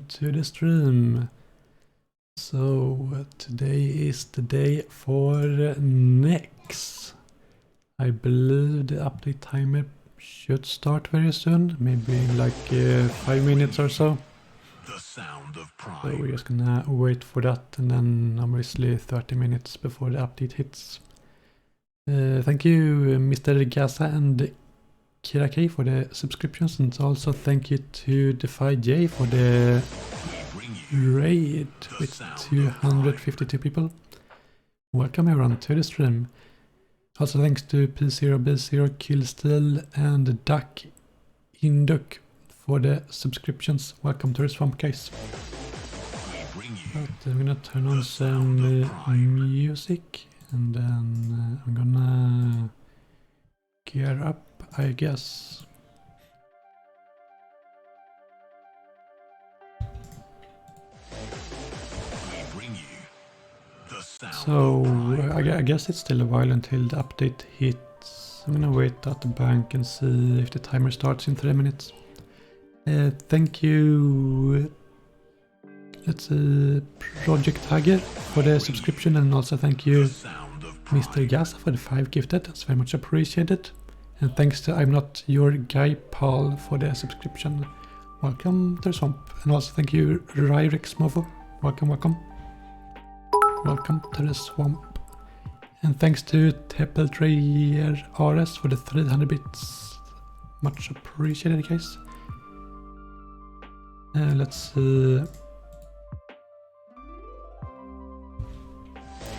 to the stream. So today is the day for next. I believe the update timer should start very soon, maybe in like 5 minutes or so. So we're just gonna wait for that, and then obviously 30 minutes before the update hits. Thank you Mr. Gaza and Kiraki for the subscriptions, and also thank you to Defy J for the raid with 252 people. Welcome everyone to the stream. Also thanks to P0B0, Killsteel and Duck Induk for the subscriptions. Welcome to the swamp, guys. But I'm gonna turn on some music, and then I'm gonna gear up, I guess. So I guess it's still a while until the update hits. I'm gonna wait at the bank and see if the timer starts in 3 minutes. Thank you, let's see, Project Hagger for the subscription, and also thank you Mr. Gaza for the 5 gifted. That's very much appreciated. And thanks to I'm Not Your Guy Paul for the subscription. Welcome to the swamp. And also thank you Ryrix Mofo. Welcome, welcome. Welcome to the swamp. And thanks to Teppeltrayer RS for the 300 bits. Much appreciated, guys. Let's see.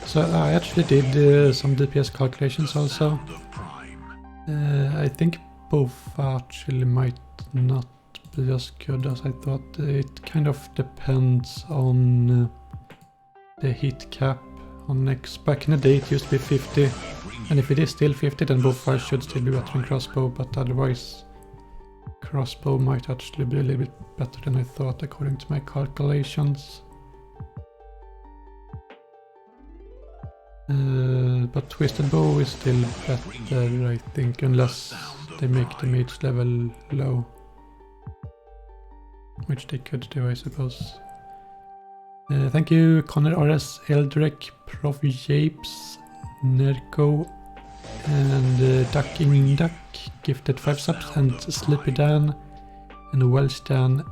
So I actually did some DPS calculations also. I think both actually might not be as good as I thought. It kind of depends on the hit cap on X. Back in the day it used to be 50, and if it is still 50 then both fires should still be better than crossbow, but otherwise crossbow might actually be a little bit better than I thought according to my calculations. But Twisted Bow is still better, I think, unless they make the mage level low. Which they could do, I suppose. Thank you Connor RS, Eldrek, Prof Japes, Nerko, and Ducking Duck gifted 5 subs, and Sleepy Dan, and Welsh Dan,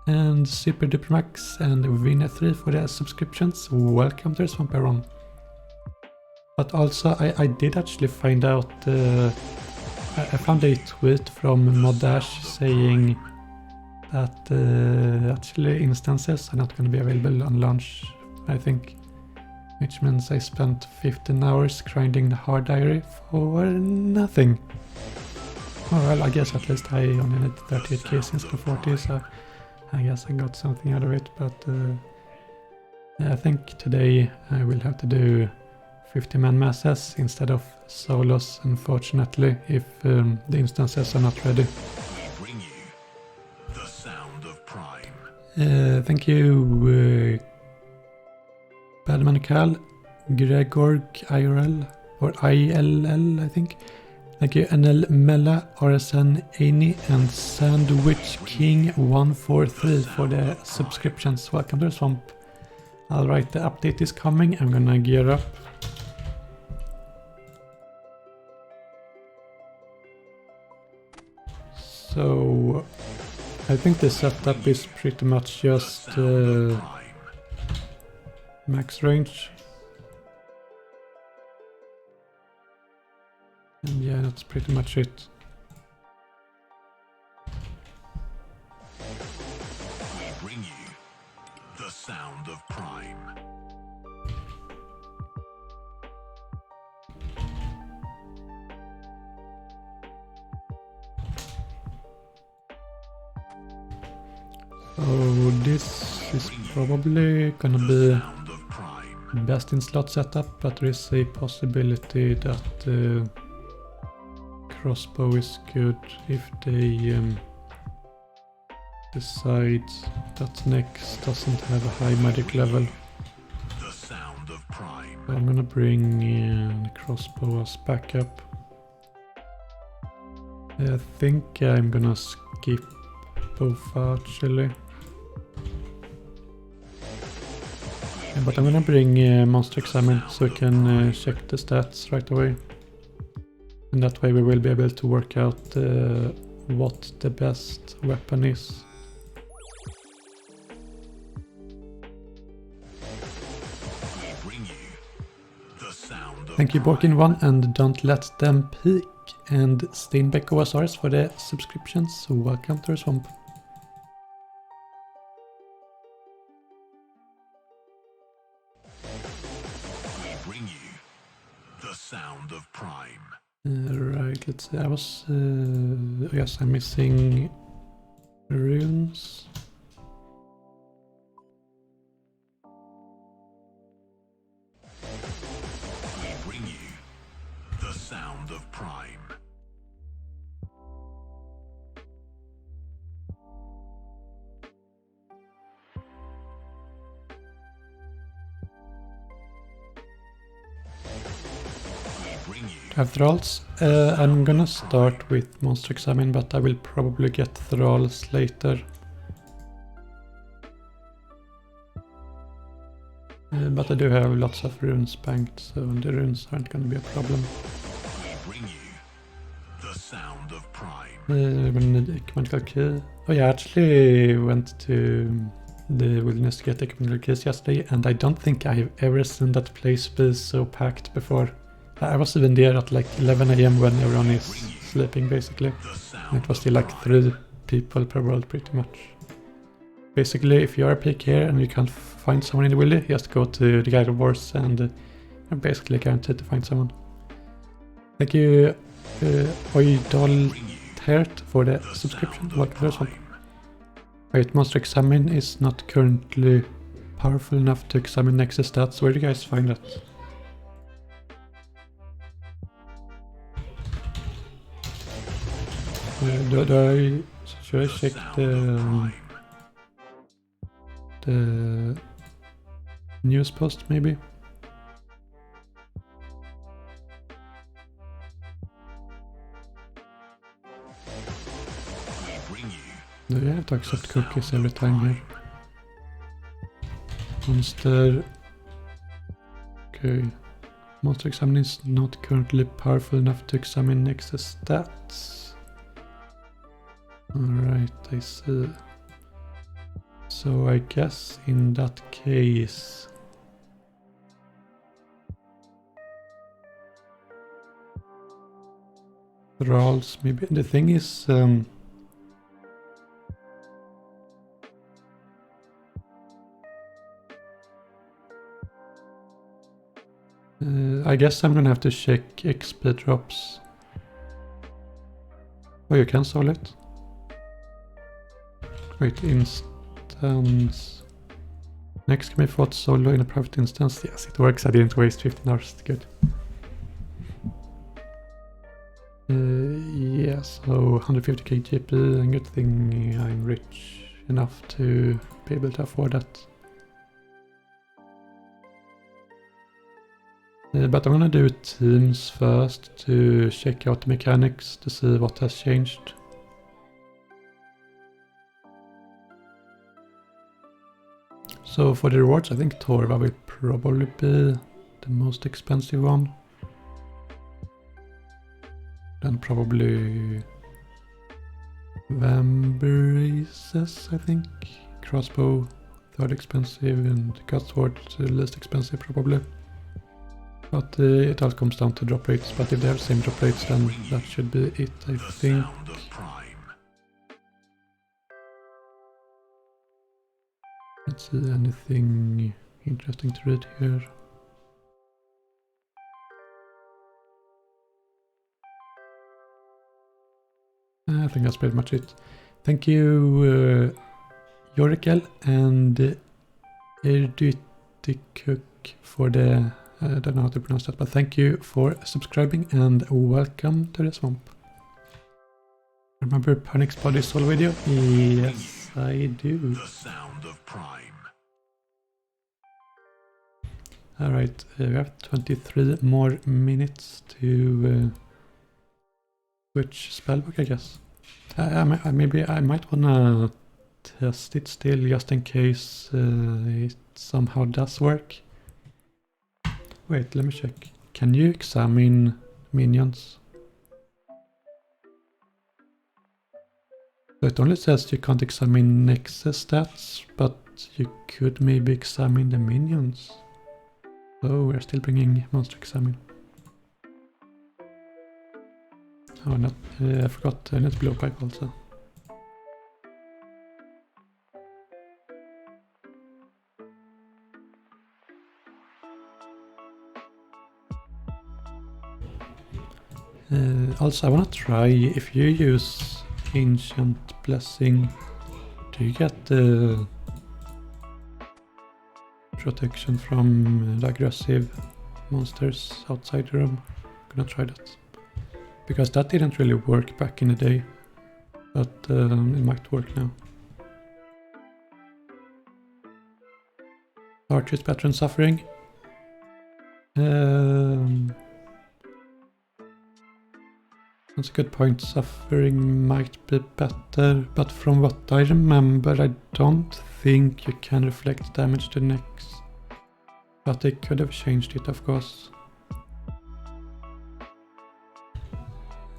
and Super Duper Max, and Winner3 for the subscriptions. Welcome to the swamp, everyone. But also I did actually find out, I found a tweet from Modash saying that actually instances are not going to be available on launch, I think. Which means I spent 15 hours grinding the hard diary for nothing. Oh well, I guess at least I only need 38k instead of 40, so I guess I got something out of it. But I think today I will have to do 50-man masses instead of solos, unfortunately, if the instances are not ready. Thank you Badman Cal, Gregor IRL, or ILL I think. Thank you NL Mella, RSN Aini, and Sandwich King 143 for the subscriptions. Welcome to the swamp. Alright, the update is coming. I'm gonna gear up. So I think the setup is pretty much just max range. And yeah, that's pretty much it. Bring you the sound of prime. So this is probably gonna be best in slot setup, but there is a possibility that crossbow is good if they decide that next doesn't have a high magic level. So I'm gonna bring the crossbow as backup. I think I'm gonna skip both actually. Okay, but I'm gonna bring Monster Examine so we can check the stats right away. And that way we will be able to work out what the best weapon is. Thank you Borkin1 and Don't Let Them Peek and Steinbeck OSRs for the subscriptions. So welcome to the swamp. We bring you the sound of prime. Right, let's see. I was yes, I'm missing runes. Sound of prime. Have thralls? I'm gonna start with Monster Examine, but I will probably get thralls later. But I do have lots of runes banked, so the runes aren't gonna be a problem. Sound of prime. We're gonna need ecumenical key. Oh yeah, I actually went to the wilderness to get ecumenical keys yesterday, and I don't think I've ever seen that place be so packed before. I was even there at like 11 AM when everyone is sleeping basically. And it was still like 3 people per world pretty much. Basically, if you are a peak here and you can't find someone in the wildy, just go to the Guide of Wars and you're basically guaranteed to find someone. Thank you Oidoltert for the subscription. Welcome to this one. Wait, Monster Examine is not currently powerful enough to examine Nexus stats. Where do you guys find that? Should I check the news post maybe? Do you have to accept cookies every time here? Monster... Okay. Monster Examine is not currently powerful enough to examine Nexus stats. Alright, I see. So I guess in that case... Thralls, maybe. The thing is... I guess I'm gonna have to check XP drops. Oh, you can solve it? Wait, instance... Next can be fought solo in a private instance. Yes, it works. I didn't waste 15 hours. Good. Yeah, so 150k GP, and good thing I'm rich enough to be able to afford that. But I'm gonna do teams first to check out the mechanics to see what has changed. So for the rewards, I think Torva will probably be the most expensive one. Then probably Vambraces, I think. Crossbow, third expensive, and Gutsword least expensive probably. But it all comes down to drop rates, but if they have the same drop rates then that should be it, I think. Let's see, anything interesting to read here? I think that's pretty much it. Thank you Jorikel and Erdytikuk for the... I don't know how to pronounce that, but thank you for subscribing and welcome to the swamp. Remember Panic's body solo video? Yes, I do. The sound of prime. Alright, we have 23 more minutes to switch spellbook, I guess. Maybe I might wanna test it still, just in case it somehow does work. Wait, let me check. Can you examine minions? So it only says you can't examine Nexus stats, but you could maybe examine the minions. Oh, we're still bringing monster examine. Oh, not, I forgot, I need to blow pipe also. Also, I wanna try, if you use Ancient Blessing, do you get the protection from the aggressive monsters outside the room? I'm gonna try that. Because that didn't really work back in the day, but it might work now. Archer is better than Suffering. That's a good point. Suffering might be better, but from what I remember, I don't think you can reflect damage to next. But they could have changed it, of course.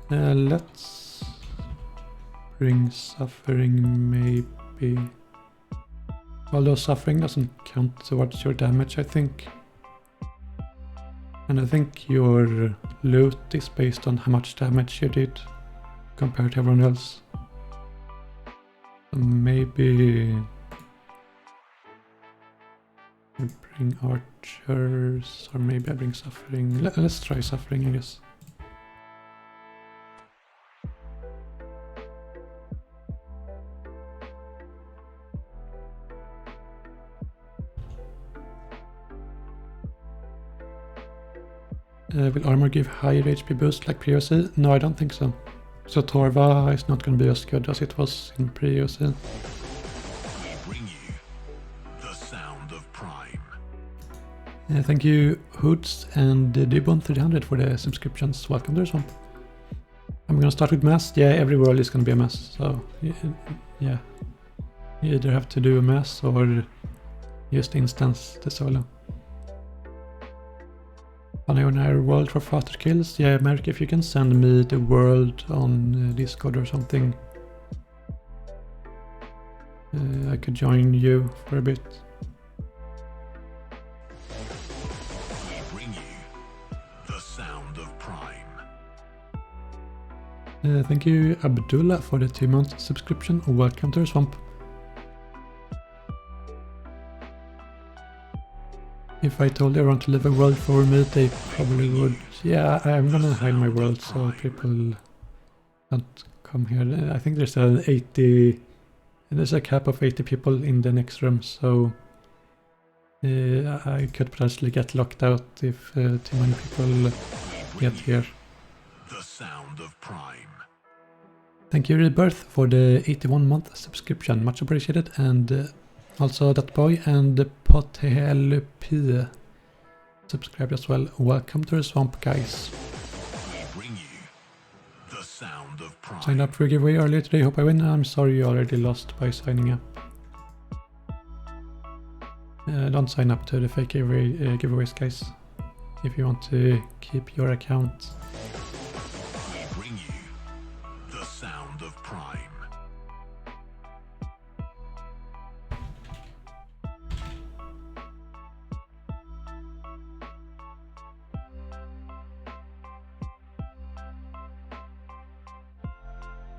Let's bring Suffering, maybe. Although Suffering doesn't count towards your damage, I think. And I think your loot is based on how much damage you did compared to everyone else. So maybe I bring archers, or maybe I bring Suffering. Let's try Suffering, I guess. Will armor give higher HP boost like pre-OC? No, I don't think so. So Torva is not going to be as good as it was in pre-OC. We bring you the sound of Prime. Thank you Hoods and Dibon300 for the subscriptions. Welcome to the swamp. I'm going to start with mass. Yeah, every world is going to be a mess. So yeah, you either have to do a mess or just instance the solo. Pioneer world for faster kills. Yeah, Merc, if you can send me the world on Discord or something, I could join you for a bit. We bring you the sound of Prime. Thank you Abdullah for the 2-month subscription. Welcome to the swamp. If I told everyone to leave a world for me, they probably would. Yeah, I'm gonna hide my world so people don't come here. I think there's a cap of 80 people in the next room, so I could potentially get locked out if too many people get here. The sound of Prime. Thank you Rebirth for the 81-month subscription, much appreciated, and also that boy and Potelp subscribed as well. Welcome to the swamp, guys. We bring you the sound of Prime. Signed up for a giveaway earlier today, hope I win. I'm sorry you already lost by signing up. Don't sign up to the fake giveaways, guys, if you want to keep your account. We bring you the sound of Prime.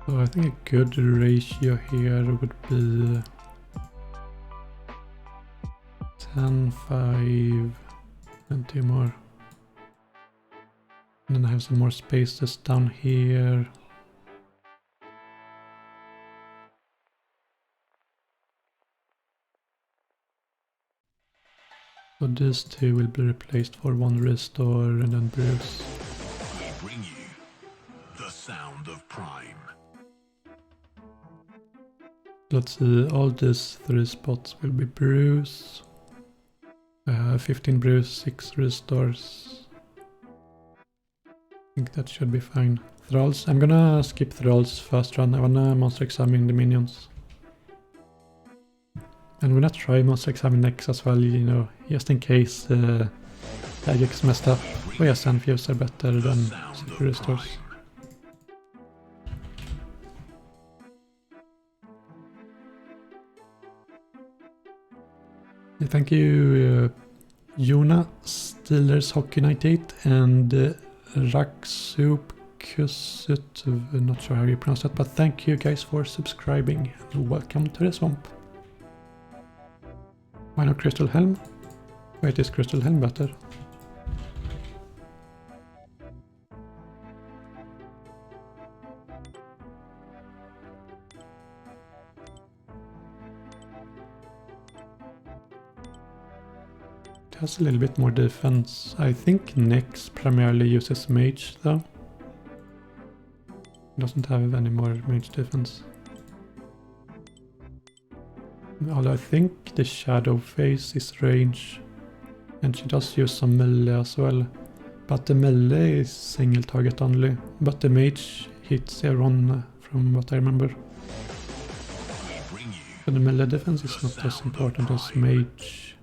So I think a good ratio here would be 10, 5, and 2 more. And then I have some more spaces down here. So these two will be replaced for 1 restore and then Bruce. We bring you the sound of Prime. Let's see, all these 3 spots will be Bruce. 15 Bruce, 6 restores. I think that should be fine. Thralls, I'm gonna skip Thralls first run. I wanna monster examine the minions. And we're not trying Monster Examine next as well, you know, just in case that gets messed up. Oh yes, Anfuse are better than Super Restores. Thank you, Jona, Steelers Hockey 98, and Raksup Kusut, not sure how you pronounce that, but thank you guys for subscribing and welcome to the swamp. Why not Crystal Helm? Wait, is Crystal Helm better? It has a little bit more defense. I think Nyx primarily uses mage though. Doesn't have any more mage defense. Although I think the shadow phase is range. And she does use some melee as well. But the melee is single target only. But the mage hits everyone from what I remember. So the melee defense is not as important as mage.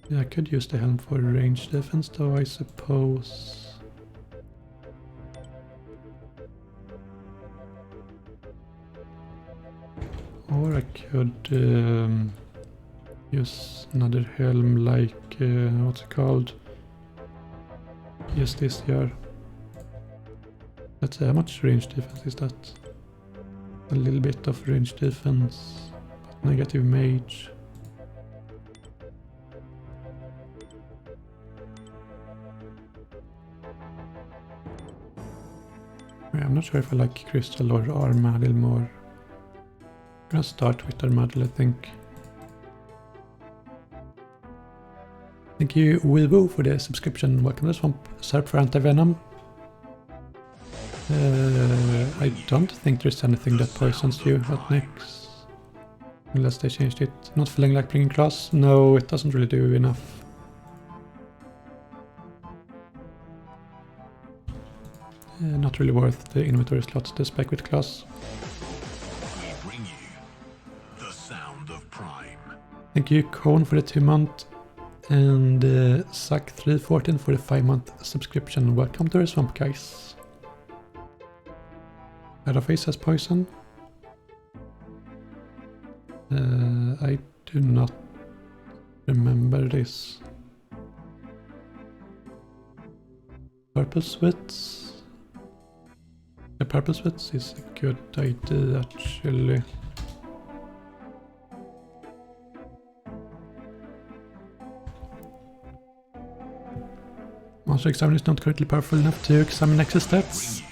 Yeah, I could use the helm for range defense though, I suppose. Or I could use another helm like, what's it called? Yes, this here. Let's see, how much range defense is that? A little bit of range defense, but negative mage. Yeah, I'm not sure if I like Crystal or Armadil more. I'm gonna start with Armadil, I think. Thank you, Weibo, for the subscription. Welcome to the swamp. Serp for anti-venom. I don't think there's anything that poisons you at Nyx. Unless they changed it. Not feeling like bringing class? No, it doesn't really do enough. Not really worth the inventory slots to spec with class. We bring you the sound of Prime. Thank you, Cone, for the 2-month. And Sack314 for the 5-month subscription. Welcome to the swamp, guys. Face has poison. I do not remember this. Purple Swits. The Purple Swits is a good idea, actually. Monster Examine is not currently powerful enough to examine Nexus stats.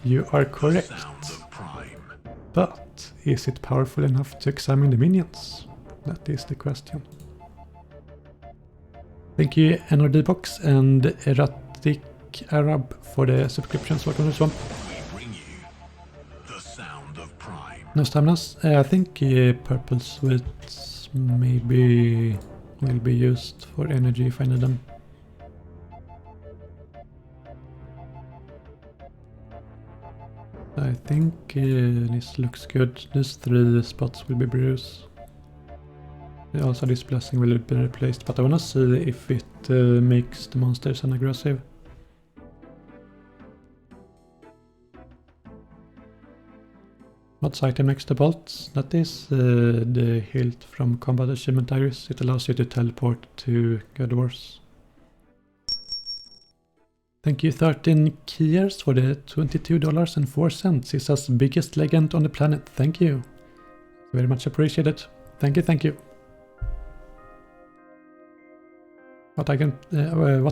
You are correct. But is it powerful enough to examine the minions? That is the question. Thank you, NRD Box and Erratic Arab for the subscriptions. Welcome to the swamp. No staminas. I think Purple Swits maybe will be used for energy if I need them. I think this looks good. These 3 spots will be bruised. Also this blessing will be replaced, but I wanna see if it makes the monsters unaggressive. What's item next to bolts? That is the hilt from Combat Achievement Iris. It allows you to teleport to God Wars. Thank you 13 Kiers for the $22.04. It says biggest legend on the planet. Thank you. Very much appreciated. Thank you, thank you. What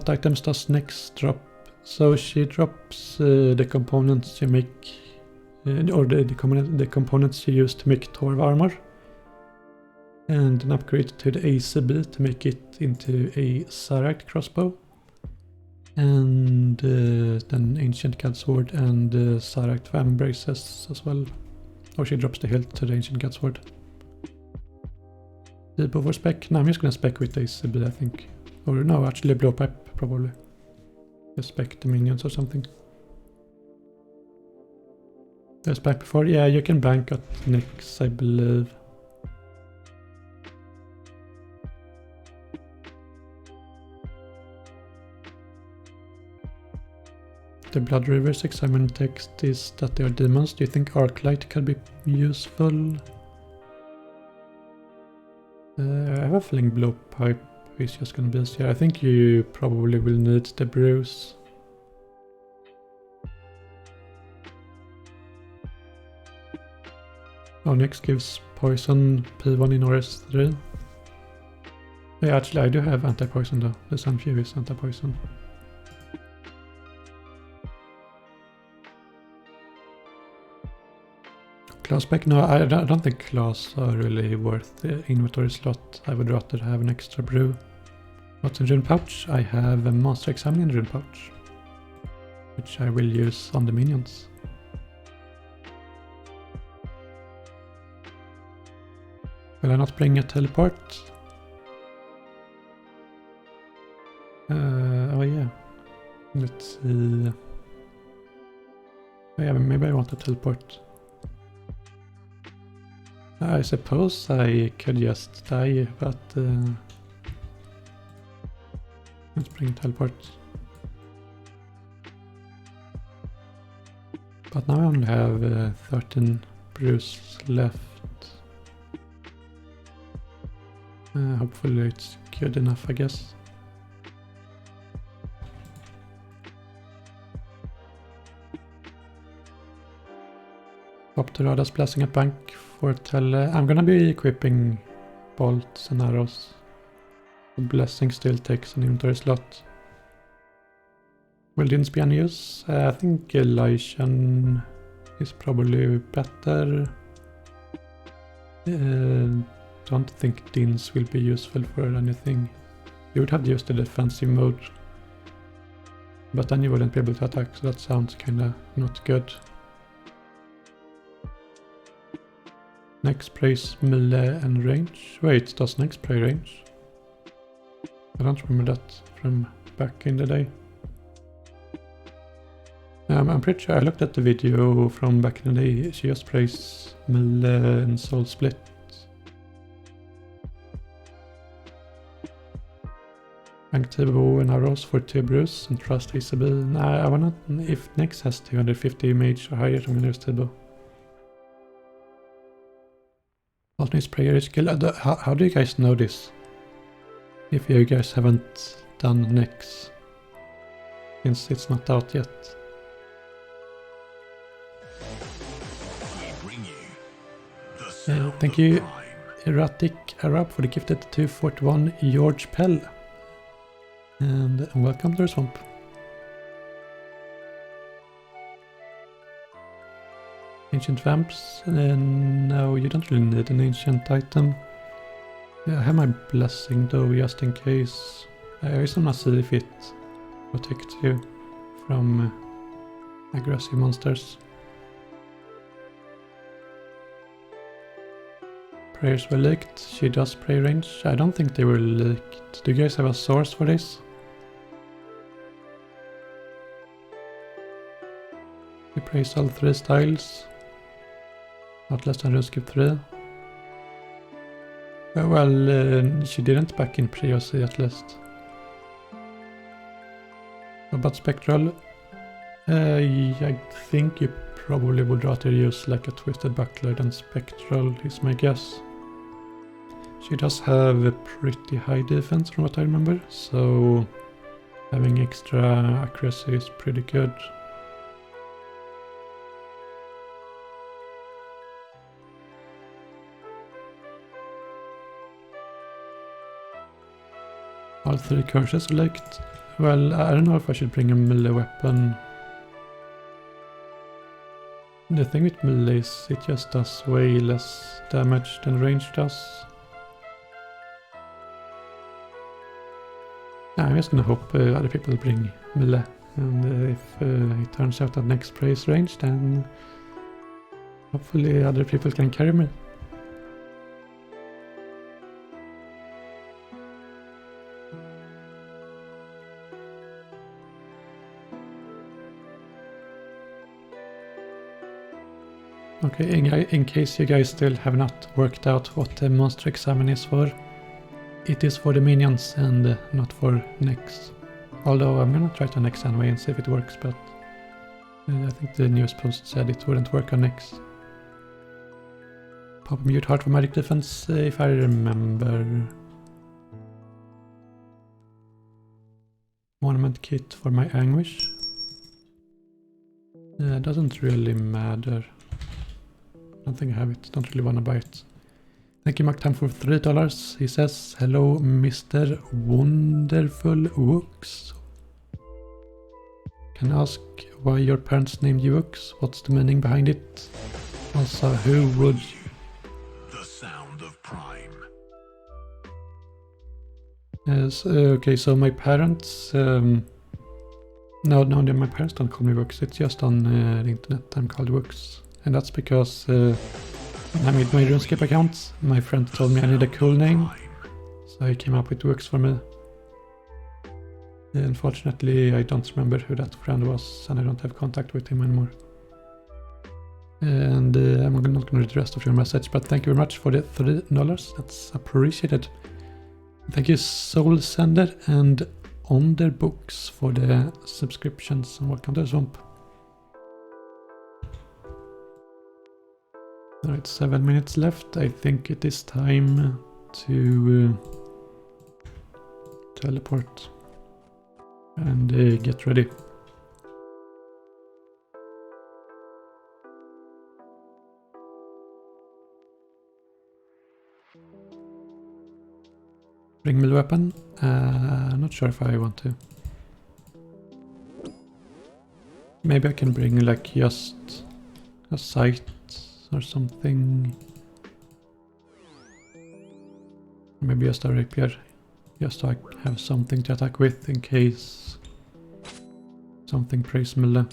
items does Nyx drop? So she drops the components you make, or the components you use to make Torv armor. And an upgrade to the ACB to make it into a Sarite crossbow. And then Ancient God Sword and Sarite Fan Braces as well. Or she drops the hilt to the Ancient God Sword. Debo for spec? No, I'm just gonna spec with ACB, I think. Or no, actually Blowpipe, probably. Just spec the minions or something. There's back before. Yeah, you can bank at Nyx, I believe. The Blood River's examine text is that they are demons. Do you think Arclight could be useful? I have a feeling Blowpipe is just gonna be easier. I think you probably will need the Bruise. Onyx gives poison P1 in RS3. Yeah, actually I do have anti-poison though. The Sun Fury is anti-poison. Class back? No, I don't think class are really worth the inventory slot. I would rather have an extra brew. What's in Rune Pouch? I have a Master Examine in Rune Pouch, which I will use on the minions. Will I not bring a teleport? Oh yeah. Let's see. Oh yeah, maybe I want to teleport. I suppose I could just die, but let's bring teleport. But now I only have 13 brews left. Hopefully it's good enough, I guess. Opterada's blessing at bank for tele. I'm gonna be equipping bolts and arrows. The blessing still takes an inventory slot. Will Dins be any use? I think Elysian is probably better. Don't think Dins will be useful for anything. You would have to use the defensive mode. But then you wouldn't be able to attack, so that sounds kinda not good. Next prays melee and range. Wait, does next pray range? I don't remember that from back in the day. I'm pretty sure I looked at the video from back in the day. She just prays melee and soul split. Active bow and arrows for 2 brews and trust Isabel. Nah, I wanna. If next has 250 mage or higher, I'm gonna use Tibo. Alternate prayer is skill. How do you guys know this? If you guys haven't done Nex, since it's not out yet. Thank you, Erratic Arab, for the gifted 241 George Pell. And welcome to the swamp. Ancient Vamps? No, you don't really need an ancient item. I have my blessing though, just in case. I just wanna see if it protects you from aggressive monsters. Prayers were leaked. She does pray range. I don't think they were leaked. Do you guys have a source for this? She prays all 3 styles. Not less than RuneScape 3. Well, she didn't back in Pre-OC at least. About Spectral, I think you probably would rather use like a Twisted Buckler than Spectral, is my guess. She does have a pretty high defense from what I remember, so having extra accuracy is pretty good. All 3 curses are leaked. Well, I don't know if I should bring a melee weapon. The thing with melee is it just does way less damage than range does. I'm just gonna hope other people bring melee, and if it turns out that next prey is range, then hopefully other people can carry me. Okay, in case you guys still have not worked out what the monster examine is for, it is for the minions and not for Nex. Although I'm gonna try to Nex anyway and see if it works, but I think the news post said it wouldn't work on Nex. Pop mute heart for magic defense, if I remember. Monument kit for my anguish. Doesn't really matter. I don't think I have it. Don't really want to buy it. Thank you, Mactam, for $3. He says, hello, Mr. Wonderful Woox. Can I ask why your parents named you Woox? What's the meaning behind it? Also, who would... The sound of prime. Yes, okay, so my parents... No, my parents don't call me Woox. It's just on the internet I'm called Woox. And that's because when I made my RuneScape account, my friend told me I need a cool name. So I came up with Woox for me. Unfortunately, I don't remember who that friend was, and I don't have contact with him anymore. And I'm not going to read the rest of your message, but thank you very much for the $3. That's appreciated. Thank you, Soul Sender and Underbooks for the subscriptions, and welcome to the swamp. Alright, 7 minutes left. I think it is time to teleport and get ready. Bring melee weapon? Not sure if I want to. Maybe I can bring like just a sight or something. Maybe just a rapier. Just so I have something to attack with in case something prays melee.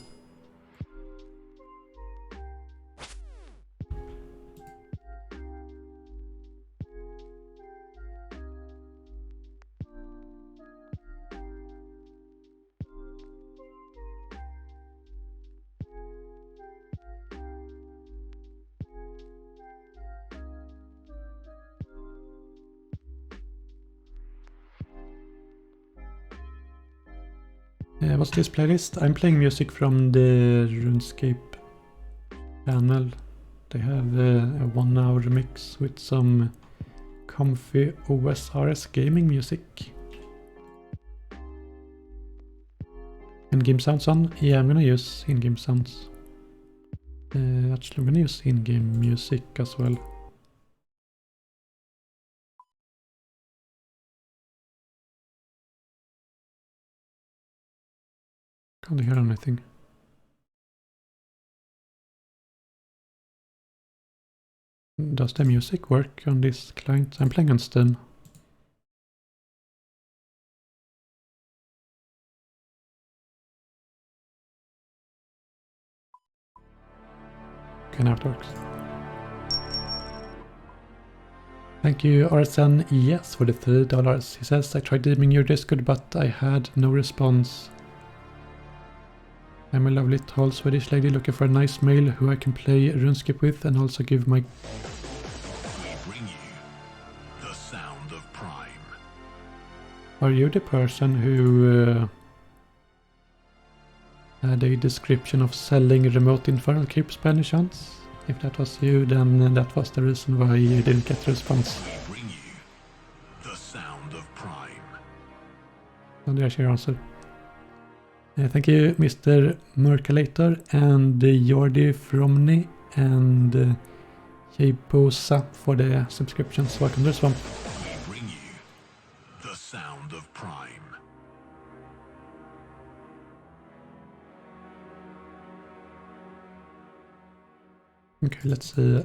What's this playlist? I'm playing music from the RuneScape channel. They have a 1 hour mix with some comfy OSRS gaming music. In-game sounds on? Yeah, I'm gonna use in-game sounds. Actually, I'm gonna use in-game music as well. Can't hear anything. Does the music work on this client? I'm playing on Steam. Okay, now it works. Thank you, RSN. Yes, for the $3. He says, I tried DMing your Discord, but I had no response. I'm a lovely tall Swedish lady looking for a nice male who I can play RuneScape with and also give my... We bring you the sound of prime. Are you the person who had a description of selling remote infernal cubes by any chance? If that was you, then that was the reason why you didn't get a response. We bring you the sound of prime. So there's your answer. Thank you, Mr. Mercalator and Jordi Fromny and Jebosa for the subscriptions. Welcome to the swamp. We bring you the sound of prime. Okay, let's see.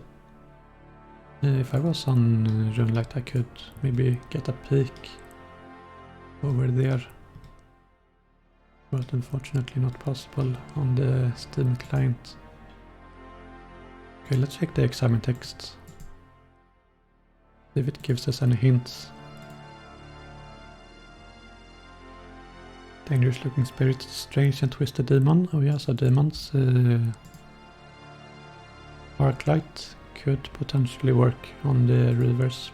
If I was on Runelight, I could maybe get a peek over there. But unfortunately not possible on the Steam client. Okay, let's check the examine text. See if it gives us any hints. Dangerous looking spirit, strange and twisted demon. Oh yeah, so demons arc light could potentially work on the reverse.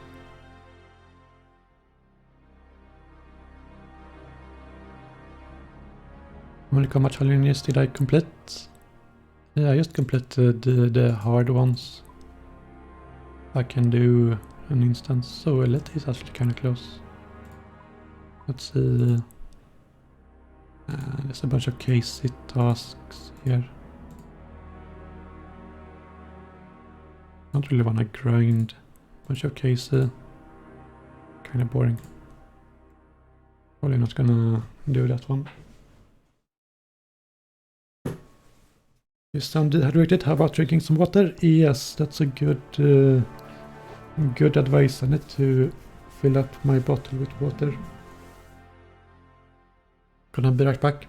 How much challenges did I complete? Yeah, I just completed the hard ones. I can do an instance, so Elite is actually kind of close. Let's see. There's a bunch of casey tasks here. Don't really want to grind a bunch of casey. Kind of boring. Probably not gonna do that one. You sound dehydrated. How about drinking some water? Yes, that's a good good advice. I need to fill up my bottle with water. Gonna be right back.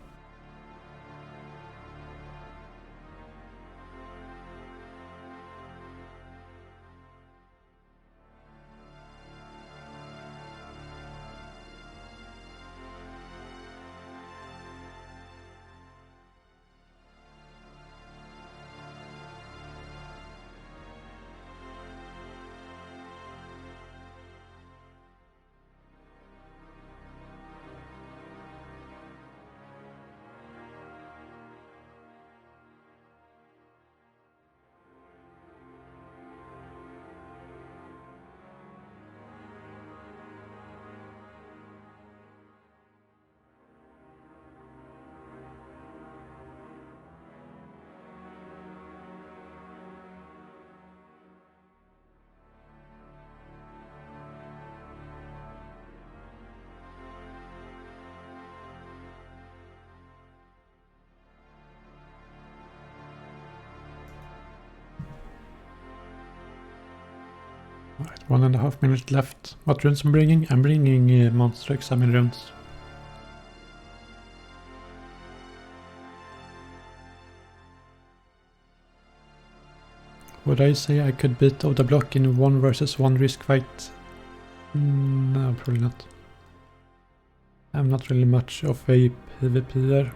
Alright, 1.5 minutes left. What runes I'm bringing? I'm bringing monster examine runes. Would I say I could beat Oda Block in 1 versus 1 risk fight? No, probably not. I'm not really much of a PvPer.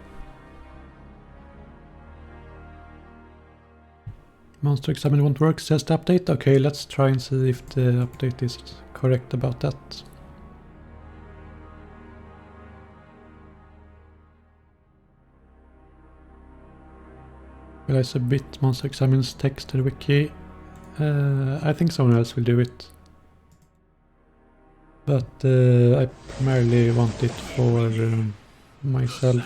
Monster examine won't work, says the update. Okay, let's try and see if the update is correct about that. Will I submit monster examine's text to the wiki? I think someone else will do it. But I primarily want it for myself.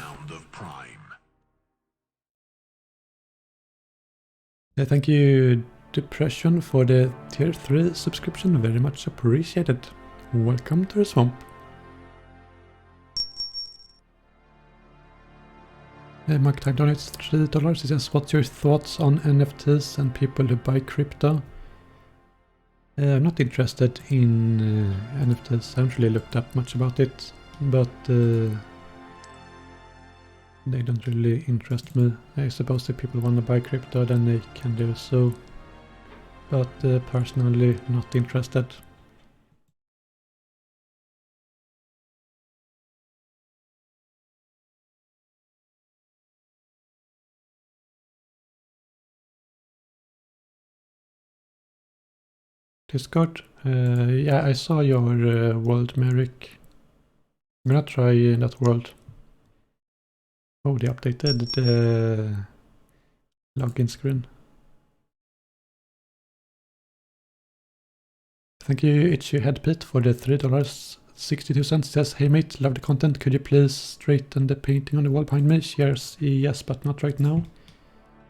Thank you, Depression, for the tier 3 subscription. Very much appreciated. Welcome to the swamp. Mark Time donates $3. He says, what's your thoughts on NFTs and people who buy crypto? I'm not interested in NFTs. I haven't really looked up much about it, but they don't really interest me. I suppose if people want to buy crypto, then they can do so. But personally, not interested. Discord? Yeah, I saw your world, Merrick. I'm gonna try that world. Oh, they updated the login screen. Thank you, Itchy Head Pete, for the $3.62. Says, hey mate, love the content. Could you please straighten the painting on the wall behind me? Shares, yes, but not right now.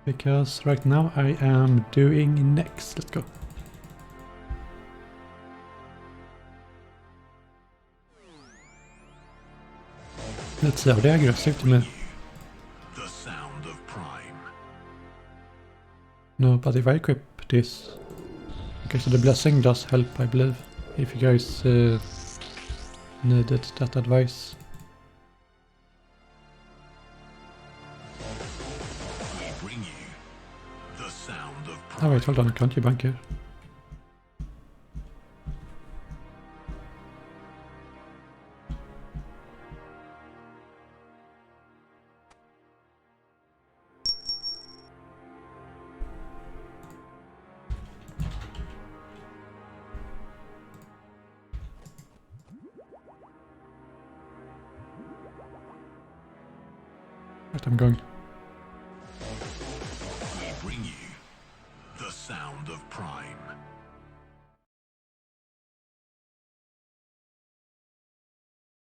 Because right now I am doing next. Let's go. Let's see how det är aggressivt med. No, but if I equip this... Okay, so the blessing does help, I believe. If you guys needed that advice. Oh wait, hold on, can't you bank here? Right, I'm going. We bring you the sound of Prime.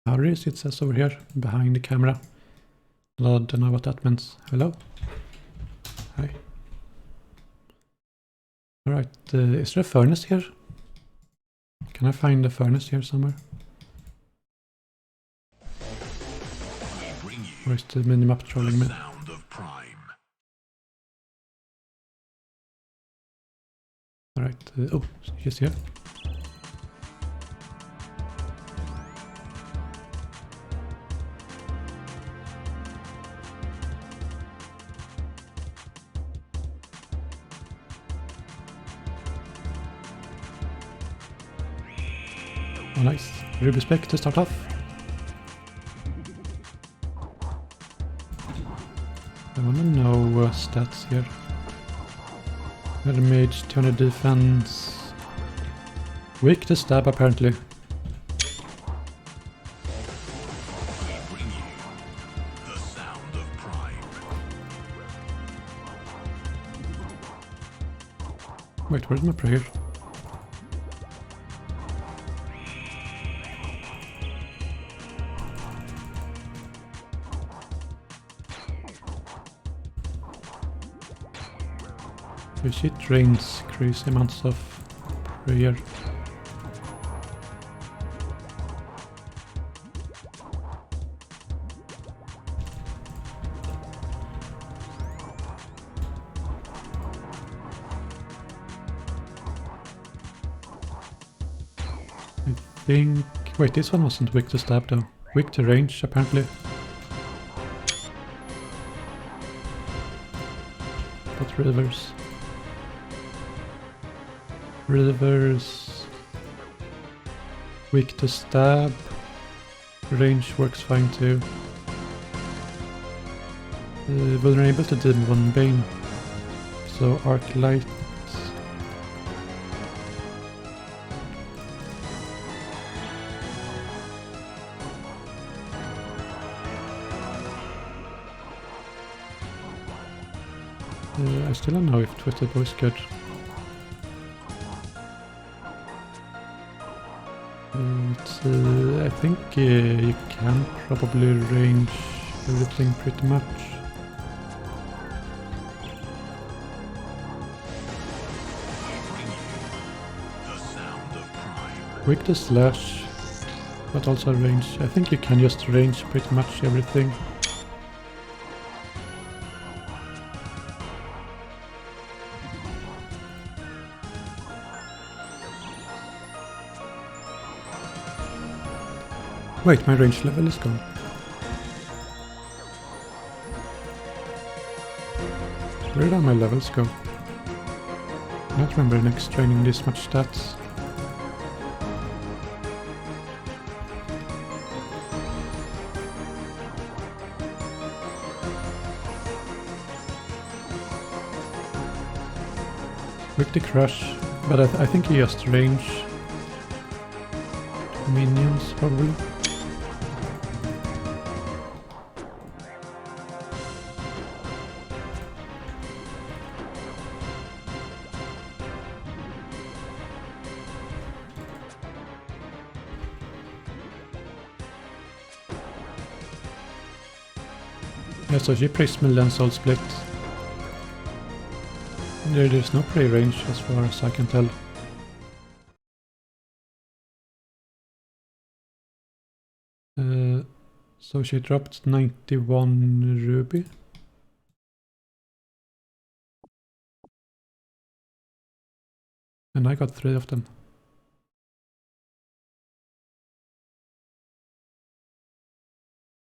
Harris, it says over here, behind the camera. I don't know what that means. Hello? Hi. Alright, is there a furnace here? Can I find a furnace here somewhere? We bring you Or is the minimap the trolling me? sound of Prime. Alright, oh, she's here. Oh nice, Ruby Spec to start off. I wanna know stats here. Got a mage, 200 defense. Weak to stab apparently. We bring you the sound of Prime. Wait, where's my prayer? She drains crazy amounts of prayer. I think... Wait, this one wasn't weak to stab though. Weak to range apparently. But rivers. Rivers, weak to stab, range works fine too. Vulnerable to Demon 1 Bane, so Arc Light. I still don't know if Twisted Bow is good. I think you can probably range everything pretty much. The sound of Prime. Weak to slash, but also range. I think you can just range pretty much everything. Wait, my range level is gone. Where did my levels go? I don't remember next training this much stats. Quick to crush, but I think you just range minions probably. Yeah, so she plays Milan Soul Split. There's no prey range as far as I can tell. So she dropped 91 ruby. And I got 3 of them.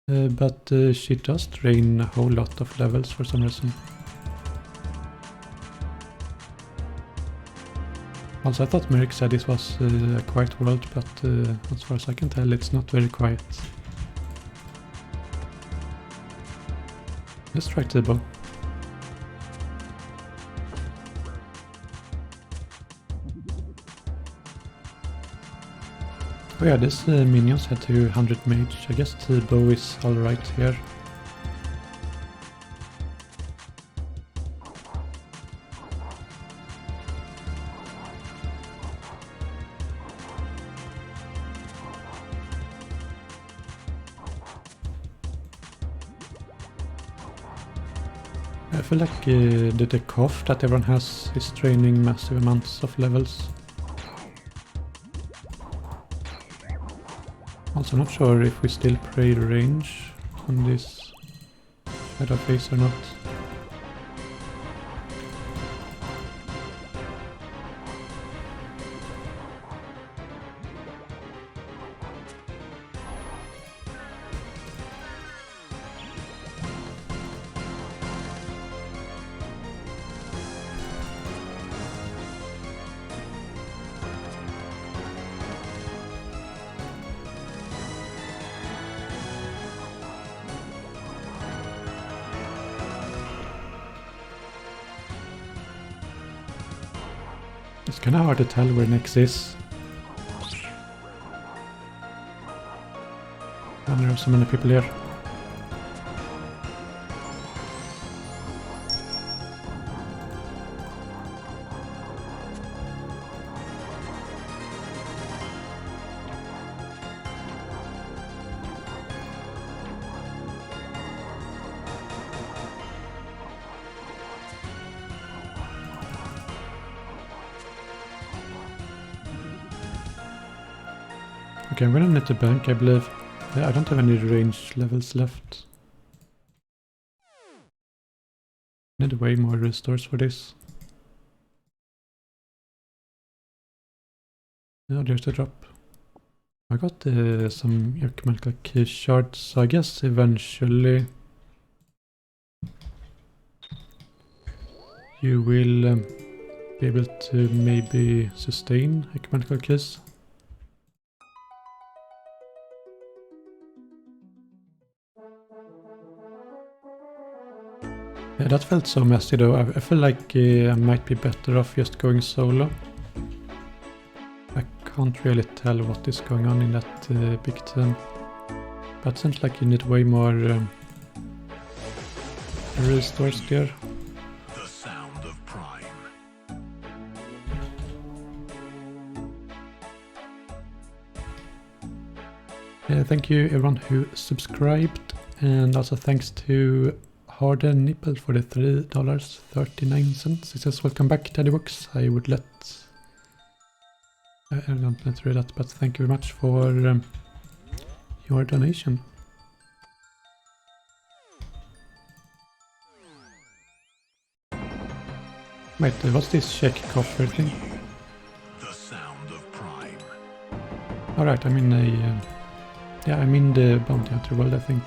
But she does drain a whole lot of levels for some reason. Also, I thought Merrick said this was a quiet world, but as far as I can tell, it's not very quiet. Let's try T-bow. Oh yeah, this minions had 200 mage. I guess T-bow is alright here. I feel like the cough that everyone has is draining massive amounts of levels. Also not sure if we still play range on this shadow phase or not. It's kind of hard to tell where next is. And there are so many people here. Okay, I'm gonna need to bank, I believe. I don't have any range levels left. Need way more restores for this. Oh, there's the drop. I got some ecumenical key shards, so I guess eventually you will be able to maybe sustain ecumenical keys. Yeah, that felt so messy though. I feel like I might be better off just going solo. I can't really tell what is going on in that big team. But it seems like you need way more restores there. The sound of prime. Thank you everyone who subscribed, and also thanks to Harden Nipple for the $3.39. It says welcome back to the Woox. I would let... I don't let read that, but thank you very much for your donation. Wait, what's this check coffer thing? The sound of prime. Alright, I'm in a... yeah, I'm in the bounty hunter world, I think.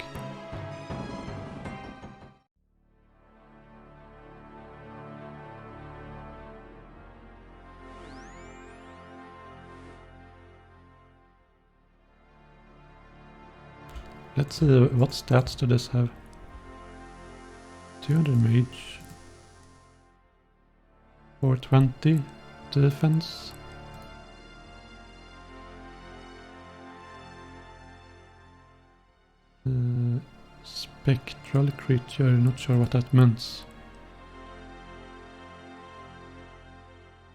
Let's see, what stats do this have? 200 mage. 420 defense. Spectral creature, not sure what that means.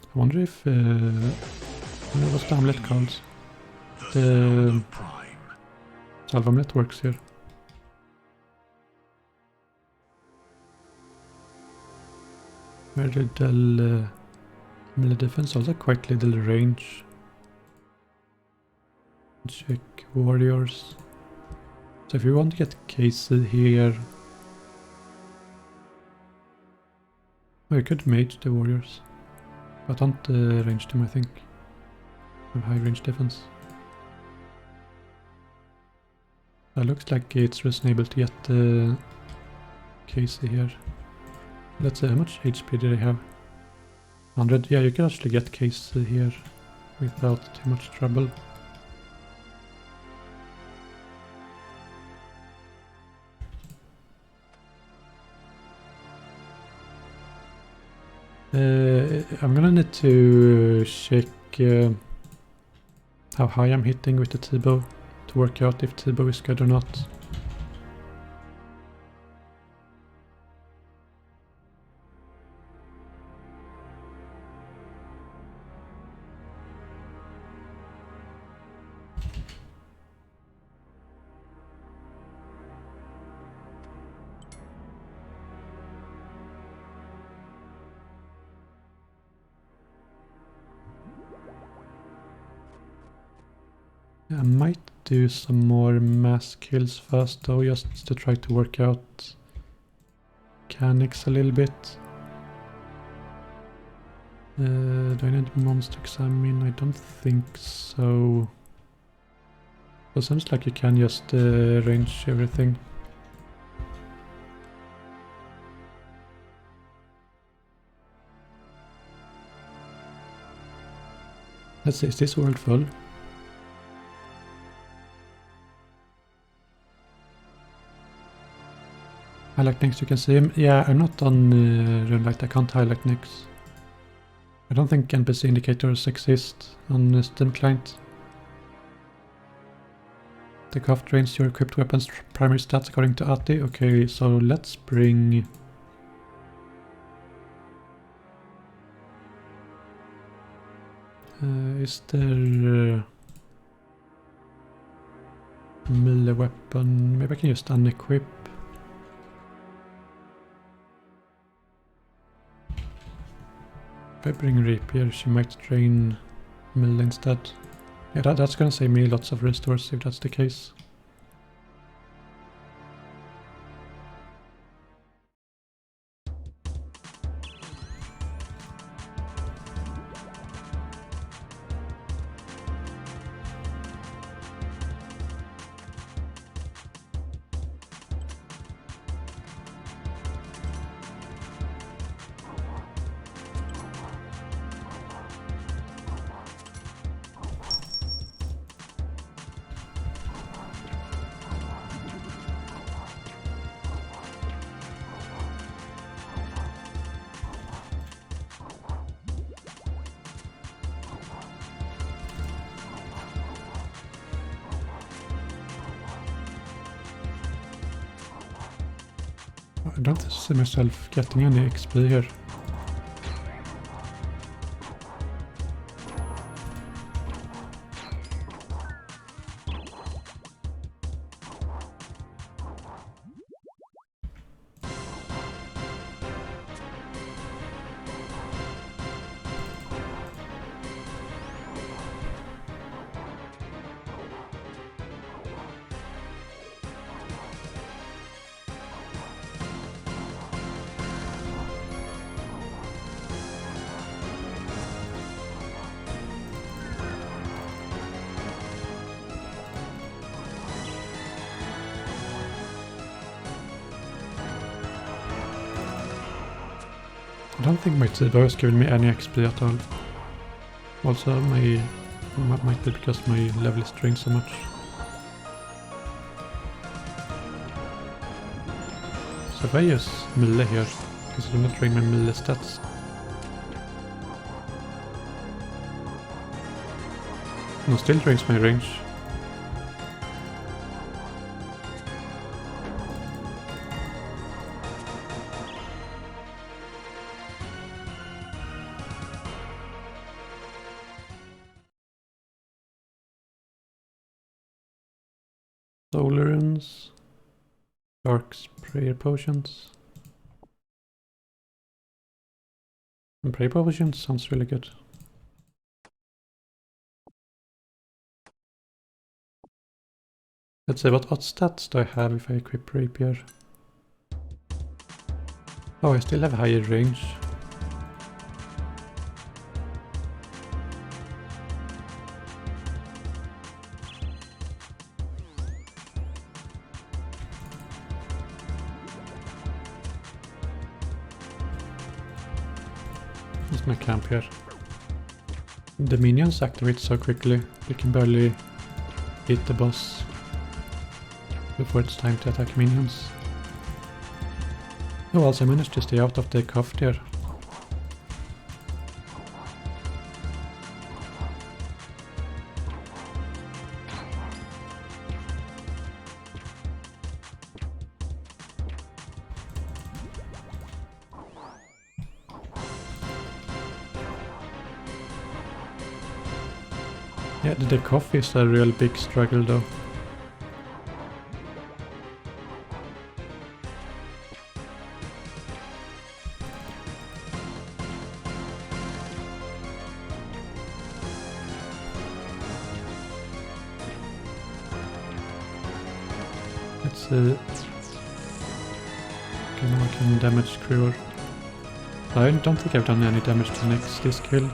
I wonder if... what's the amulet called? The salve amulet works here. Very little melee defense, also quite little range. Check warriors. So if you want to get Casey here... well, you could mage the warriors. But don't range them, I think. Have high range defense. It looks like it's reasonable to get Casey here. Let's see, how much HP do they have? 100. Yeah, you can actually get Casey here without too much trouble. I'm gonna need to check how high I'm hitting with the T-bow to work out if T-bow is good or not. I might do some more mass kills first though, just to try to work out mechanics a little bit. Do I need mons to examine? I don't think so. So it seems like you can just arrange everything. Let's see, is this world full? Highlight next, you can see him. Yeah, I'm not on Runelight, I can't highlight next. I don't think NPC indicators exist on the Steam client. The craft drains your equipped weapons primary stats according to ATI. Okay, so let's bring... is there... melee weapon? Maybe I can just unequip. If I bring Rapier, she might drain melee instead. Yeah, that's gonna save me lots of restores if that's the case. I don't see myself getting any XP here. I don't think my T-bar has given me any XP at all. Also, might be because my level is drained so much. So if I use melee here, because it will not drain my melee stats. No, still drains my range. Tolerance, Dark's prayer potions. And prayer potions sounds really good. Let's see, what stats do I have if I equip rapier? Oh, I still have higher range. What's my camp here? The minions activate so quickly, they can barely hit the boss before it's time to attack minions. Oh, also I managed to stay out of the cuffed here. Yeah, the coffee is a real big struggle though. see. Okay, now I can damage Crewer. I don't think I've done any damage to Nex this kill.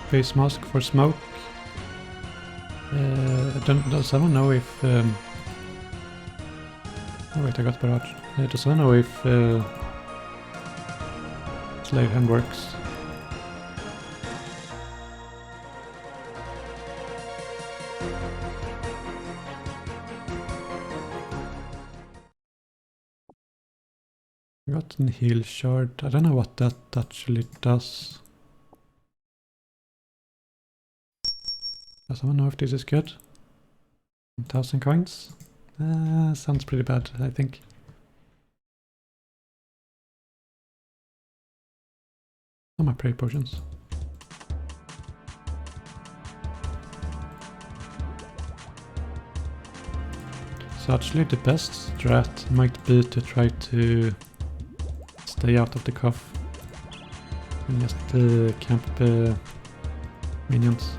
Face mask for smoke. Does someone know if... oh wait, I got barrage. Does someone know if Slave Hand works? I got an heal shard. I don't know what that actually does. Does someone know if this is good? 1,000 coins? Sounds pretty bad, I think. Oh, my prayer potions. So actually the best strat might be to try to stay out of the cuff and just camp minions.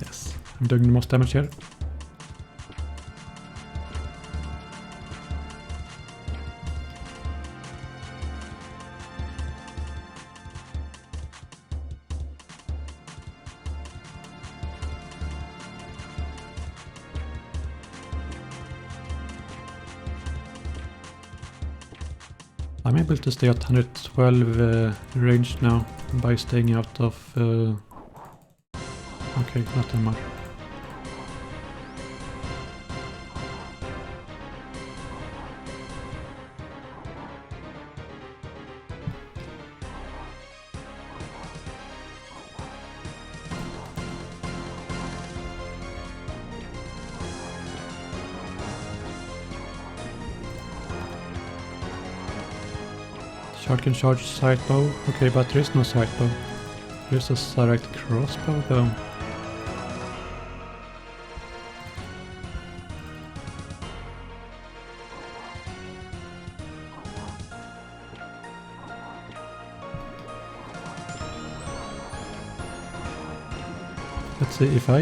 Yes, I'm doing the most damage here. I'm able to stay at 112 range now by staying out of... okay, not that much. Shard can charge sight bow. Okay, but there is no sight bow. There is a direct crossbow though. Let's see if I...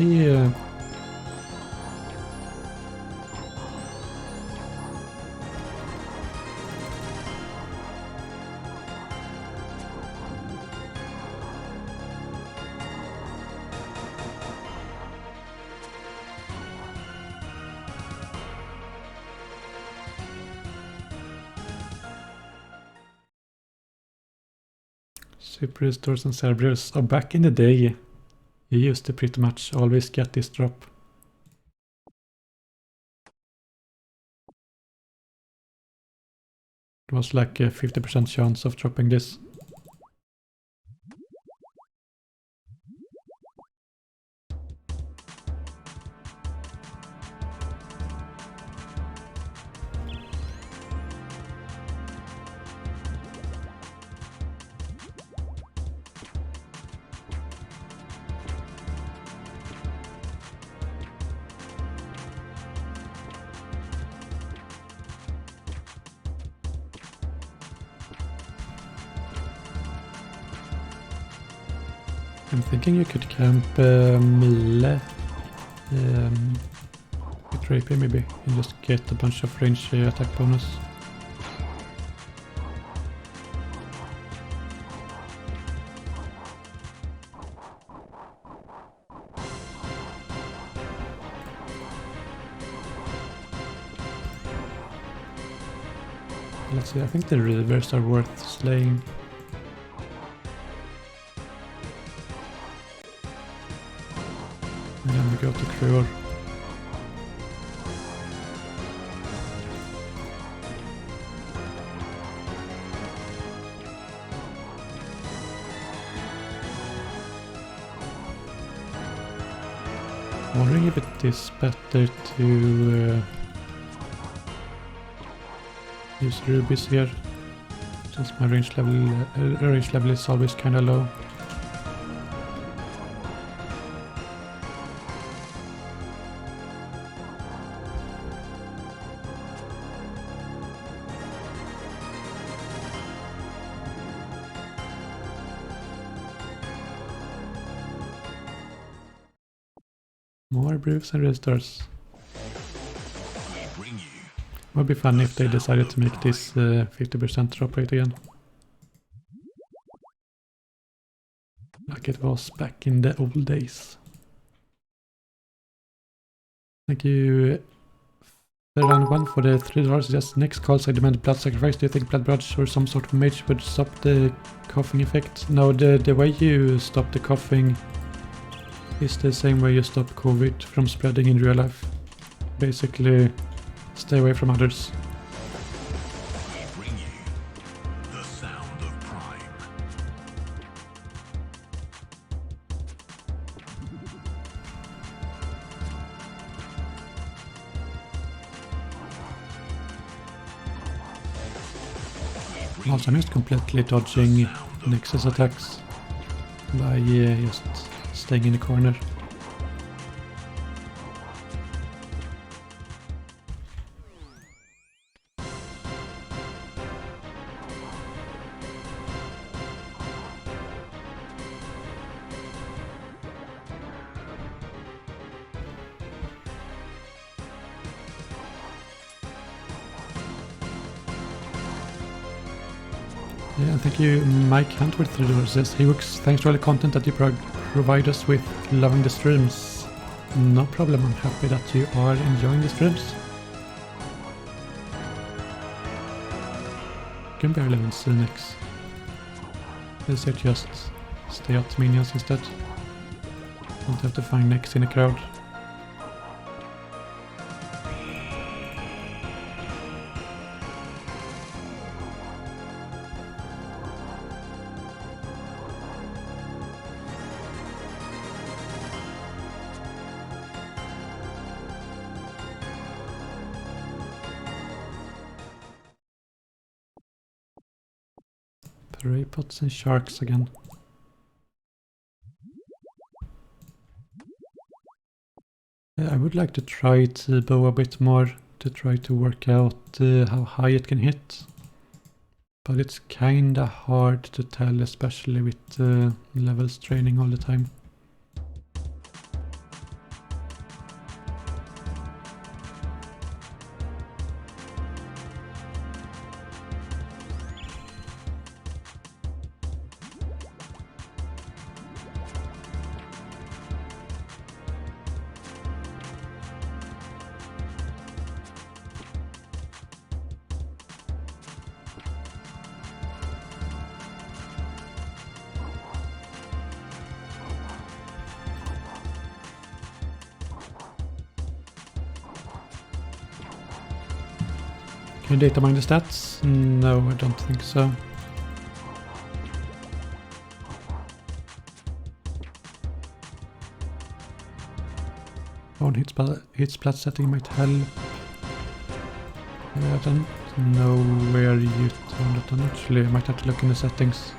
Super Restores and Cerberus. Oh, back in the day, you used to pretty much always get this drop. It was like a 50% chance of dropping this. I'm thinking you could camp Mille with Rapier maybe and just get a bunch of range attack bonus. Let's see, I think the rivers are worth slaying. And then we go to Crewer. I'm wondering if it is better to use rubies here, since my range level is always kinda low. More brews and restores. Would be fun if they decided to make this 50% drop rate again. Like it was back in the old days. Thank you, round 1, for the $3. Just next calls I demand blood sacrifice. Do you think blood brunch or some sort of mage would stop the coughing effect? No, the way you stop the coughing is the same way you stop COVID from spreading in real life. Basically, stay away from others. We bring you the sound of prime. Also, I'm just completely dodging Nexus attacks by just staying in the corner. Yeah, thank you, Mike Hunt with $3. Says, hey Woox, thanks for all the content that you provide us with. Loving the streams. No problem, I'm happy that you are enjoying the streams. Can barely even see Nix. Let's just stay out minions instead. Don't have to find Nix in a crowd. Prey pots and sharks again. I would like to try to bow a bit more to try to work out how high it can hit. But it's kinda hard to tell, especially with levels training all the time. Can you data mine the stats? No, I don't think so. One hit splat setting might help. I don't know where you turned it on actually. I might have to look in the settings.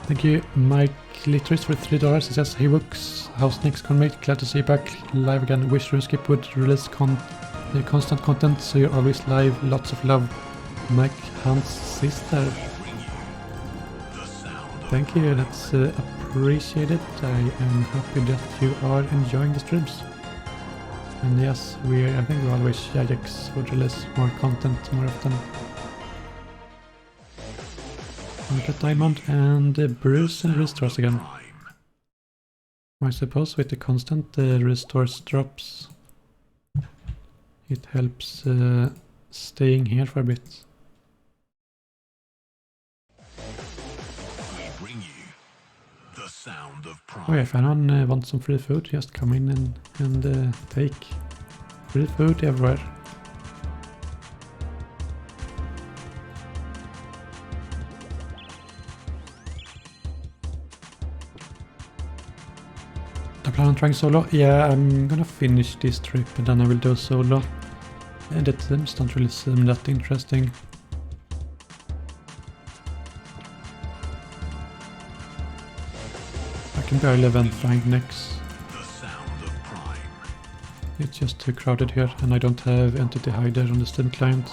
Thank you, Mike Litris for $3. He says, hey Woox, how's next conmate? Glad to see you back live again. Wish RuneScape would release constant content so you're always live. Lots of love. Mike Hunt's sister. Thank you, that's appreciated. I am happy that you are enjoying the streams. And yes, I think we always Jagex would release more content more often. Look at Diamond and Bruce and restores again. I suppose with the constant restores drops, it helps staying here for a bit. sound of Oh pride. yeah, if anyone wants some free food, just come in and take free food everywhere. I plan on trying solo. Yeah, I'm gonna finish this trip and then I will do solo. And the teams don't really seem that interesting. I can barely even find next. The sound of pride. It's just too crowded here and I don't have Entity Hider on the Steam client.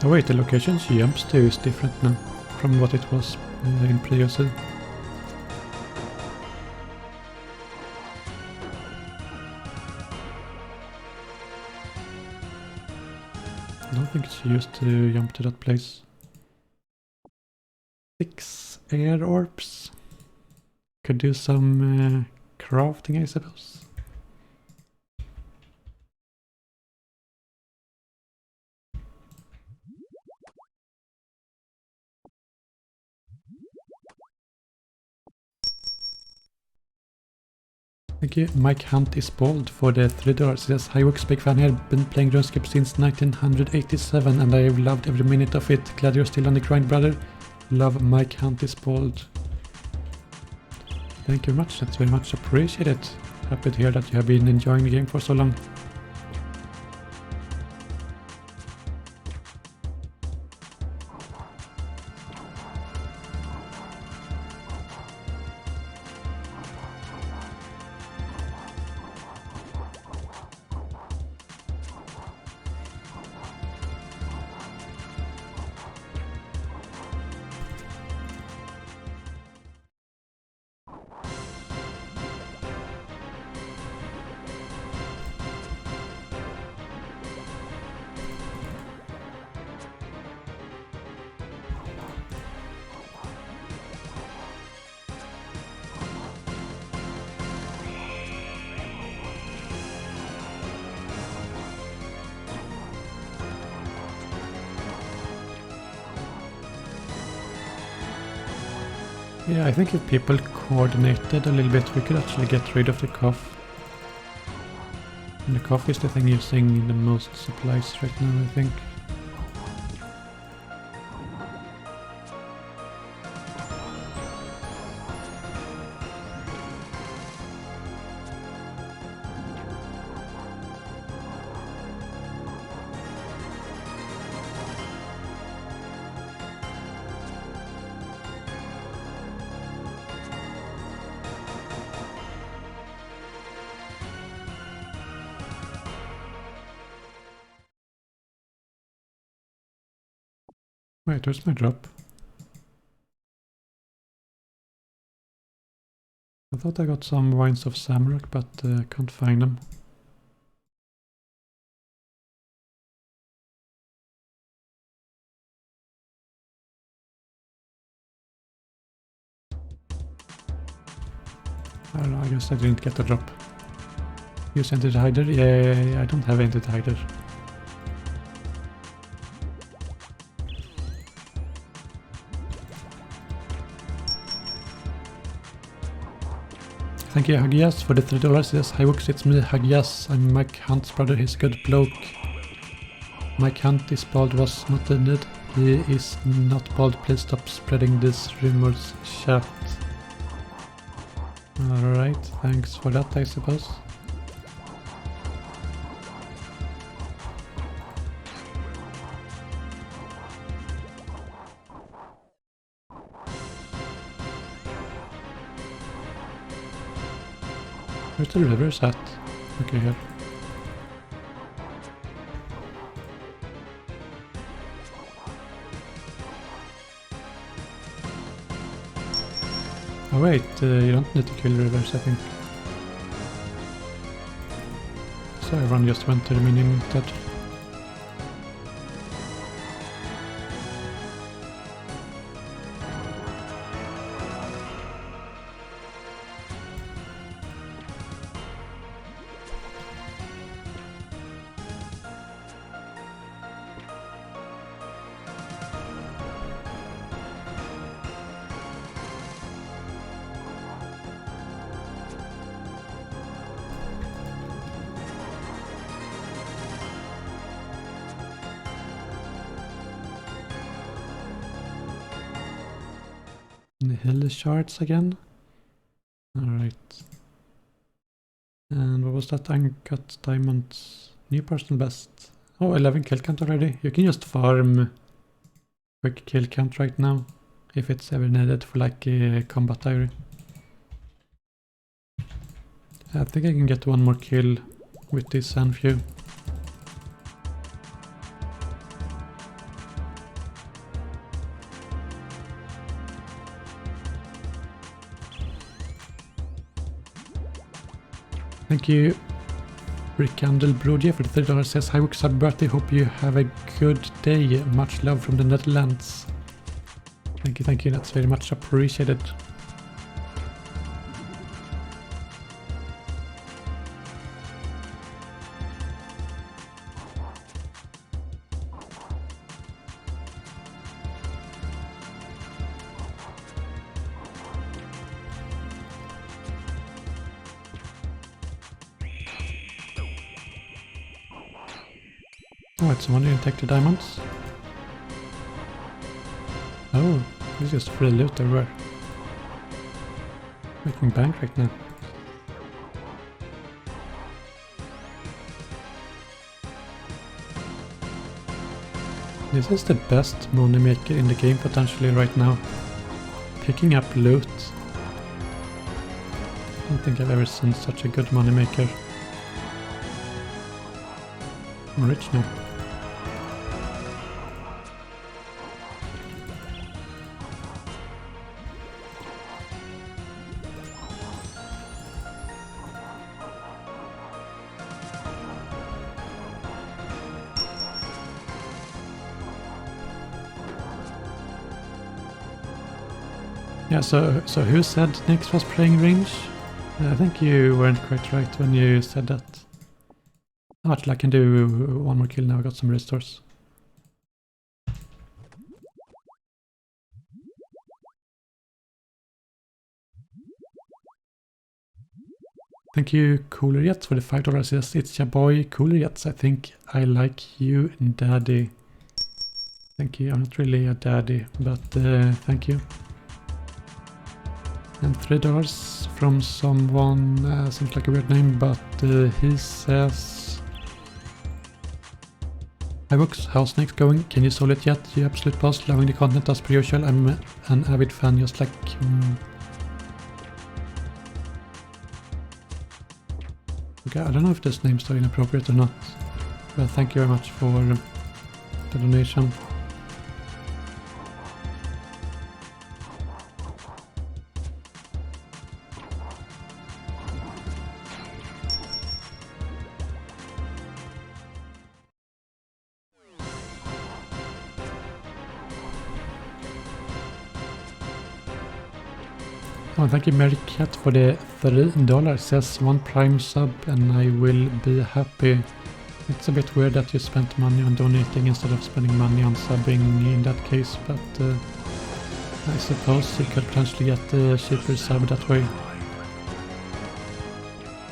Oh wait, the location she jumps to is different now from what it was in previously. I don't think she used to jump to that place. 6 air orbs. Could do some crafting, I suppose. Thank you. Mike Hunt is bald for the $3. He says, hi Woox, big fan here. Been playing RuneScape since 1987 and I've loved every minute of it. Glad you're still on the grind, brother. Love Mike Hunt is bald. Thank you very much. That's very much appreciated. Happy to hear that you have been enjoying the game for so long. Yeah, I think if people coordinated a little bit, we could actually get rid of the cough. And the cough is the thing using the most supplies right now, I think. Wait, where's my drop? I thought I got some wines of Samrock, but can't find them. I don't know, I guess I didn't get the drop. Use Entity Hider? Yeah, I don't have Entity Hider. Thank you, Hagias, for the $3. Yes, hi Woox, it's me, Hagias. I'm Mike Hunt's brother, he's a good bloke. Mike Hunt is bald, was not needed. he is not bald. Please stop spreading these rumors, chat. Alright, thanks for that, I suppose. Where's the rivers at? Okay, here. Oh wait, you don't need to kill rivers, I think. So everyone just went to the minion instead. The hill shards again. Alright. And what was that? Uncut diamonds. New personal best. Oh, 11 kill count already. You can just farm quick kill count right now. If it's ever needed for like a combat diary. I think I can get one more kill with this Sandview. Thank you, Rickandel Brodia for the $3. Says, hi Woox, happy birthday, hope you have a good day. Much love from the Netherlands. Thank you, that's very much appreciated. Oh, it's someone didn't take the diamonds. Oh, this is just free loot everywhere. Making bank right now. This is the best money maker in the game potentially right now. Picking up loot. I don't think I've ever seen such a good money maker. I'm rich now. Yeah, so who said Nyx was playing range? I think you weren't quite right when you said that. Actually, I can do one more kill now, I got some restores. Thank you, Cooler Jets, for the $5. Yes, it's your boy, Cooler Jets. I think I like you, Daddy. Thank you. I'm not really a daddy, but thank you. And $3 from someone, seems like a weird name, but he says... Hi Woox, how's Nyx going? Can you solo it yet? You absolute boss, loving the content as per usual. I'm an avid fan, just like... Okay, I don't know if this name's so inappropriate or not, but thank you very much for the donation. Oh, thank you Mary Cat for the $3. Says one prime sub and I will be happy. It's a bit weird that you spent money on donating instead of spending money on subbing in that case, but I suppose you could potentially get a cheaper sub that way.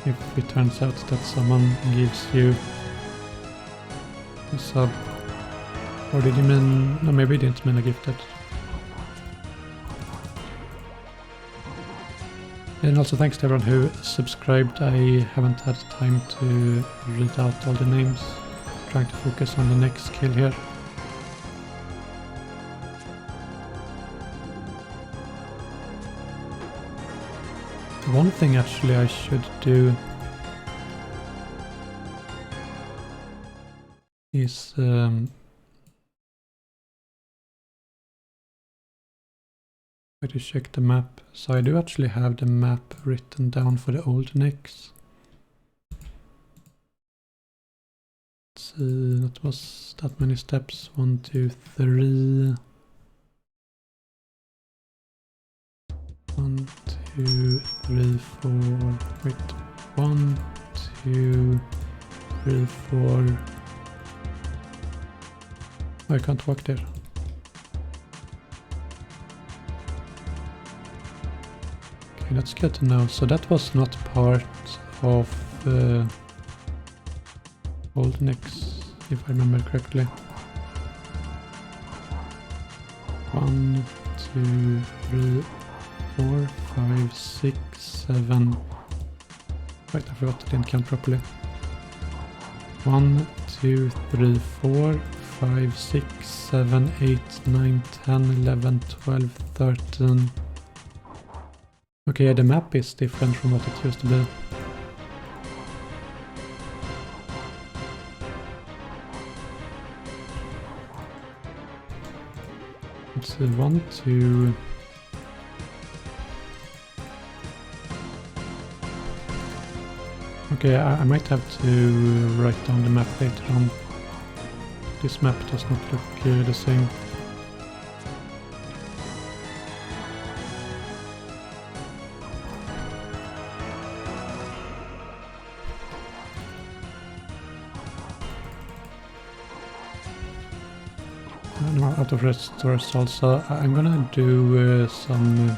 If it turns out that someone gives you a sub. Or did he mean... No, maybe he didn't mean a gifted. And also thanks to everyone who subscribed. I haven't had time to read out all the names. I'm trying to focus on the next kill here. One thing actually I should do is try to check the map. So I do actually have the map written down for the old necks. Let's see, that was that many steps. 1, 2, 3. 1, 2, 3, 4. Wait. 1, 2, 3, 4. Oh, I can't walk there. Okay, that's good to know. So that was not part of old necks, if I remember correctly. 1, 2, 3, 4, 5, 6, 7. Wait, I forgot I didn't count properly. 1, 2, 3, 4, 5, 6, 7, 8, 9, 10, 11, 12, 13. Okay, yeah, the map is different from what it used to be. Let's see, 1, 2... Okay, I might have to write down the map later on. This map does not look the same. No, out of resource also. I'm gonna do some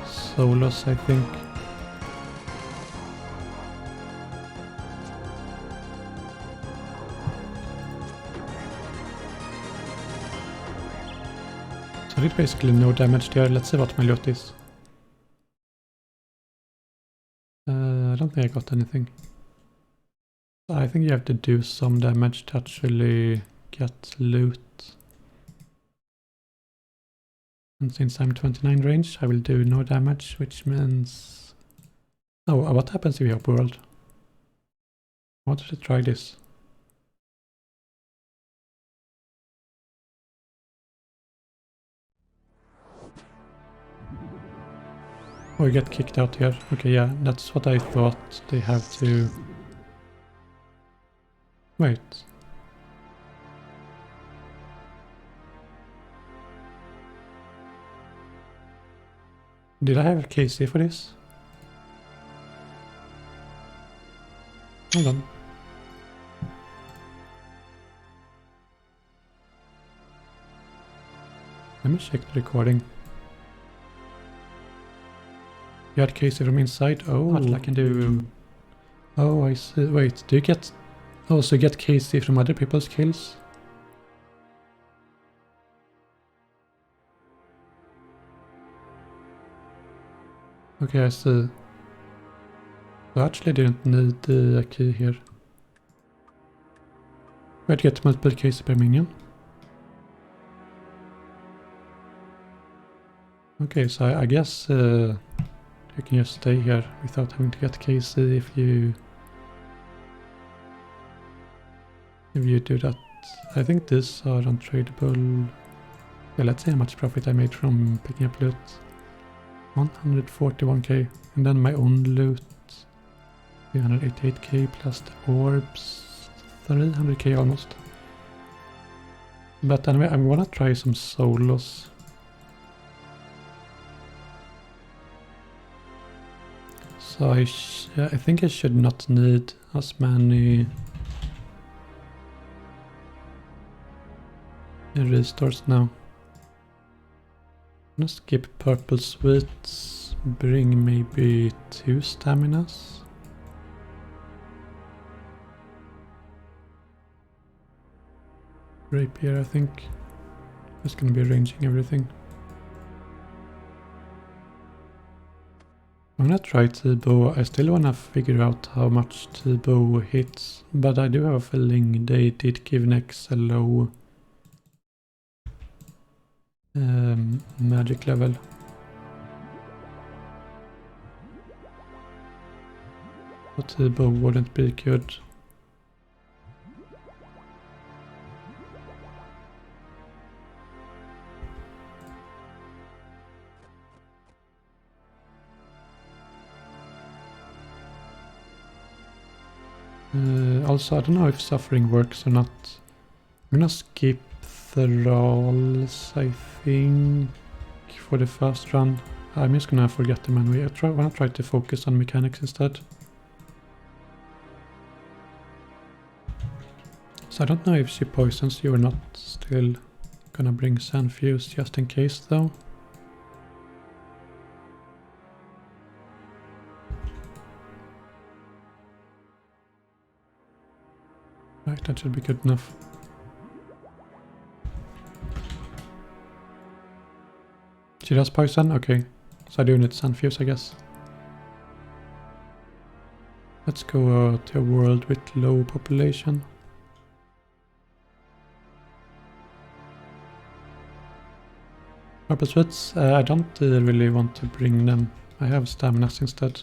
solos, I think. So I did basically no damage there. Let's see what my loot is. I don't think I got anything. I think you have to do some damage to actually get loot. And since I'm 29 range, I will do no damage, which means... Oh, what happens if you have world? I wanted to try this. Oh, you get kicked out here. Okay, yeah, that's what I thought. They have to... Wait. Did I have a KC for this? Hold on. Let me check the recording. You had KC from inside? Oh, what I can do... Oh, I see. Wait, do you get... Oh, so you get KC from other people's kills? Okay, I see. I actually didn't need a key here. Where to get multiple KC per minion? Okay, so I guess you can just stay here without having to get KC if you do that. I think these are untradeable. Yeah, let's see how much profit I made from picking up loot. 141k, and then my own loot 388k plus the orbs 300k almost. But anyway, I wanna try some solos. So I think I should not need as many restores now. I'm gonna skip purple sweets, bring maybe 2 staminas. rapier, I think. Just gonna be arranging everything. I'm gonna try T-bow. I still wanna figure out how much T-bow hits, but I do have a feeling they did give Nex a low magic level. So T-bow wouldn't be good. Also, I don't know if suffering works or not. I'm gonna skip thralls, I think, for the first run. I'm just gonna forget them anyway. I wanna try to focus on mechanics instead. So I don't know if she poisons you or not. Still gonna bring Sandfuse just in case though. Right, that should be good enough. She does poison? Okay. So I do need Sandfuse, I guess. Let's go to a world with low population. Purple Sweets, I don't really want to bring them. I have Staminas instead.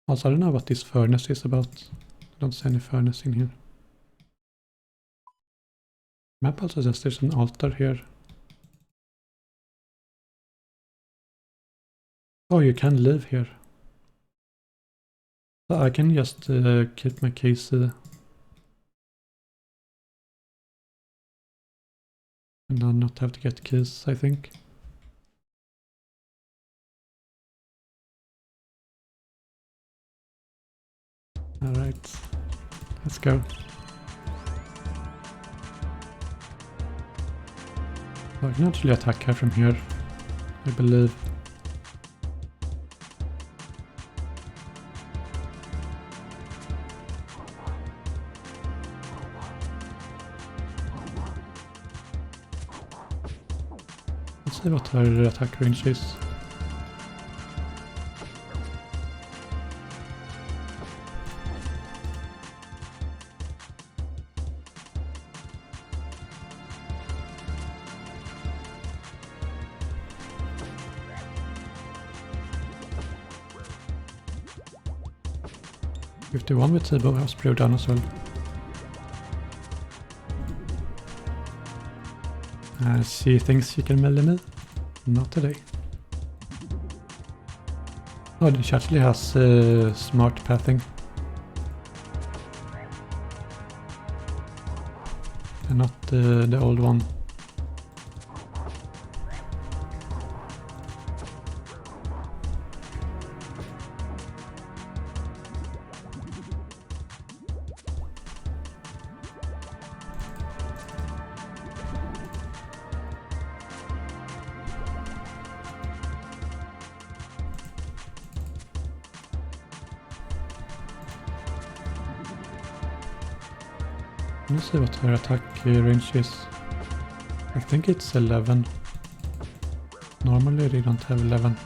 Also, I don't know what this furnace is about. I don't see any furnace in here. Map also says there's an altar here. Oh, you can live here. So I can just keep my case and I'll not have to get keys, I think. Alright, let's go. So I can actually attack her from here, I believe. Let's see what her attack range is. If the one with T-bow has Brew down as well. She thinks she can melee me. Not today. Oh, she actually has smart pathing. And not the old one. Let's see what her attack range is. I think it's 11. Normally they don't have 11.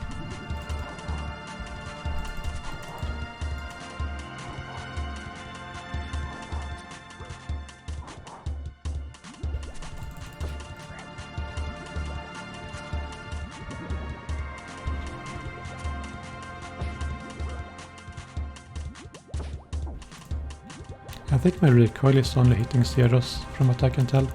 I think my recoil is only hitting zeros from what I can tell.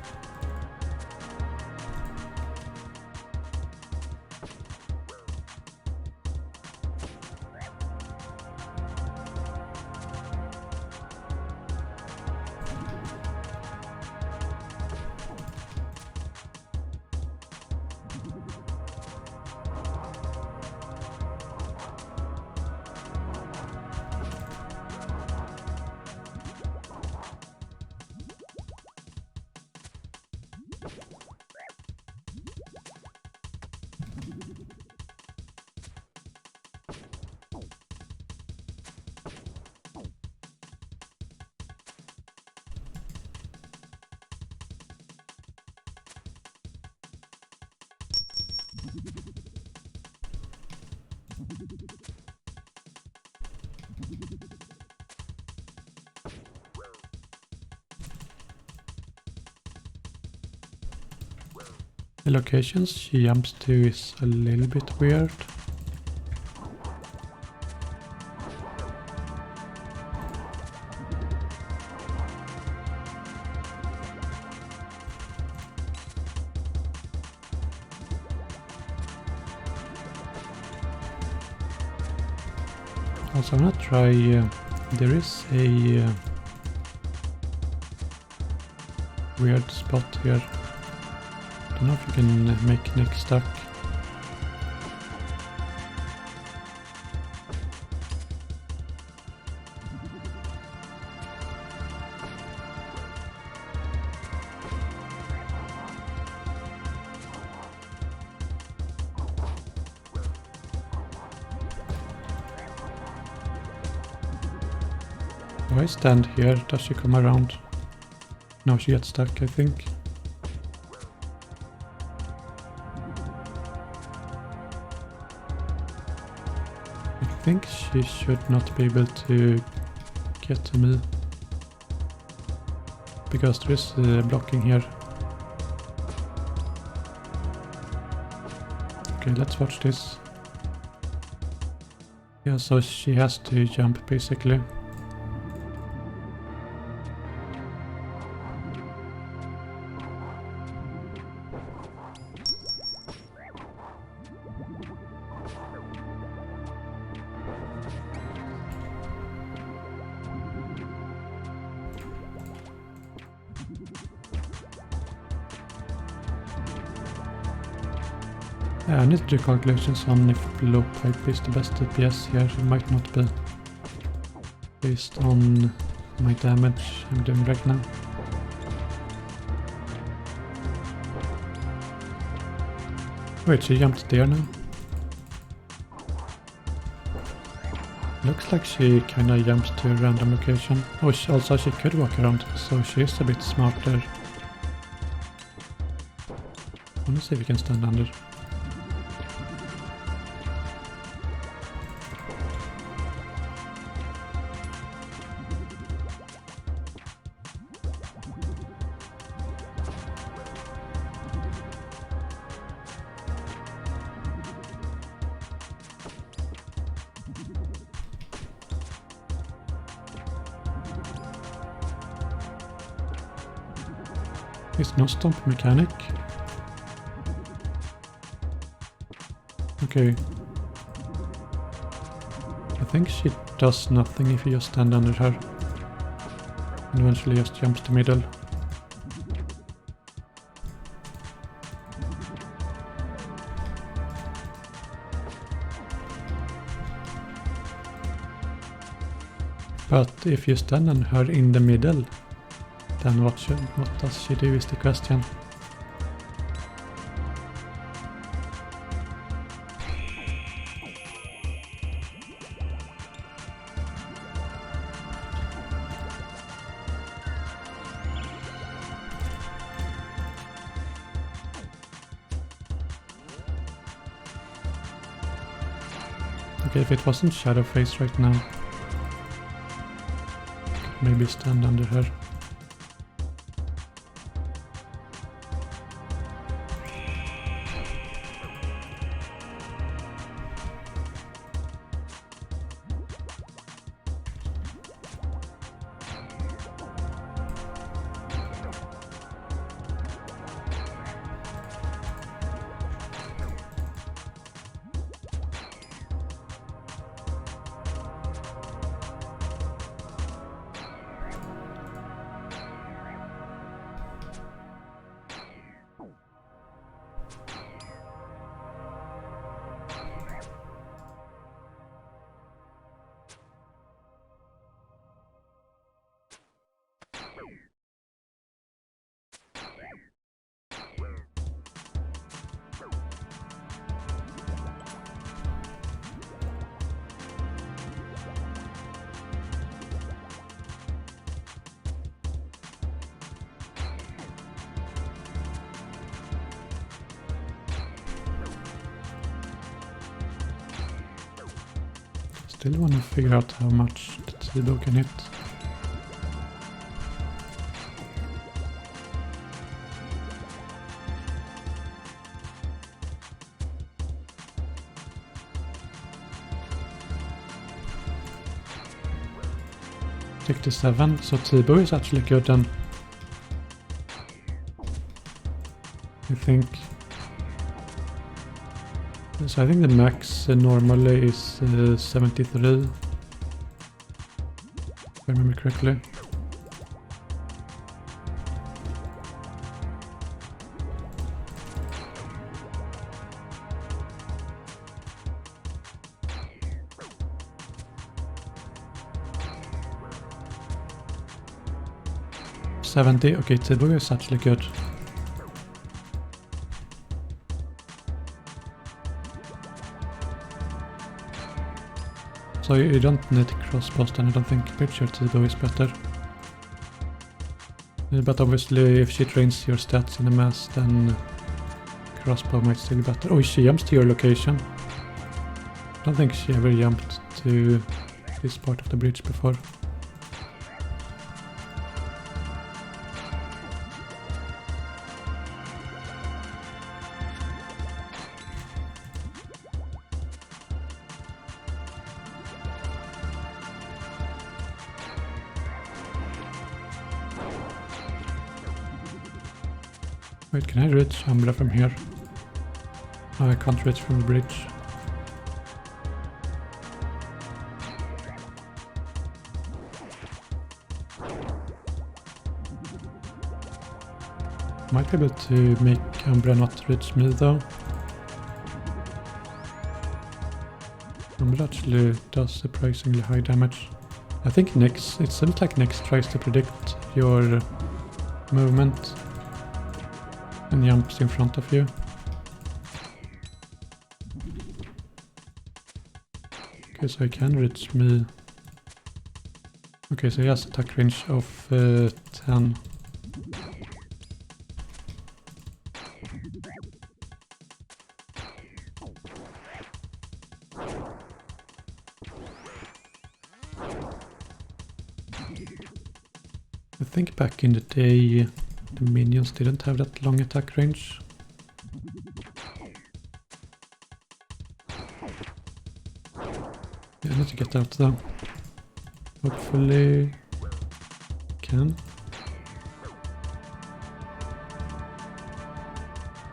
The locations she jumps to is a little bit weird. Also, I'm gonna try. There is a weird spot here. I don't know if you can make Nick stuck. If I stand here, does she come around? No, she gets stuck, I think. I think she should not be able to get to me. Because there is blocking here. Okay, let's watch this. Yeah, so she has to jump basically. I need to do calculations on if blowpipe is the best DPS here. It might not be. Based on my damage I'm doing right now. Wait, she jumped there now? Looks like she kinda jumps to a random location. Oh, also she could walk around, so she is a bit smarter. I wanna see if we can stand under. There's no stomp mechanic. Okay. I think she does nothing if you just stand under her. And eventually just jumps to middle. But if you stand on her in the middle, then what does she do is the question. Okay, if it wasn't Shadowface right now, maybe stand under her. still want to figure out how much the T-bow can hit. $67, so T-bow is actually good then. I think. So I think the max normally is 73. If I remember correctly. $70, okay, T-bow is actually good. So you don't need crossbows then, I don't think. Pretty sure T-bow is better. But obviously if she trains your stats in the mass, then crossbow might still be better. Oh, she jumps to your location. I don't think she ever jumped to this part of the bridge before. Wait, can I reach Umbra from here? No, I can't reach from the bridge. Might be able to make Umbra not reach me though. Umbra actually does surprisingly high damage. I think Nyx, it seems like Nyx tries to predict your movement and jumps in front of you. Okay, so he can reach me. Okay, so he has attack range of 10. I think back in the day the minions didn't have that long attack range. Yeah, I need to get out though. Hopefully can.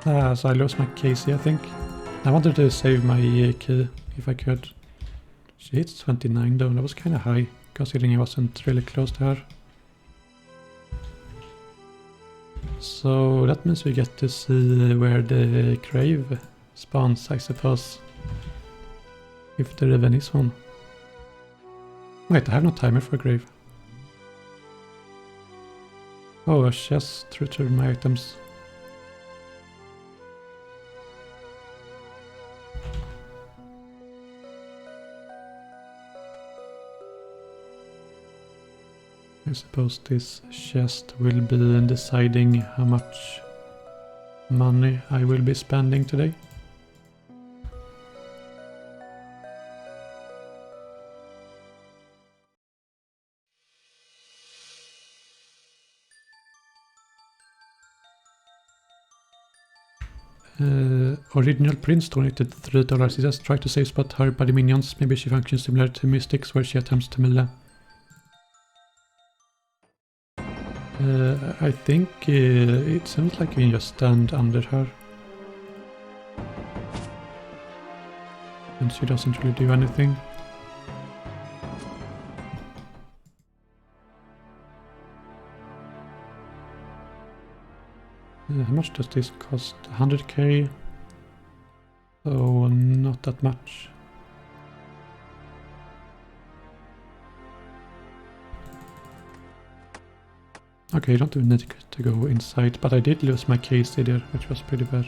So I lost my KC, I think. I wanted to save my key if I could. She hits 29 though, that was kinda high considering I wasn't really close to her. So that means we get to see where the crave spawns, I suppose. If there even is one. Wait, I have no timer for grave. Oh, a chest, return my items. I suppose this chest will be deciding how much money I will be spending today. Original Prince donated $3. He says try to save spot her by the minions. Maybe she functions similar to Mystics where she attempts to melee. I think it seems like you can just stand under her. And she doesn't really do anything. How much does this cost? 100k? So not that much. Okay, you don't even need to go inside, but I did lose my case there, which was pretty bad.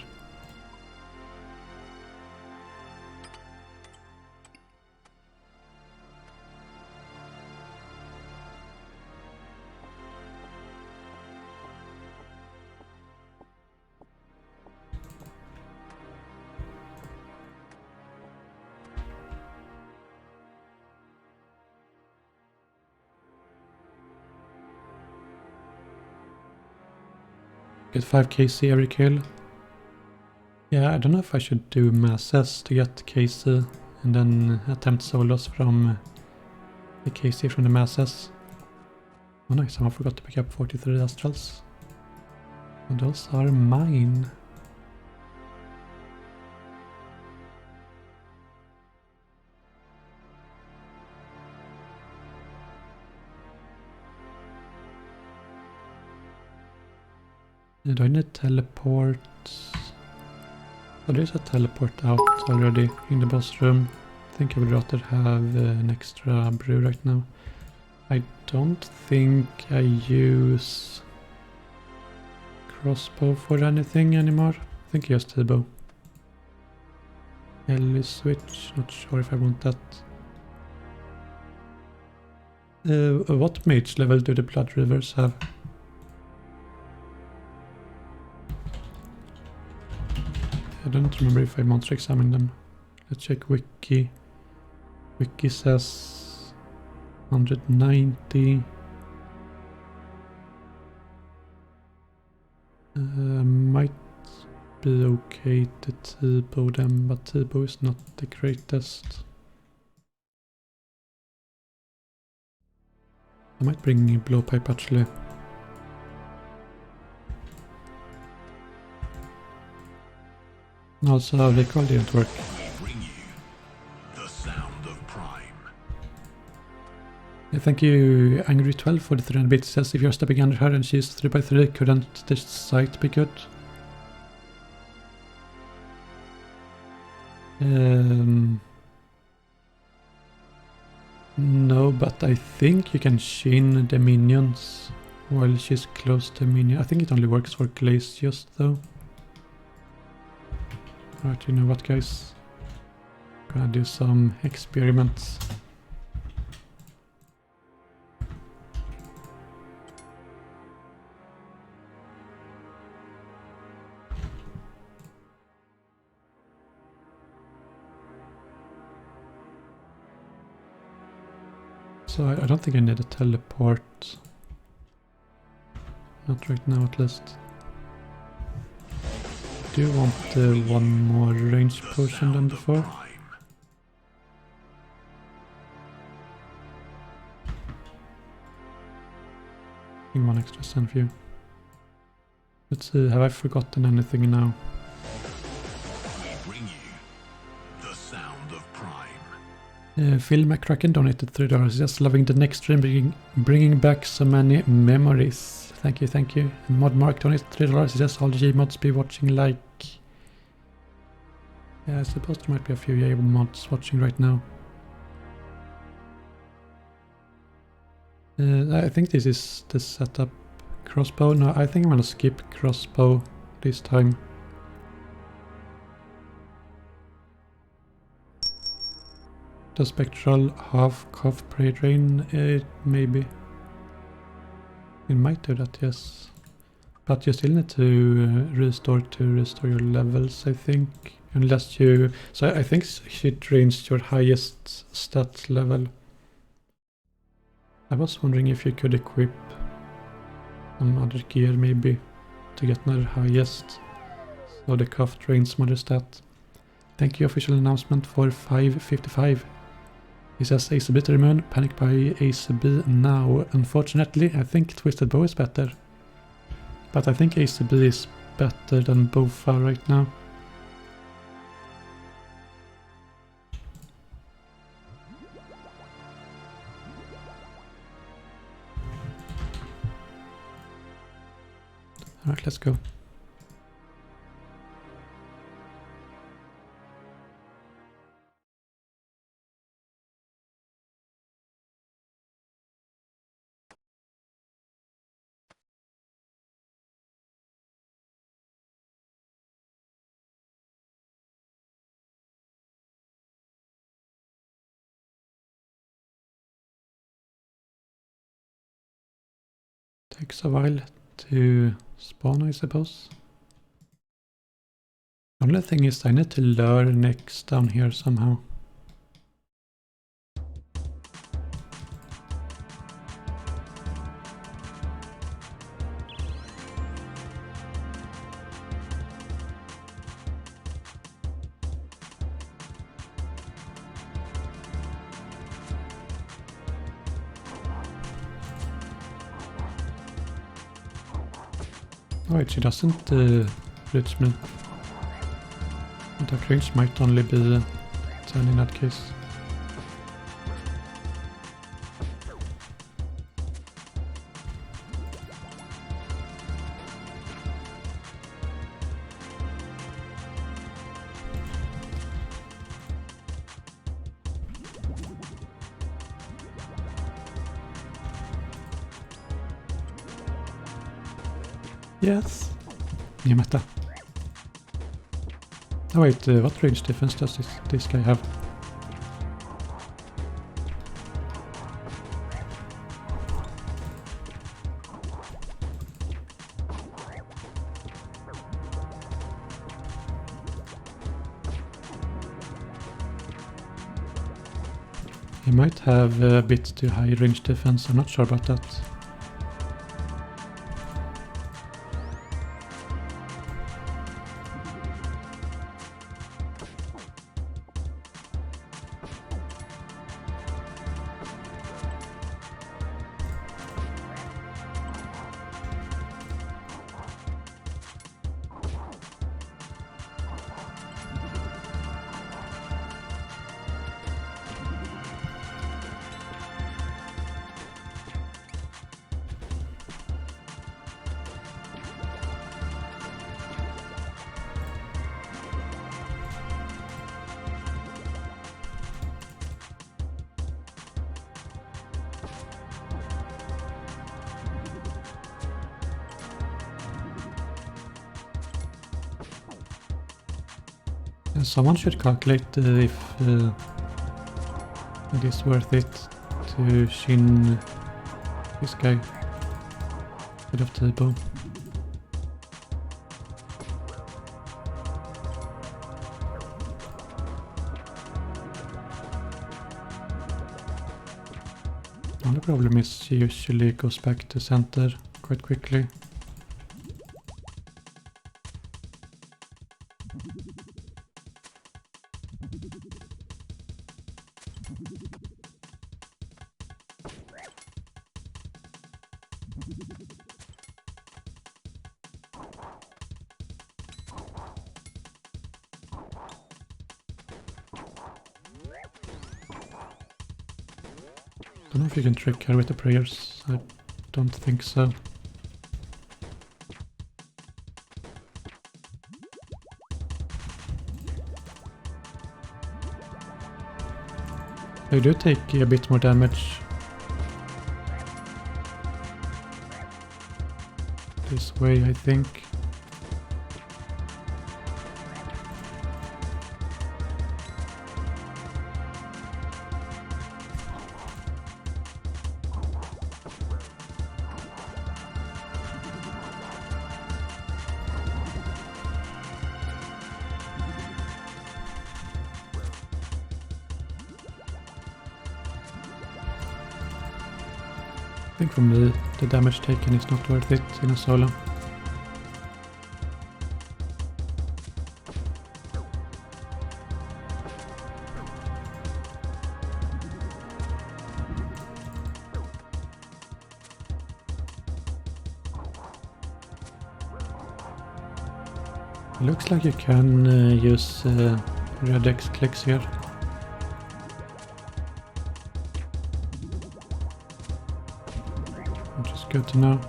Get 5 KC every kill. Yeah, I don't know if I should do masses to get KC and then attempt solos from the KC from the masses. Oh nice, someone forgot to pick up 43 astrals. And those are mine. Do I need teleport? Oh, there's a teleport out already in the boss room. I think I would rather have an extra brew right now. I don't think I use crossbow for anything anymore. I think I use T-bow. Ellie switch, not sure if I want that. What mage level do the Blood Rivers have? I don't remember if I monster examined them. Let's check wiki. Wiki says 190. Might be okay to T-bow them, but T-bow is not the greatest. I might bring blowpipe actually. Also, recall didn't work. Bring you the sound of prime. Thank you, Angry12 for the 300 bits. Says if you're stepping under her and she's 3x3, couldn't this site be good? No, but I think you can chain the minions while she's close to minion. I think it only works for Glacius though. Alright, you know what guys? Gonna do some experiments. So I don't think I need a teleport. Not right now at least. Do you want one more range potion than before? I think one extra sand for you. Let's see, have I forgotten anything now? Bring you the sound of prime. Phil McCracken donated $3. Just loving the next stream, bringing back so many memories. Thank you, thank you. And Mod Mark donated $3. Just all the J-mods be watching like... Yeah, I suppose there might be a few J-mods watching right now. I think this is the setup. Crossbow? No, I think I'm gonna skip crossbow this time. The spectral half cough prey drain, maybe. It might do that, yes. But you still need to restore your levels, I think. Unless you... So I think she drains your highest stat level. I was wondering if you could equip some other gear maybe to get another highest. So the cuff drains some other stat. Thank you, official announcement for 555. He says ACB to Moon, panic by ACB now. Unfortunately, I think Twisted Bow is better. But I think ACB is better than Bofa right now. Alright, let's go. Takes a while to spawn, I suppose. The only thing is I need to lure Nyx down here somehow. Oh wait, she doesn't reach me. Attack range might only be 10 in that case. Yes. Ge mätta. Oh wait, what range defense does this guy have? He might have a bit too high range defense, I'm not sure about that. Someone should calculate if it is worth it to shin this guy instead of T-bow. The only problem is she usually goes back to center quite quickly. I don't know if you can trick her with the prayers. I don't think so. They do take a bit more damage this way, I think. I think from the damage taken is not worth it in a solo. It looks like you can use red X clicks here. Which is good to know.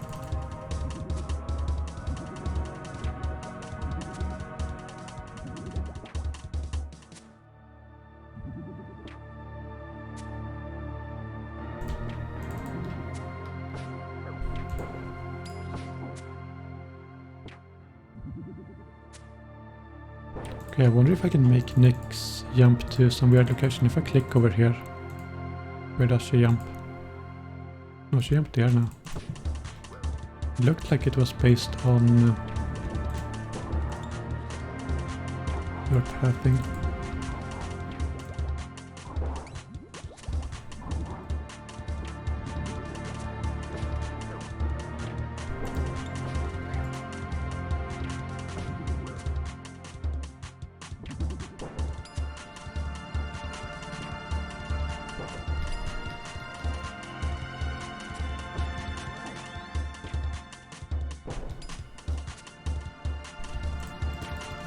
Okay, I wonder if I can make Nyx jump to some weird location. If I click over here, where does she jump? Oh, she jumped there now. It looked like it was based on your pathing.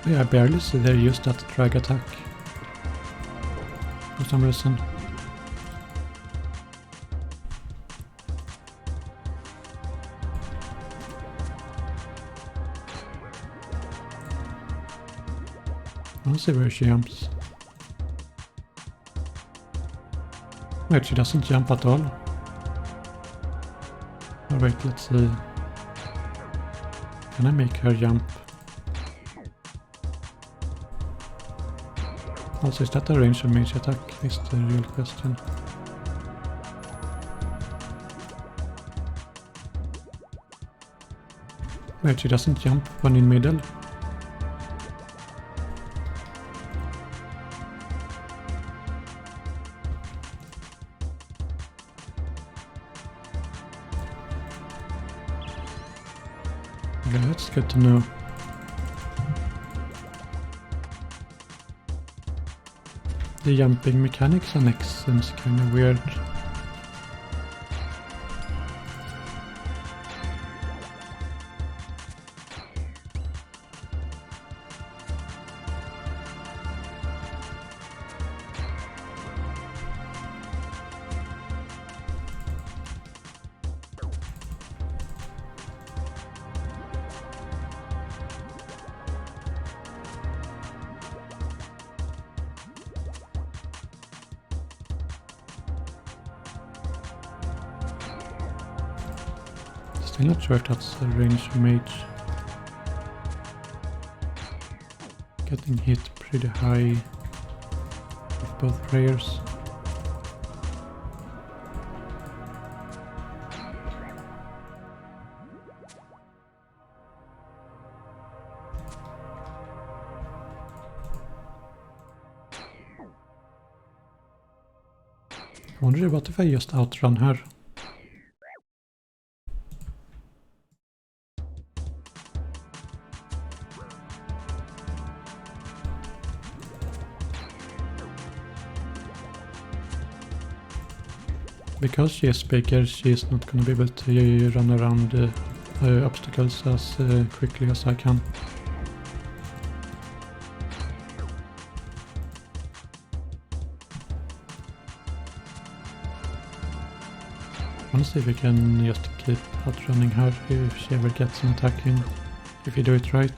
Yeah, I barely see they use that drag attack for some reason. I don't see where she jumps. Wait, she doesn't jump at all. Oh wait, let's see. Can I make her jump? Also, is that a range of mage attack? Is the real question. Wait, she doesn't jump when in middle. Okay, that's good to know. The jumping mechanics on X seems kinda weird. Still not sure if that's a range mage. Getting hit pretty high with both prayers. I wonder what if I just outrun her. Because she is speaker, she is not gonna be able to run around obstacles as quickly as I can. I wanna see if we can just keep outrunning her if she ever gets an attack in, if you do it right.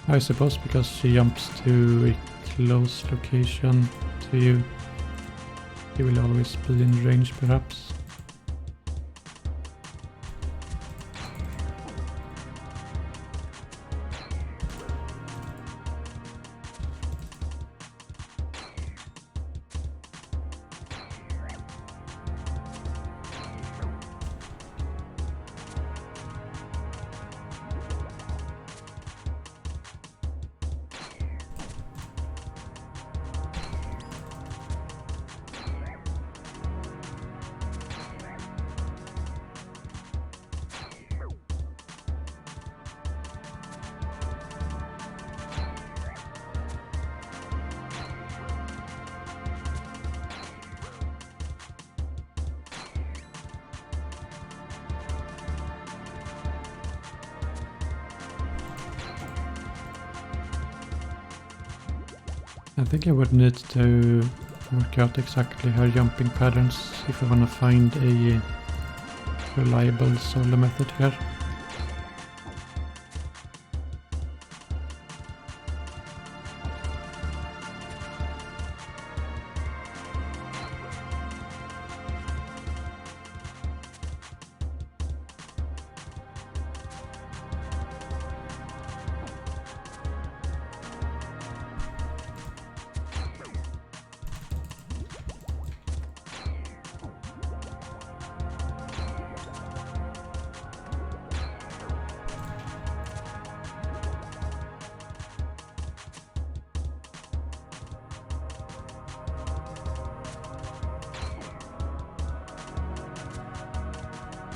I suppose because she jumps to a close location to you, she will always be in range perhaps. I think I would need to work out exactly her jumping patterns if I want to find a reliable solo method here.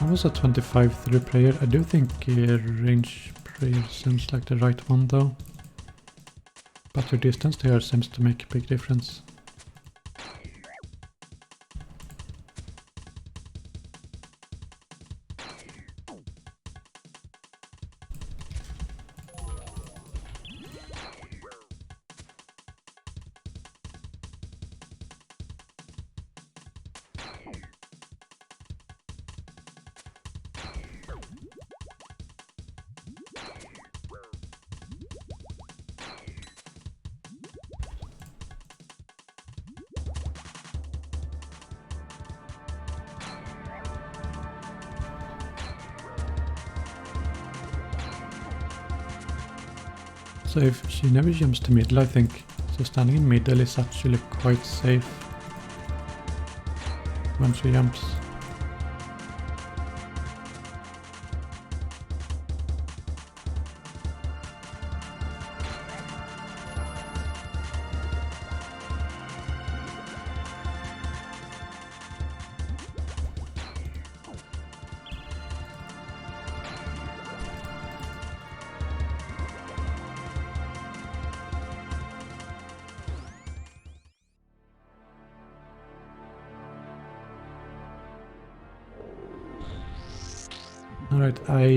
I was a 25-3 player. I do think range prayer seems like the right one though. But your distance there seems to make a big difference. So if she never jumps to middle, I think, so standing in middle is actually quite safe when she jumps. Alright, I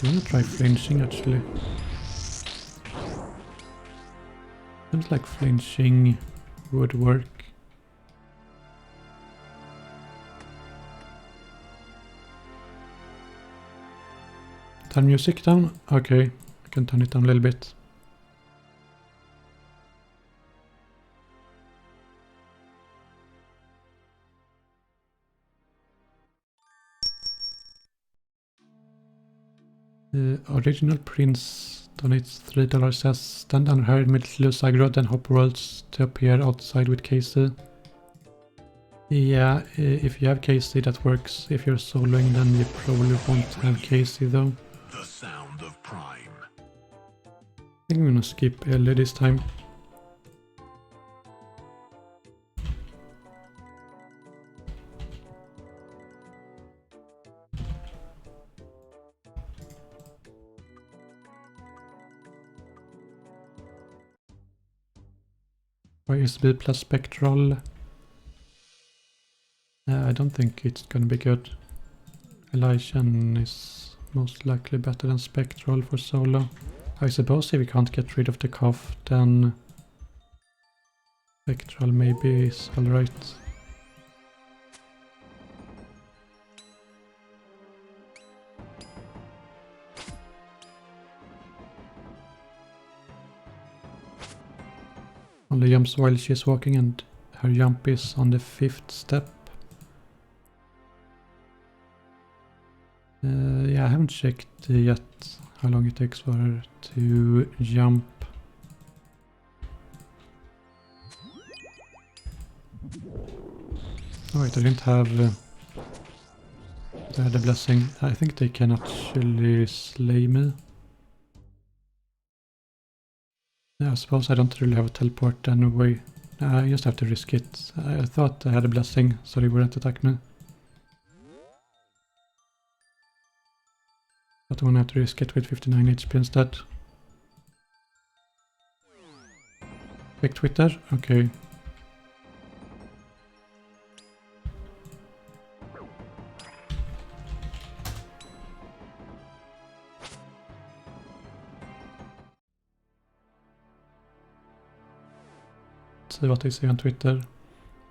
wanna try flinching actually. Seems like flinching would work. Turn music down? Okay, I can turn it down a little bit. The original Prince donates $3, says stand under her middle lose aggro, then hop worlds to appear outside with Casey. Yeah, if you have Casey that works. If you're soloing then you probably won't have Casey though. The sound of Prime. I think I'm gonna skip Ellie this time. USB plus Spectral. I don't think it's gonna be good. Elysian is most likely better than Spectral for solo. I suppose if we can't get rid of the cough, then Spectral maybe is alright. Only jumps while she's walking and her jump is on the 5th step. Yeah, I haven't checked yet how long it takes for her to jump. Oh wait, I didn't have the blessing. I think they can actually slay me. Yeah, I suppose I don't really have a teleport anyway. I just have to risk it. I thought I had a blessing, so they wouldn't attack me. But I'm gonna have to risk it with 59 HP instead. Quick Twitter? Okay. Let's see what they say on Twitter.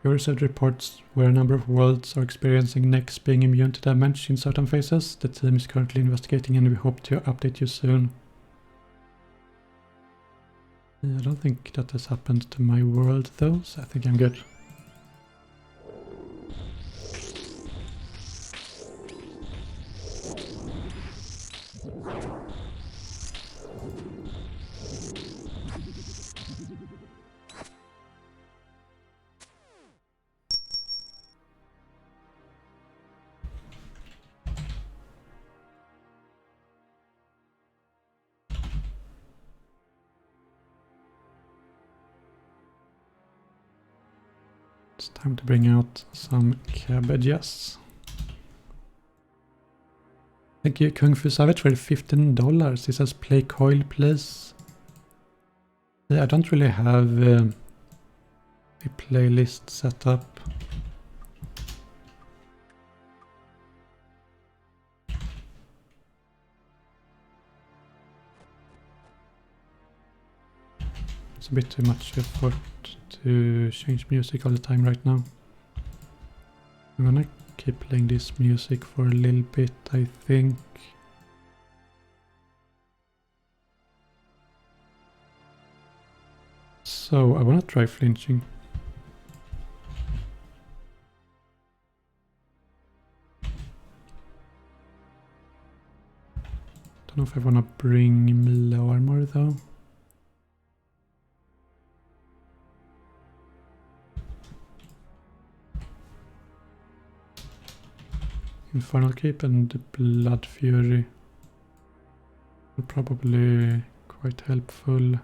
We received reports where a number of worlds are experiencing necks being immune to damage in certain phases. The team is currently investigating and we hope to update you soon. I don't think that has happened to my world though, so I think I'm good. It's time to bring out some cabbages. Thank you, Kung Fu Savage, for $15. He says play coil, please. Yeah, I don't really have a playlist set up. It's a bit too much effort to change music all the time right now. I'm gonna keep playing this music for a little bit, I think. So I wanna try flinching. Don't know if I wanna bring melee armor though. Infernal Cape and the Blood Fury are probably quite helpful.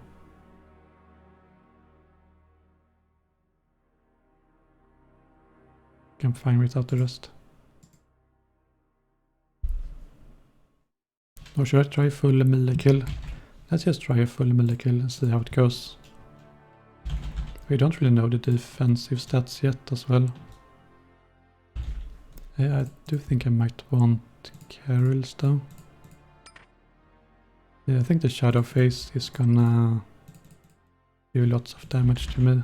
I'm fine without the rest. Or should I try full melee kill? Let's just try a full melee kill and see how it goes. We don't really know the defensive stats yet as well. I do think I might want Carols though. Yeah, I think the Shadow Face is gonna do lots of damage to me.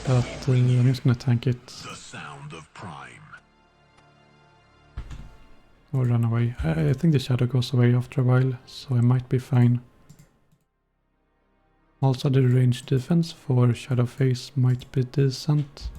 But I'm just gonna tank it. The sound of Prime. Or run away. I think the shadow goes away after a while, so I might be fine. Also the range defense for Shadow Face might be decent.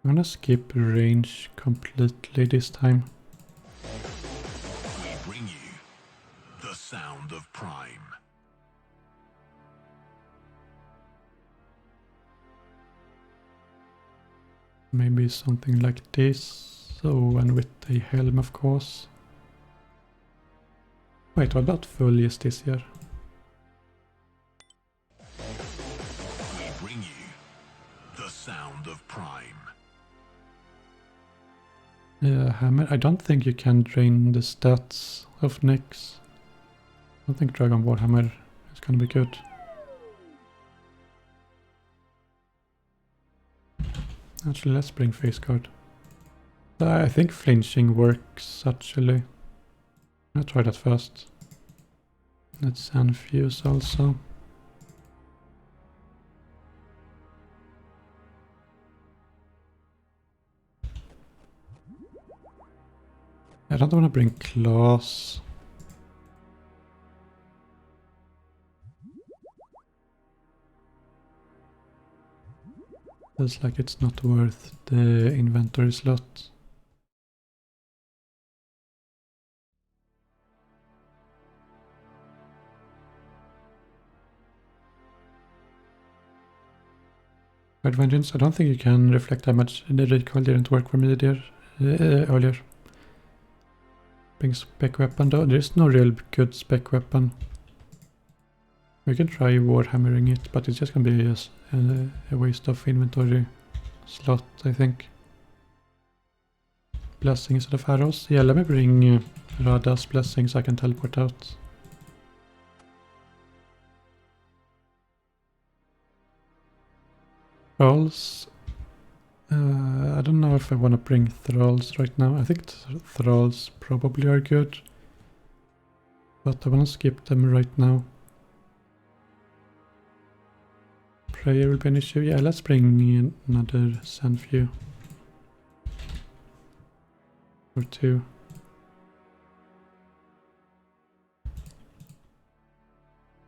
I'm gonna skip range completely this time. We bring you the sound of Prime. Maybe something like this. So, and with a helm of course. Wait, what about full is this year? We bring you the sound of Prime. Hammer. I don't think you can drain the stats of Nyx. I don't think Dragon Warhammer is gonna be good. Actually, let's bring Face Guard. I think flinching works actually. I'll try that first. Let's Unfuse also. I don't want to bring Claws. Feels like it's not worth the inventory slot. Red Vengeance, I don't think you can reflect damage. The recoil didn't work for me there earlier. Bring spec weapon though. There's no real good spec weapon. We can try Warhammering it, but it's just gonna be a waste of inventory slot, I think. Blessing instead of arrows. Yeah, let me bring Rada's Blessing so I can teleport out. Thralls. I don't know if I want to bring Thralls right now. I think Thralls probably are good. But I want to skip them right now. Prayer will be an issue. Yeah, let's bring another Sandview. Or two.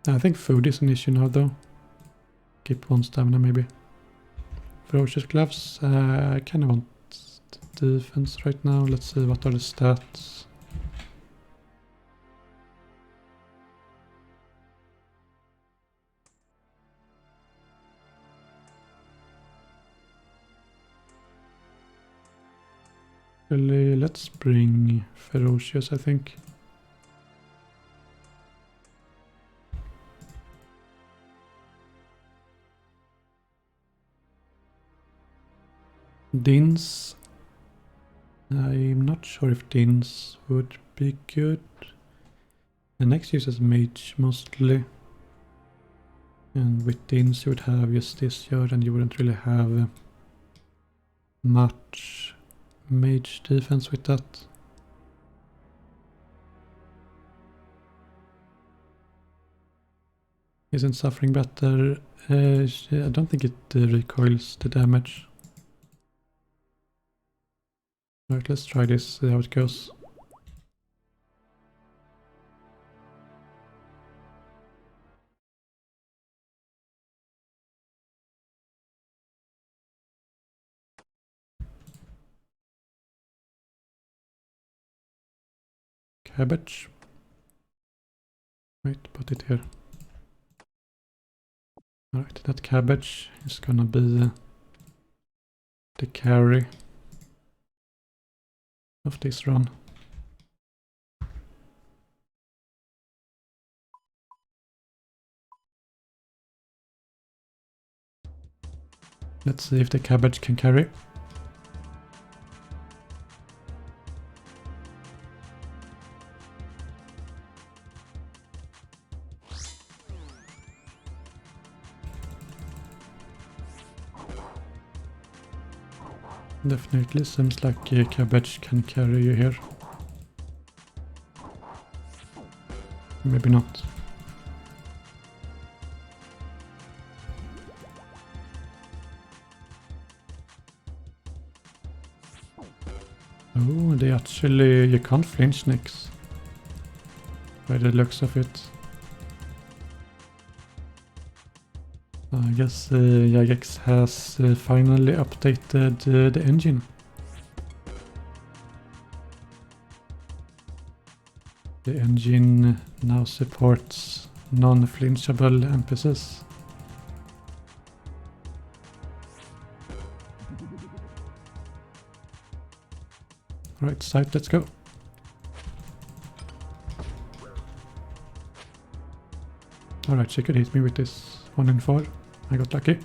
I think food is an issue now though. Keep one stamina maybe. Ferocious Gloves. I kind of want defense right now. Let's see what are the stats. Really, let's bring Ferocious, I think. Dins. I'm not sure if Dins would be good. The next uses Mage mostly. And with Dins you would have just this yard and you wouldn't really have much mage defense with that. Isn't suffering better? I don't think it recoils the damage. Alright, let's try this, see how it goes. Cabbage. Wait, put it here. Alright, that cabbage is gonna be the carry of this run. Let's see if the cabbage can carry. Definitely seems like a cabbage can carry you here. Maybe not. Oh, they actually, you can't flinch next. By the looks of it. I guess Jagex has finally updated the engine. The engine now supports non-flinchable NPCs. Right side, let's go. Alright, she could hit me with this 1 in 4. I got lucky.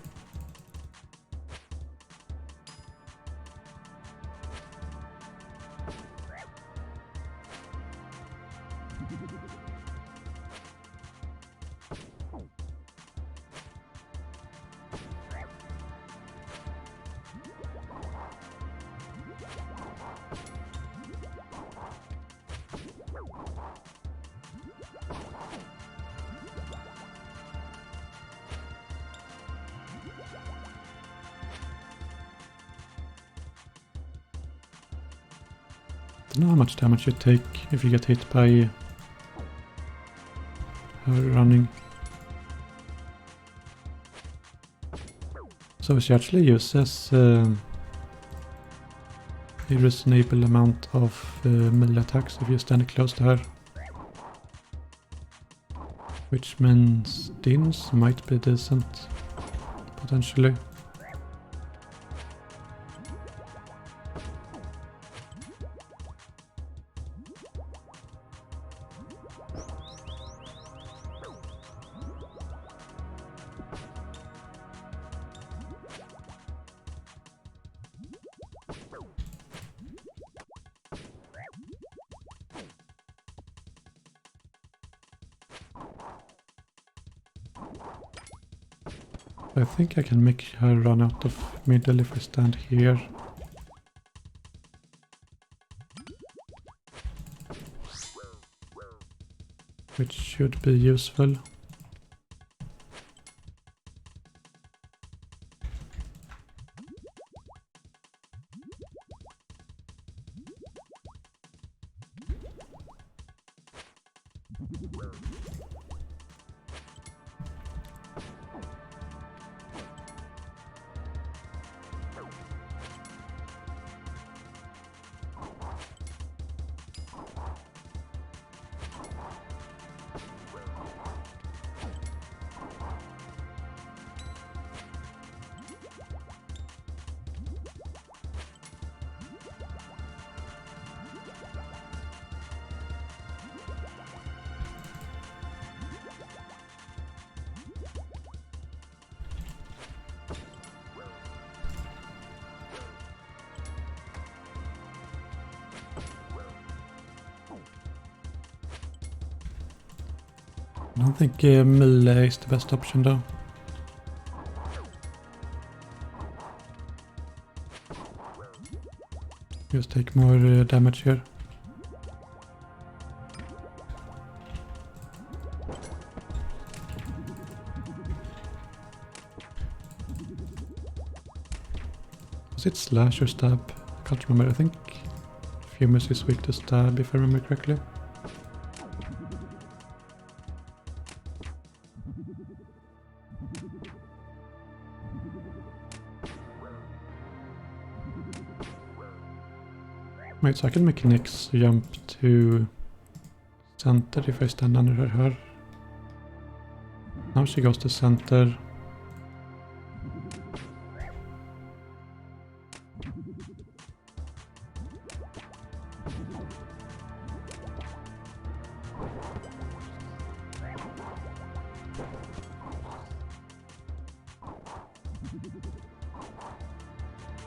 Don't know how much damage you take if you get hit by her running. So she actually uses a reasonable amount of melee attacks if you stand close to her. Which means Dins might be decent, potentially. I think I can make her run out of middle if I stand here. Which should be useful. I don't think melee is the best option though. Just take more damage here. Was it slash or stab? I can't remember. I think Fumus is weak to stab, if I remember correctly. Wait, so I can make Nyx jump to center if I stand under her. Now she goes to center.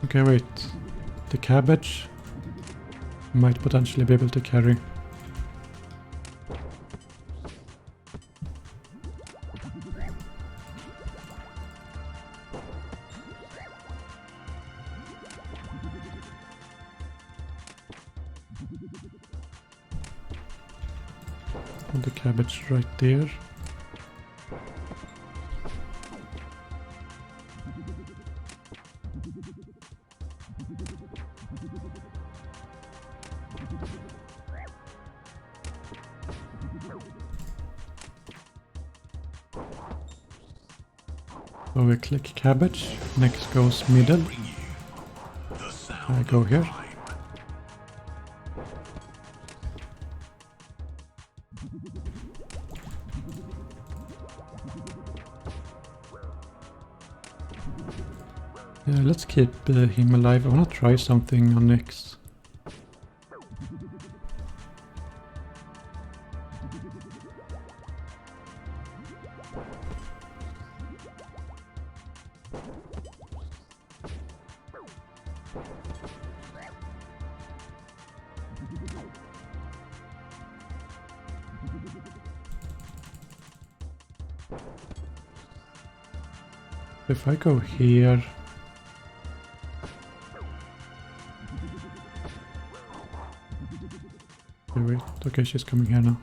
Okay, wait. The cabbage might potentially be able to carry. And the cabbage right there. So we click cabbage, next goes middle. I go here. Let's keep him alive. I wanna try something on Nyx. If I go here... Wait, okay, she's coming here now.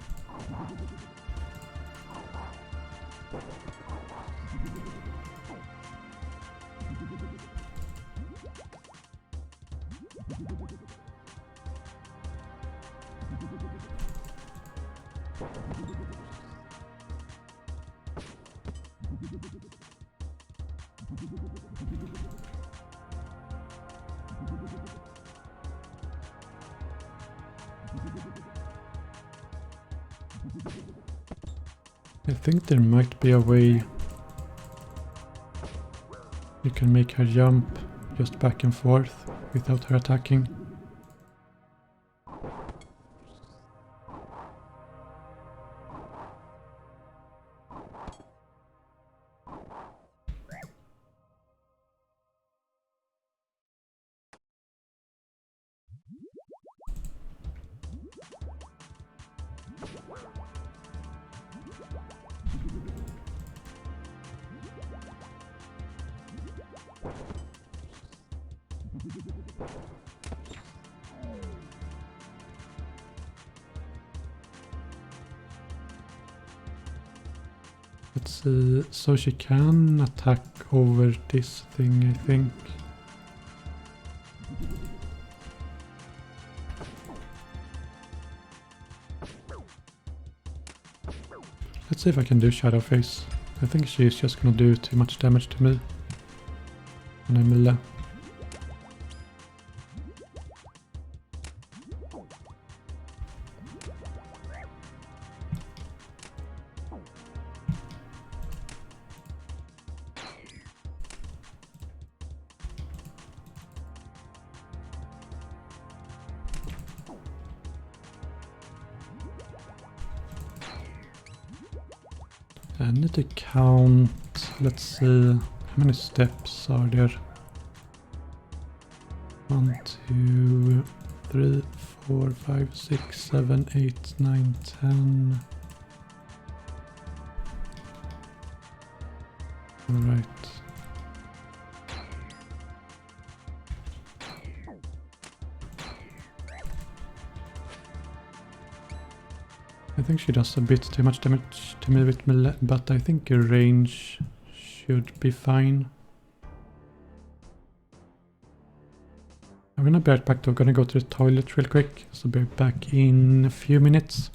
I think there might be a way you can make her jump just back and forth without her attacking. Let's see, so she can attack over this thing, I think. Let's see if I can do Shadow Face. I think she's just gonna do too much damage to me when I melee. I need to count, let's see, how many steps are there? 1, 2, 3, 4, 5, 6, 7, 8, 9, 10. Alright. think she does a bit too much damage to me with melee, but I think her range should be fine. I'm gonna be right back though, gonna go to the toilet real quick, so be back in a few minutes.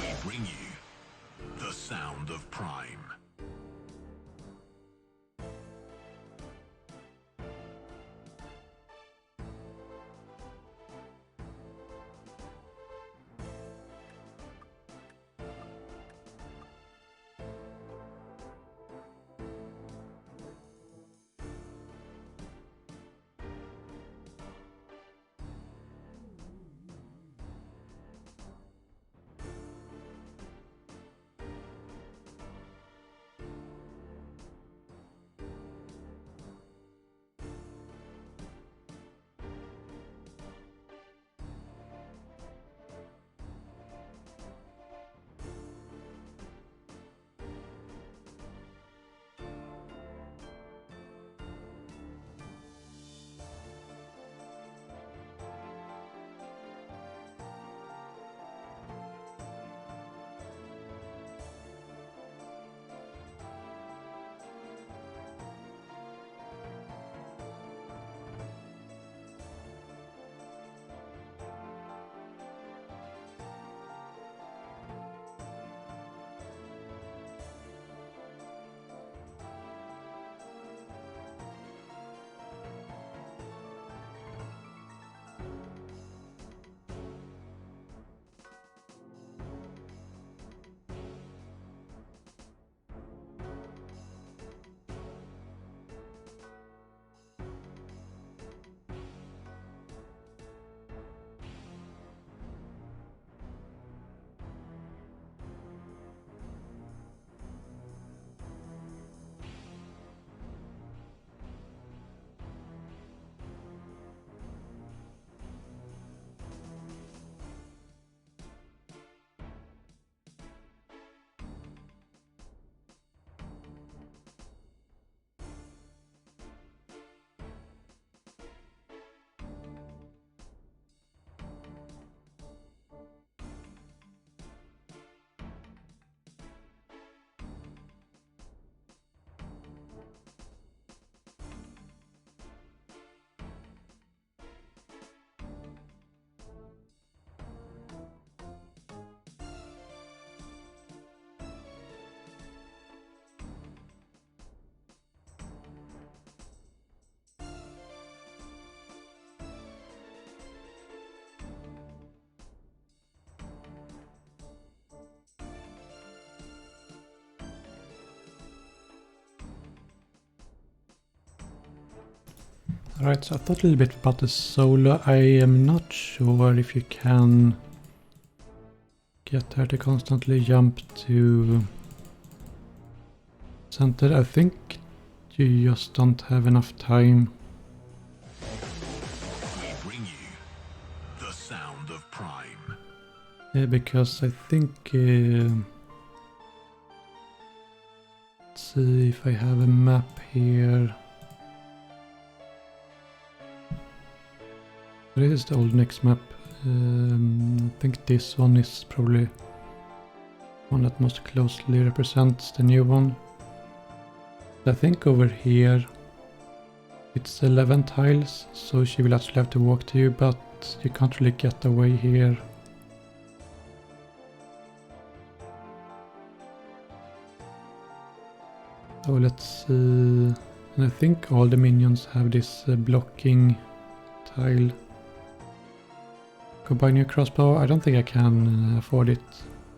We bring you the sound of Prime. Alright, so I thought a little bit about the solo. I am not sure if you can get her to constantly jump to center. I think you just don't have enough time. We bring you the sound of Prime. Yeah, because I think... let's see if I have a map here. This is the old next map. I think this one is probably one that most closely represents the new one. I think over here it's 11 tiles, so she will actually have to walk to you, but you can't really get away here. So let's see. And I think all the minions have this blocking tile. Go buy new crossbow. I don't think I can afford it.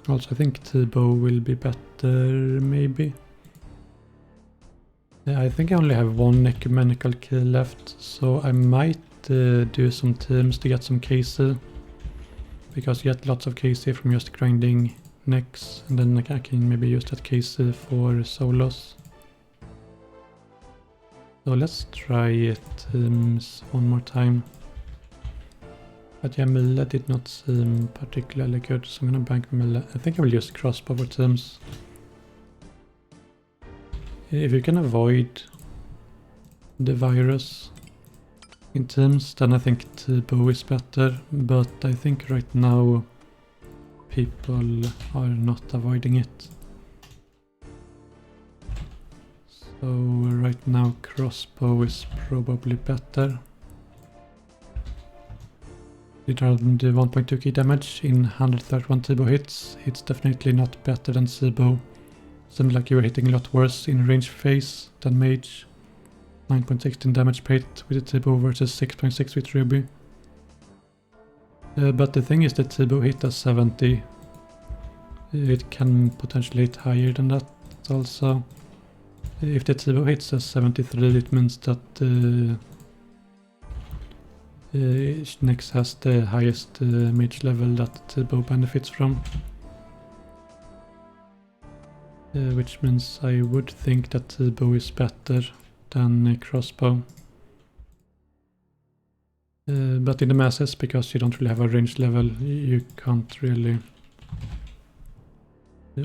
Also, I think T-bow will be better, maybe. Yeah, I think I only have one ecumenical key left, so I might do some teams to get some KC. Because you get lots of KC from just grinding necks, and then I can maybe use that KC for solos. So let's try teams one more time. But yeah, melee did not seem particularly good, so I'm gonna bank melee. I think I will use crossbow for teams. If you can avoid the virus in teams, then I think T-bow is better, but I think right now people are not avoiding it. So right now crossbow is probably better. It did 1.2 key damage in 131 T-bow hits. It's definitely not better than C-bow. Seemed like you were hitting a lot worse in range phase than mage. 9.16 damage rate with the T-bow versus 6.6 with Ruby. But the thing is that T-bow hit us 70. It can potentially hit higher than that also. If the T-bow hits us 73, it means that Nex has the highest mage level that T-bow benefits from. Which means I would think that T-bow is better than crossbow. But in the masses, because you don't really have a range level, you can't really...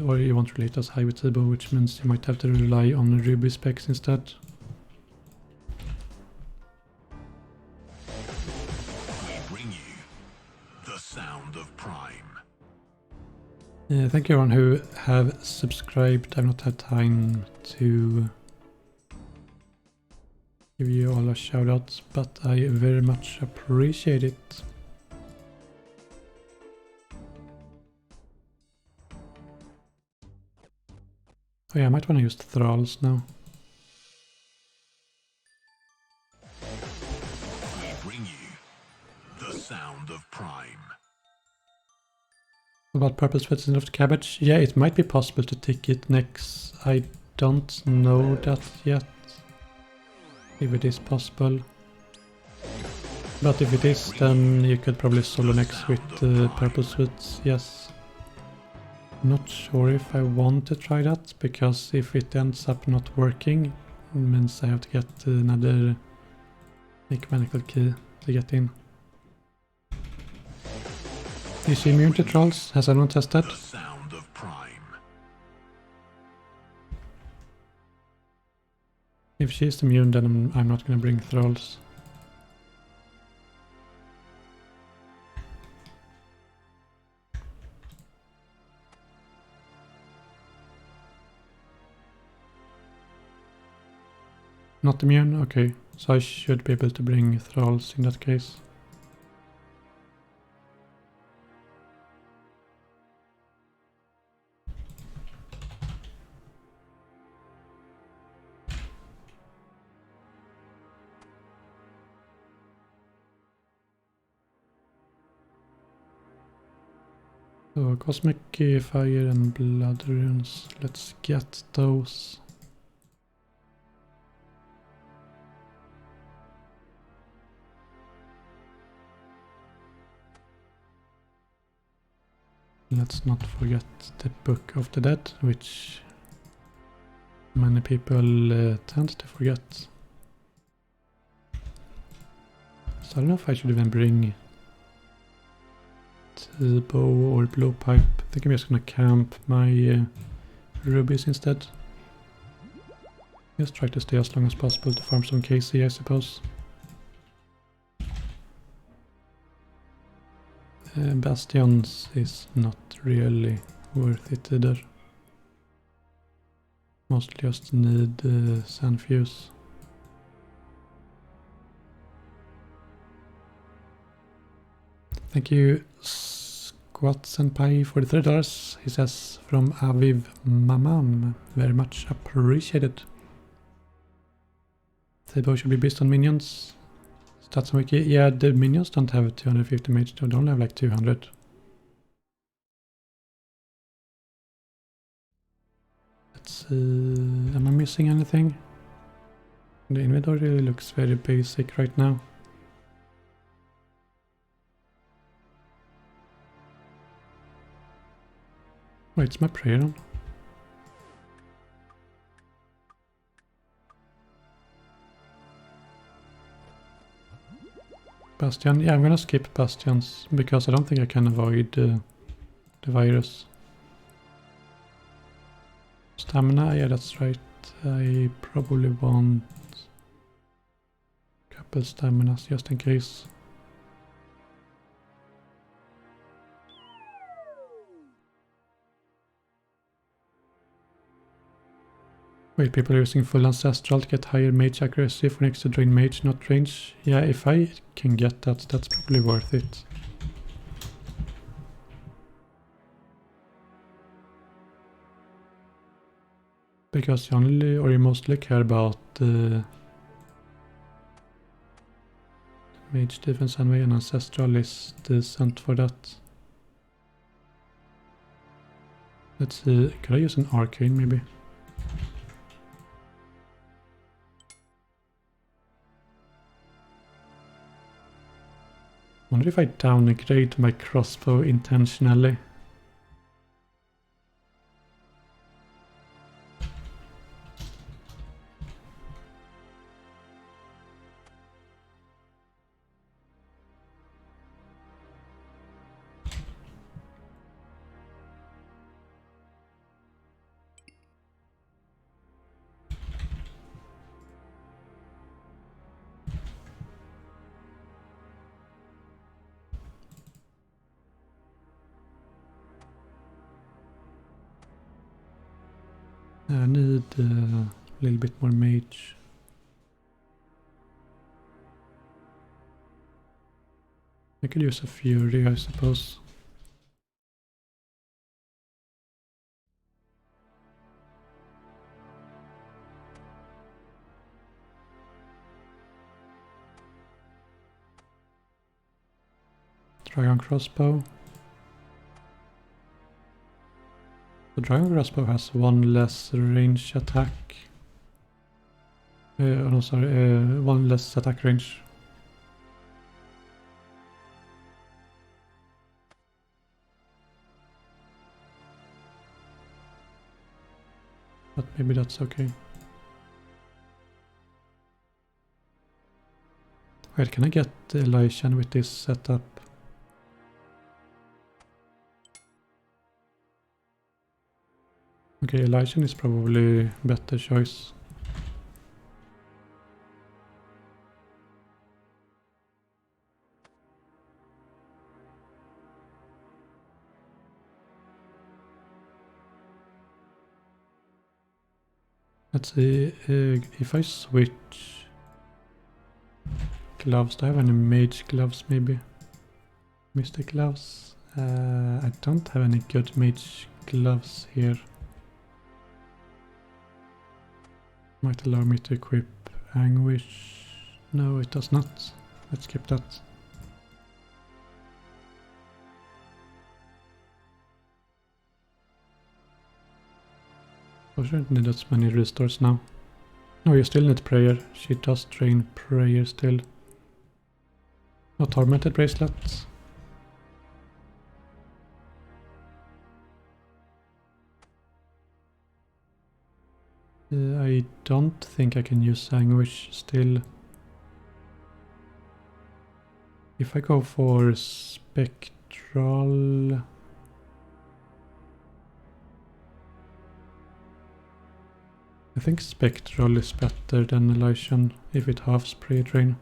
Or you won't really hit as high with T-bow, which means you might have to rely on Ruby specs instead. We bring you the sound of Prime. Thank you everyone who have subscribed. I've not had time to give you all a shout out, but I very much appreciate it. Oh yeah, I might want to use thralls now. We bring you the sound of Prime. What about purple sweats instead of cabbage? Yeah, it might be possible to tick it next. I don't know that yet. If it is possible. But if it is, then you could probably solo next with purple sweats, yes. Not sure if I want to try that, because if it ends up not working, it means I have to get another ecumenical key to get in. Is she immune to trolls? Has anyone tested? The sound of Prime. If she is immune, then I'm not going to bring thralls. Not immune? Okay, so I should be able to bring thralls in that case. So Cosmic Fire and Blood Runes, let's get those. Let's not forget the Book of the Dead, which many people tend to forget. So I don't know if I should even bring T-bow or blowpipe. I think I'm just gonna camp my rubies instead. Just try to stay as long as possible to farm some KC, I suppose. Bastions is not really worth it either. Mostly just need Sandfuse. Thank you Squat Senpai for the $3. He says from Aviv Mamam. Very much appreciated. The bow should be based on minions. Stats on wiki. Yeah, the minions don't have 250 mage, they only have like 200. Let's see. Am I missing anything? The inventory looks very basic right now. Wait, it's my prayer on. Bastion. Yeah, I'm gonna skip bastions because I don't think I can avoid the virus. Stamina, yeah, that's right. I probably want a couple staminas just in case. Wait, people are using full ancestral to get higher mage accuracy for next to drain mage, not range. Yeah, if I can get that, that's probably worth it. Because you only, or you mostly care about mage defense anyway, and ancestral is decent for that. Let's see, could I use an arcane maybe? Wonder if I downgrade my crossbow intentionally. I need a little bit more mage. I could use a fury, I suppose. Dragon crossbow. The dragon crossbow has one less range attack. No, sorry, one less attack range. But maybe that's okay. Wait, can I get Elishan with this setup? Okay, Elishan is probably better choice. Let's see, if I switch gloves, do I have any mage gloves maybe? Mystic gloves? I don't have any good mage gloves here. Might allow me to equip Anguish. No, it does not. Let's skip that. I shouldn't need that many restores now. No, you still need prayer. She does train prayer still. No tormented bracelets. I don't think I can use Anguish still. If I go for Spectral... I think Spectral is better than Elysian if it halves prayer drain.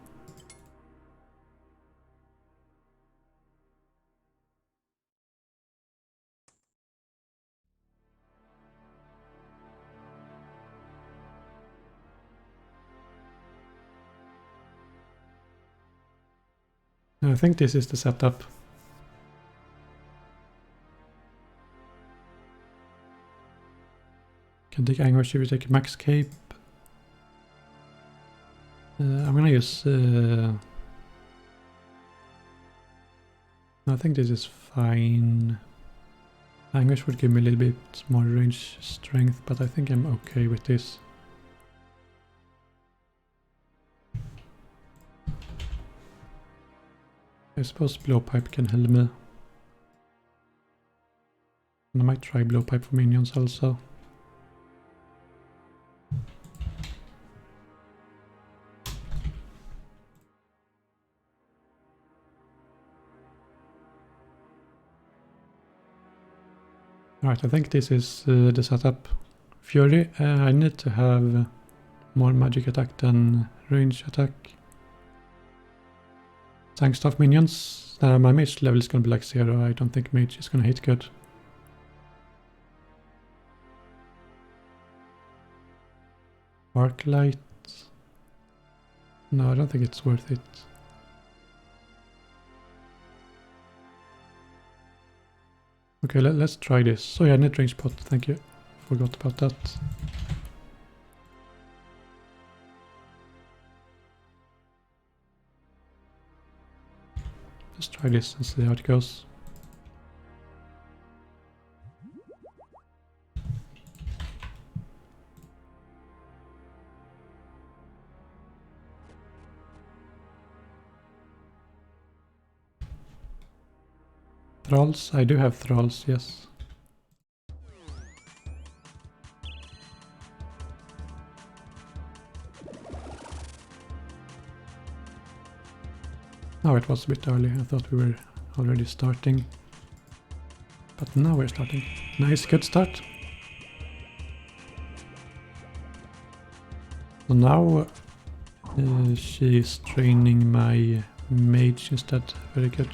I think this is the setup. Can take Anguish if you take Max Cape. I'm gonna use... I think this is fine. Anguish would give me a little bit more range strength, but I think I'm okay with this. I suppose Blowpipe can help me. And I might try Blowpipe for minions also. Alright, I think this is the setup. Fury, I need to have more magic attack than range attack. Tankstaff minions, my mage level is gonna be like 0, I don't think mage is gonna hit good. Arclight, no I don't think it's worth it. Okay, let's try this. Oh yeah, net range pot, thank you. Forgot about that. Let's try this and see how it goes. Thralls? I do have thralls, yes. Oh, it was a bit early. I thought we were already starting. But now we're starting. Nice, good start. So now she is training my mage instead. Very good.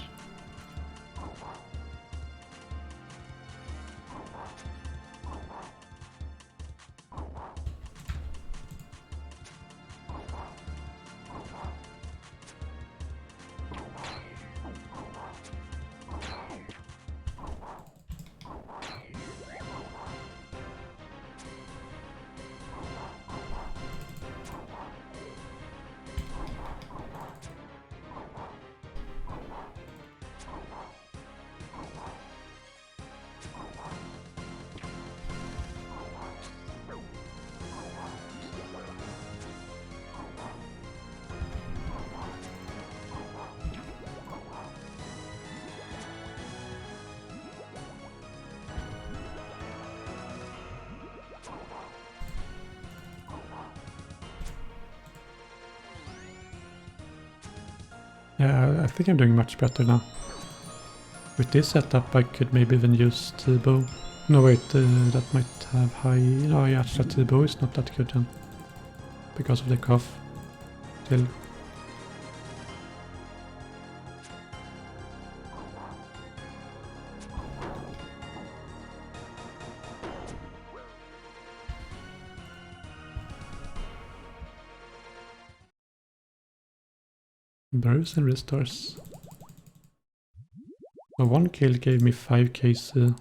Yeah, I think I'm doing much better now. With this setup I could maybe even use T-bow. No wait, that might have high... No, yeah, actually T-bow is not that good then. Because of the cough. Still. Burrows and restores. Well, one kill gave me 5 KC.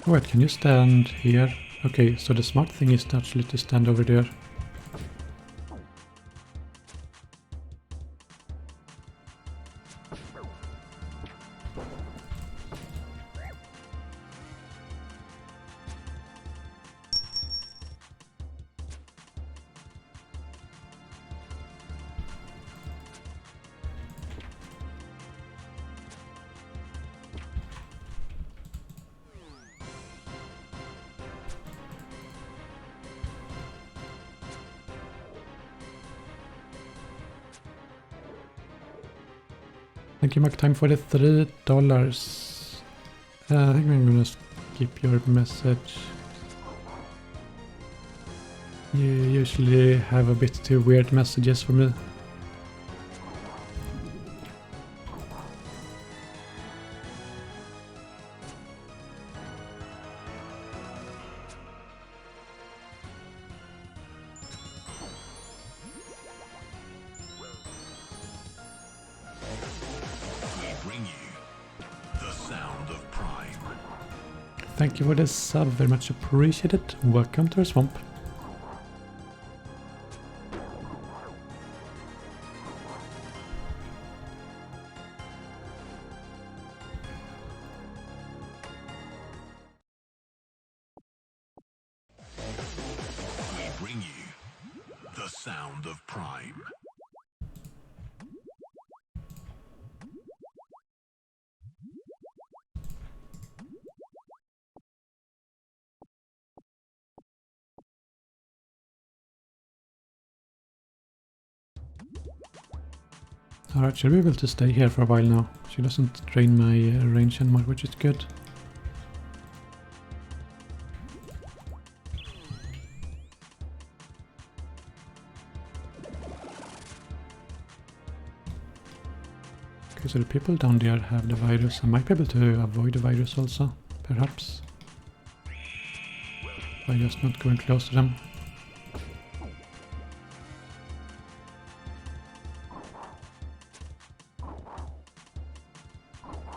Wait, can you stand here? Okay, so the smart thing is actually to stand over there. Thank you, Mac Time, for the $3. I think I'm gonna skip your message. You usually have a bit too weird messages for me. Thank you for this sub, very much appreciated. Welcome to our swamp. We bring you the sound of prime. Alright, should be able to stay here for a while now. She doesn't drain my range anymore, which is good. Okay, so the people down there have the virus. I might be able to avoid the virus also, perhaps. By just not going close to them.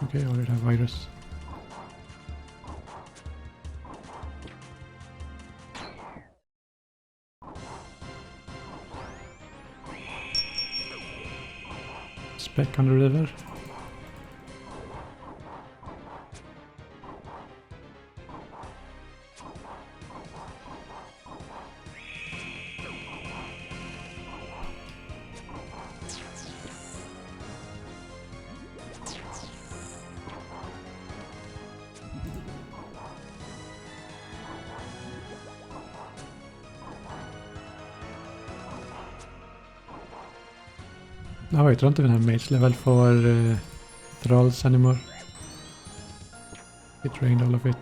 Okay, I already have virus. Speck on the river. Oh wait, I don't even have mage level for thralls anymore. It drained all of it.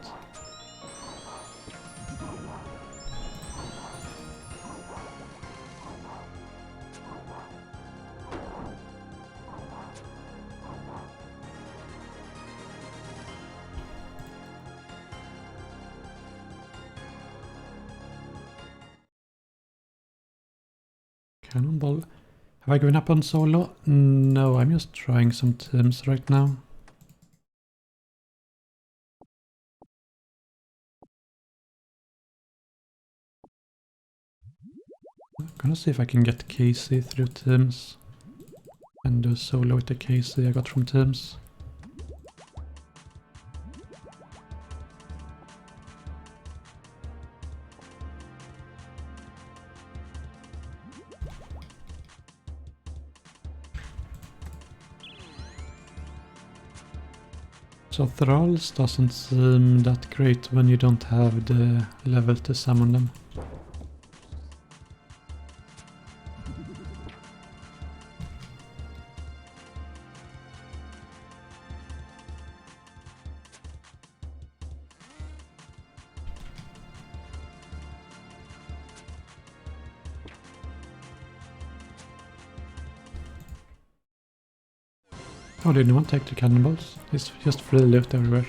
Cannonball. Have I given up on solo? No, I'm just trying some teams right now. I'm gonna see if I can get Casey through teams. And do solo with the Casey I got from teams. So thralls doesn't seem that great when you don't have the level to summon them. Oh, did anyone take the cannonballs? It's just free loot everywhere.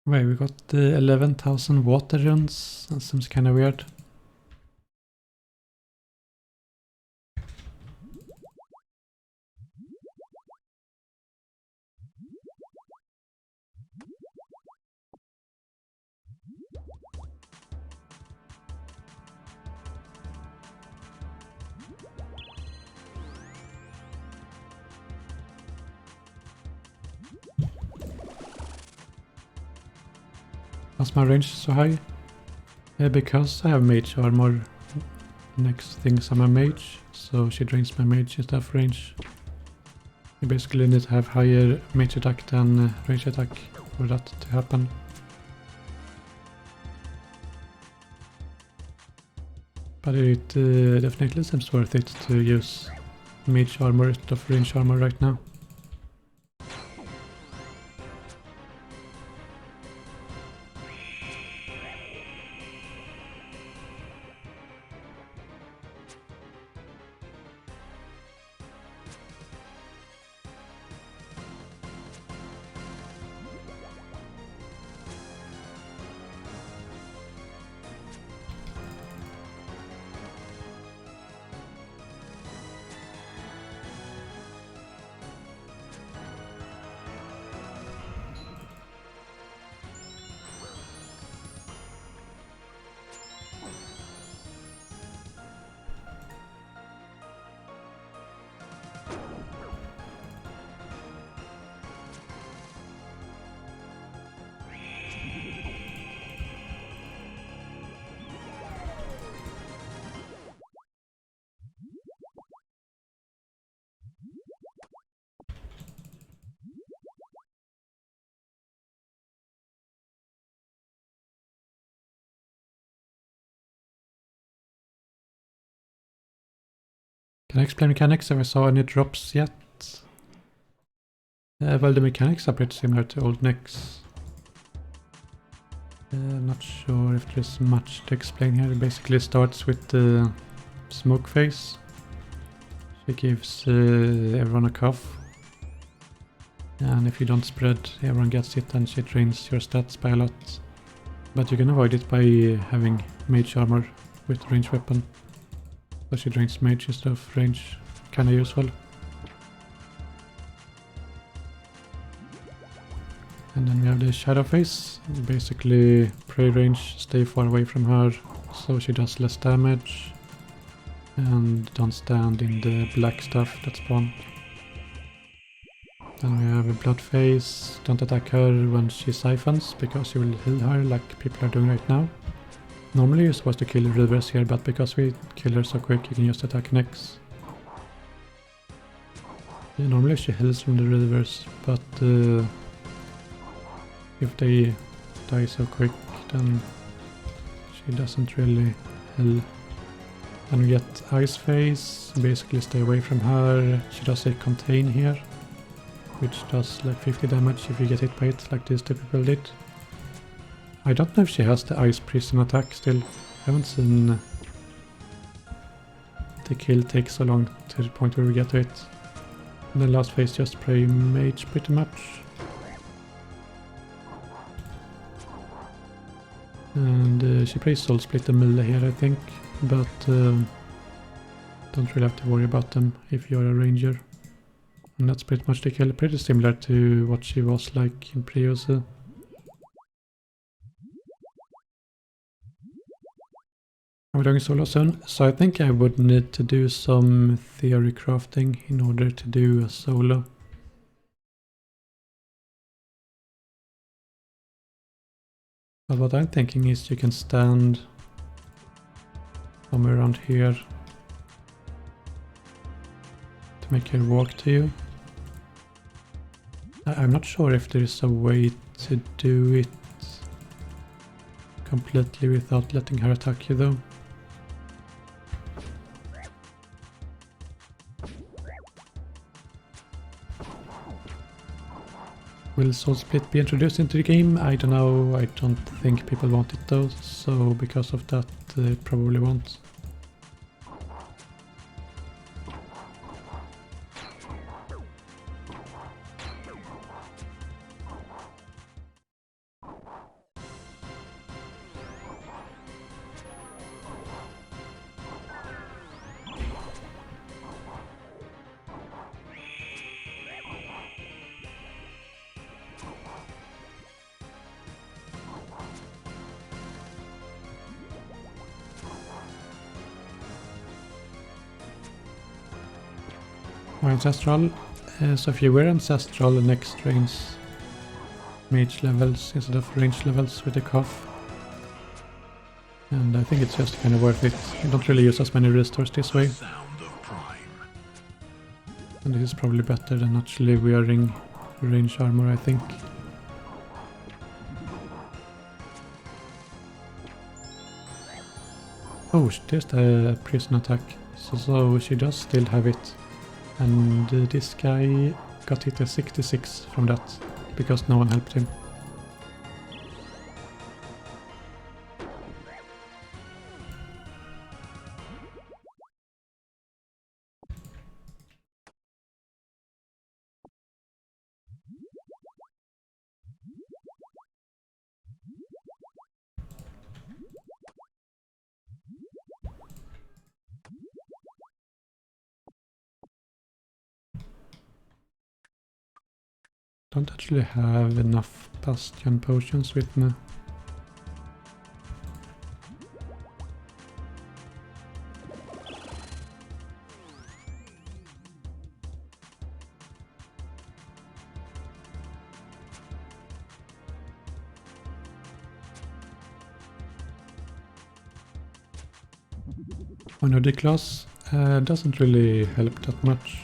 Wait, we got 11,000 water runes. That seems kind of weird. Why's my range so high? Because I have mage armor next things on my mage, so she drains my mage instead of range. You basically need to have higher mage attack than range attack for that to happen. But it definitely seems worth it to use mage armor instead of range armor right now. Can I explain mechanics if I saw any drops yet? Well, the mechanics are pretty similar to old Nyx. Not sure if there's much to explain here. It basically starts with the smoke phase. She gives everyone a cough. And if you don't spread, everyone gets it and she drains your stats by a lot. But you can avoid it by having mage armor with range weapon. So she drains mage instead of range. Kinda useful. And then we have the shadow phase. Basically pray range, stay far away from her so she does less damage. And don't stand in the black stuff that spawn. Then we have a blood phase. Don't attack her when she siphons because you will heal her like people are doing right now. Normally you're supposed to kill rivers here, but because we kill her so quick you can just attack next. Yeah, normally she heals from the rivers, but if they die so quick then she doesn't really heal. Then we get ice phase, basically stay away from her. She does a contain here, which does like 50 damage if you get hit by it, like these two people did. I don't know if she has the ice prison attack still. I haven't seen the kill take so long to the point where we get to it. And then last phase just pray mage pretty much. And she prays soul split the melee here I think, but don't really have to worry about them if you're a ranger. And that's pretty much the kill, pretty similar to what she was like in previous. I'm doing solo soon, so I think I would need to do some theory crafting in order to do a solo. But what I'm thinking is you can stand somewhere around here to make her walk to you. I'm not sure if there is a way to do it completely without letting her attack you though. Will Soul Split be introduced into the game? I don't know, I don't think people want it though, so because of that they probably won't. Or Ancestral. So if you were Ancestral next trains, mage levels instead of range levels with the cough. And I think it's just kind of worth it. You don't really use as many restores this way. Sound of Prime. And this is probably better than actually wearing range armor, I think. Oh, there's the prison attack. So she does still have it. And this guy got hit a 66 from that, because no one helped him. Don't actually have enough bastion potions with me. One of the class doesn't really help that much.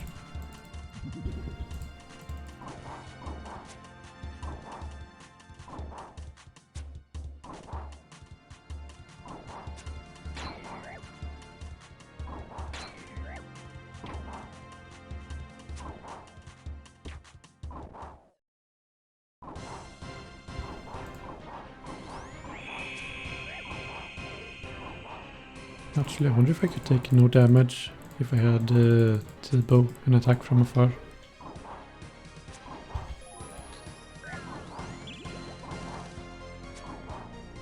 Actually, I wonder if I could take no damage if I had the bow and attack from afar.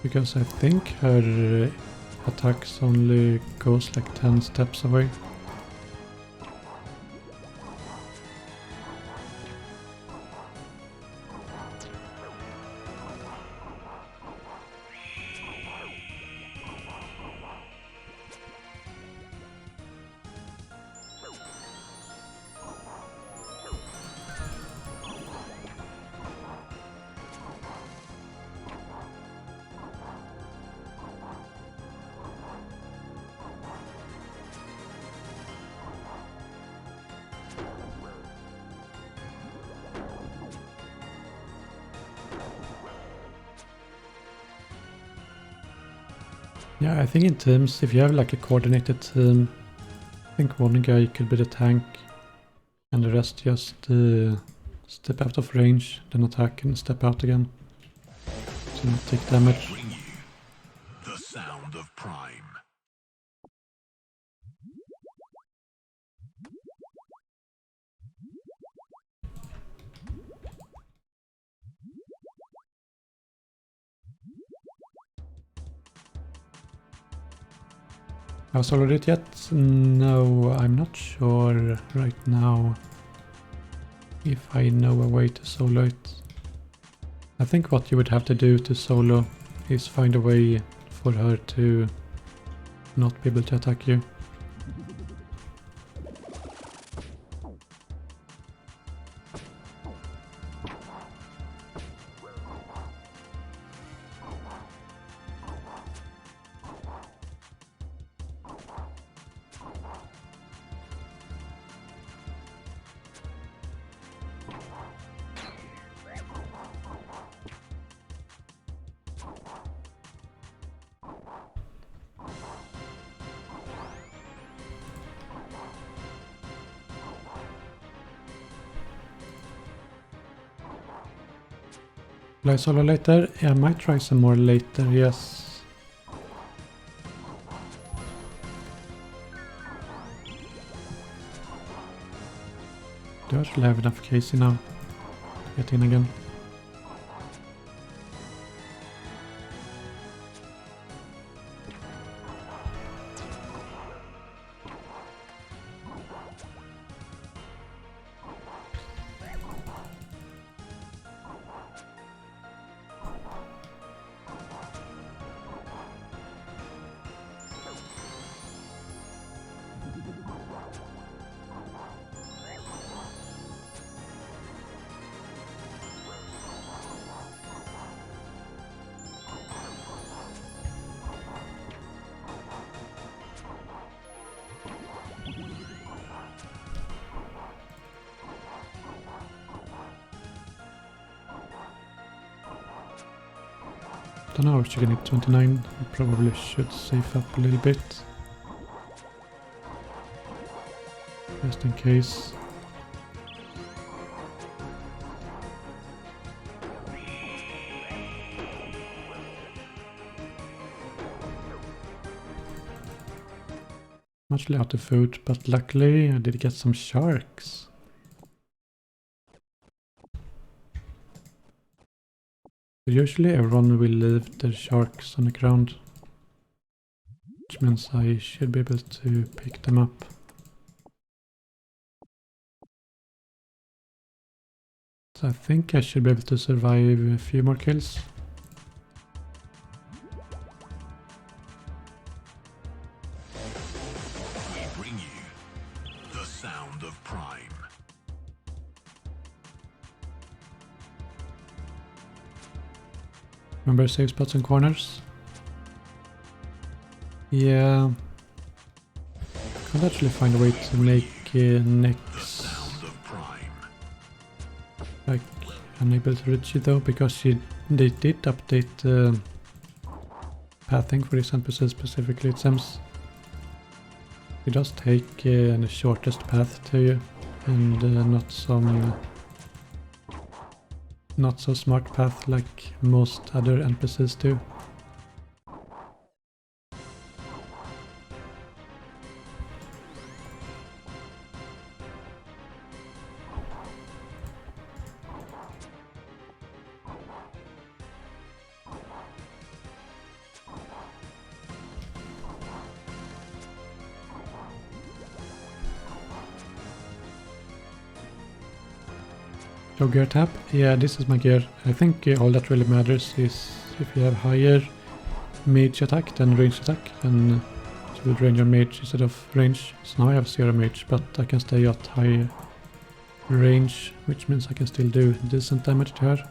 Because I think her attacks only goes like 10 steps away. Yeah, I think in teams, if you have like a coordinated team, I think one guy could be the tank and the rest just step out of range, then attack and step out again. So not take damage. Bring you the sound of Prime. Have I soloed it yet? No, I'm not sure right now if I know a way to solo it. I think what you would have to do to solo is find a way for her to not be able to attack you. Will I solo later? Yeah, I might try some more later, yes. Do I actually have enough Casey now to get in again? don't know if she can hit 29. I probably should save up a little bit. Just in case. I'm actually out of food, but luckily I did get some sharks. Usually everyone will leave their sharks on the ground, which means I should be able to pick them up. So I think I should be able to survive a few more kills. We bring you the sound of prime. Remember save spots and corners? Yeah. Can't actually find a way to make next like unable to reach it though, because they did update pathing for these NPCs specifically, it seems. You just take the shortest path to you and not so smart path like most other NPCs do. So gear tab, yeah, this is my gear. I think all that really matters is if you have higher mage attack than range attack, then it will drain your mage instead of range. So now I have 0 mage, but I can stay at high range, which means I can still do decent damage to her.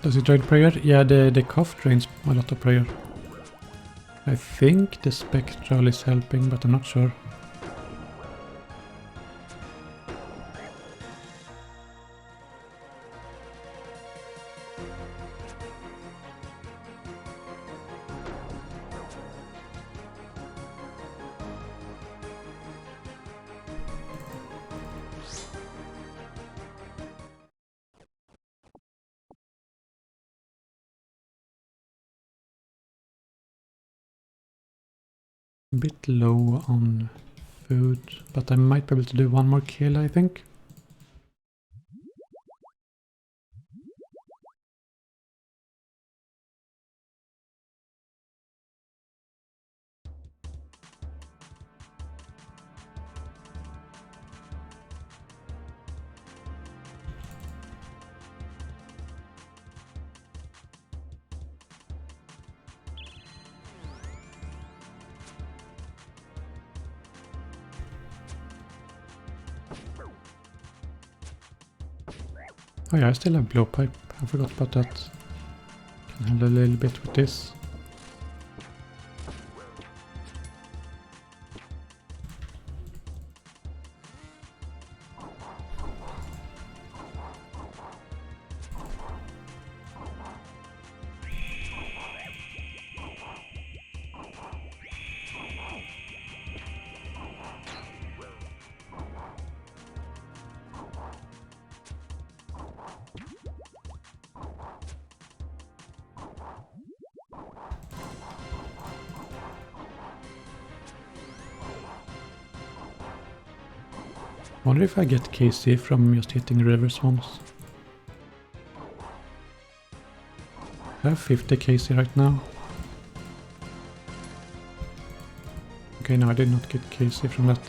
Does it drain prayer? Yeah, the cough drains a lot of prayer. I think the spectral is helping, but I'm not sure. A bit low on food, but I might be able to do one more kill, I think. Oh yeah, I still have blowpipe. I forgot about that. Can handle a little bit with this. Wonder if I get KC from just hitting river swamps. I have 50 KC right now. Okay, no, I did not get KC from that.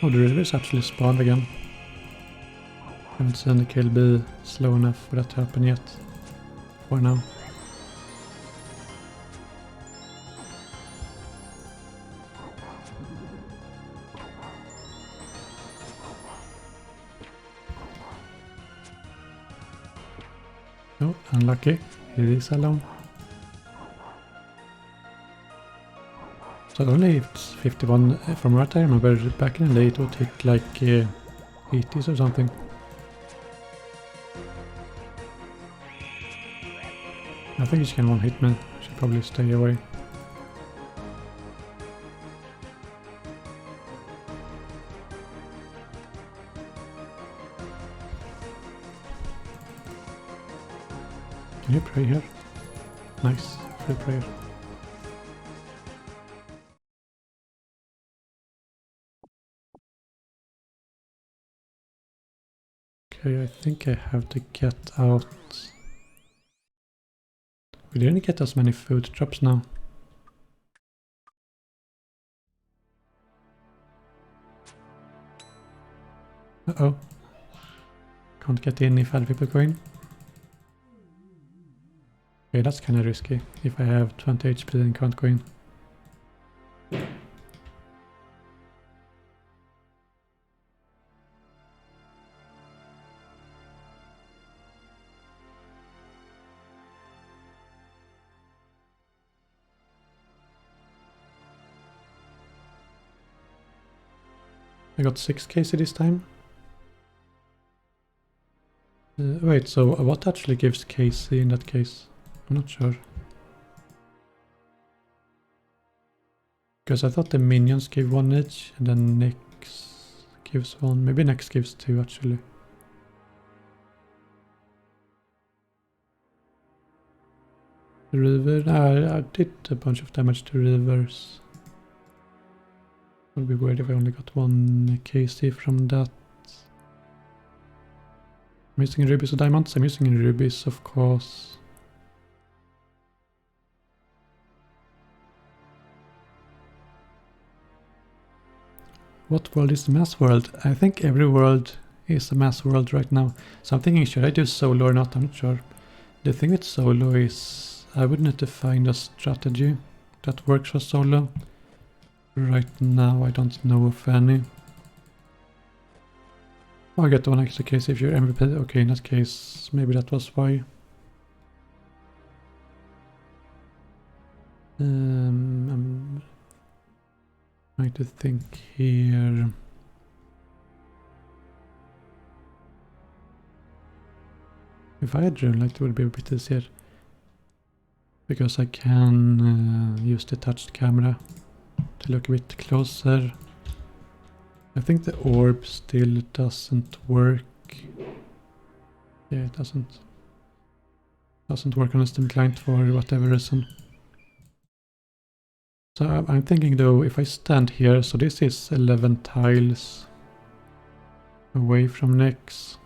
Oh, the rivers actually spawned again. Haven't seen the kill be slow enough for that to happen yet. For now. Oh, unlucky. He is alone. So only it's 51 from what I remember. Back in the day it would take like 80s or something. I think she can one hit me. I should probably stay away. Can you pray here? Nice, free prayer. Okay, I think I have to get out. We didn't get as many food drops now. Uh-oh. Can't get in if other people go in. Okay, that's kinda risky. If I have 20 HP and can't go in. I got 6 KC this time. Wait, so what actually gives KC in that case? I'm not sure. Because I thought the minions gave 1 each, and then Nyx gives 1. Maybe Nyx gives 2 actually. The river, I did a bunch of damage to rivers. It would be weird if I only got 1 KC from that. I'm using rubies or diamonds? I'm using rubies, of course. What world is the mass world? I think every world is a mass world right now. So I'm thinking, should I do solo or not? I'm not sure. The thing with solo is I would need to find a strategy that works for solo. Right now I don't know of any. Oh, I get 1 extra case if you're MVP. Okay, in that case, maybe that was why. I'm trying to think here. If I had Runelight, it would be a bit easier. Because I can use the touched camera to look a bit closer. I think the orb still doesn't work. Yeah, it doesn't. Doesn't work on a Steam client for whatever reason. So I'm thinking though, if I stand here, so this is 11 tiles away from Nyx.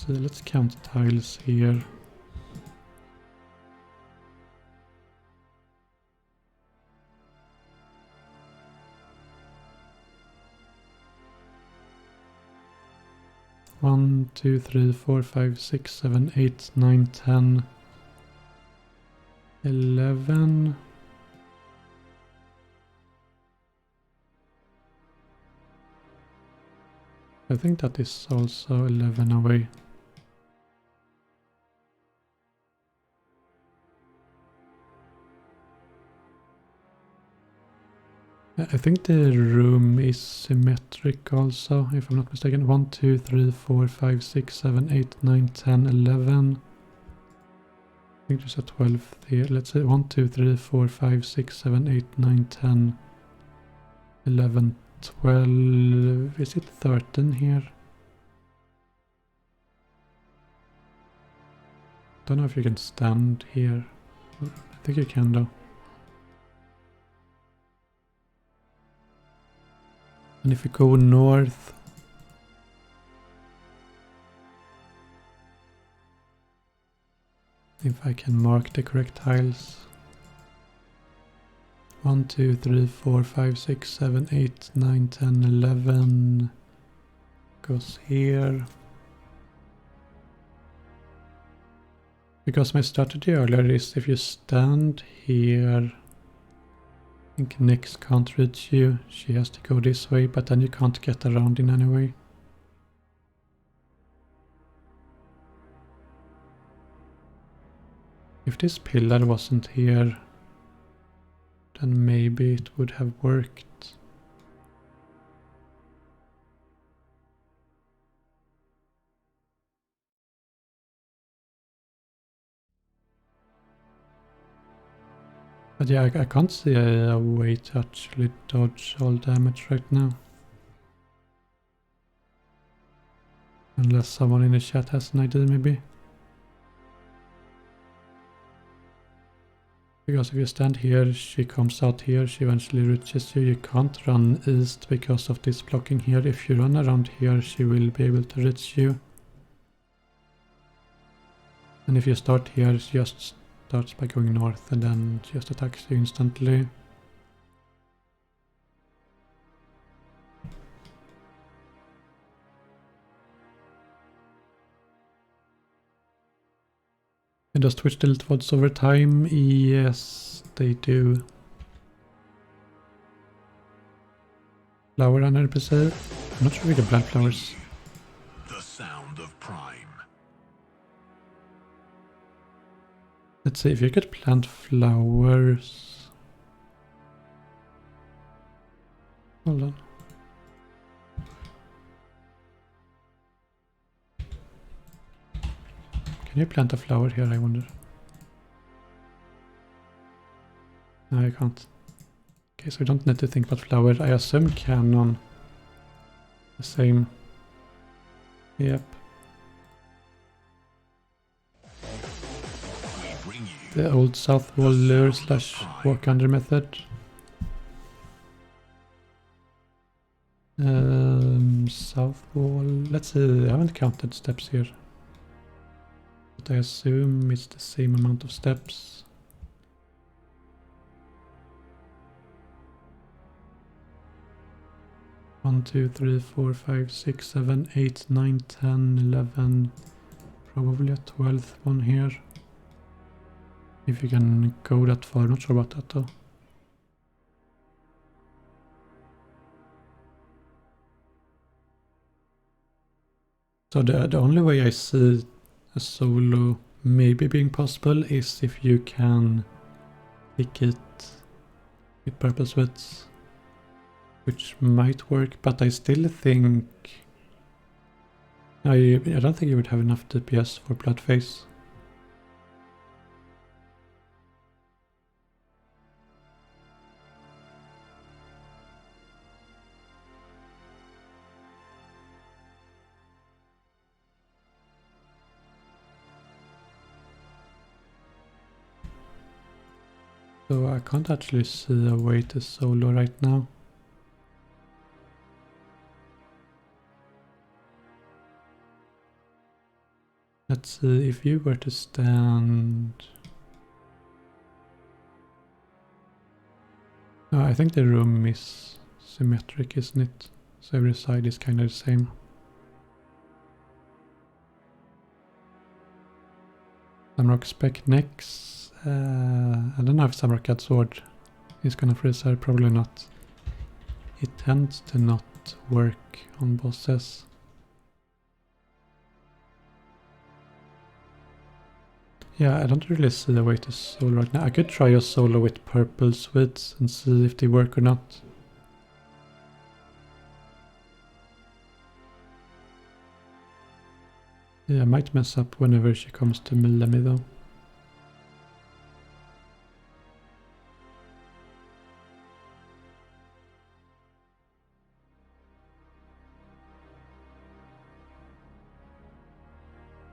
Let's count tiles here. One, 2, 3, 4, 5, 6, 7, 8, 9, 10, 11. I think that is also 11 away. I think the room is symmetric also, if I'm not mistaken. 1, 2, 3, 4, 5, 6, 7, 8, 9, 10, 11. I think there's a 12 there. Let's say 1, 2, 3, 4, 5, 6, 7, 8, 9, 10, 11, 12. Is it 13 here? Don't know if you can stand here. I think you can though. And if you go north, if I can mark the correct tiles. 1, 2, 3, 4, 5, 6, 7, 8, 9, 10, 11 goes here. Because my strategy earlier is if you stand here, I think Nyx can't reach you. She has to go this way, but then you can't get around in any way. If this pillar wasn't here, then maybe it would have worked. But yeah, I can't see a way to actually dodge all damage right now. Unless someone in the chat has an idea maybe. Because if you stand here, she comes out here, she eventually reaches you. You can't run east because of this blocking here. If you run around here, she will be able to reach you. And if you start here, she just starts by going north and then she just attacks you instantly. And does Twitch delete VODs over time? Yes, they do. Flower 100%. I'm not sure we can plant flowers. The sound of prime. Let's see if you could plant flowers. Hold on. Can you plant a flower here, I wonder? No, I can't. Okay, so we don't need to think about flower. I assume cannon. The same. Yep. The old south wall lure / walk under method. South wall. Let's see. I haven't counted steps here. But I assume it's the same amount of steps. One, 2, 3, 4, 5, 6, 7, 8, 9, 10, 11. Probably a 12th one here. If you can go that far, not sure about that though. So the only way I see a solo maybe being possible is if you can pick it with purple sweats, which might work, but I still think I don't think you would have enough DPS for Bloodface. So I can't actually see a way to solo right now. Let's see if you were to stand. Oh, I think the room is symmetric, isn't it? So every side is kind of the same. Samrock spec next. I don't know if Samrock at sword is gonna freeze her, probably not. It tends to not work on bosses. Yeah, I don't really see a way to solo right now. I could try a solo with purple sweets and see if they work or not. Yeah, I might mess up whenever she comes to melee me though.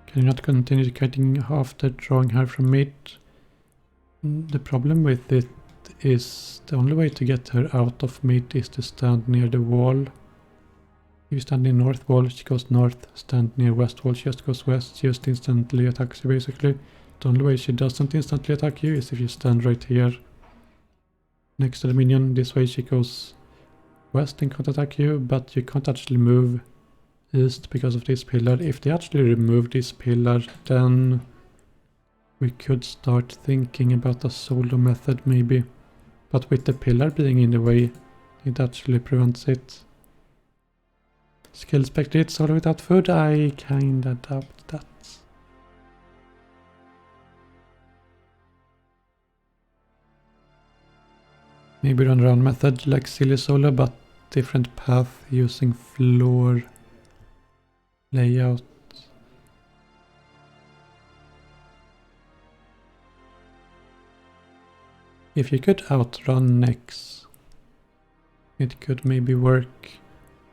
Can you not continue cutting after drawing her from mid? The problem with it is the only way to get her out of mid is to stand near the wall. If you stand near north wall, she goes north. Stand near west wall, she just goes west. She just instantly attacks you basically. The only way she doesn't instantly attack you is if you stand right here. next to the minion. This way she goes west and can't attack you, but you can't actually move east because of this pillar. If they actually remove this pillar, then we could start thinking about a solo method maybe. But with the pillar being in the way, it actually prevents it. Skill spec it solo without food, I kinda doubt that. Maybe run around method like silly solo, but different path using floor layout. If you could outrun Nex, it could maybe work.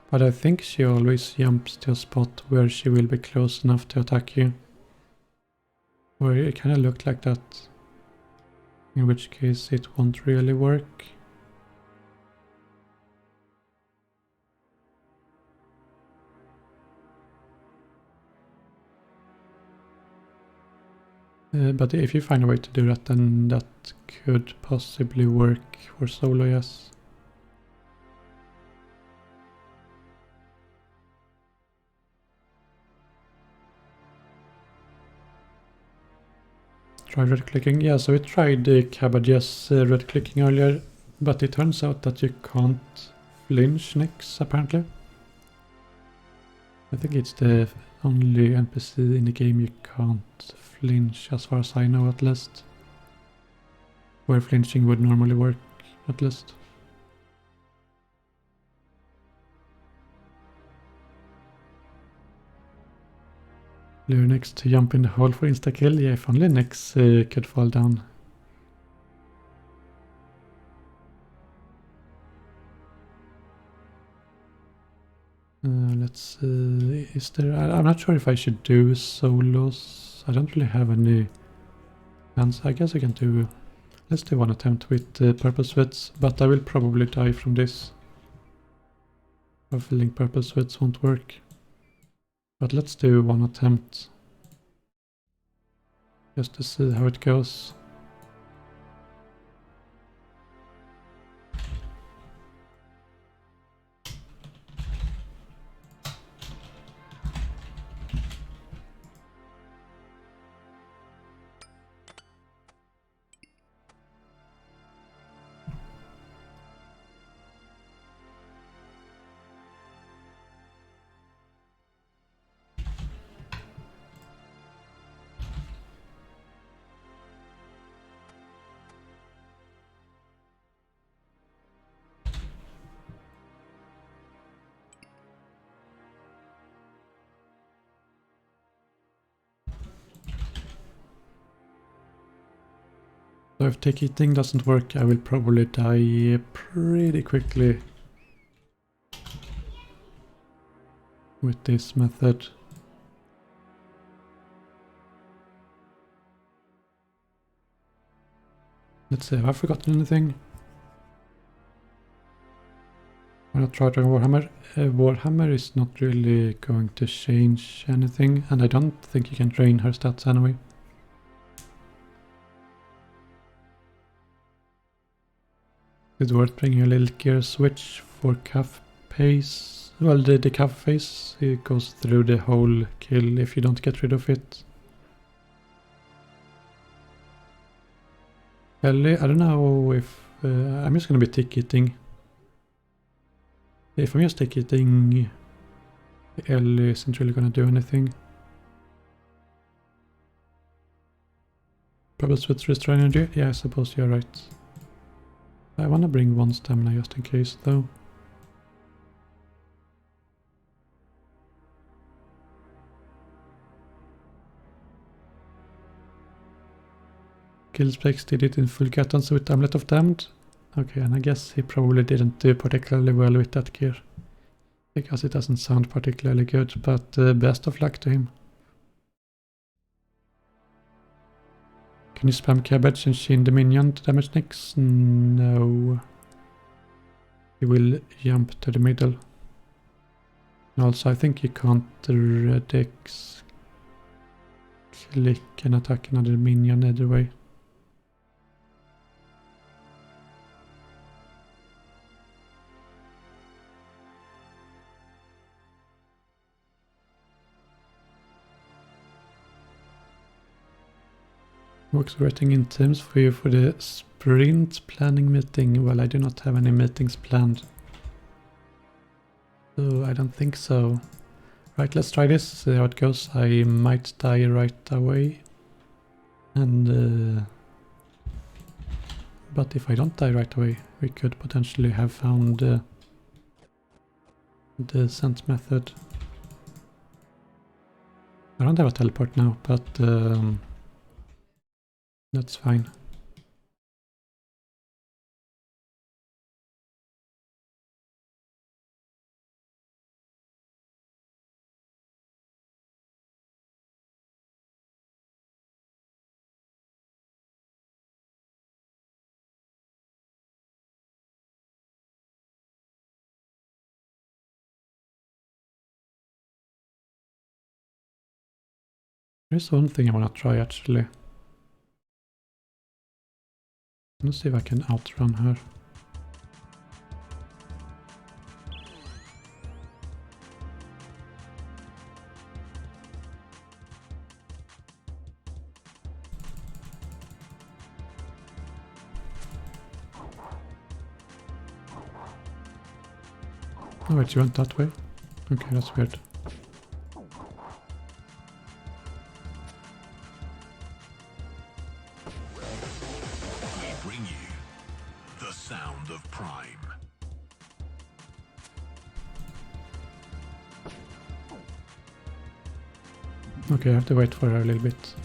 But I think she always jumps to a spot where she will be close enough to attack you. Or it kinda looked like that. In which case it won't really work. But if you find a way to do that, then that could possibly work for solo, yes. Try red clicking. Yeah, so we tried Cabbage's red clicking earlier, but it turns out that you can't flinch next, apparently. I think it's the only NPC in the game you can't flinch, as far as I know at least. Where flinching would normally work, at least. Lure next to jump in the hole for insta-kill. Yeah, if only Nex could fall down. Let's see, is there... I'm not sure if I should do solos. I don't really have any plans. I guess I can do... Let's do one attempt with purple sweats, but I will probably die from this. I have a feeling purple sweats won't work. But let's do one attempt. Just to see how it goes. So if take eating doesn't work, I will probably die pretty quickly with this method. Let's see, have I forgotten anything? When I try to Warhammer, Warhammer is not really going to change anything, and I don't think you can drain her stats anyway. It's worth bringing a little gear switch for cuff pace. Well, the cuff phase, it goes through the whole kill if you don't get rid of it. Ellie, I don't know if... I'm just gonna be tick-eating. If I'm just tick-eating, Ellie isn't really gonna do anything. Probably switch restore energy? Yeah, I suppose you're right. I wanna bring one stamina just in case though. Killspecs did it in full guttons with Amulet of Damned. Okay, and I guess he probably didn't do particularly well with that gear. Because it doesn't sound particularly good, but best of luck to him. Can you spam cabbage and shin the minion to damage next? No. He will jump to the middle. And also, I think you can't red X click and attack another minion either way. Woox writing in Teams for you for the sprint planning meeting. Well, I do not have any meetings planned. So I don't think so. Right, let's try this, see how it goes. I might die right away. And but if I don't die right away, we could potentially have found the scent method. I don't have a teleport now, but that's fine. There's one thing I want to try actually. Let's see if I can outrun her. Oh wait, she went that way? Okay, that's weird. We bring you the sound of Prime. Okay, I have to wait for her a little bit.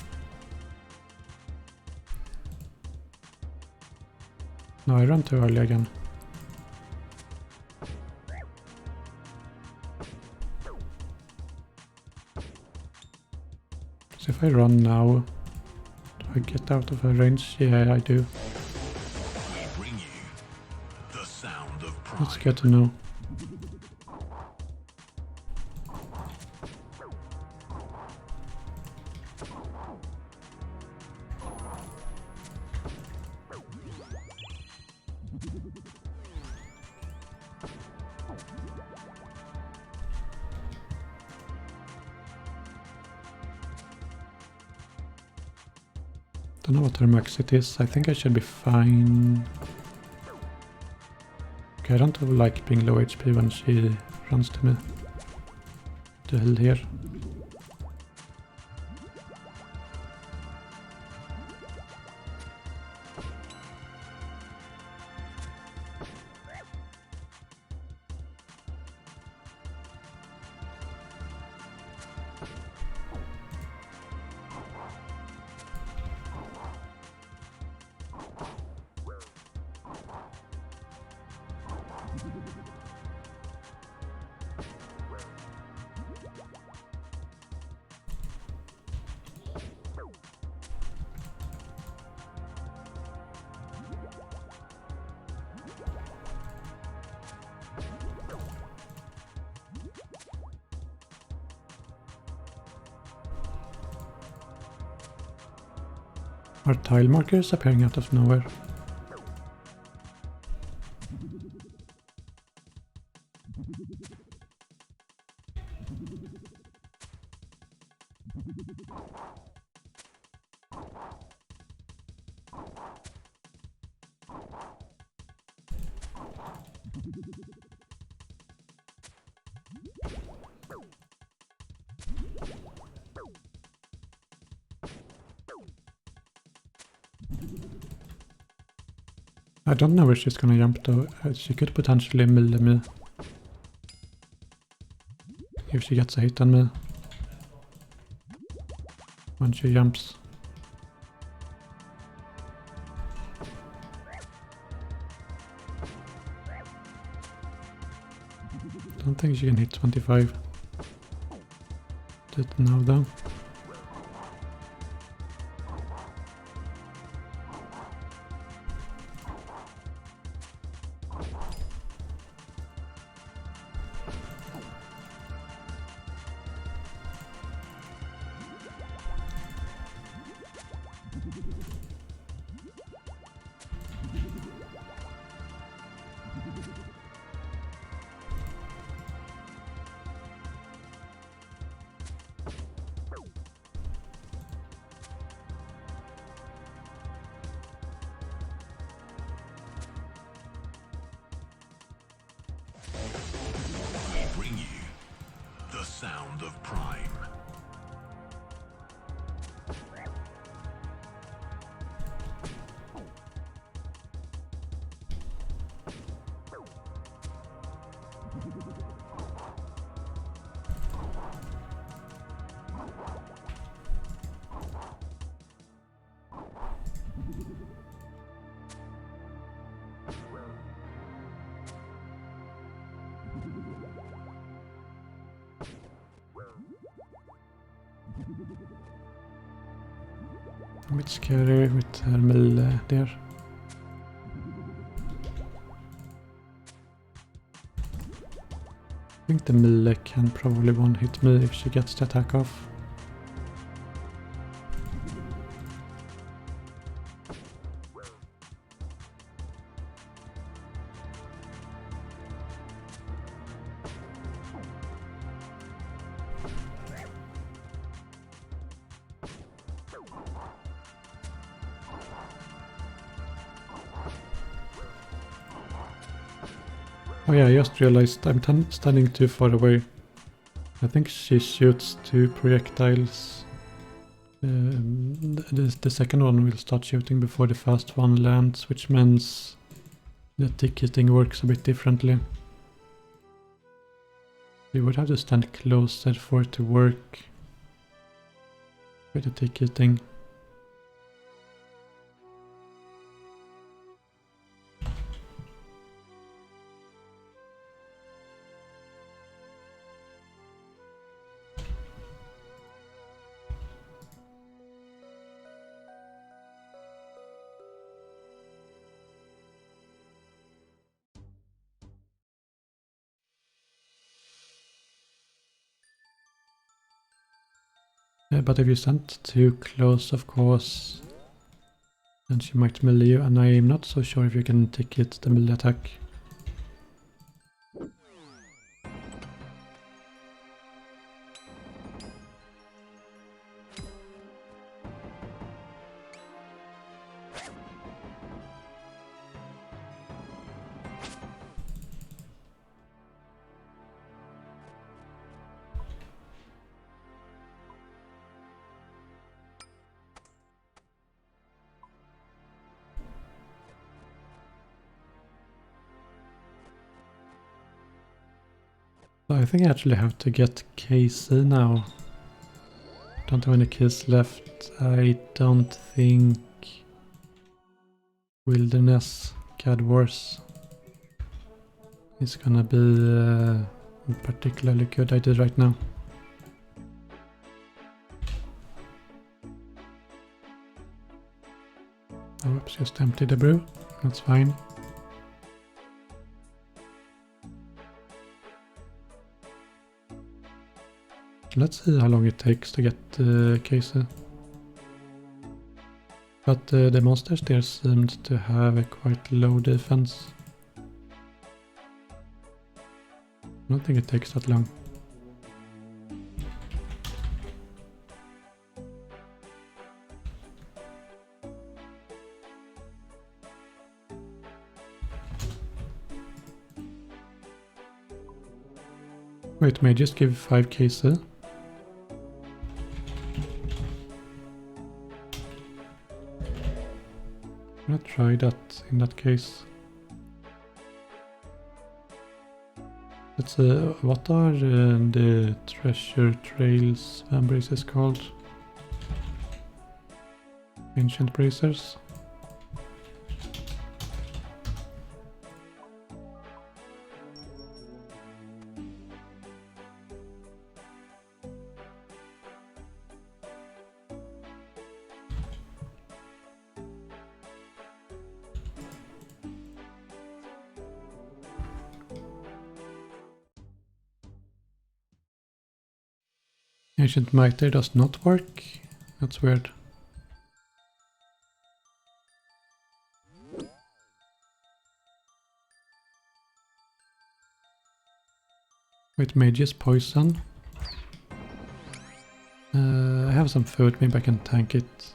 No, I ran too early again. So if I run now, do I get out of her range? Yeah, I do. We bring you the sound of Prime. That's good to know. Don't know what her max it is. I think I should be fine. Okay, I don't like being low HP when she runs to me. The hell here. Are tile markers appearing out of nowhere? I don't know where she's gonna jump though. She could potentially melee me. If she gets a hit on me. When she jumps. Don't think she can hit 25. Did now though. of Prime. A bit scary with thermal there. I think the Mille can probably one-hit me if she gets the attack off. Oh yeah, I just realized I'm standing too far away. I think she shoots 2 projectiles. The second one will start shooting before the first one lands, which means the ticketing works a bit differently. You would have to stand closer for it to work with the ticketing. But if you stand too close, of course, then she might melee you, and I am not so sure if you can ticket the melee attack. So I think I actually have to get KC now. Don't have any kills left. I don't think Wilderness Cad Wars is gonna be a particularly good idea right now. Oh, oops, just emptied the brew. That's fine. Let's see how long it takes to get Casey. But the monsters there seemed to have a quite low defense. I don't think it takes that long. Wait, may I just give 5 Casey? I'm gonna try that in that case. Let's see, what are the treasure trails embraces called? Ancient bracers? Ancient Mitre does not work. That's weird. Wait, Mage's poison. I have some food, maybe I can tank it.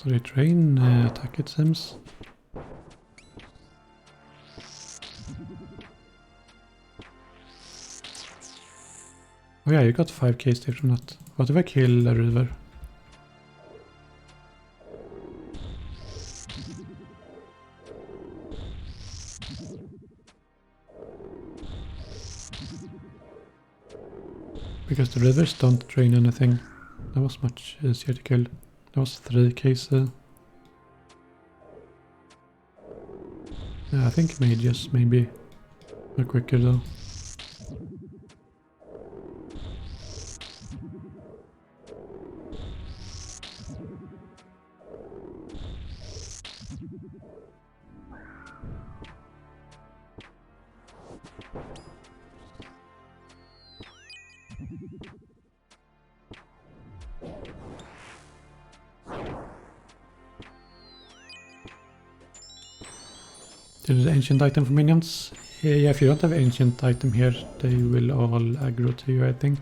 So they train attack, it seems. Oh yeah, you got 5k still from that. What if I kill a river? Because the rivers don't drain anything. That was much easier to kill. That was 3k, so... Yeah, I think mages maybe are quicker though. There's an ancient item for minions. Yeah, if you don't have ancient item here, they will all aggro to you, I think.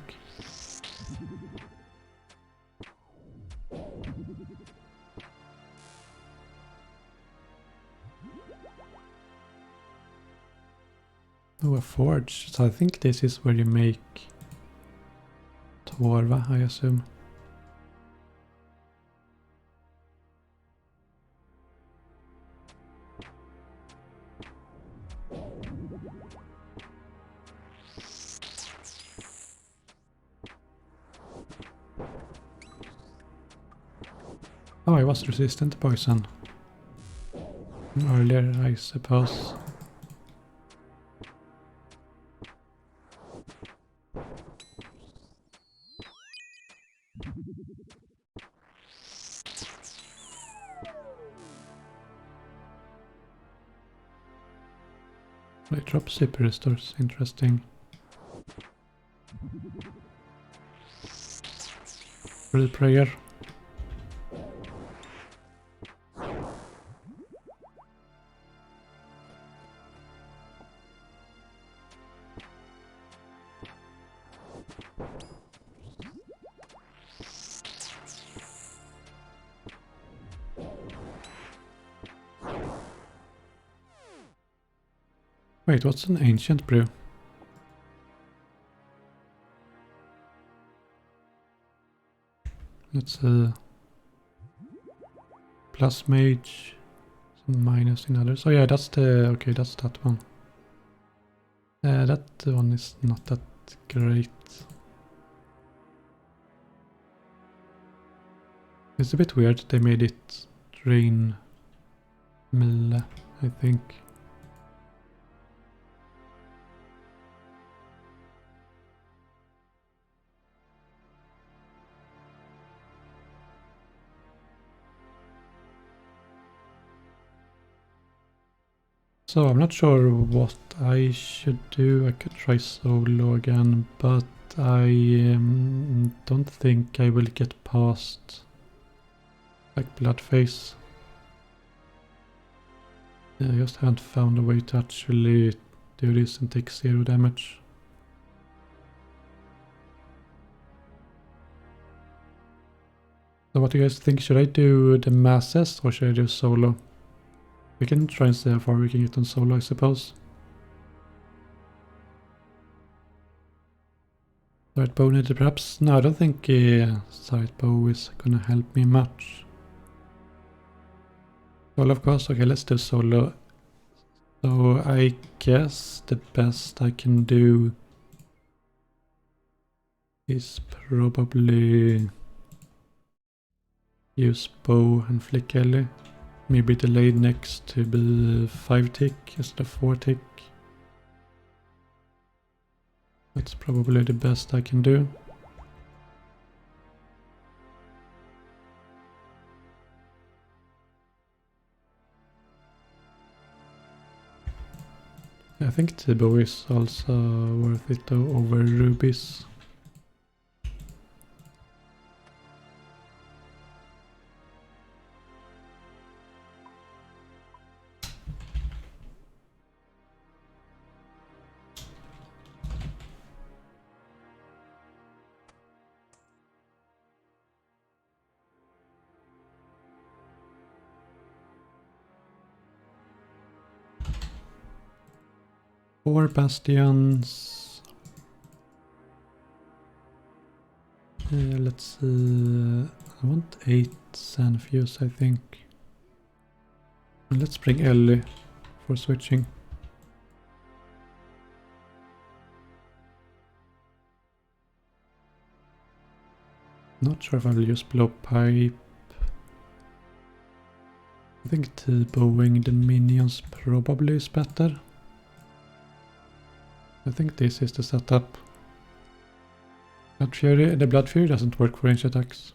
Oh, a forge. So I think this is where you make Torva, I assume. Oh, I was resistant to poison. Earlier, I suppose. They drop super restores, interesting. Real prayer. Wait, what's an ancient brew? Let's plus mage, some minus in others. Oh yeah, that's the, okay, that's that one. That one is not that great. It's a bit weird they made it drain melee, I think. So I'm not sure what I should do. I could try solo again, but I don't think I will get past like Bloodface. I just haven't found a way to actually do this and take 0 damage. So what do you guys think? Should I do the masses or should I do solo? We can try and see how far we can get on solo, I suppose. Sight bow needed perhaps? No, I don't think sight bow is gonna help me much. Well, of course, okay, let's do solo. So I guess the best I can do is probably use bow and flick Ellie. Maybe delay next to be 5 tick instead of 4 tick. That's probably the best I can do. I think the bow is also worth it though over rubies. 4 bastions. Let's see. I want 8 sand fuse, I think. And let's bring Ellie for switching. Not sure if I will use blowpipe. I think T-bowing the minions probably is better. I think this is the setup. The Blood Fury doesn't work for range attacks.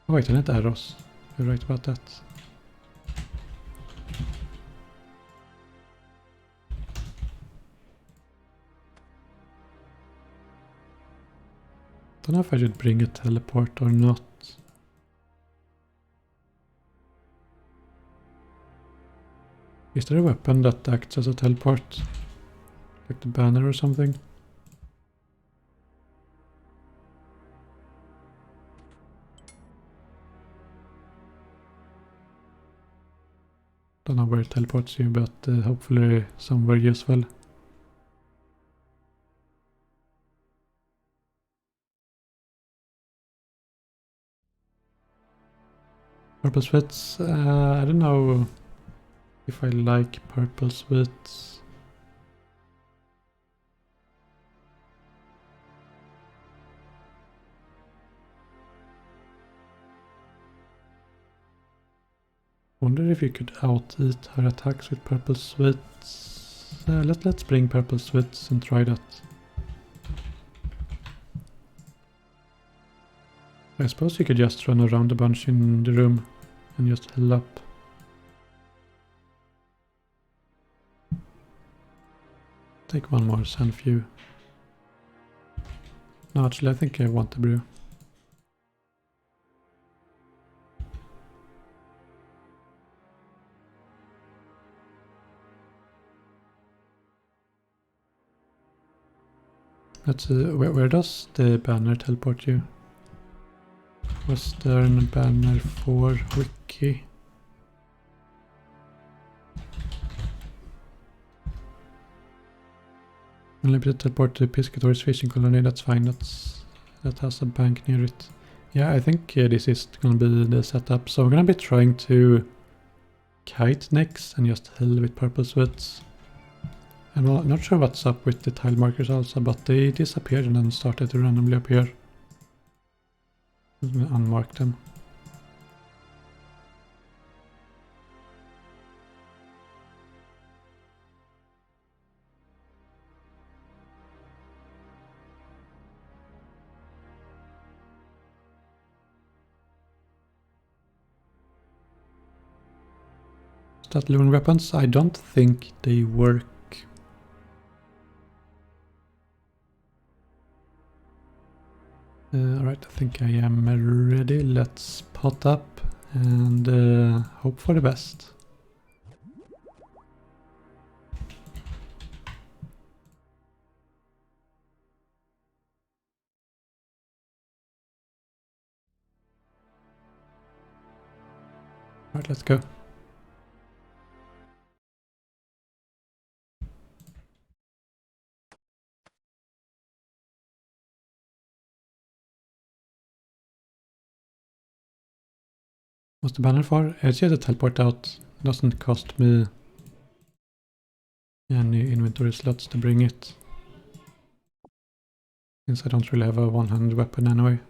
Oh wait, I need arrows. You're right about that. Don't know if I should bring a teleport or not. Is there a weapon that acts as a teleport? Like the banner or something? Don't know where it teleports you, but hopefully somewhere useful. Purple sweats, I don't know if I like purple sweats. Wonder if you could out-eat her attacks with purple sweats. Let's bring purple sweats and try that. I suppose you could just run around a bunch in the room and just heal up. Take one more sand few. No, actually I think I want the brew. Let's see, where does the banner teleport you? Western banner for wiki. Unlimited teleport to Piscator's fishing colony, that's fine, that has a bank near it. Yeah, I think this is gonna be the setup, so I'm gonna be trying to kite next and just heal with purple sweats. I'm not sure what's up with the tile markers also, but they disappeared and then started to randomly appear. I'm gonna unmark them. Stat loon weapons, I don't think they work. Alright, I think I am ready. Let's pot up and hope for the best. Alright, let's go. What's the banner for? It's just a teleport out. Doesn't cost me any inventory slots to bring it. Since I don't really have a one-handed weapon anyway.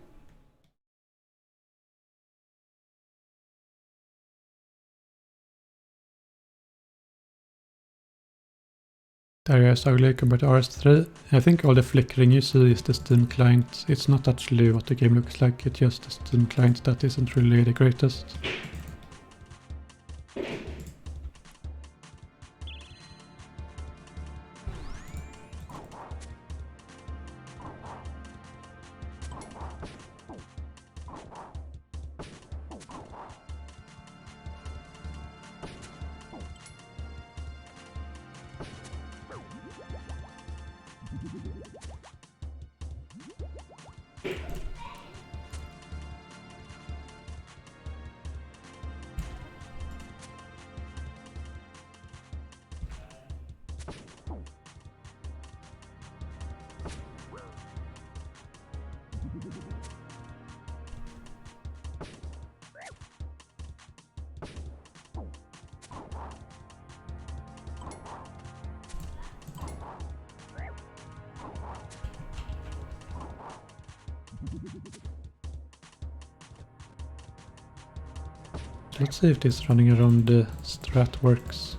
There is ugly compared to RS3. I think all the flickering you see is the Steam client. It's not actually what the game looks like, it's just the Steam client that isn't really the greatest. Let's see if this running around the strat works.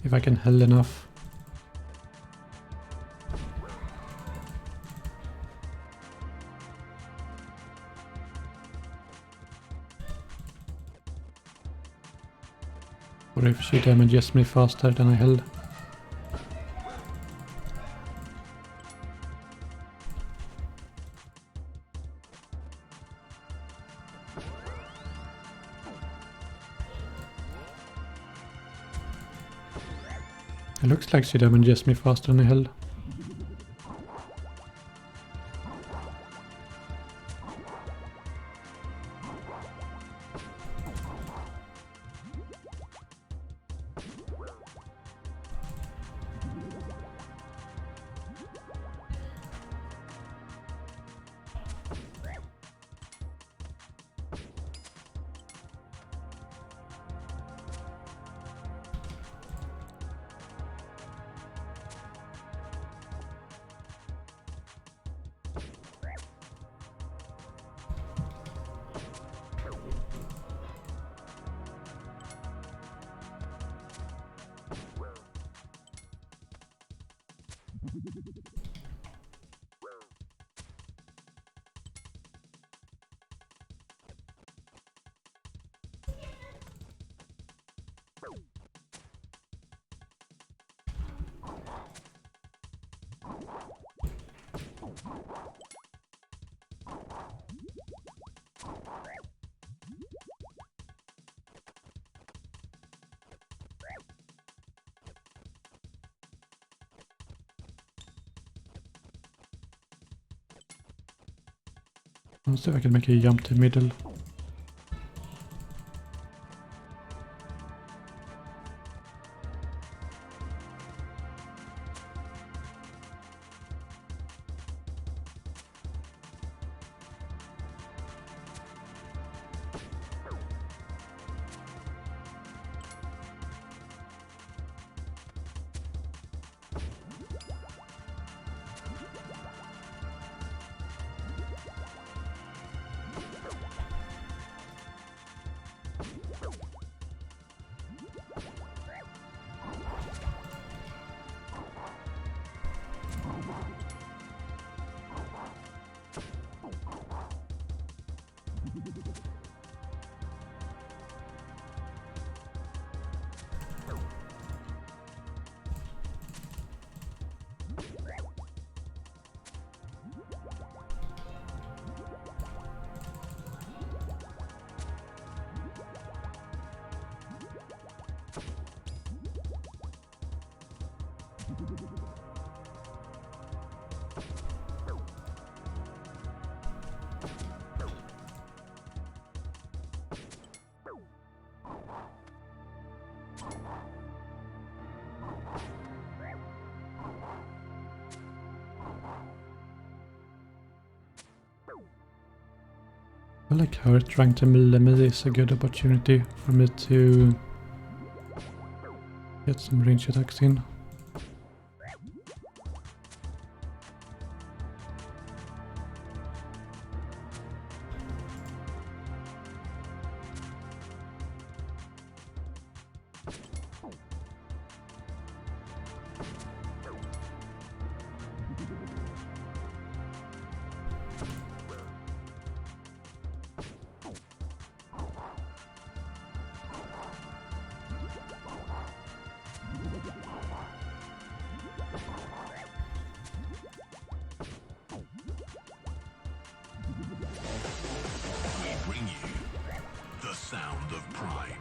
If I can hell enough. Or if she damages me faster than I held. It looks like she damages me faster than I held. Let's see if I can make a jump to middle. I feel like her trying to limit is a good opportunity for me to get some range attacks in. Sound of Prime.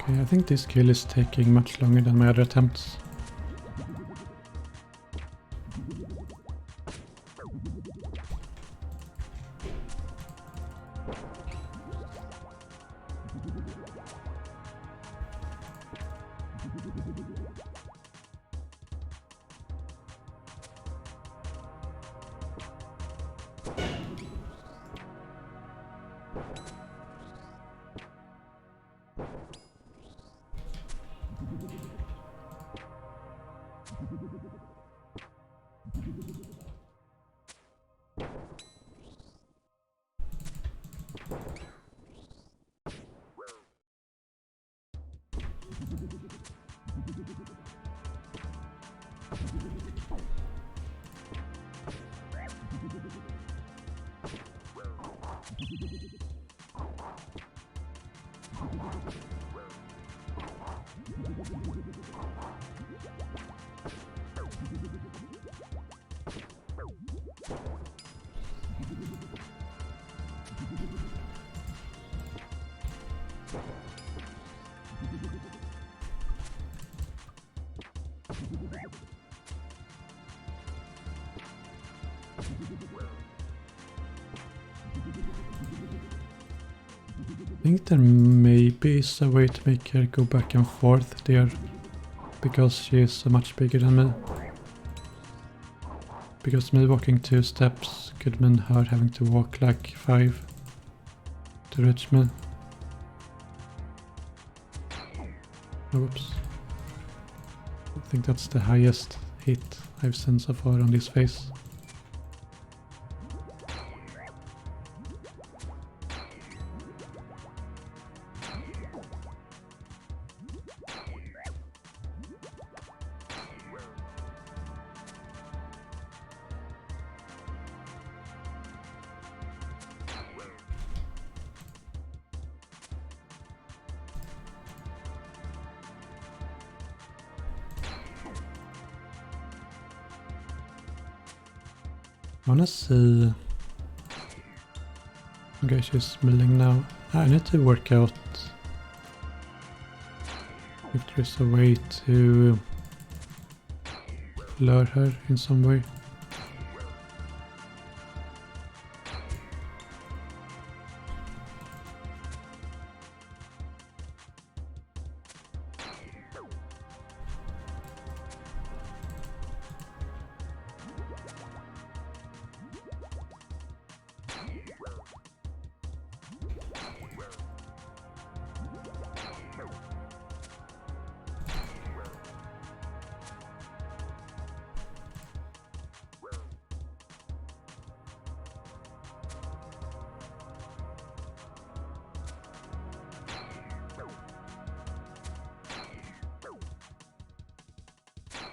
Okay, I think this kill is taking much longer than my other attempts. I think there maybe is a way to make her go back and forth there, because she is so much bigger than me. Because me walking 2 steps could mean her having to walk like 5 to reach me. Oops. I think that's the highest hit I've seen so far on this face. I wanna see... Okay, she's milling now. I need to work out if there's a way to lure her in some way.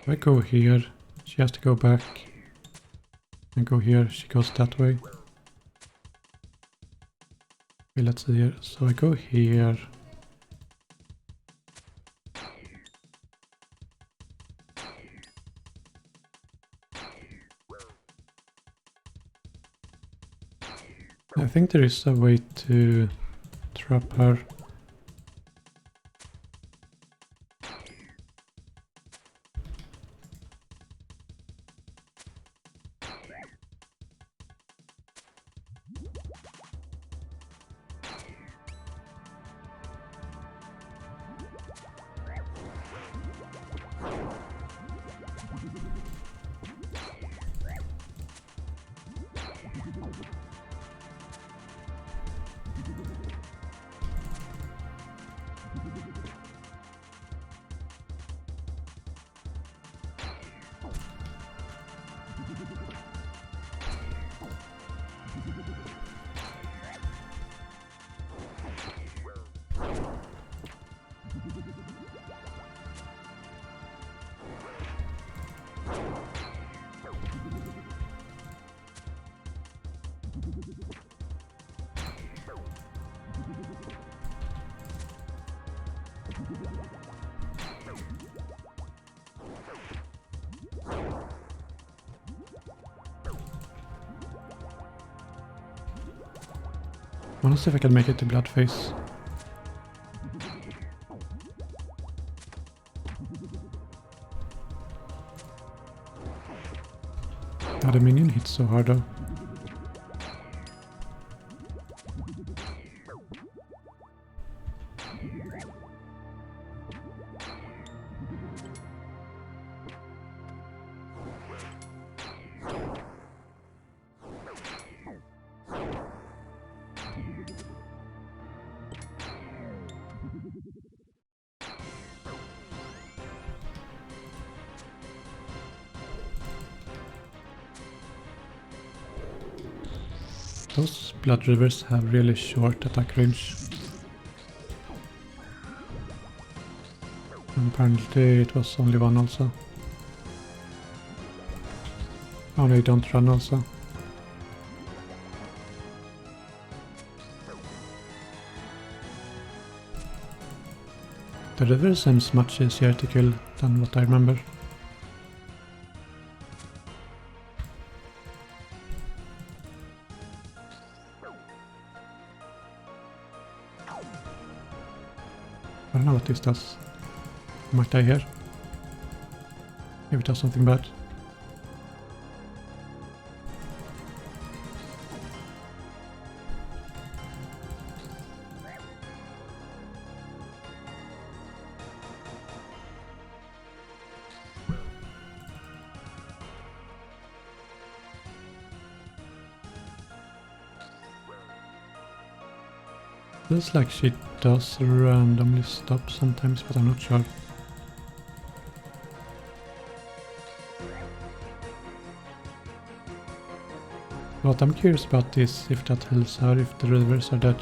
If I go here, she has to go back. And go here, she goes that way. Okay, let's see here. So I go here. I think there is a way to trap her. I wanna see if I can make it to Bloodface. Oh, the minion hits so hard though. Those Blood Rivers have really short attack range. And apparently it was only one also. Oh no, you don't run also. The river seems much easier to kill than what I remember. I don't know what this does. I might die here. Maybe it does something bad. Feels like she does randomly stop sometimes, but I'm not sure. What I'm curious about is if that heals her if the rivers are dead.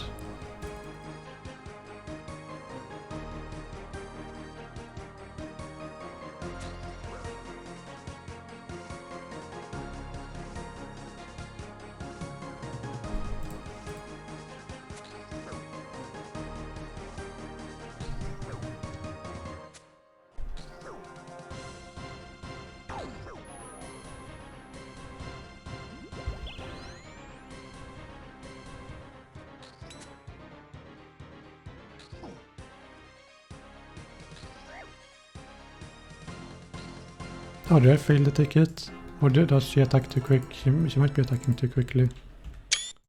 Oh, did I fail the ticket? Or does she attack too quick? She might be attacking too quickly. I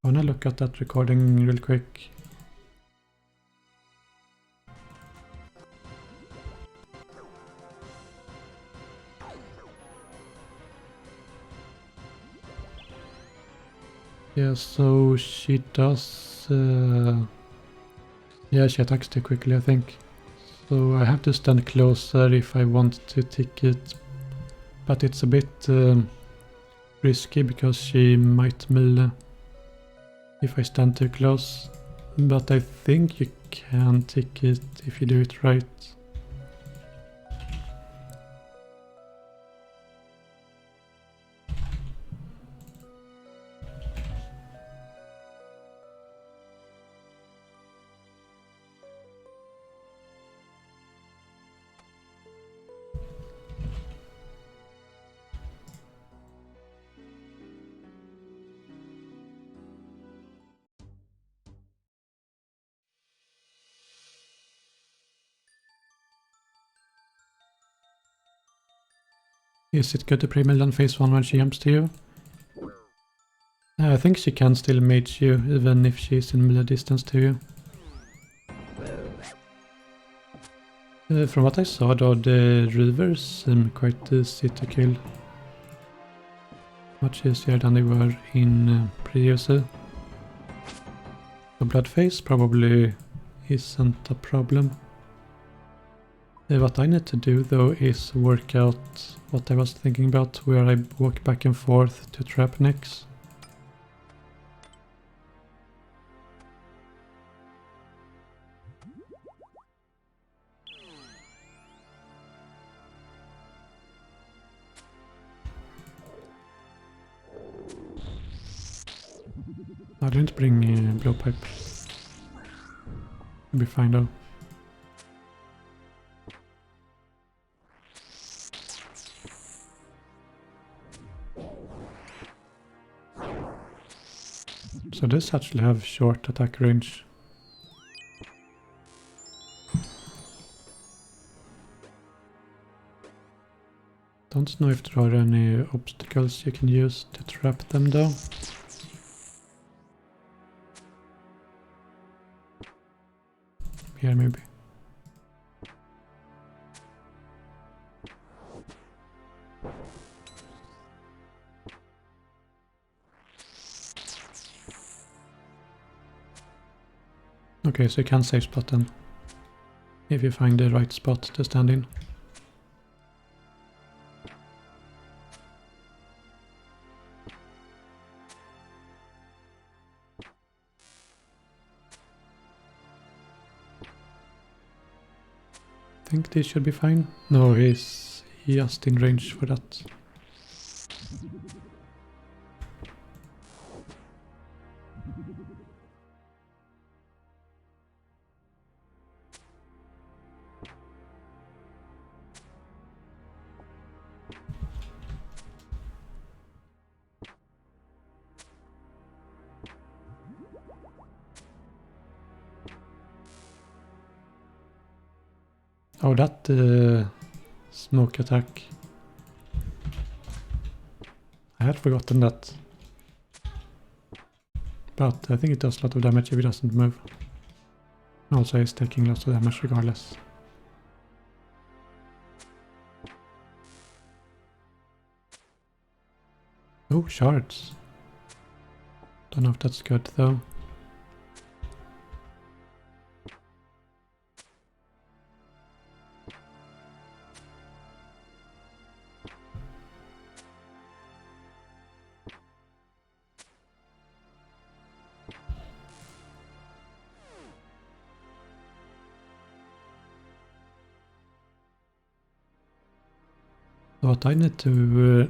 wanna look at that recording real quick. Yeah, so she does... yeah, she attacks too quickly, I think. So I have to stand closer if I want to ticket. But it's a bit risky because she might melee if I stand too close. But I think you can ticket if you do it right. Is it good to pre-melee on phase 1 when she jumps to you? I think she can still mage you even if she's in melee distance to you. From what I saw though, the rivers seem quite easy to kill. Much easier than they were in previously. The blood phase probably isn't a problem. What I need to do though is work out what I was thinking about, where I walk back and forth to trap next. I didn't bring blowpipe. It'll be fine though. So this actually have short attack range. Don't know if there are any obstacles you can use to trap them though. Here maybe. Okay, so you can safe spot them. If you find the right spot to stand in. I think this should be fine. No, he's just in range for that. Oh, that smoke attack. I had forgotten that. But I think it does a lot of damage if it doesn't move. Also, he's taking lots of damage regardless. Oh, shards. Don't know if that's good though. What I need to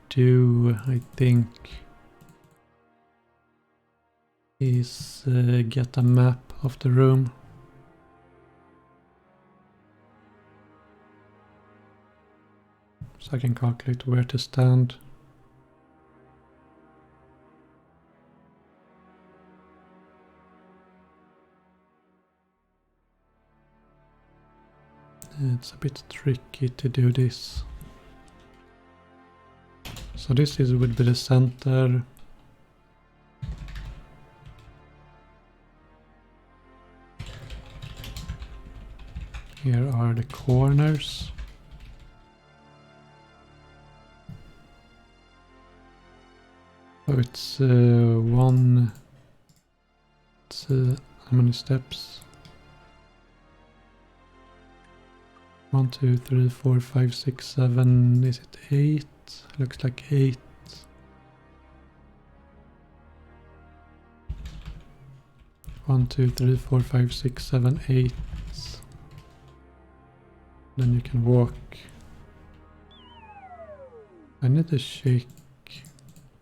do, I think, is get a map of the room. So I can calculate where to stand. It's a bit tricky to do this. So this would be the center. Here are the corners. So it's one, two, how many steps? 1, 2, 3, 4, 5, 6, 7, is it 8? Looks like 8. One, 2, 3, 4, 5, 6, 7, 8. Then you can walk. I need to shake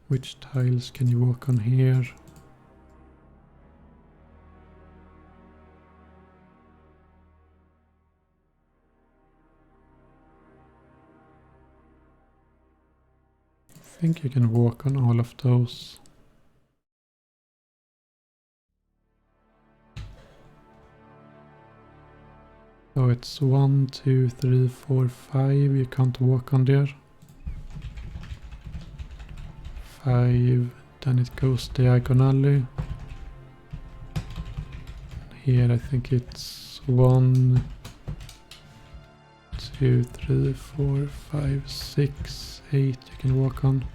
which tiles can you walk on here. I think you can walk on all of those. So it's 1, 2, 3, 4, 5. You can't walk on there. 5. Then it goes diagonally. Here I think it's 1, 2, 3, 4, 5, 6, 8 you can walk on.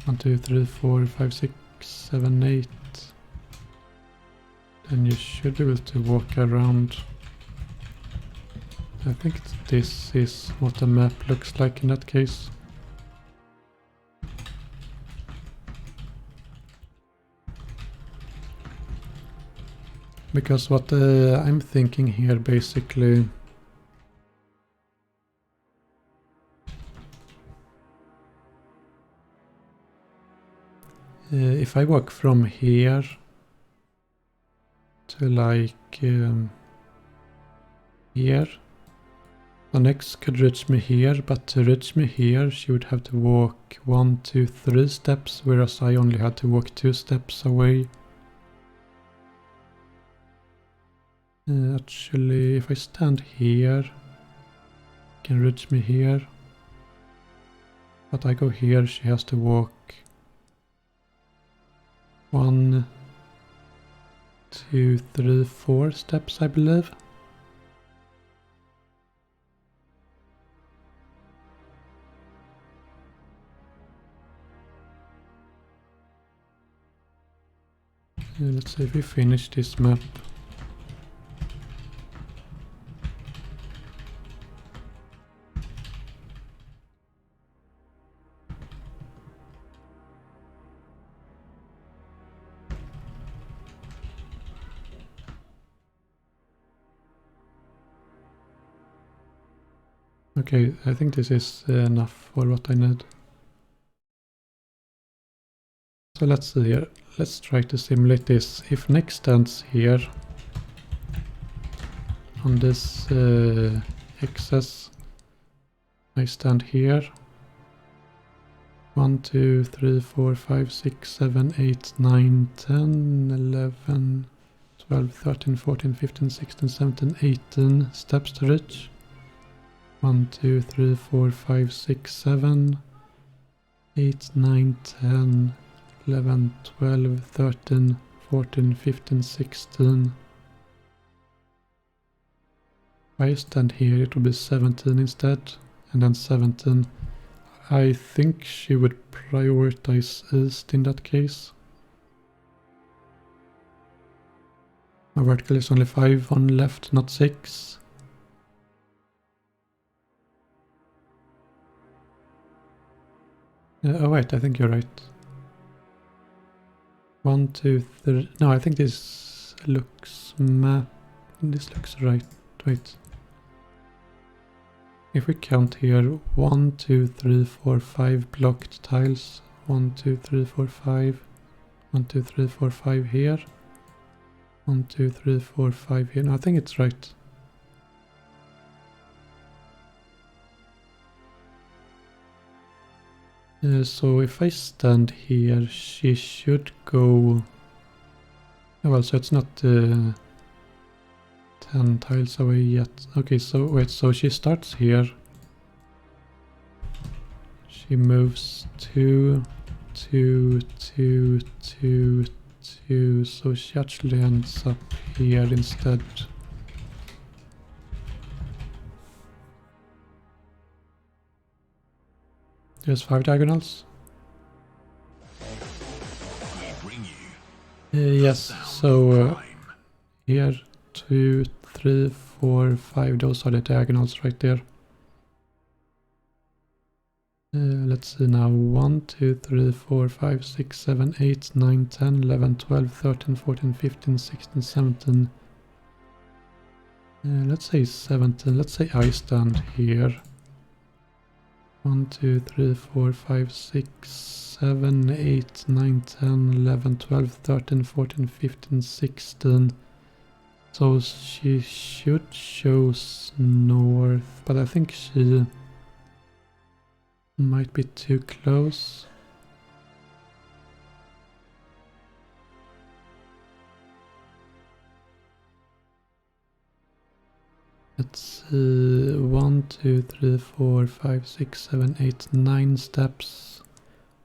1, 2, 3, 4, 5, 6, 7, 8. Then you should be able to walk around. I think this is what the map looks like in that case. Because what I'm thinking here basically if I walk from here to like here, The next could reach me here, but to reach me here she would have to walk 1, 2, 3 steps, whereas I only had to walk 2 steps away. Actually, if I stand here, she can reach me here. But I go here, she has to walk 1, 2, 3, 4 steps, I believe. Let's see if we finish this map. Okay, I think this is enough for what I need. So let's see here. Let's try to simulate this. If Nick stands here on this axis, I stand here. 1, 2, 3, 4, 5, 6, 7, 8, 9, 10, 11, 12, 13, 14, 15, 16, 17, 18 steps to reach. 1, 2, 3, 4, 5, 6, 7, 8, 9, 10, 11, 12, 13, 14, 15, 16. If I stand here, it will be 17 instead, and then 17. I think she would prioritize east in that case. My vertical is only 5 on left, not 6. Oh wait, I think you're right. 1, 2, 3. No, I think this looks This looks right. Wait. If we count here, 1, 2, 3, 4, 5 blocked tiles. 1, 2, 3, 4, 5. 1, 2, 3, 4, 5 here. 1, 2, 3, 4, 5 here. No, I think it's right. So if I stand here, she should go... Oh, well, so it's not 10 tiles away yet. Okay, so wait, so she starts here. She moves 2, 2, 2, 2, 2, so she actually ends up here instead. There's 5 diagonals. Yes, so here 2, 3, 4, 5, those are the diagonals right there. Let's see now, 1, 2, 3, 4, 5, 6, 7, 8, 9, 10, 11, 12, 13, 14, 15, 16, 17. Let's say 17, let's say I stand here. 1, 2, 3, 4, 5, 6, 7, 8, 9, 10, 11, 12, 13, 14, 15, 16. So she should choose north, but I think she might be too close. Let's see, 1, 2, 3, 4, 5, 6, 7, 8, 9 steps.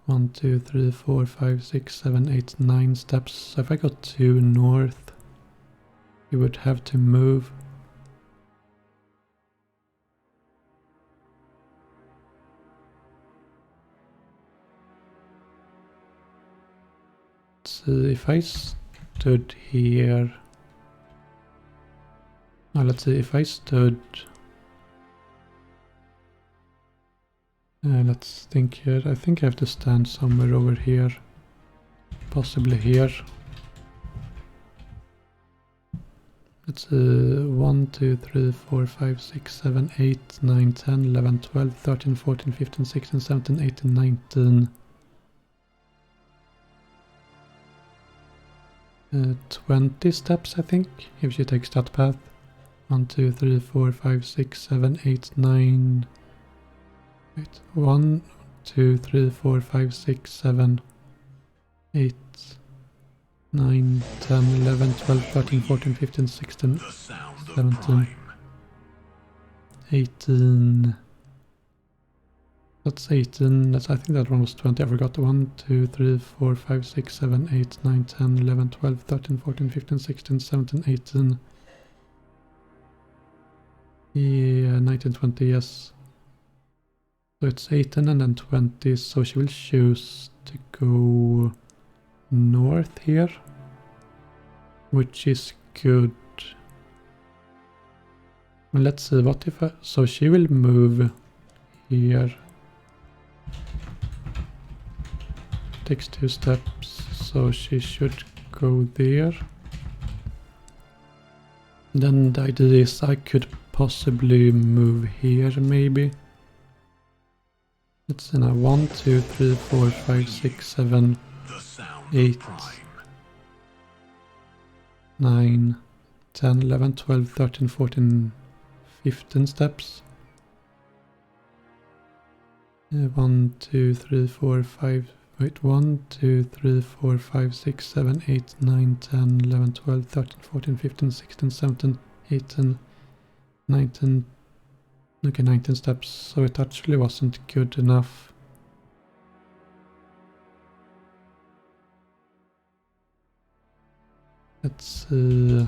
1, 2, 3, 4, 5, 6, 7, 8, 9 steps. So if I go to north, you would have to move. Let's see, if I stood here... Now let's see, if I stood... let's think here. I think I have to stand somewhere over here. Possibly here. Let's see, 1, 2, 3, 4, 5, 6, 7, 8, 9, 10, 11, 12, 13, 14, 15, 16, 17, 18, 19. 20 steps, I think, if she takes that path. 1, 2, 3, 4, 5, 6, 7, 8, 9. Wait. 1, 2, 3, 4, 5, 6, 7, 8, 9, 10, 11, 12, 13, 14, 15, 16, The sound of 17, prime. 18. That's 18. I think that one was 20. I forgot. 1, 2, 3, 4, 5, 6, 7, 8, 9, 10, 11, 12, 13, 14, 15, 16, 17, 18. Yeah, 19, 20, yes. So it's 18 and then 20. So she will choose to go north here, which is good. Well, let's see what if so she will move here. Takes 2 steps, so she should go there. Then the idea is I could possibly move here maybe. Let's see now. 1, 2, 3, 4, 5, 6, 7, 8, 9, 10, 11, 12, 13, 14, 15 steps. 1, 2, 3, 4, 5. Wait, 1, 2, 3, 4, 5, 6, 7, 8, 9, 10, 11, 12, 13, 14, 15, 16, 17, 18, 19. Okay, 19 steps, so it actually wasn't good enough. Let's see.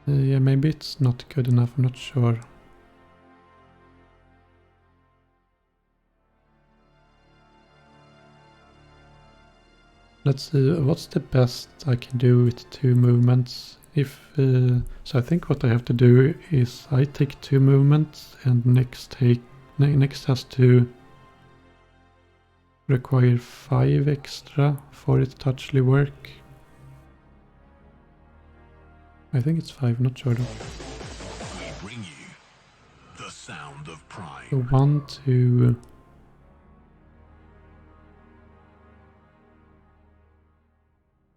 Yeah, maybe it's not good enough, I'm not sure. Let's see, what's the best I can do with 2 movements? So I think what I have to do is I take 2 movements and next has to require 5 extra for it to actually work. I think it's 5, not sure though. We bring you the sound of prime. So 1, 2.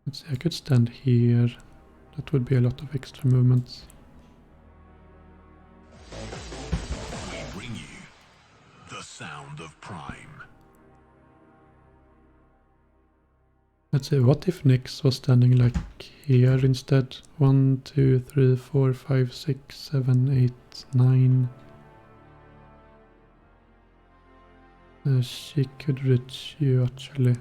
Let's see, I could stand here. That would be a lot of extra movements. We bring you the sound of prime. Let's see, what if Nyx was standing like here instead? 1, 2, 3, 4, 5, 6, 7, 8, 9. She could reach you actually.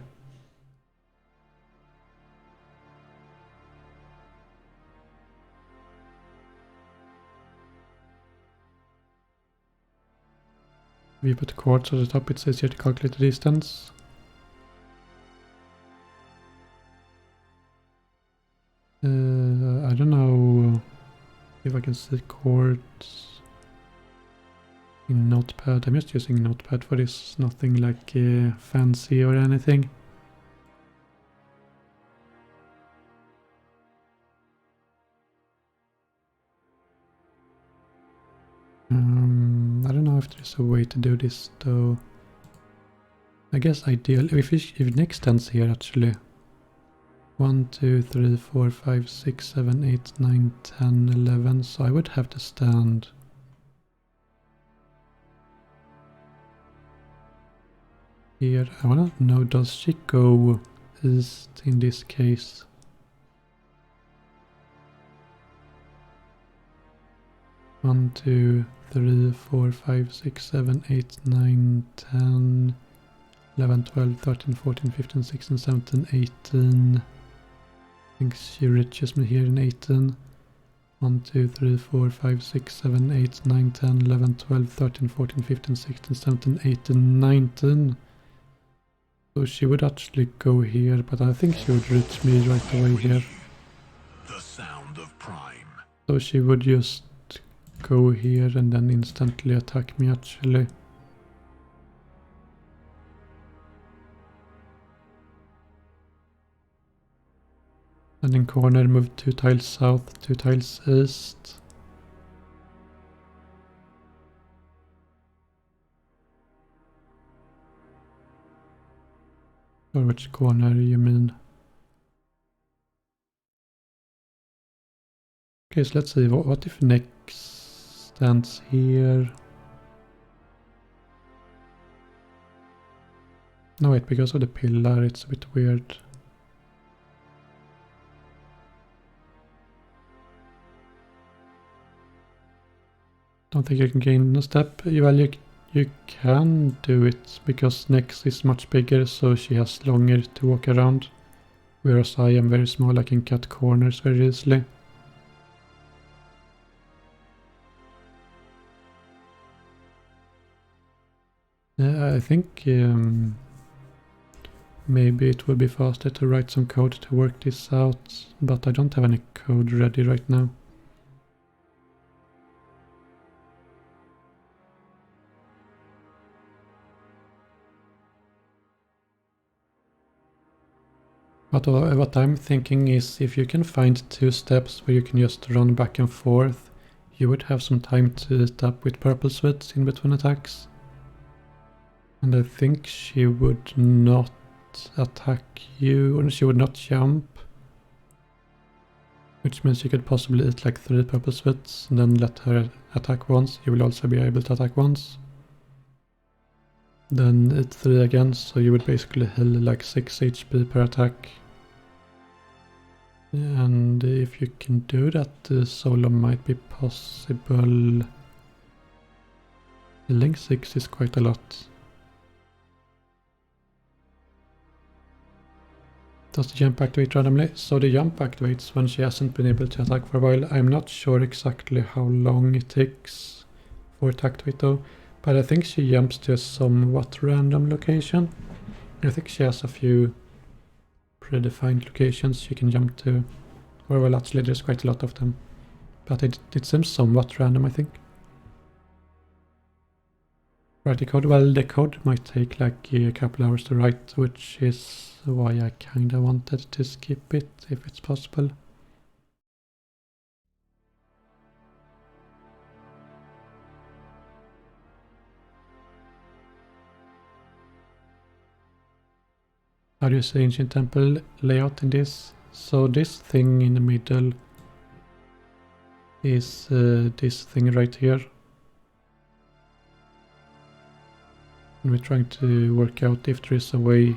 We put chords at the top, it says here to calculate the distance. I don't know if I can see chords in Notepad. I'm just using Notepad for this, nothing like fancy or anything. I don't know if there's a way to do this though. I guess ideal if Nick stands here actually. 1, 2, 3, 4, 5, 6, 7, 8, 9, 10, 11. So I would have to stand here. I wanna know, does she go east in this case? One, 2, 3, 4, 5, 6, 7, 8, 9, 10, 11, 12, 13, 14, 15, 16, 17, 18. I think she reaches me here in 18. 1, 2, 3, 4, 5, 6, 7, 8, 9, 10, 11, 12, 13, 14, 15, 16, 17, 18, 19. So she would actually go here, but I think she would reach me right away here. The sound of prime. So she would just go here and then instantly attack me actually. And in corner move 2 tiles south, 2 tiles east. Or which corner you mean? Okay, so let's see, what if Nex stands here? No wait, because of the pillar it's a bit weird. Don't think you can gain a step. Well, you can do it, because Nex is much bigger, so she has longer to walk around. Whereas I am very small, I can cut corners very easily. I think maybe it will be faster to write some code to work this out, but I don't have any code ready right now. But what I'm thinking is, if you can find 2 steps where you can just run back and forth, you would have some time to stop with purple sweats in between attacks. And I think she would not attack you, or she would not jump. Which means you could possibly eat like 3 purple sweats and then let her attack once. You will also be able to attack once. Then eat 3 again, so you would basically heal like 6 HP per attack. And if you can do that, the solo might be possible. Healing 6 is quite a lot. Does the jump activate randomly? So the jump activates when she hasn't been able to attack for a while. I'm not sure exactly how long it takes for it to activate though, but I think she jumps to a somewhat random location. I think she has a few predefined locations she can jump to. Or well, actually there's quite a lot of them. But it seems somewhat random, I think. Write the code. Well, the code might take like a couple hours to write, which is why I kinda wanted to skip it, if it's possible. How do you say ancient temple layout in this? So this thing in the middle is this thing right here. And we're trying to work out if there is a way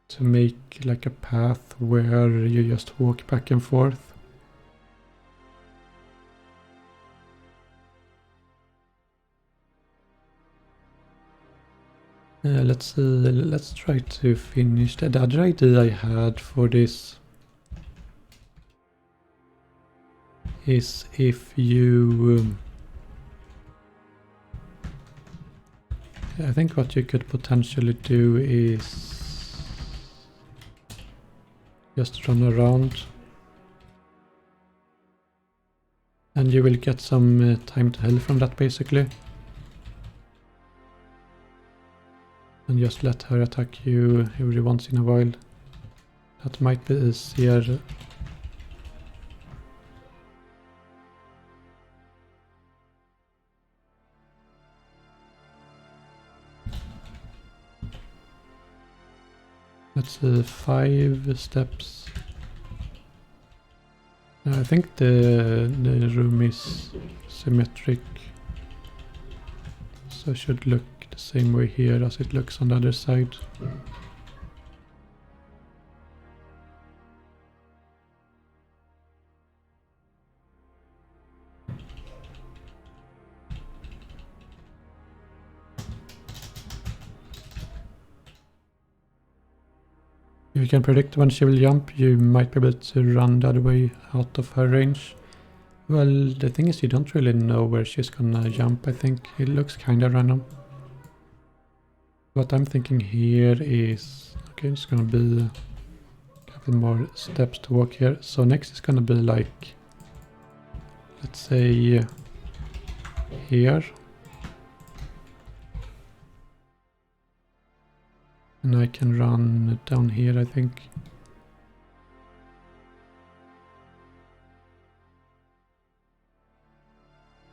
to make like a path where you just walk back and forth. Let's see, let's try to finish that. The other idea I had for this is if you... I think what you could potentially do is just run around. And you will get some time to heal from that basically. And just let her attack you every once in a while. That might be easier. Let's see, 5 steps. I think the room is symmetric. So it should look the same way here as it looks on the other side. If you can predict when she will jump, you might be able to run the other way out of her range. Well, the thing is you don't really know where she's gonna jump, I think. It looks kinda random. What I'm thinking here is... Okay, it's gonna be a couple more steps to walk here. So next is gonna be like... Let's say... here. And I can run down here, I think.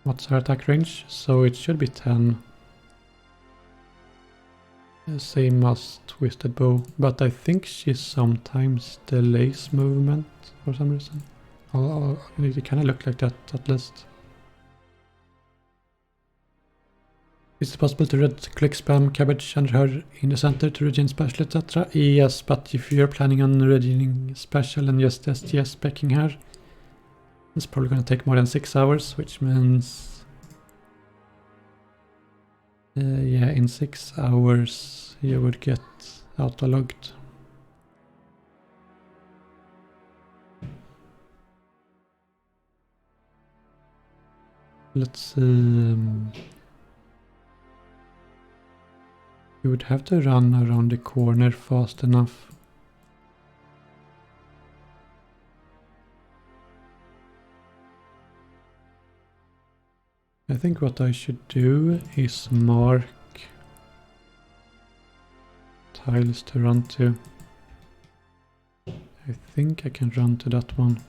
What's her attack range? So it should be 10. Same as Twisted Bow, but I think she sometimes delays movement for some reason. Oh, it kind of looked like that at least. Is it possible to click spam cabbage under her in the center to regain special, etc.? Yes, but if you're planning on regaining special and just STS specking her, it's probably going to take more than 6 hours, which means... yeah, in 6 hours you would get auto-logged. Let's see... you would have to run around the corner fast enough. I think what I should do is mark tiles to run to. I think I can run to that one.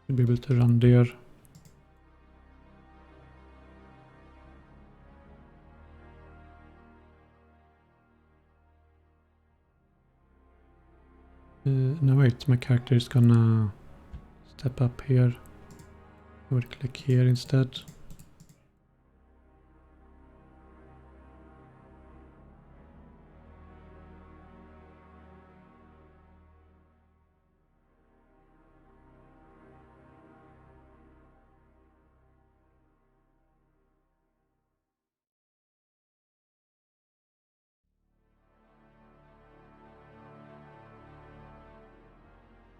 Should be able to run there. No wait, my character is gonna step up here. I would click here instead.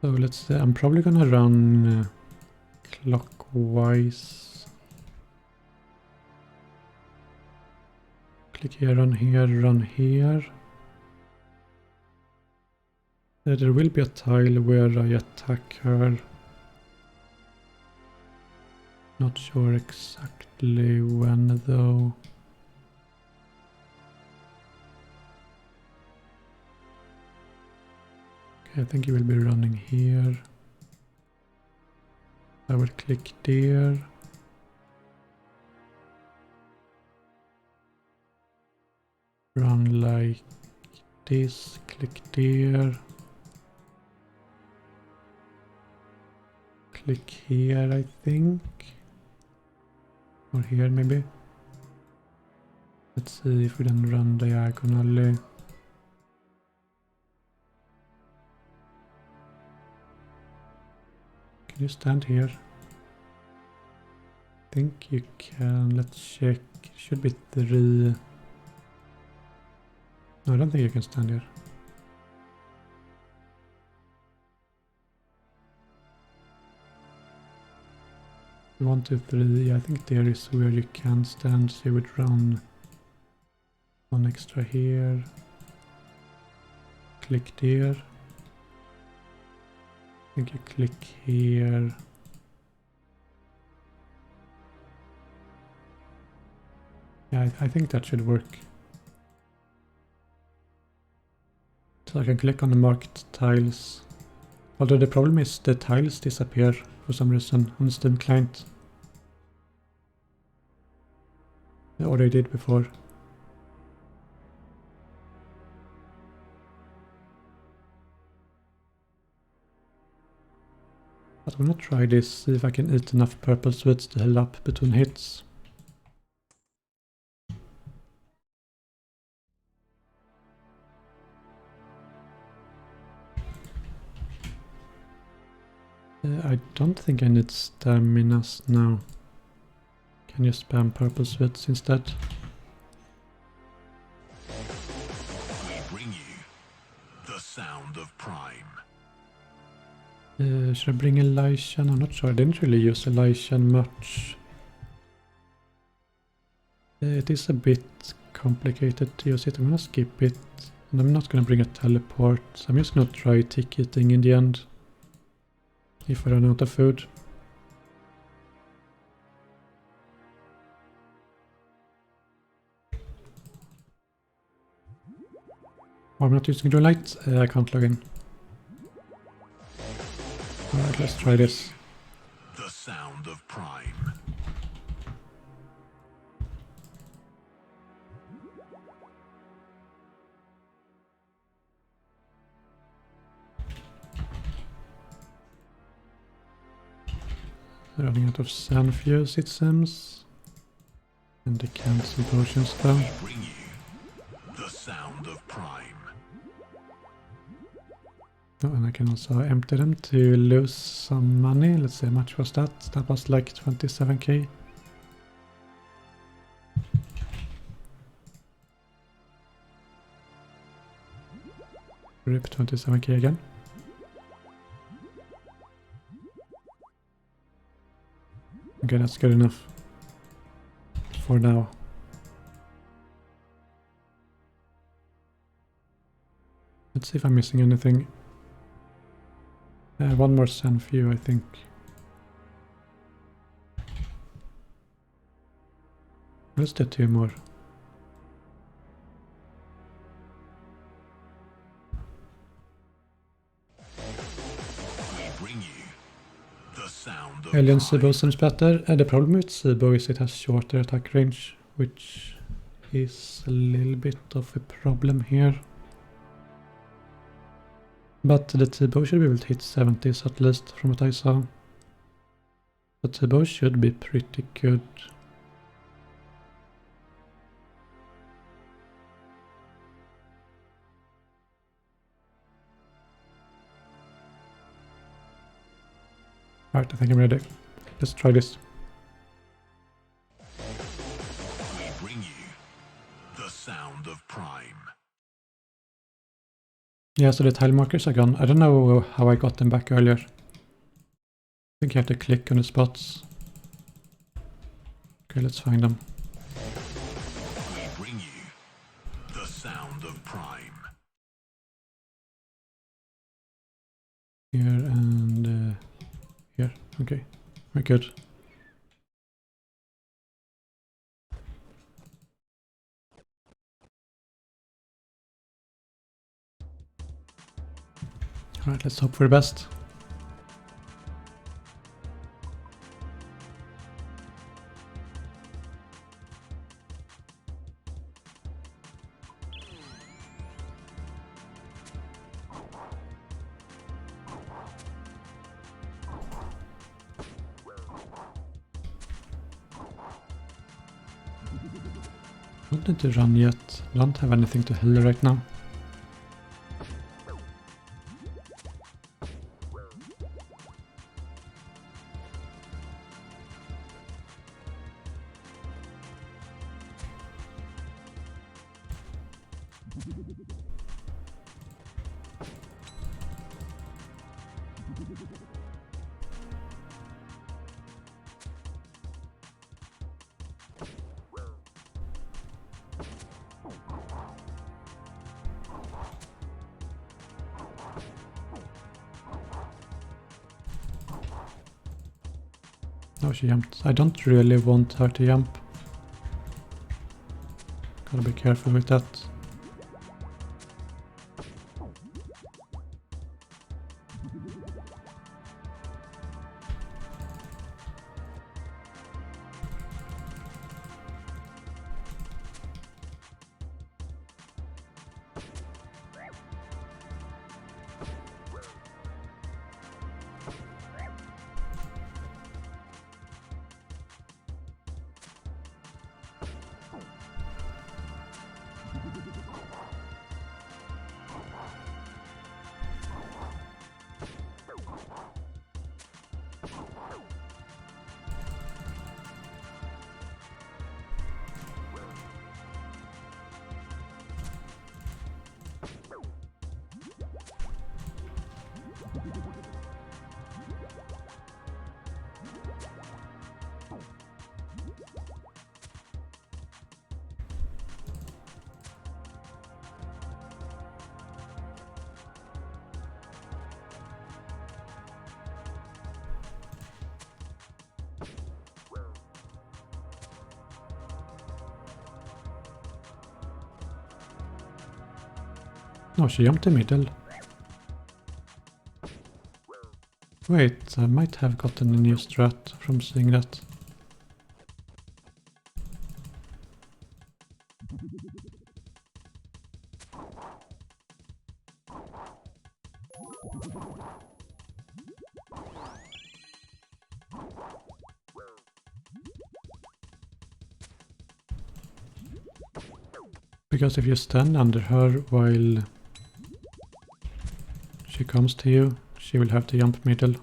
So let's see, I'm probably gonna run clockwise. Click here, run here, run here. There will be a tile where I attack her. Not sure exactly when though. Okay, I think you will be running here. I will click there. Run like this, click there. Click here, I think. Or here maybe. Let's see if we then run diagonally. Can you stand here? I think you can. Let's check. It should be 3. No, I don't think you can stand here. 1, 2, 3. I think there is where you can stand. So you would run 1 extra here. Click there. I think you click here. Yeah, I think that should work. So I can click on the marked tiles. Although the problem is the tiles disappear for some reason on the Steam client. Or they did before. But I'm gonna try this, see if I can eat enough purple sweets to heal up between hits. I don't think I need staminas now. Can you spam purple sweets instead? We bring you the sound of Prime. Should I bring Elisha? I'm not sure. I didn't really use Elisha much. It is a bit complicated to use it. I'm gonna skip it. And I'm not gonna bring a teleport. So I'm just gonna try ticketing in the end. If I run out of food. Oh, I'm not using Green Light. I can't log in. Alright, let's try this. The sound of Prime. Running out of sand fuse, it seems. And they cancel potions though. We bring you the sound of prime. Oh, and I can also empty them to lose some money. Let's see how much was that. That was like 27k. Rip 27k again. Okay, that's good enough. For now. Let's see if I'm missing anything. One more sand few, I think. Let's do 2 more. We bring you the sound of Alien prime. Seabow seems better. The problem with Seabow is it has shorter attack range, which is a little bit of a problem here. But the T-bow should be able to hit 70s at least from what I saw. The T-bow should be pretty good. Alright, I think I'm ready. Let's try this. We bring you the sound of prime. Yeah, so the tile markers are gone. I don't know how I got them back earlier. I think you have to click on the spots. Okay, let's find them. We bring you the sound of prime. Here and here. Okay, we're good. Alright, let's hope for the best. I don't need to run yet. I don't have anything to heal right now. No, she jumped. I don't really want her to jump. Gotta be careful with that. No, she jumped the middle. Wait, I might have gotten a new strat from seeing that. Because if you stand under her while she comes to you, she will have to jump middle.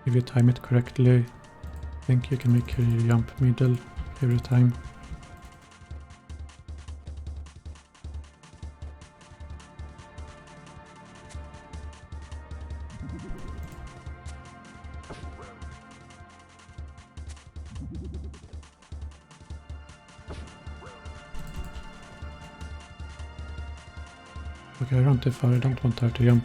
If you time it correctly, I think you can make her jump middle every time. Okay, I run too far, I don't want her to jump.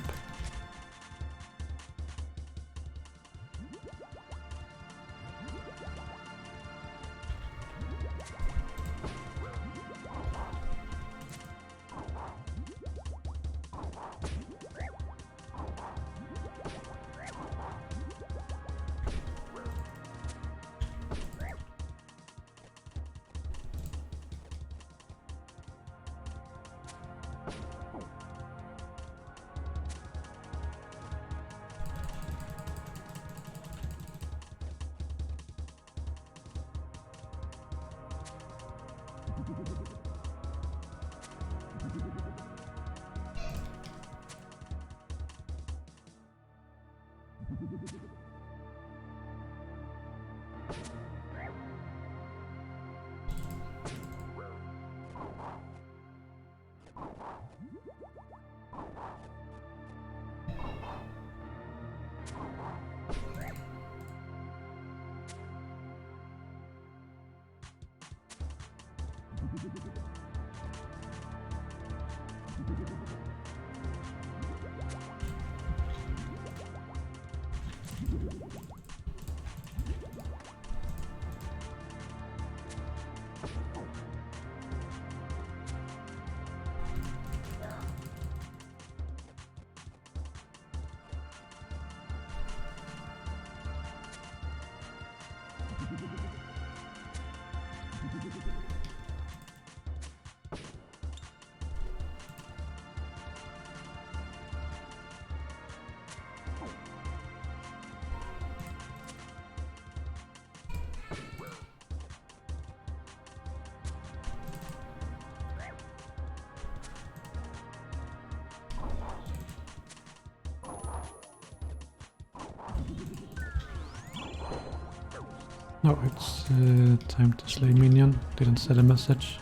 No, it's time to slay minion. Didn't send a message.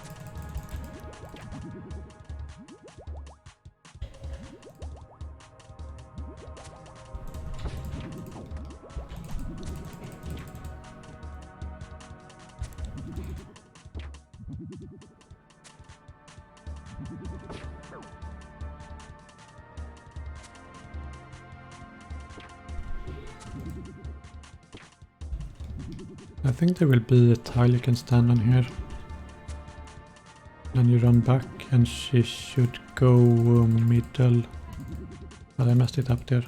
I think there will be a tile you can stand on here. Then you run back and she should go middle. But I messed it up there.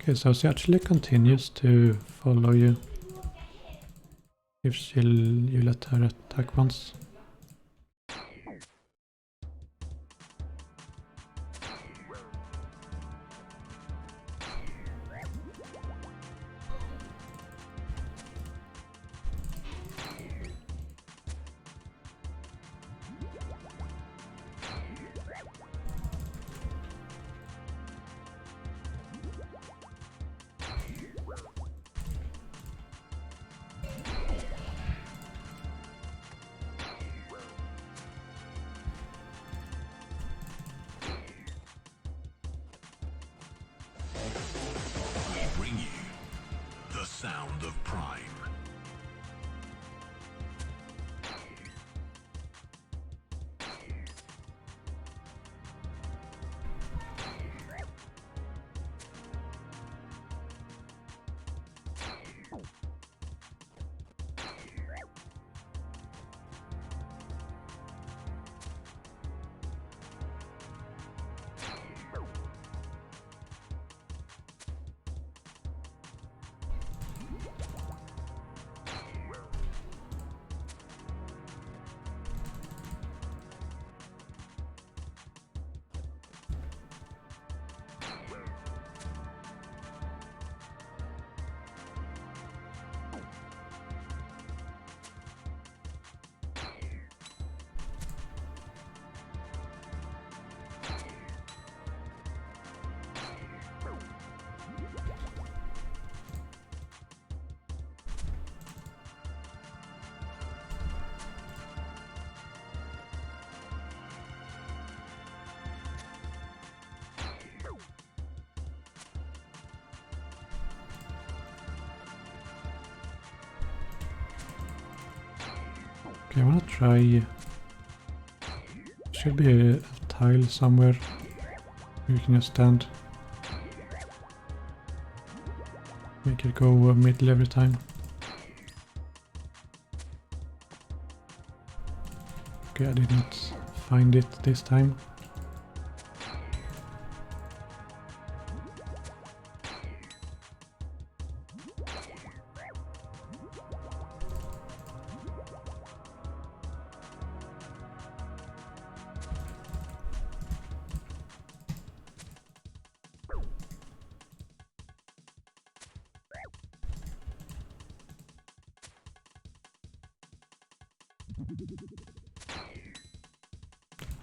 Okay, so she actually continues to follow you if you let her attack once. Okay, I wanna try... Should be a tile somewhere you can just stand. Make it go middle every time. Okay, I didn't find it this time.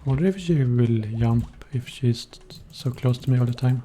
I wonder if she will jump if she's so close to me all the time.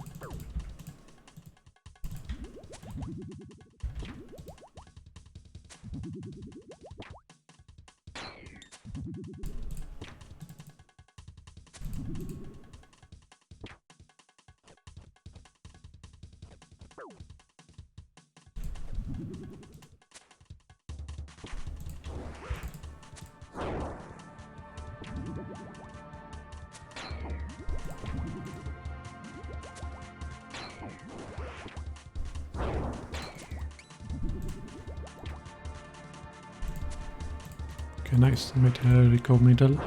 Okay, nice. I made her go middle.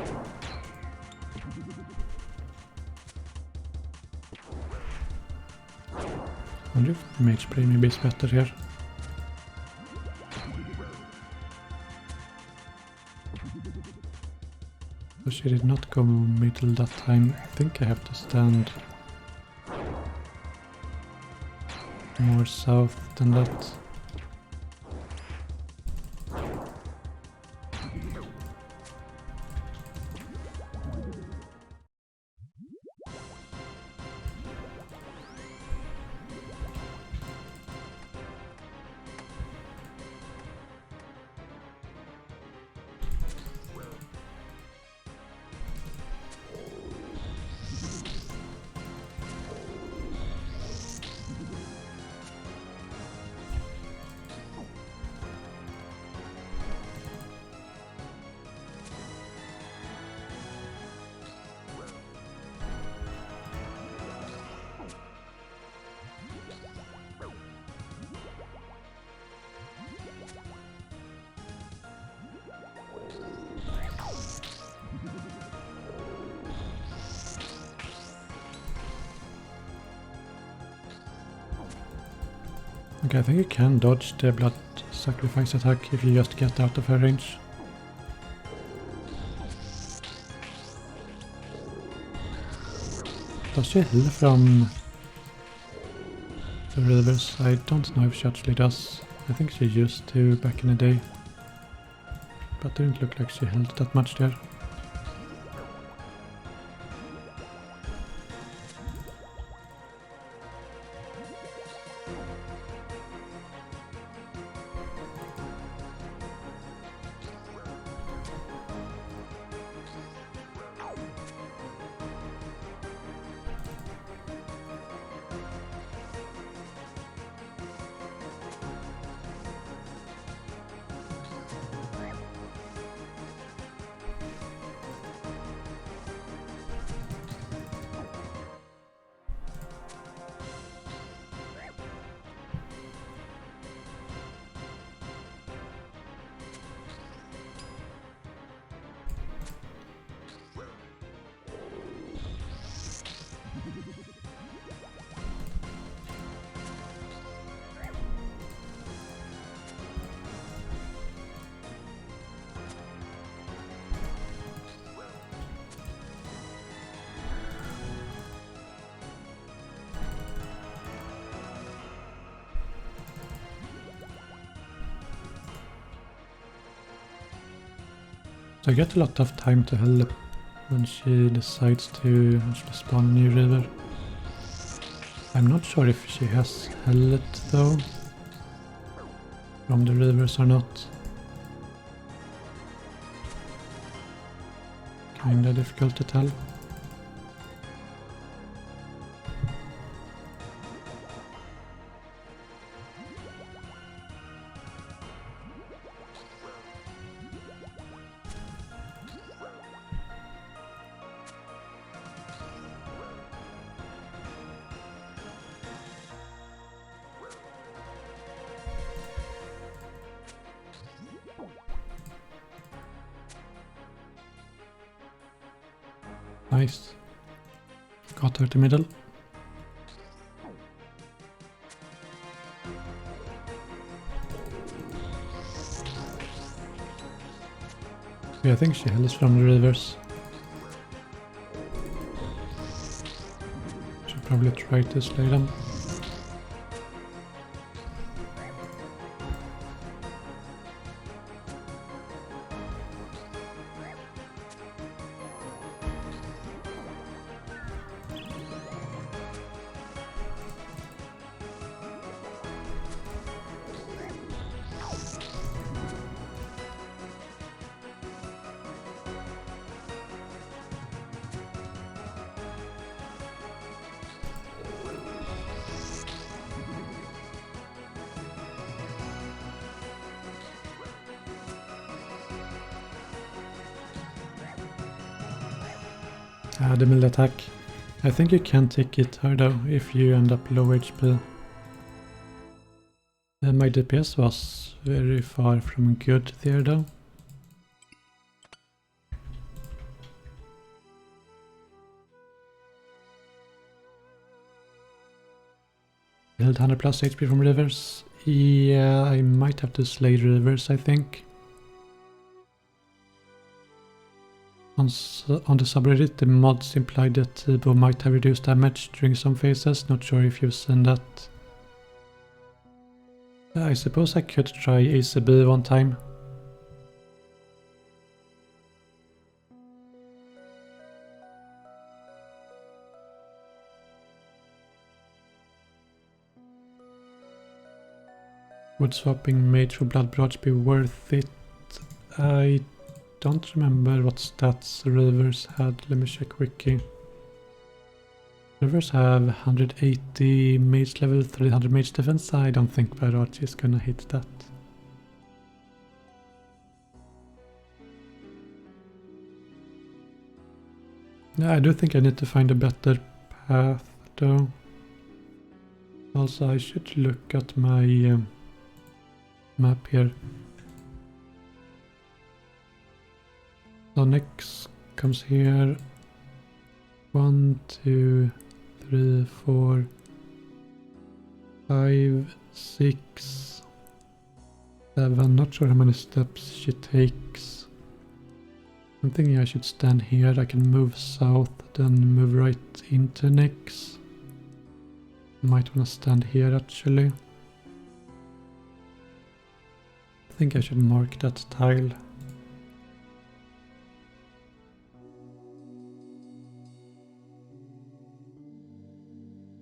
I wonder if mage spray maybe is better here. So she did not go middle that time. I think I have to stand more south than that. Okay, I think you can dodge the blood sacrifice attack if you just get out of her range. Does she heal from the rivers? I don't know if she actually does. I think she used to back in the day. But didn't look like she healed that much there. So I get a lot of time to heal when she decides to actually spawn a new river. I'm not sure if she has held though from the rivers or not. Kinda difficult to tell. Nice. Got her to middle. Yeah, I think she hails from the rivers. Should probably try to slay them. The middle attack. I think you can take it her though if you end up low HP. My DPS was very far from good there though. Held 100 plus HP from rivers. Yeah, I might have to slay rivers, I think. On the subreddit, the mods implied that bow might have reduced damage during some phases. Not sure if you've seen that. I suppose I could try ACB one time. Would swapping mage for blood broach be worth it? I don't remember what stats rivers had. Let me check wiki. Rivers have 180 mage level, 300 mage defense. I don't think Barrage is gonna hit that. Yeah, I do think I need to find a better path though. Also, I should look at my map here. So next comes here. 1, 2, 3, 4, 5, 6, 7. Not sure how many steps she takes. I'm thinking I should stand here. I can move south, then move right into Nyx. Might want to stand here actually. I think I should mark that tile.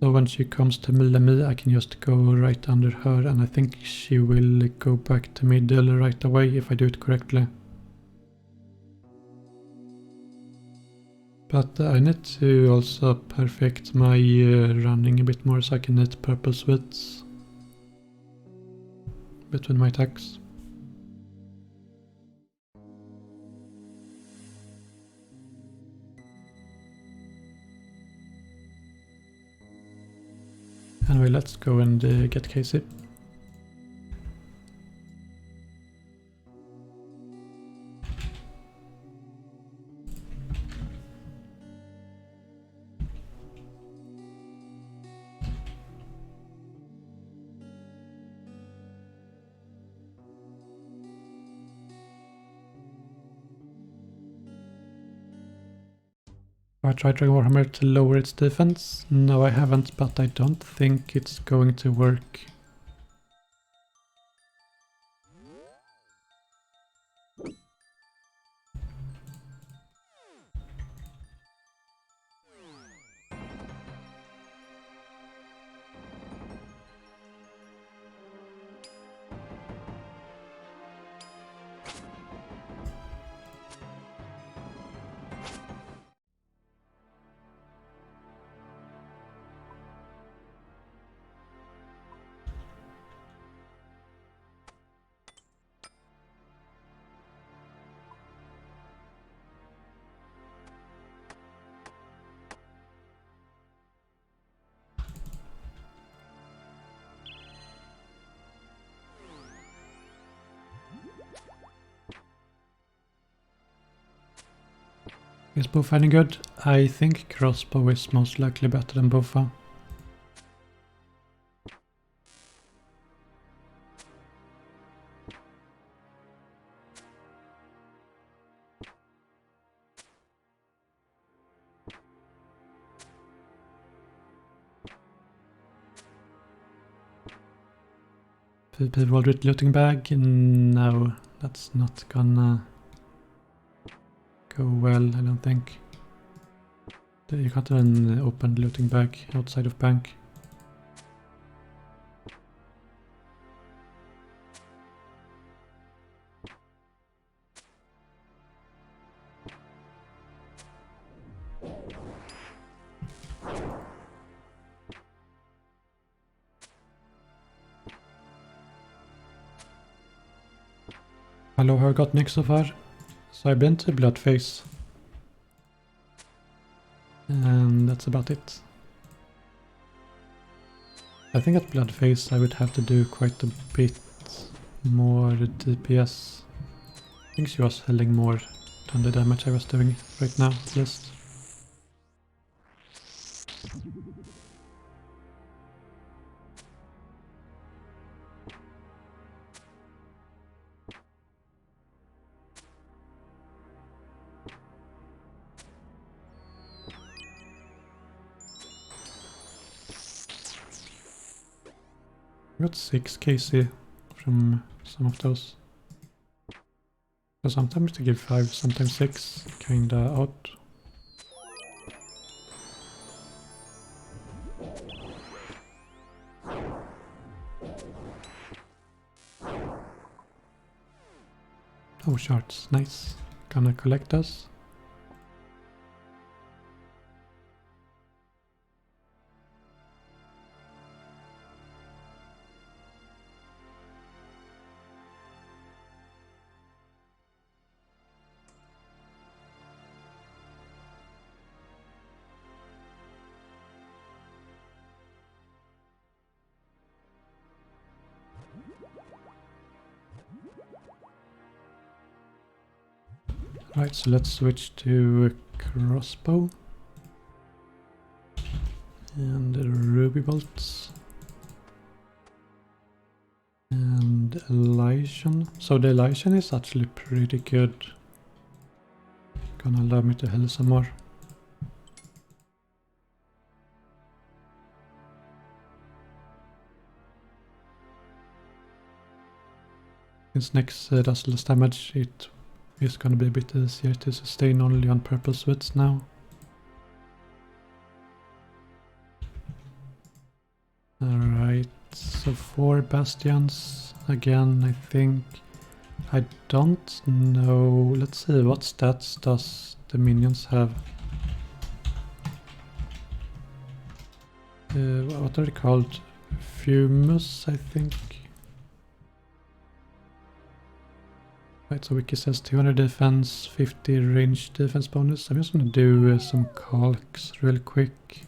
So when she comes to me, I can just go right under her, and I think she will go back to middle right away if I do it correctly. But I need to also perfect my running a bit more so I can hit purple sweets between my attacks. Anyway, let's go and get Casey. I tried Dragon Warhammer to lower its defense. No, I haven't, but I don't think it's going to work. Is bow any good? I think crossbow is most likely better than bow. PvP world with looting bag? No, that's not gonna go well, I don't think. You can't even open the looting bag outside of bank. Hello, how I got Nick so far? So I've been to Bloodface. And that's about it. I think at Bloodface I would have to do quite a bit more DPS. I think she was healing more than the damage I was doing right now, at least. I got 6 KC from some of those. So sometimes they give 5, sometimes 6, kinda odd. Oh, shards, nice. Gonna collect us. Right, so let's switch to crossbow. And ruby bolts. And Elysian. So the Elysian is actually pretty good. Gonna allow me to heal some more. Since next does less damage, it is gonna be a bit easier to sustain only on purple sweats now. Alright, so 4 bastions again, I think. I don't know. Let's see, what stats does the minions have? What are they called? Fumus, I think. Right, so Wiki says 200 defense, 50 range defense bonus. I'm just gonna do some calcs real quick.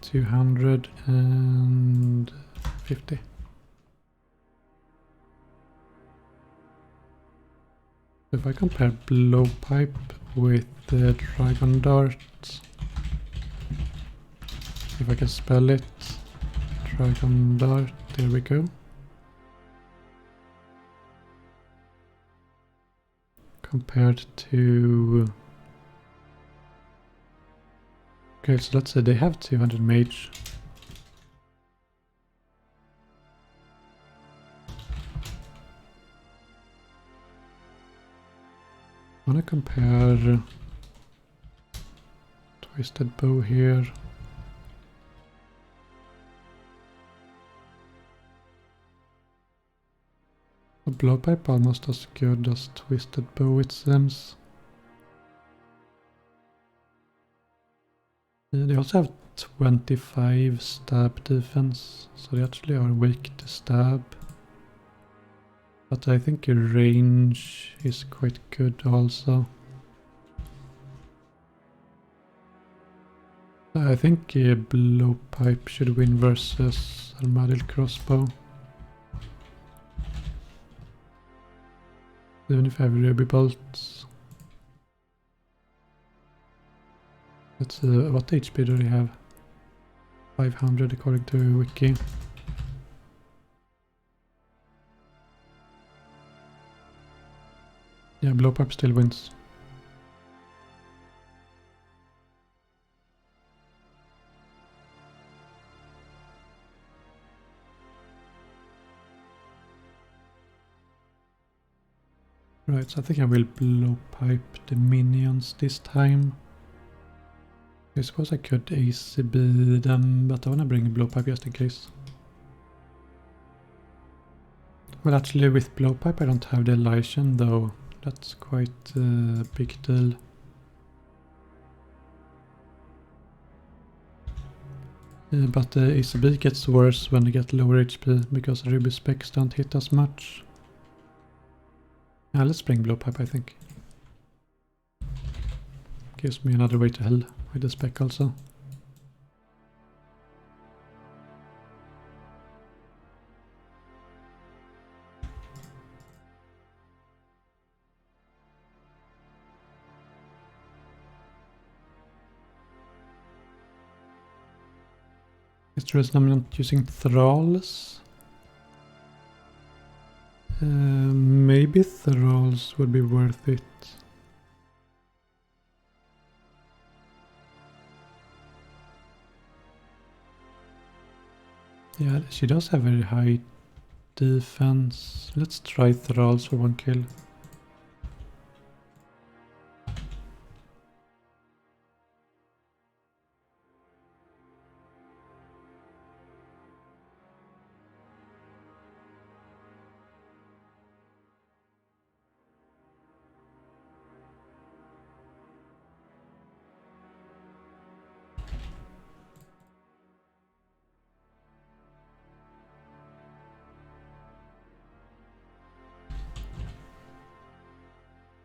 $250. If I compare blowpipe with the dragon dart, if I can spell it, dragon dart, there we go. Compared to... Okay, so let's say they have 200 mage. I want to compare twisted bow here. A blowpipe almost as good as twisted bow, it seems. They also have 25 stab defense, so they actually are weak to stab. But I think your range is quite good also. I think blowpipe should win versus armadillo crossbow. Even if I have ruby bolts. Let's what HP do they have? 500 according to wiki. Yeah, blowpipe still wins. Right, so I think I will blowpipe the minions this time. I suppose I could ACB them, but I wanna bring a blowpipe just in case. Well, actually with blowpipe I don't have the Elysian though. That's quite a big deal. But the ACB gets worse when they get lower HP because ruby specs don't hit as much. Yeah, let's bring blowpipe, I think. Gives me another way to hell with the spec also. It's the reason I'm not using thralls. Maybe thralls would be worth it. Yeah, she does have very high defense. Let's try thralls for one kill.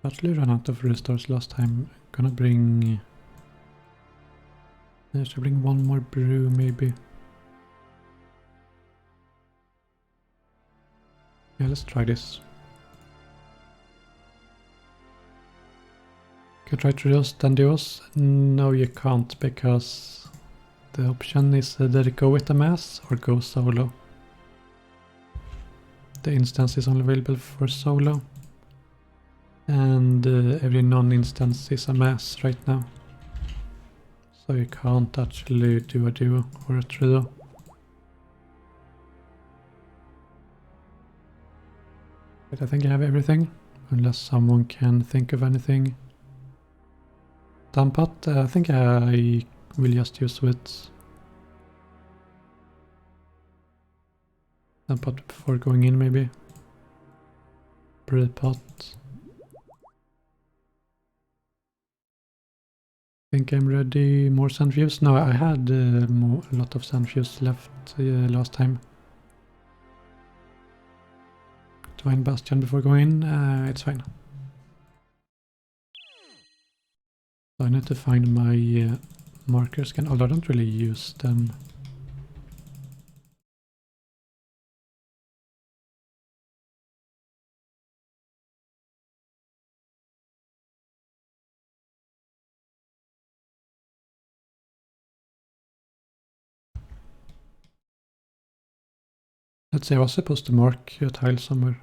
Actually ran out of restores last time. Gonna bring... I should bring one more brew maybe. Yeah, let's try this. Can I try to just Dandios? No, you can't because the option is either go with the mass or go solo. The instance is only available for solo. And every non-instance is a mass right now. So you can't actually do a duo or a trio. But I think I have everything, unless someone can think of anything. Dampot, I think I will just use wits. Dampot before going in maybe. Brewpot. Think I'm ready. More sandfuse? No, I had a lot of sandfuse left last time. Divine Bastion before going in. It's fine. So I need to find my markers again, although I don't really use them. Let's see, I was supposed to mark a tile somewhere.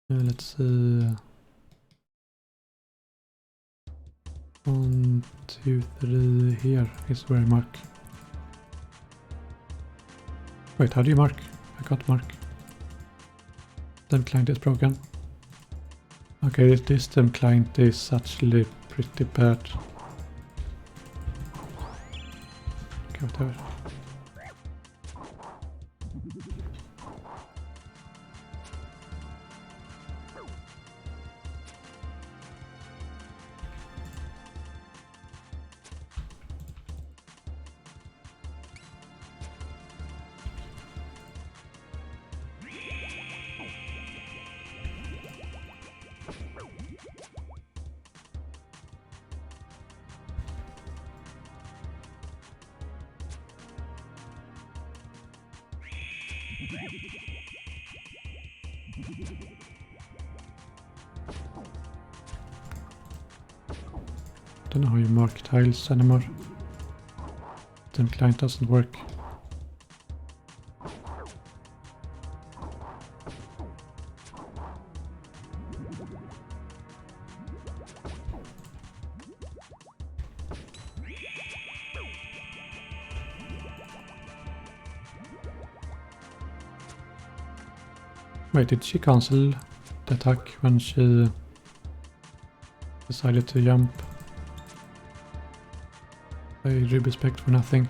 Let's see. 1, 2, 3, here is where I mark. Wait, how do you mark? I can't mark. Dem client is broken. Okay, this dem client is actually pretty bad. Okay, whatever. Don't know how you mark tiles anymore. The client doesn't work. Wait, did she cancel the attack when she decided to jump? I respect for nothing.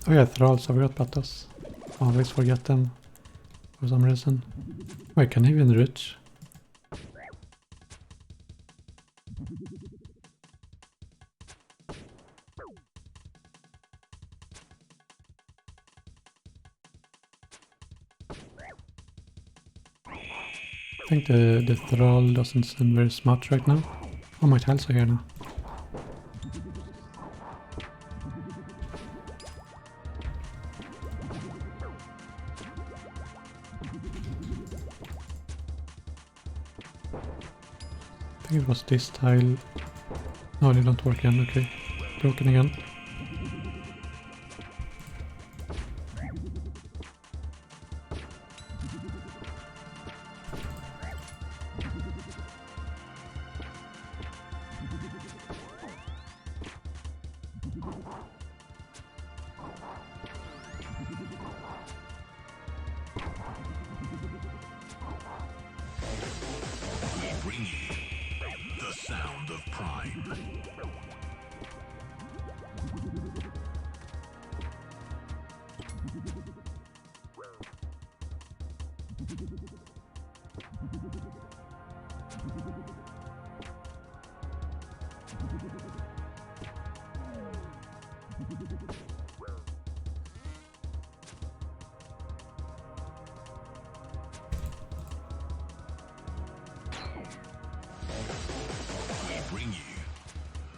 Oh yeah, thralls, I forgot about those. Always forget them for some reason. Wait, can I even reach? I think the thrall doesn't seem very smart right now. Oh, my tiles are here now. I think it was this tile. No, it didn't work again. Okay, broken again. Bring you the sound of prime. Bring you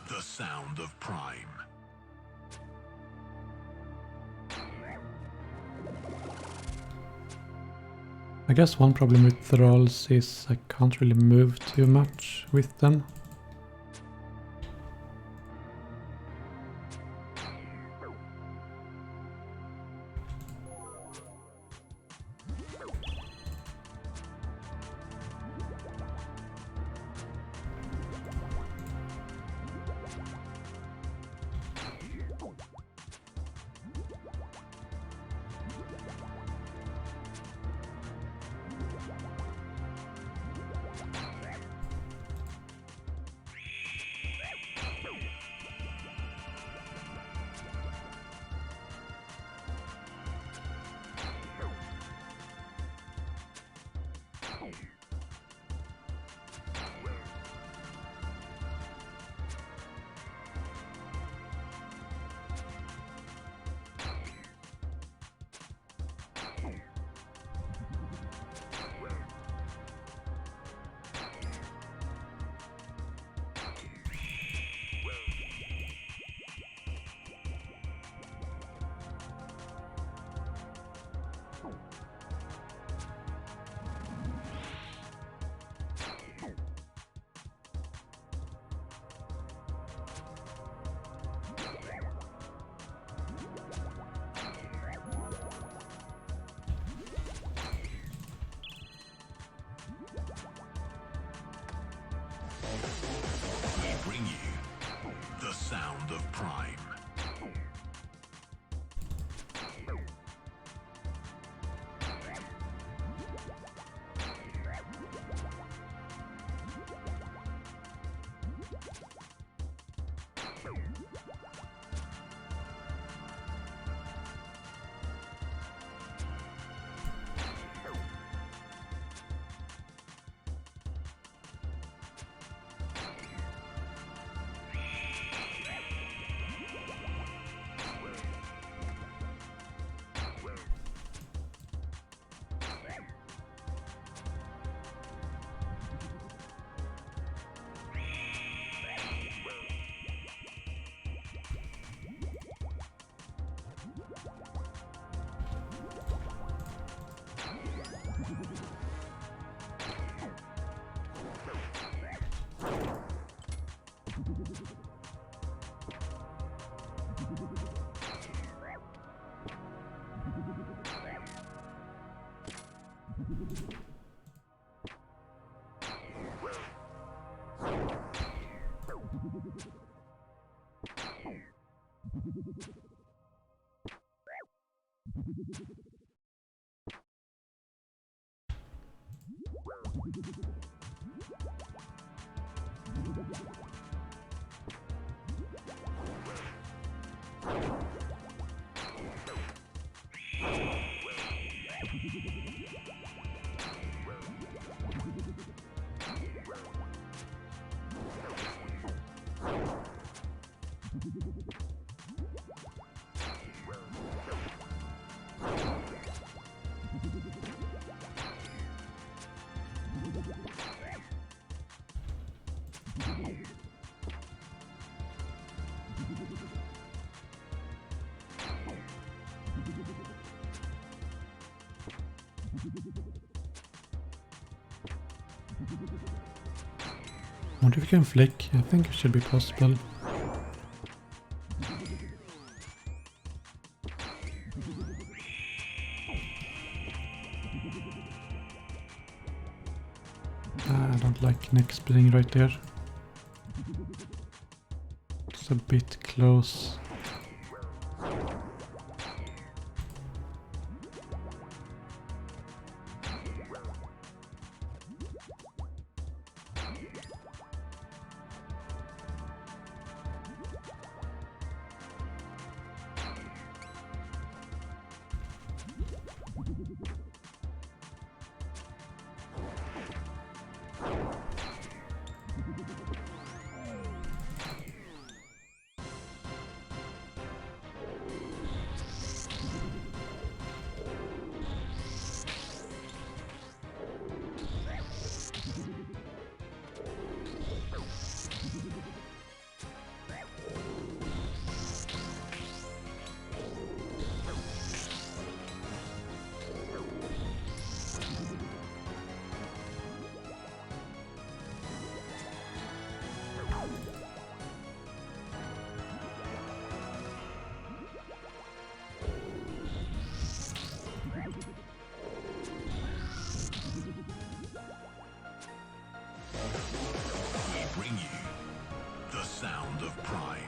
the sound of prime. I guess one problem with thralls is I can't really move too much with them. sound of prime. Wonder if you can flick. I think it should be possible. I don't like next being right there. It's a bit close. We bring you the sound of prime.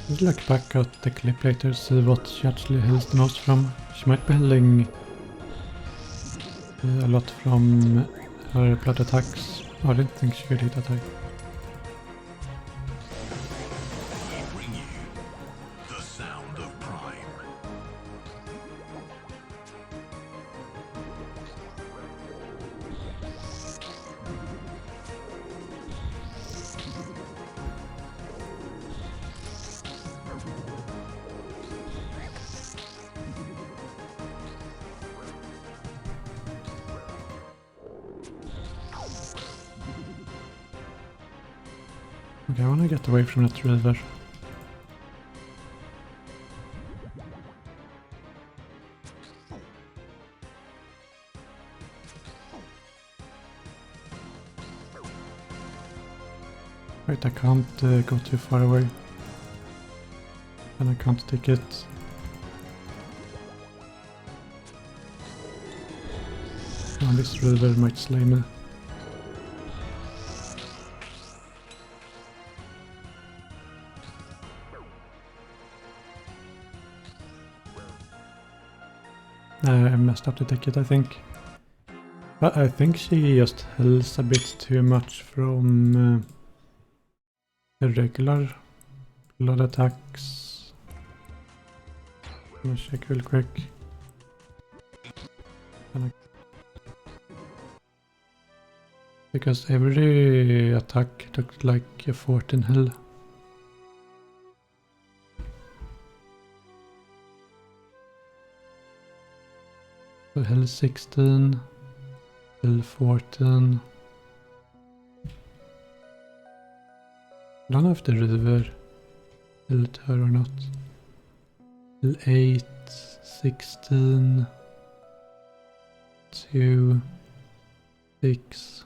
Let's look back at the clip later, see what she actually heals the most from. She might be healing a lot from her blood attacks. Oh, I didn't think she could hit attack. We bring you the sound of prime. Okay, I want to get away from that river. Right, I can't go too far away. And I can't take it. Oh, this river might slay me. I messed up the ticket, I think. But I think she just heals a bit too much from the regular blood attacks. Let me check real quick. Because every attack looked like a 14 heal. So heal 16, heal 14. I don't know if the river healed her or not. Heal 8, 16, 2, 6,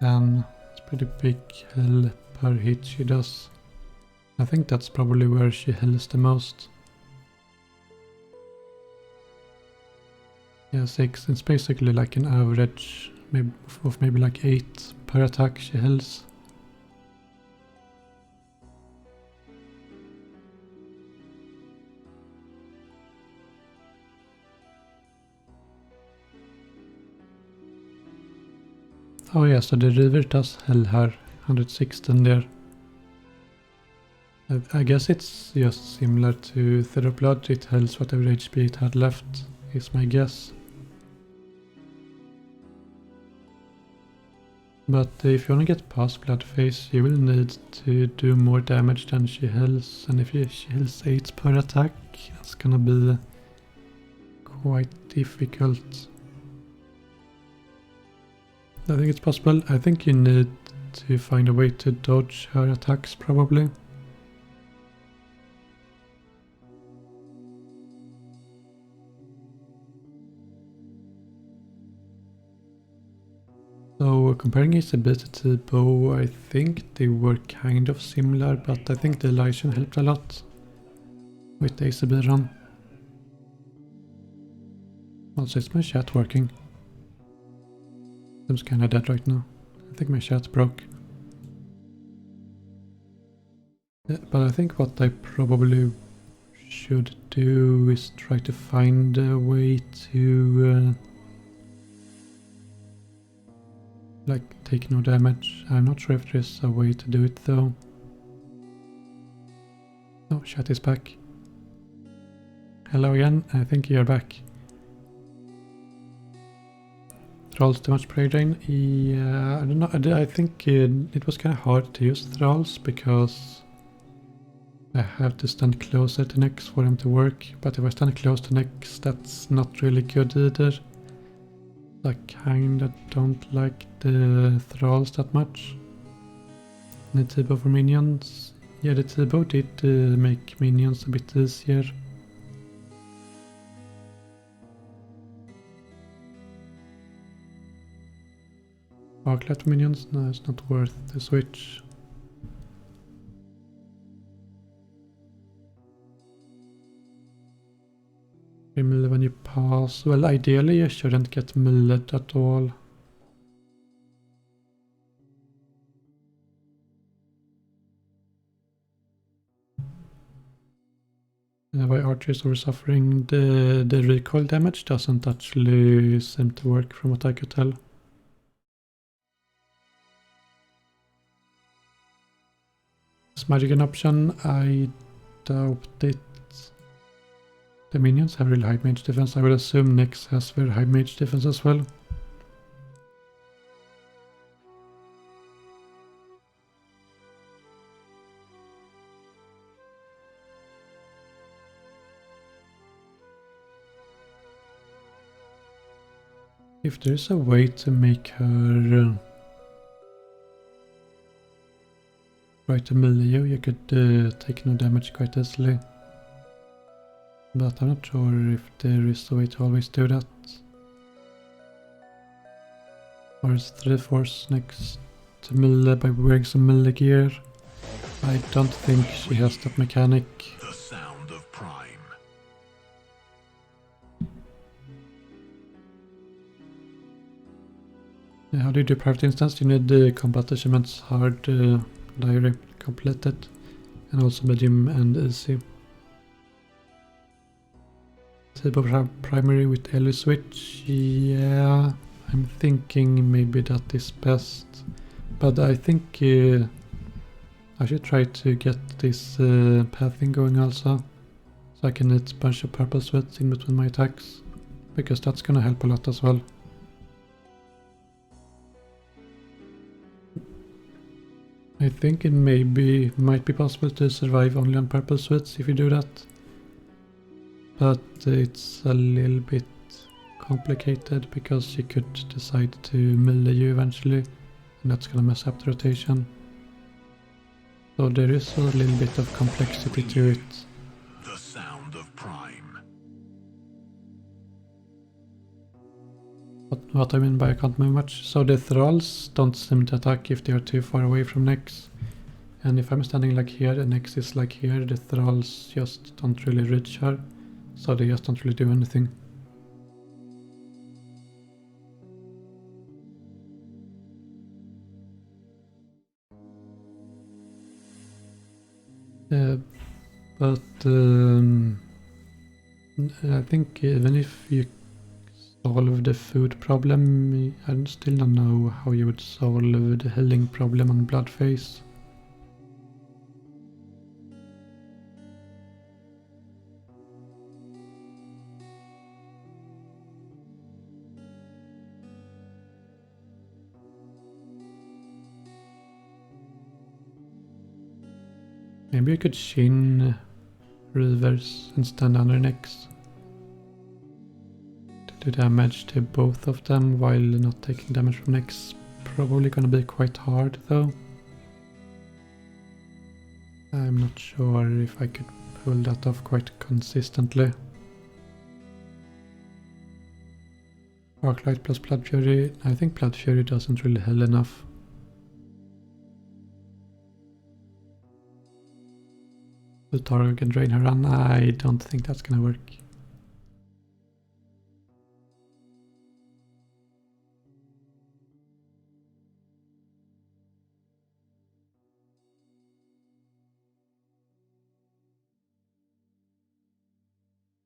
10. It's pretty big heal per hit she does. I think that's probably where she heals the most. Yeah, 6. It's basically like an average of maybe like 8 per attack she heals. Oh yeah, so the river does heal her. 116 there. I guess it's just similar to Theroploid. It heals whatever HP it had left, is my guess. But if you wanna get past Blood Phase, you will need to do more damage than she heals. And if she heals 8 per attack, it's gonna be quite difficult. I think it's possible. I think you need to find a way to dodge her attacks, probably. So comparing Isabetta to Bo, I think they were kind of similar, but I think the Elysian helped a lot with the ACB run. Also, is my chat working? I'm kinda dead right now. I think my chat broke. Yeah, but I think what I probably should do is try to find a way to like take no damage. I'm not sure if there's a way to do it though. Oh, chat is back. Hello again, I think you're back. Thralls too much prey drain? Yeah, I don't know. I think it was kind of hard to use Thralls because I have to stand closer to Nex for him to work. But if I stand close to Nex, that's not really good either. I kinda don't like the Thralls that much. The T-bow for minions. Yeah, the T-bow did make minions a bit easier. Sparklight minions? No, it's not worth the switch. Melee when you pass. Well, ideally you shouldn't get meleed at all. Why archers are suffering? The recoil damage doesn't actually seem to work from what I could tell. Is magic an option? I doubt it. The minions have really high mage defense. I would assume Nyx has very high mage defense as well. If there's a way to make her try to melee you could take no damage quite easily. But I'm not sure if there is a way to always do that. Or is 3 force next to melee by wearing some melee gear. I don't think she has that mechanic. The sound of prime. How do you do private instance? You need the combat achievements hard diary completed, and also medium and easy. Table primary with LE switch. Yeah, I'm thinking maybe that is best, but I think I should try to get this pathing going also, so I can hit a bunch of purple sweats in between my attacks, because that's gonna help a lot as well. I think it might be possible to survive only on purple sweats if you do that, but it's a little bit complicated because she could decide to melee you eventually, and that's gonna mess up the rotation. So there is a little bit of complexity to it. The sound of prime. What I mean by I can't move much. So the thralls don't seem to attack if they are too far away from Nex. And if I'm standing like here and Nex is like here, the thralls just don't really reach her. So they just don't really do anything. But I think even if you solve the food problem, I still don't know how you would solve the healing problem on Bloodface. Maybe you could Shin reverse and stand under Nex to do damage to both of them while not taking damage from Nex. Probably gonna be quite hard though. I'm not sure if I could pull that off quite consistently. Arclight plus Blood Fury. I think Blood Fury doesn't really heal enough. The Targ can drain her run. I don't think that's gonna work.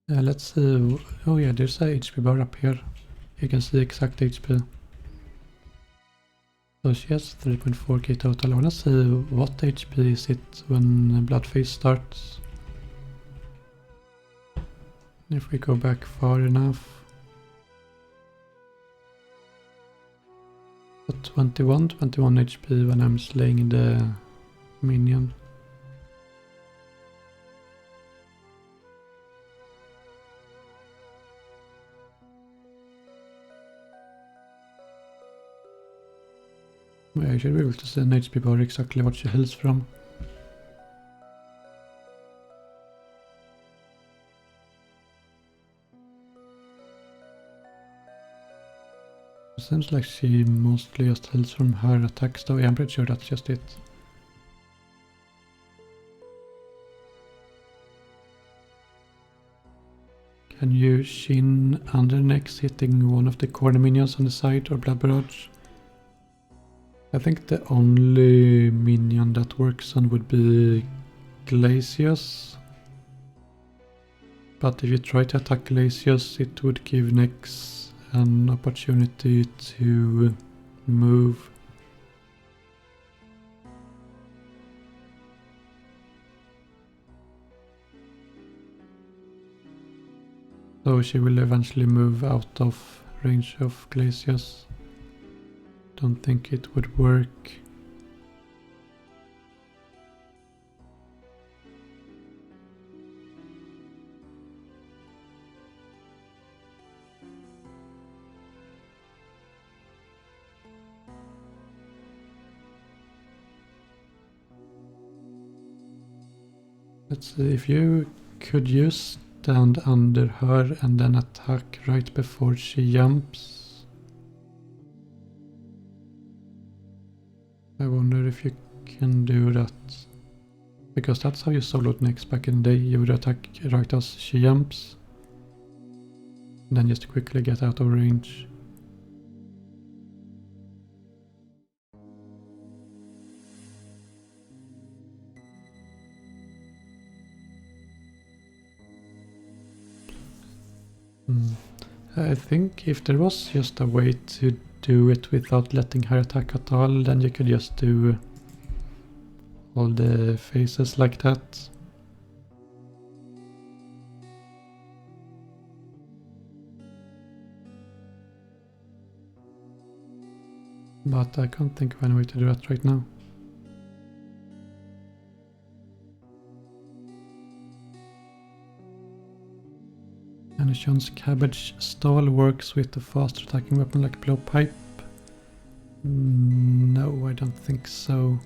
Let's see. Oh yeah, there's a HP bar up here. You can see exact HP. So she has 3.4k total. I wanna see what HP is it when Bloodface starts. If we go back far enough. At 21 HP when I'm slaying the minion. I should be able to see an HP bar exactly what she heals from. It seems like she mostly just heals from her attacks though. Yeah, I'm pretty sure that's just it. Can you Shin under Nex hitting one of the corner minions on the side or Blood Barrage? I think the only minion that works on would be Glacius. But if you try to attack Glacius, it would give Nex an opportunity to move. So she will eventually move out of range of Glacius. Don't think it would work. Let's see if you could use stand under her and then attack right before she jumps. I wonder if you can do that. Because that's how you soloed Nyx back in the day. You would attack right as she jumps. And then just quickly get out of range. I think if there was just a way to do it without letting her attack at all, then you could just do all the phases like that. But I can't think of any way to do that right now. Any chance Cabbage Stall works with a faster attacking weapon like Blowpipe? No, I don't think so.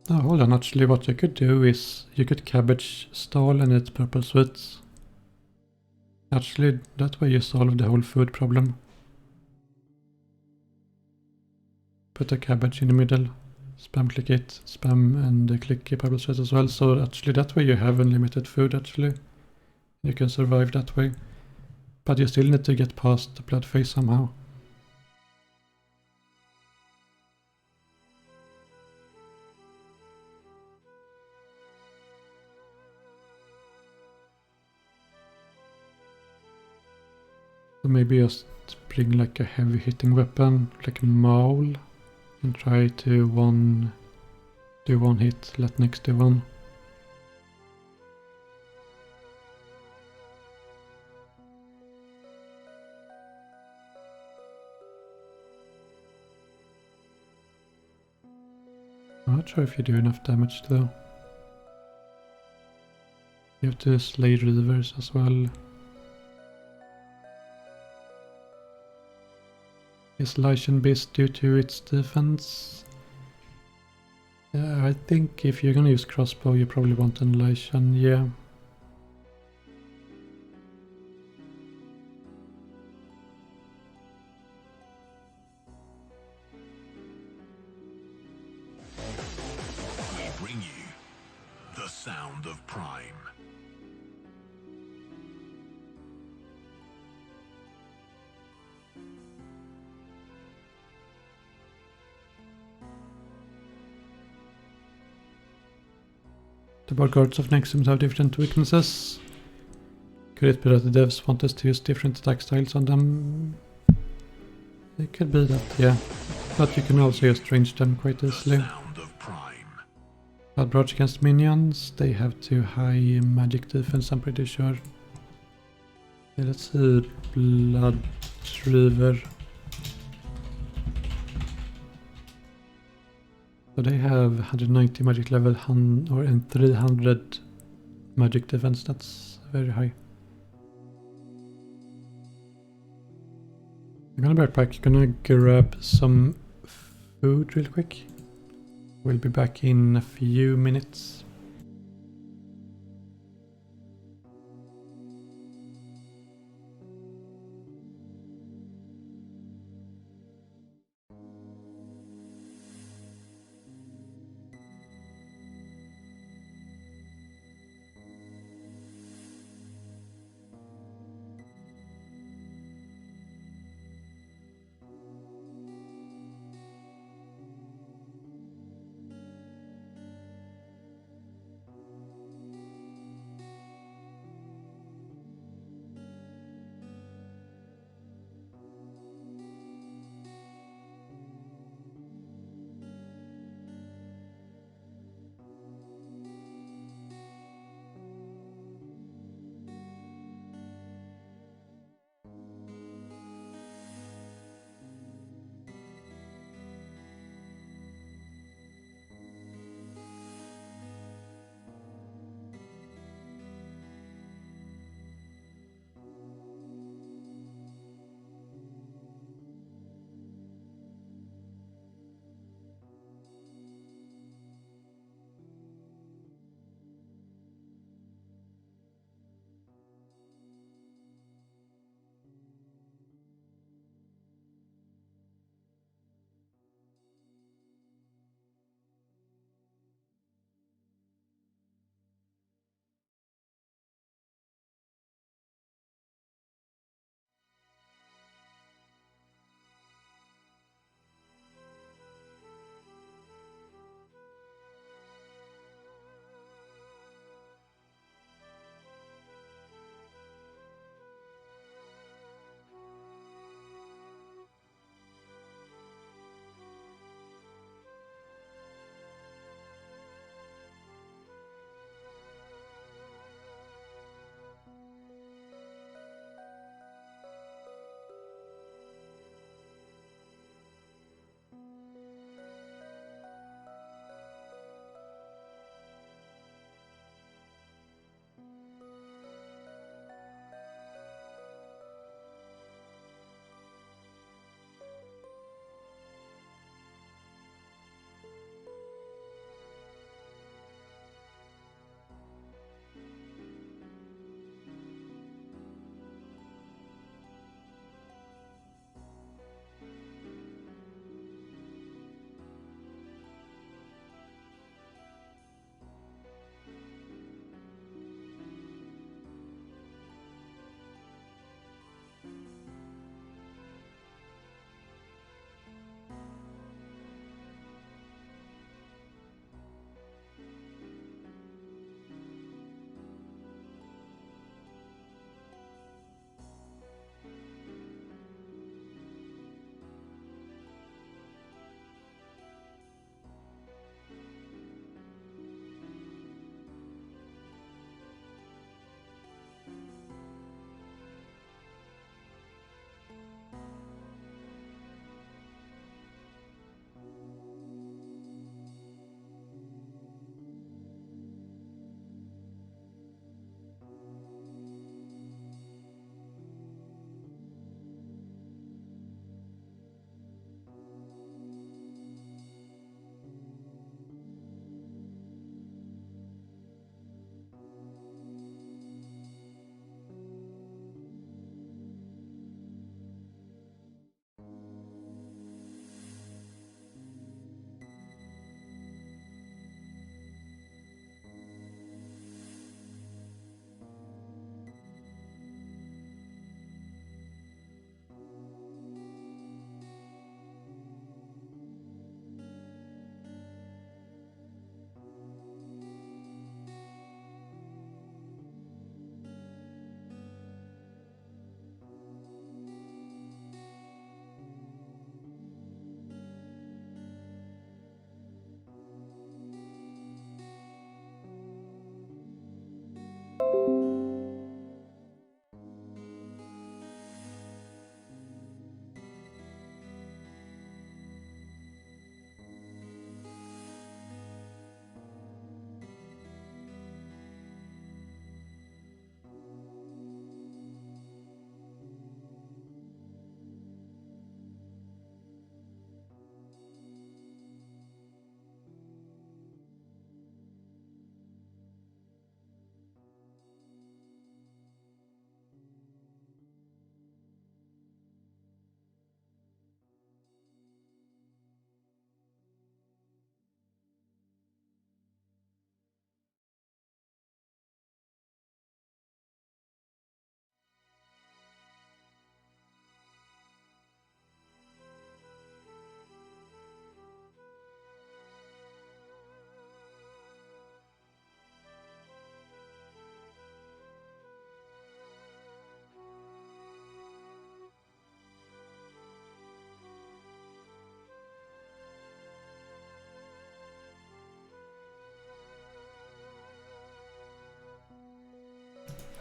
Oh, hold on, actually what you could do is you could Cabbage Stall and eat purple sweets. Actually, that way you solve the whole food problem. Put a cabbage in the middle, spam click it, spam and click purple sweets as well. So actually that way you have unlimited food actually. You can survive that way. But you still need to get past the blood phase somehow. So maybe just bring like a heavy hitting weapon, like a maul, and try to do one hit, let Nyx do one. I'm not sure if you do enough damage though. You have to slay reavers as well. Is Lycian Beast due to its defense? Yeah, I think if you're gonna use crossbow you probably want an Lycian, yeah. We bring you the sound of Prime. The bodyguards of Nexium have different weaknesses. Could it be that the devs want us to use different attack styles on them? It could be that, yeah. But you can also just range them quite easily. Sound of Prime. Bloodbrought against minions, they have too high magic defense, I'm pretty sure. Okay, let's see. Blood Reaver. So they have 190 magic level and 300 magic defense, that's very high. I'm gonna backpack, gonna grab some food real quick. We'll be back in a few minutes.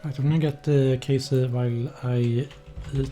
Right, I'm gonna get the Casey while I eat. We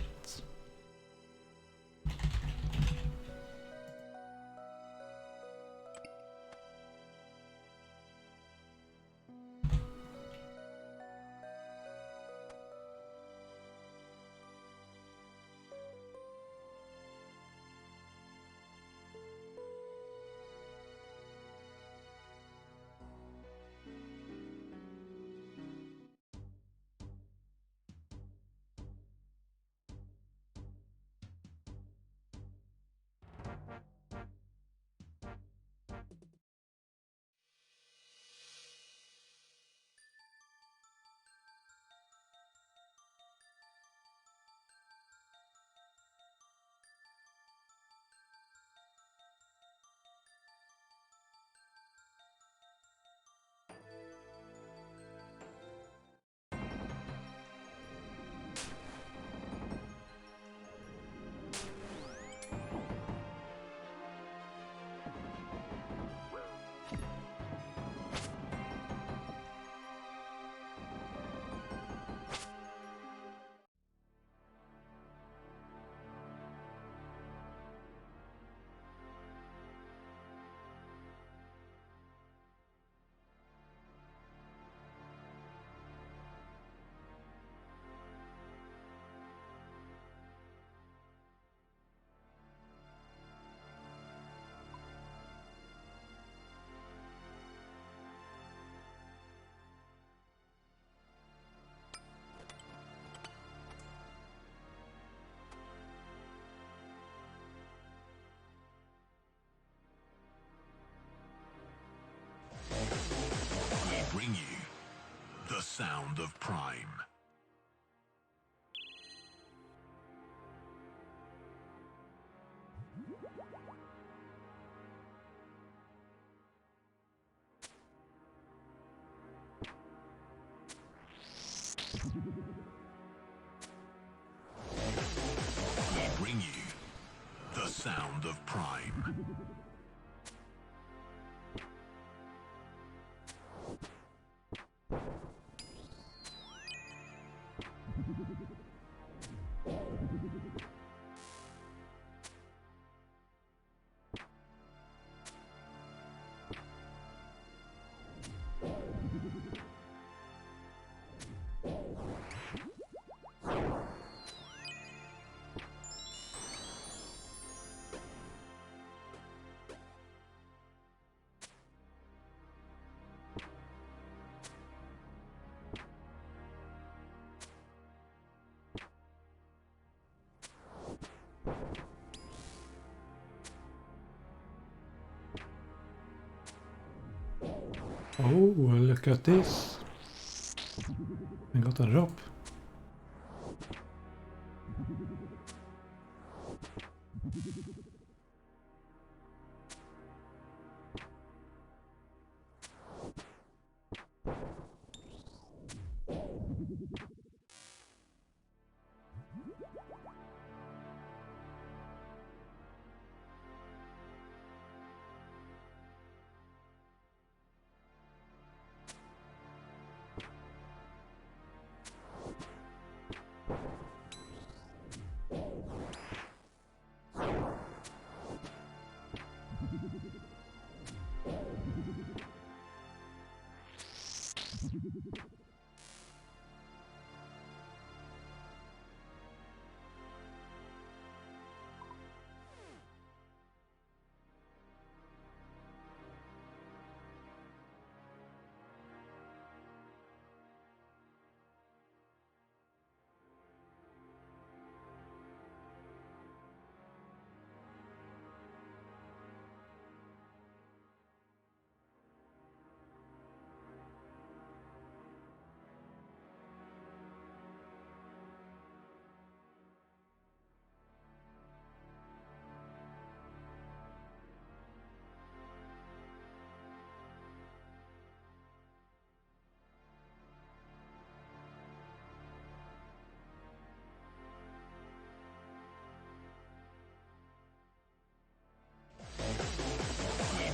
bring you the sound of Prime. We bring you the sound of Prime. Oh, look at this. I got a drop.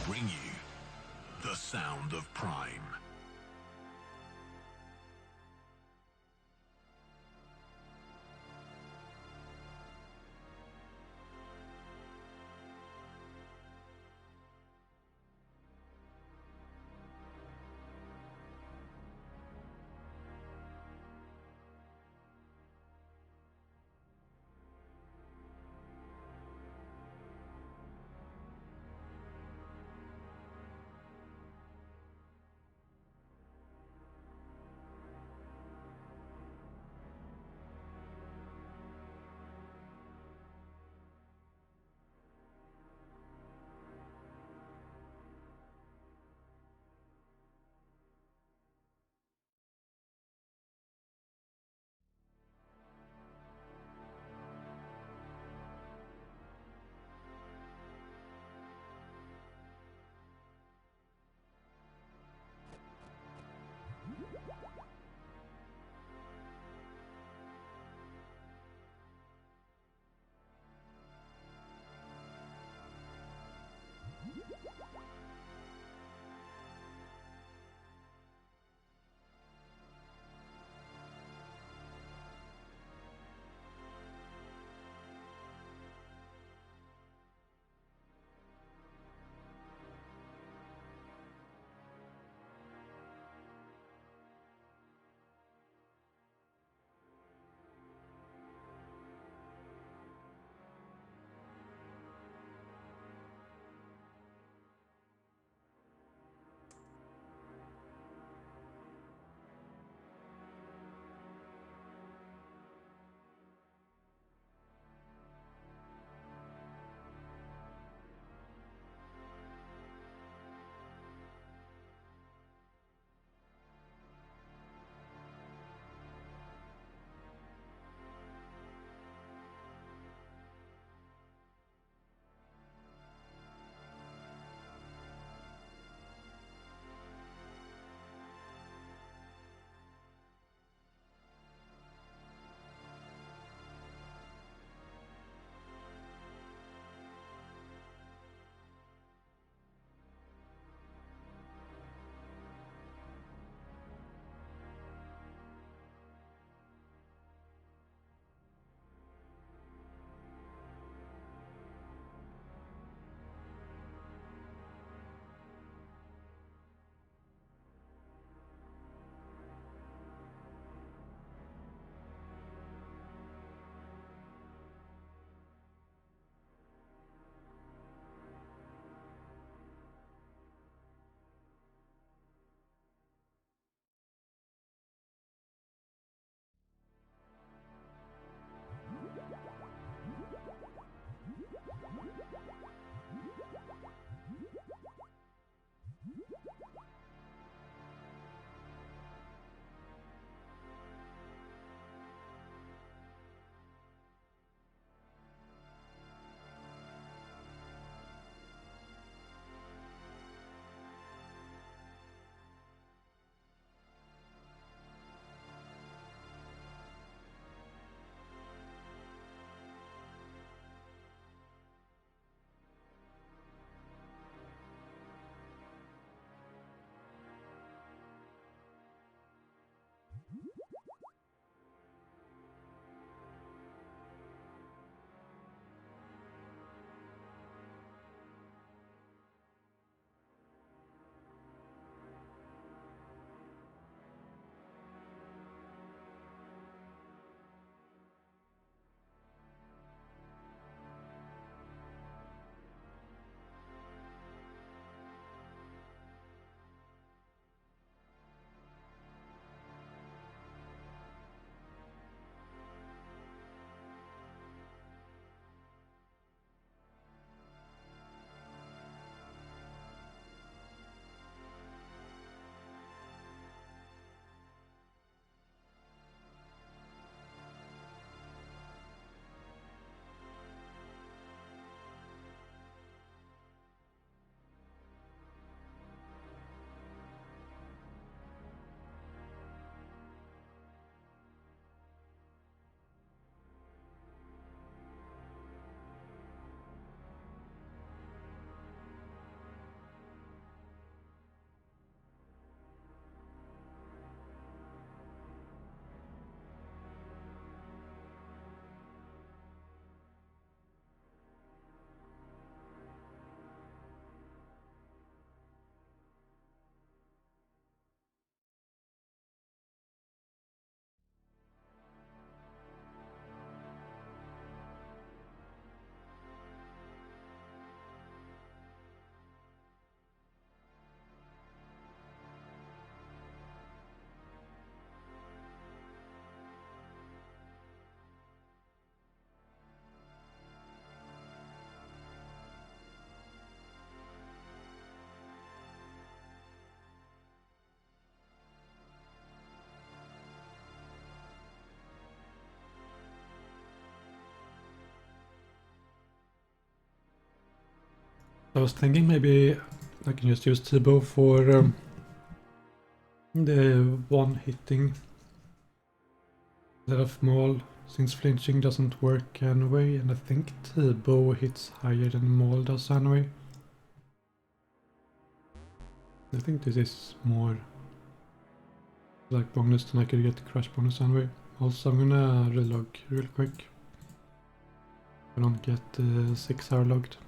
We bring you the sound of Prime. I was thinking maybe I can just use T-bow for the one hitting instead of maul, since flinching doesn't work anyway, and I think T-bow hits higher than maul does anyway. I think this is more like bonus than I could get crush bonus anyway. Also, I'm gonna relog real quick. I don't get 6 hour logged.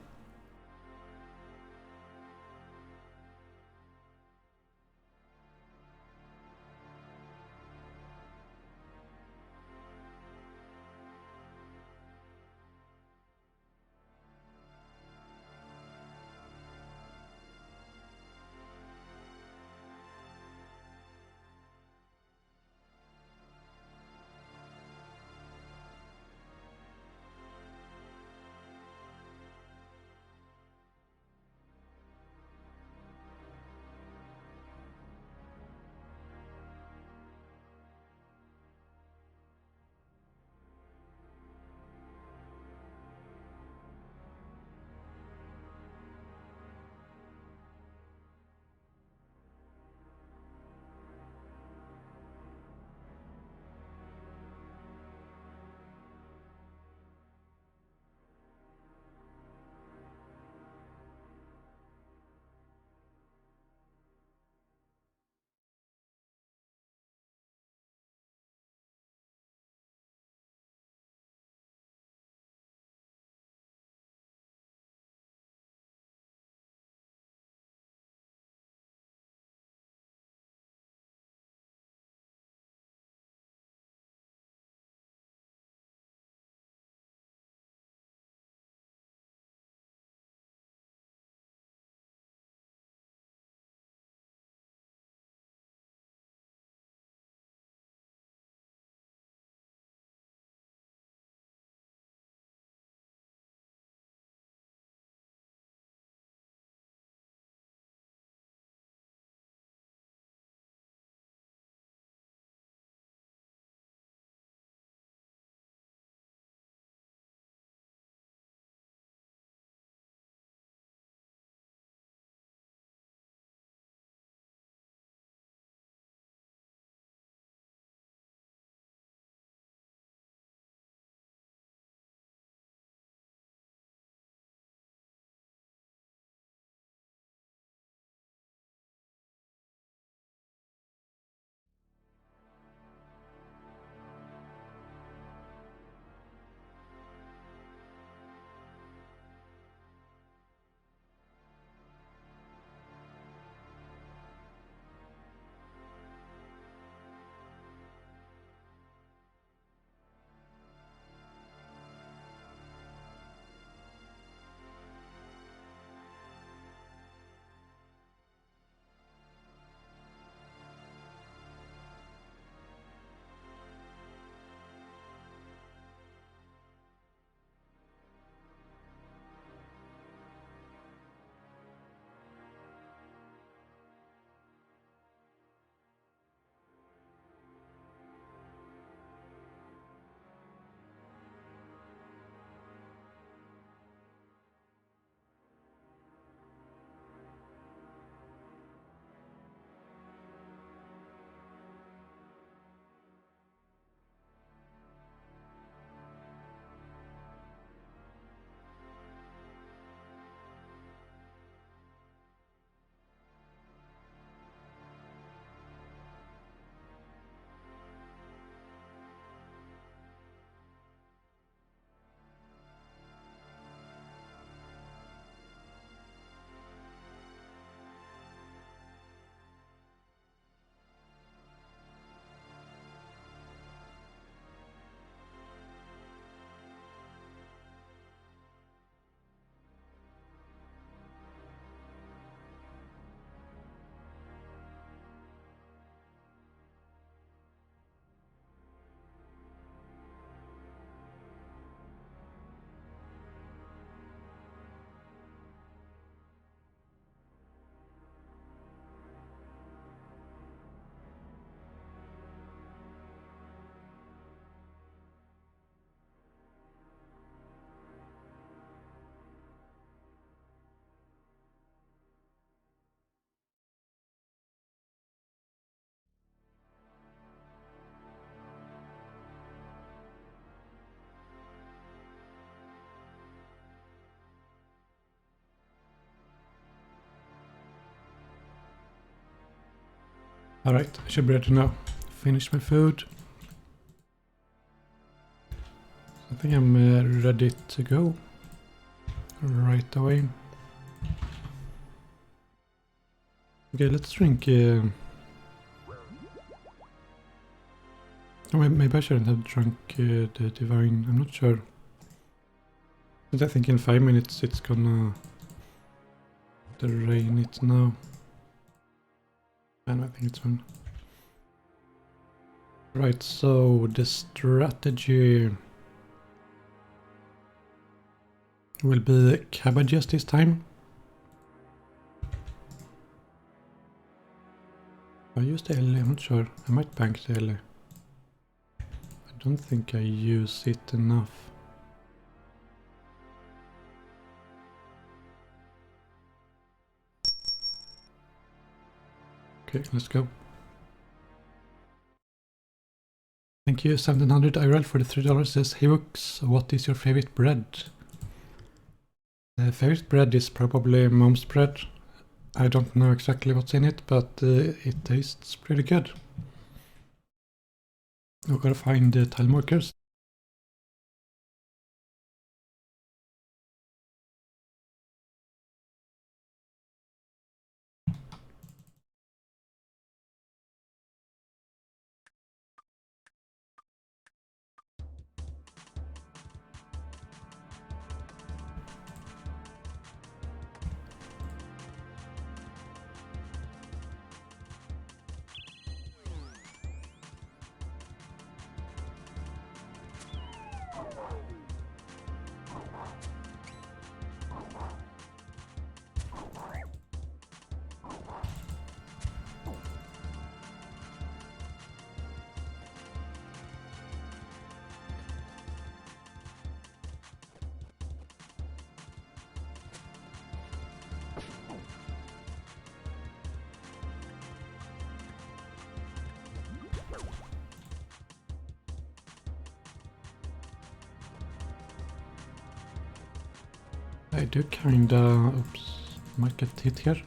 Alright, I should be ready now. Finish my food. I think I'm ready to go right away. Okay, let's drink. Oh, maybe I shouldn't have drunk the divine. I'm not sure. But I think in 5 minutes it's gonna drain it now. And I think it's fine. Right, so the strategy will be cabbages this time. I used the Ellie, I'm not sure. I might bank the Ellie. I don't think I use it enough. Okay, let's go. Thank you, 1700 IRL for the $3. Says, hey Woox, what is your favorite bread? Favorite bread is probably mom's bread. I don't know exactly what's in it, but it tastes pretty good. We've got to find the tile markers. I do kinda... oops, might get hit here.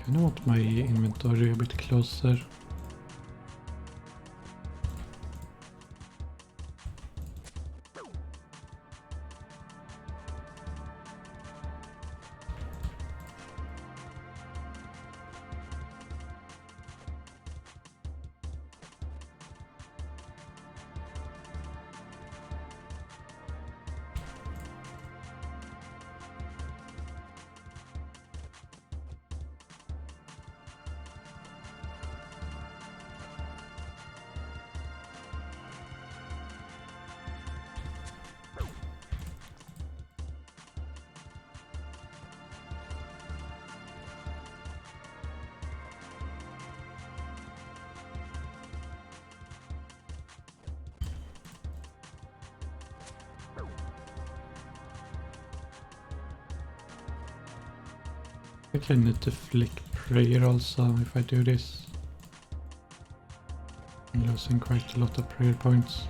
Kinda want my inventory a bit closer. I think I need to flick prayer also if I do this. I'm losing quite a lot of prayer points.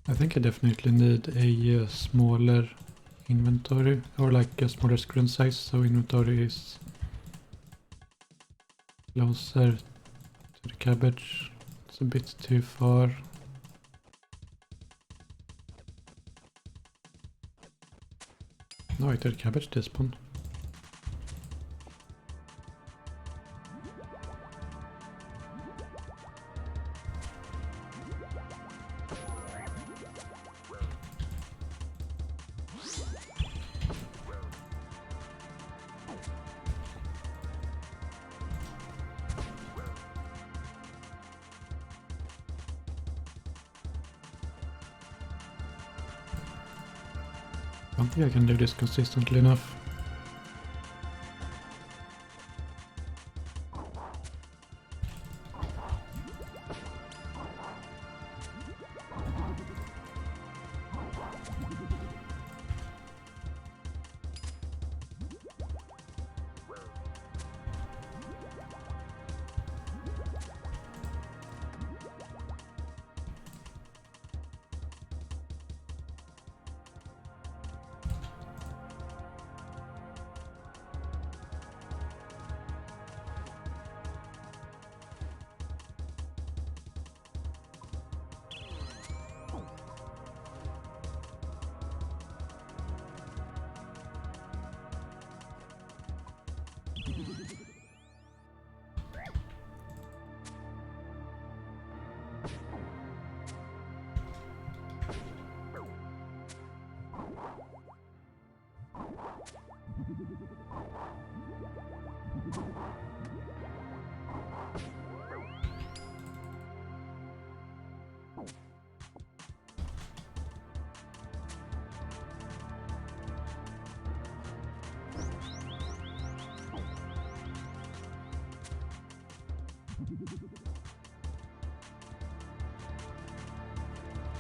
I think I definitely need a smaller inventory, or like a smaller screen size, so inventory is closer to the cabbage. It's a bit too far. No, I did cabbage despawn. I don't think I can do this consistently enough.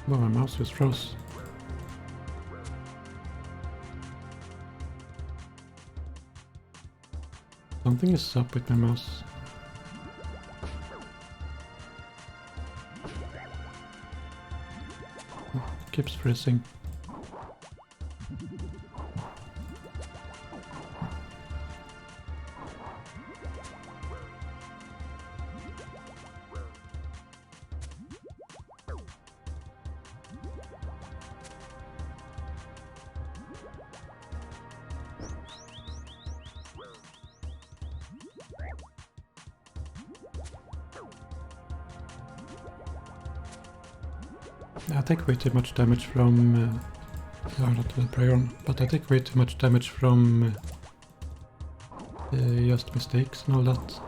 Well, my mouse just froze. Something is up with my mouse. Oh, it keeps freezing. I take way too much damage from... not the prion, but I take way too much damage from just mistakes and all that.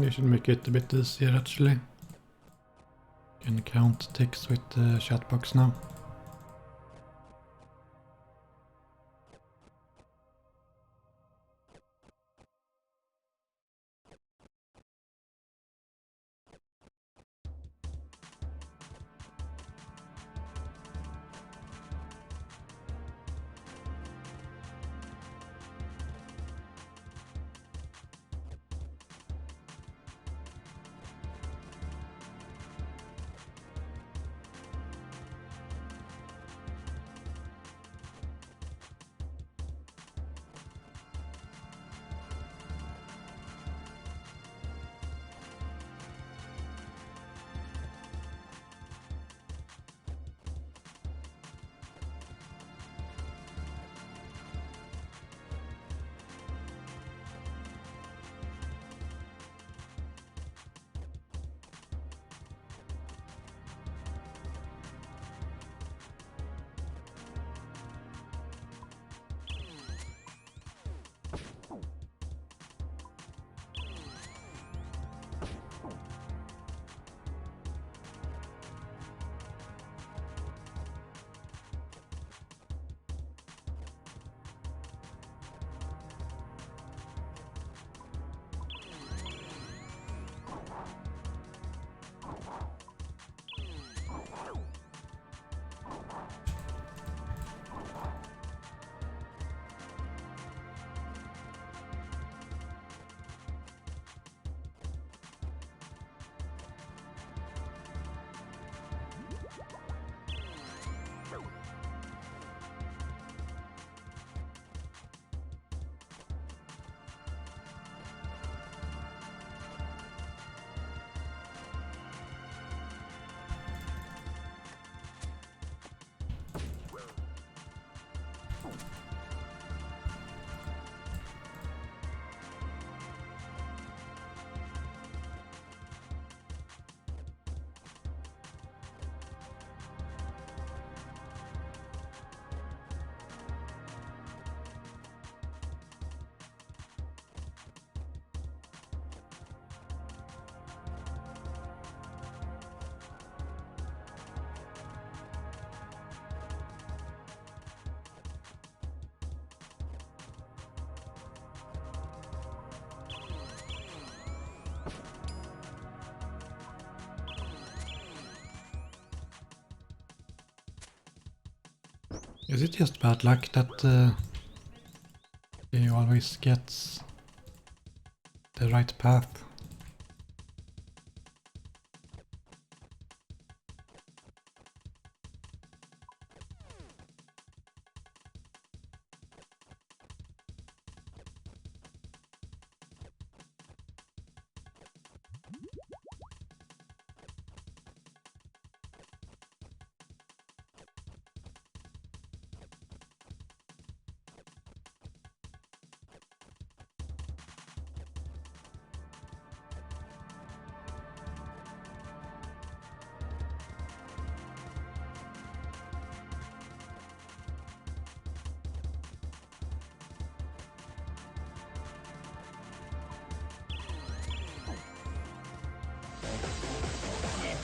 You should make it a bit easier actually. Can count ticks with the chat box now. Is it just bad luck that he always gets the right path?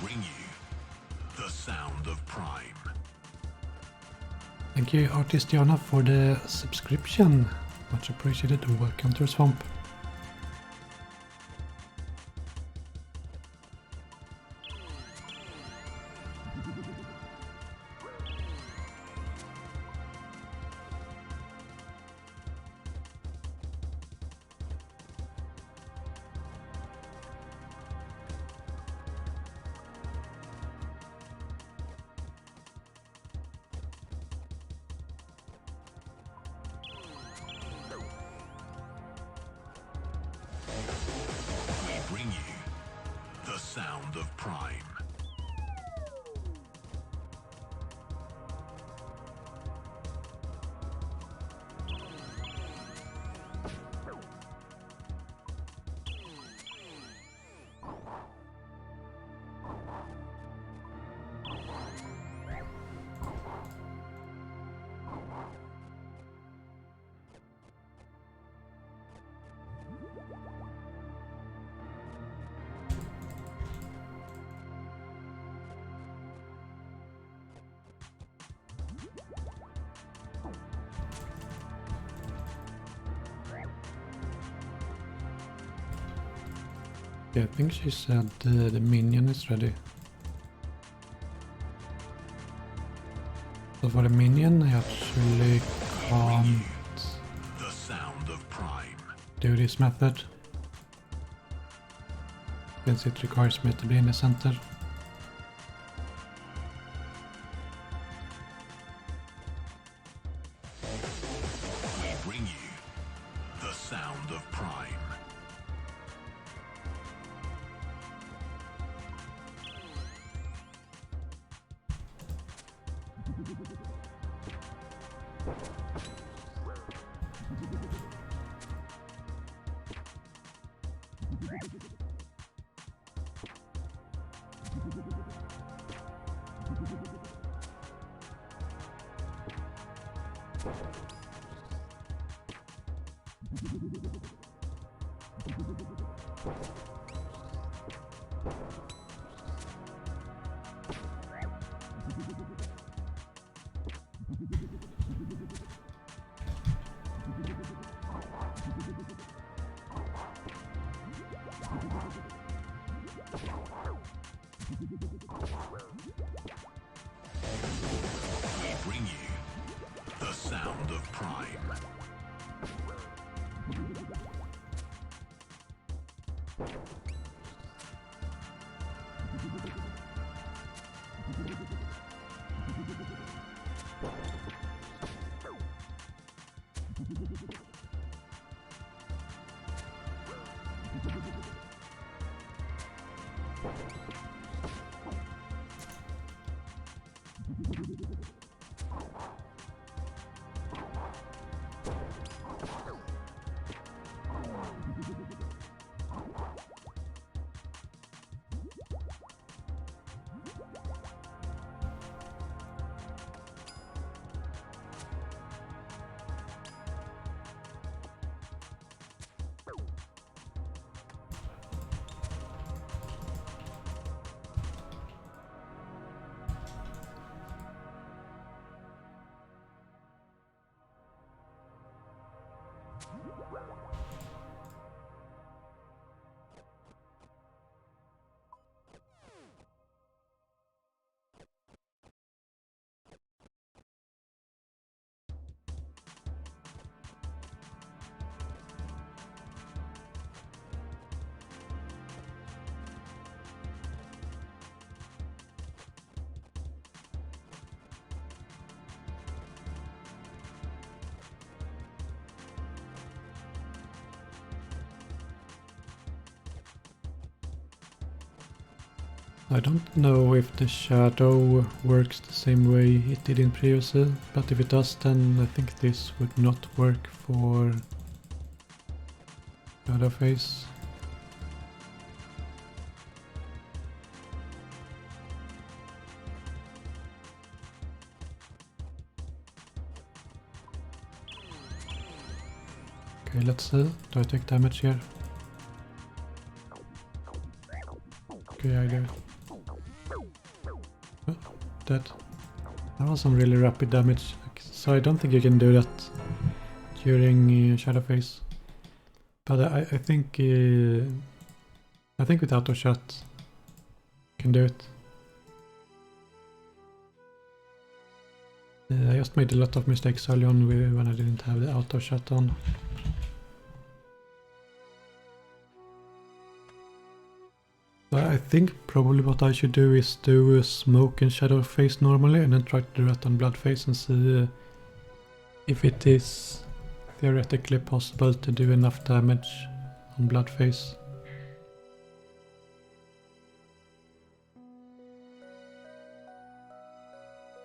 Bring you the sound of Prime. Thank you, Artistiana, for the subscription. Much appreciated. Welcome to the swamp. Bring you the sound of Prime. Yeah, I think she said the minion is ready. So for the minion, I actually can't The sound of Prime. do this method, since it requires me to be in the center. Bring you the sound of Prime. Bring you the sound of Prime. I don't know if the shadow works the same way it did in previously, but if it does, then I think this would not work for shadow face. Okay, let's see. Do I take damage here? Okay, I do. Oh, dead. That was some really rapid damage, so I don't think you can do that during shadow phase. But I think with auto shot you can do it. I just made a lot of mistakes early on when I didn't have the auto shot on. I think probably what I should do is do a smoke and shadow phase normally and then try to do that on blood phase and see if it is theoretically possible to do enough damage on blood phase.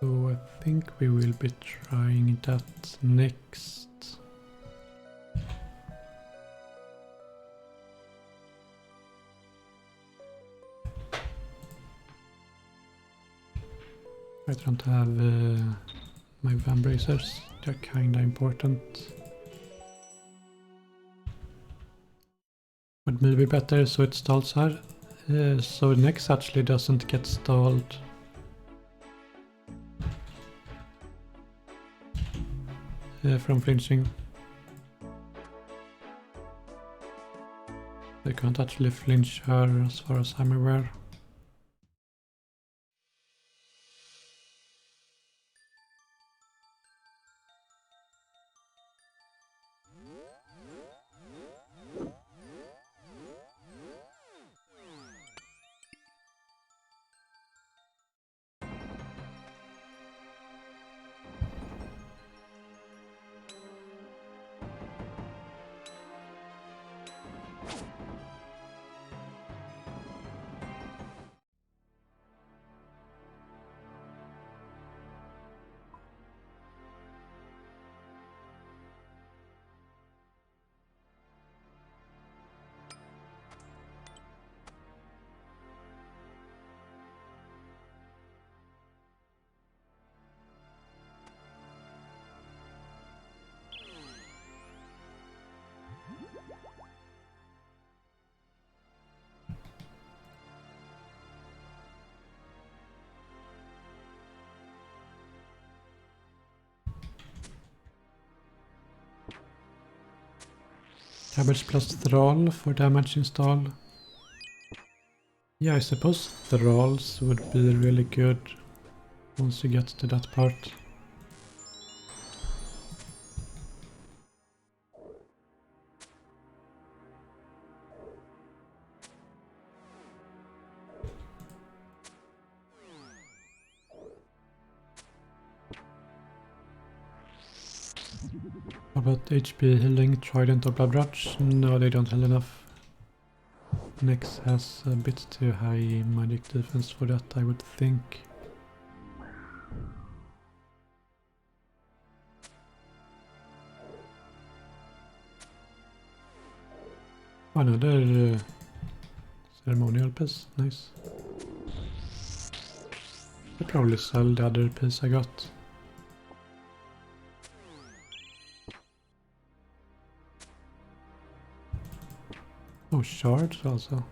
So I think we will be trying that next. I don't have my van bracers, they're kinda important. Would maybe better so it stalls her. So next actually doesn't get stalled. From flinching. I can't actually flinch her as far as I'm aware. Cabbage plus Thrall for damage install. Yeah, I suppose Thralls would be really good once you get to that part. How about HP healing, Trident or Blood Rush? No, they don't heal enough. Nyx has a bit too high magic defense for that, I would think. Another ceremonial piece, nice. I'll probably sell the other piece I got. Oh, shards also.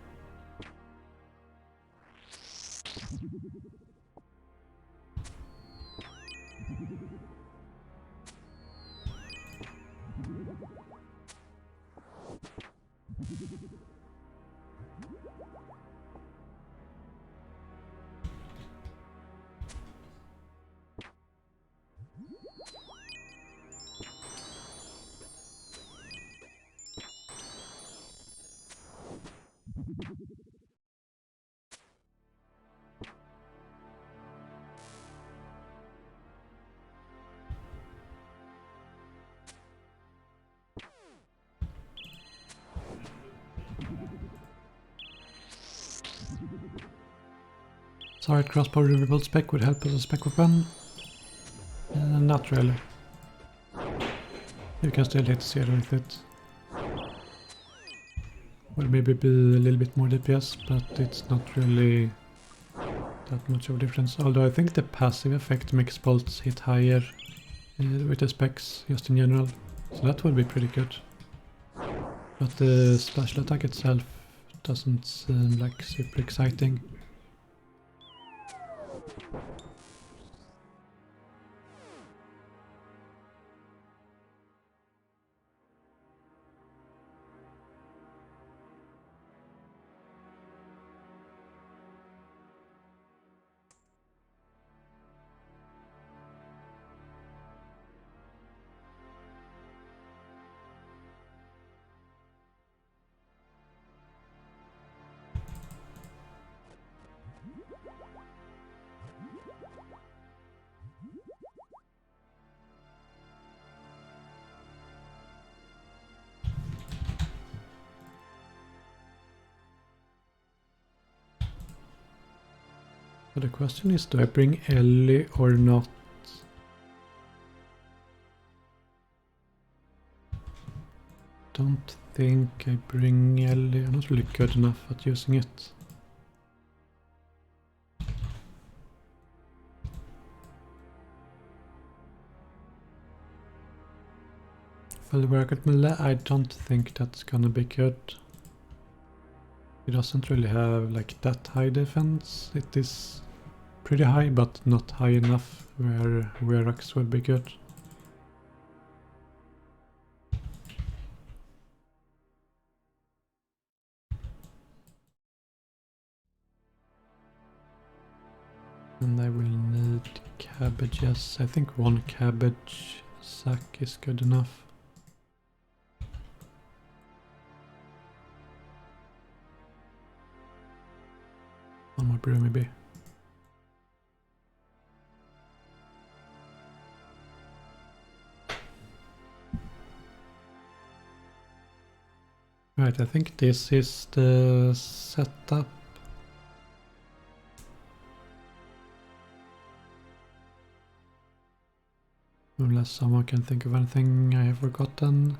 Sight crossbow removable spec would help as a spec weapon. Not really. You can still hit zero with it. Will maybe be a little bit more DPS, but it's not really that much of a difference. Although I think the passive effect makes bolts hit higher with the specs, just in general. So that would be pretty good. But the special attack itself doesn't seem like super exciting. So the question is, do I bring Ellie or not? Don't think I bring Ellie. I'm not really good enough at using it. Full work at melee, I don't think that's gonna be good. It doesn't really have like that high defense. It is pretty high, but not high enough where Woox would be good. And I will need cabbages. I think one cabbage sack is good enough. One more brew maybe. Right, I think this is the setup. Unless someone can think of anything I have forgotten.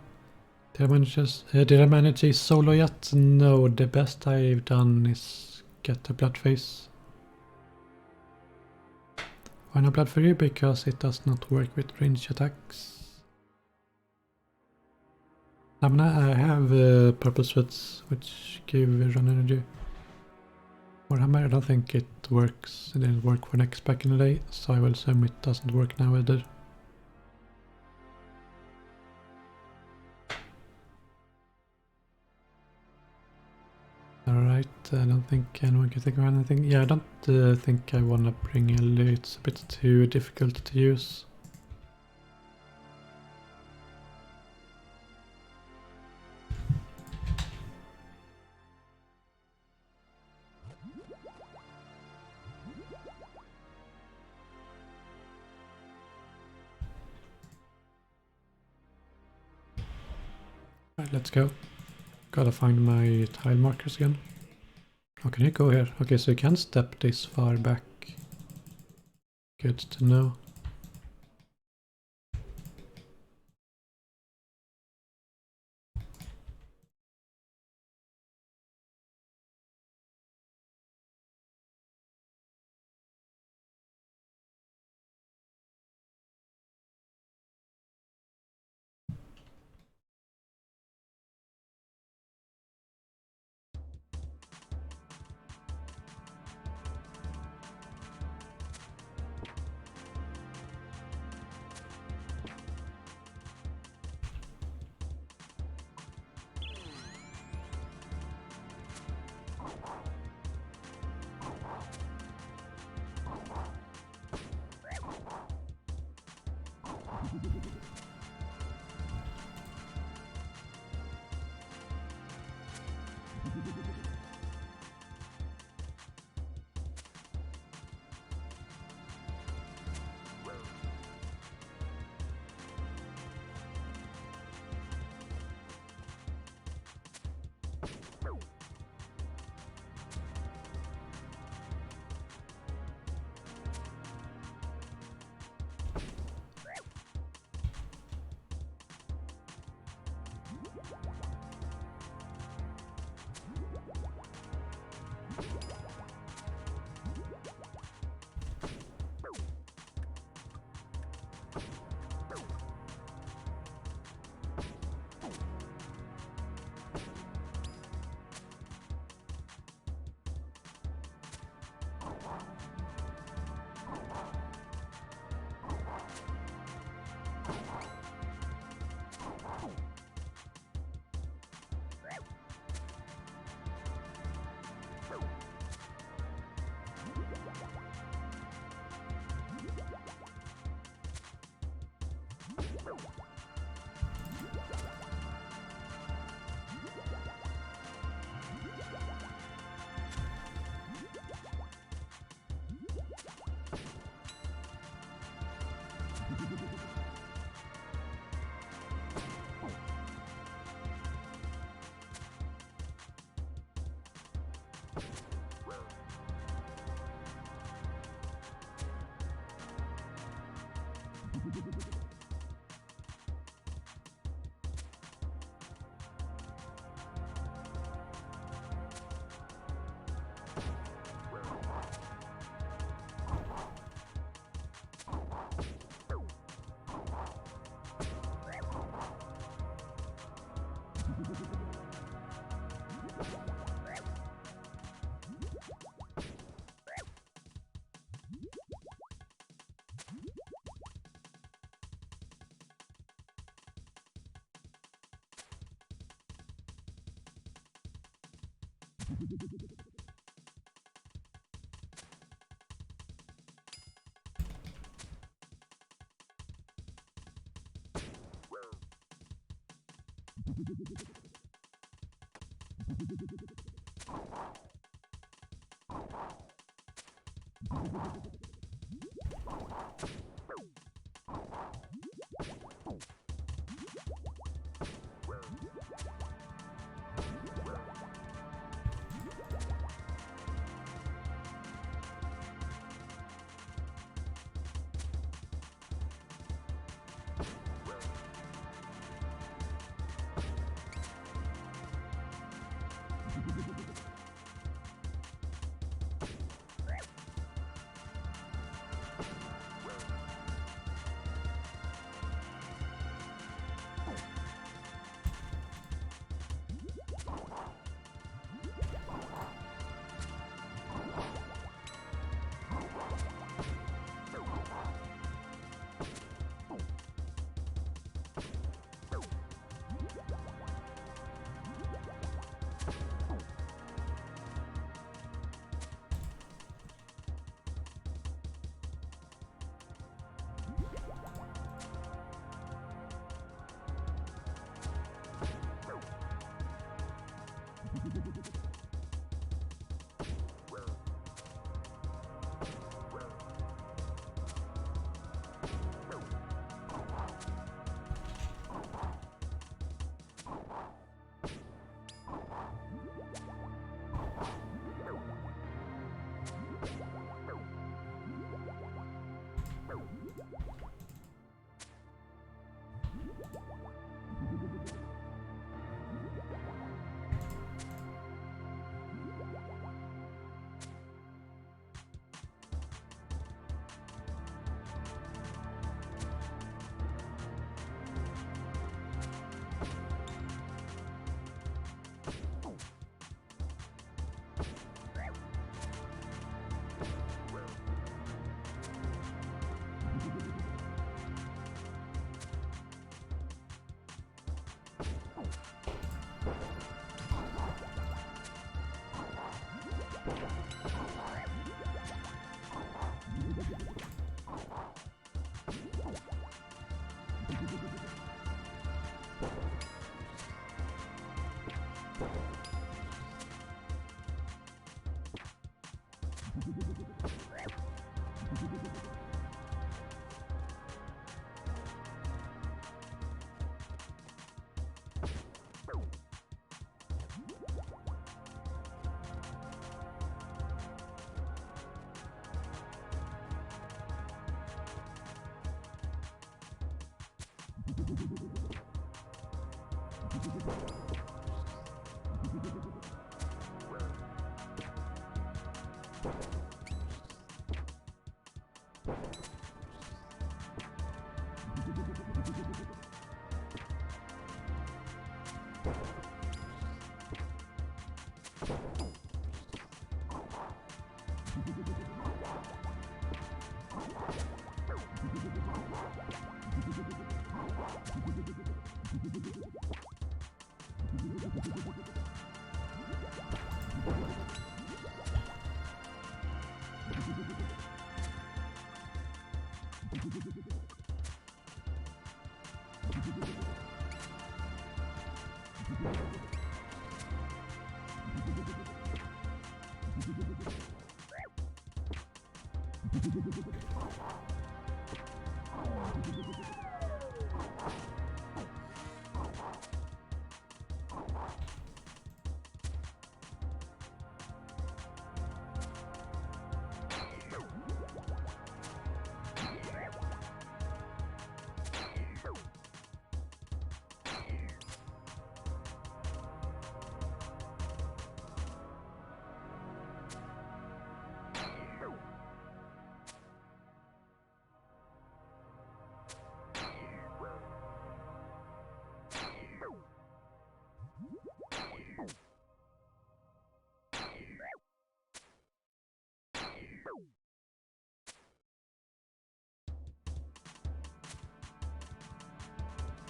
Did I manage a solo yet? No, the best I've done is get a blood face. Why no blood for you? Because it does not work with range attacks. I mean, I have purple sweats, which give run energy. Warhammer, I don't think it works. It didn't work for next back in the day, so I will assume it doesn't work now either. Alright, I don't think anyone can think of anything. Yeah, I don't think I wanna bring Ellie, it's a bit too difficult to use. Right, let's go. Gotta find my tile markers again. How can you go here? Okay, so you can step this far back. Good to know.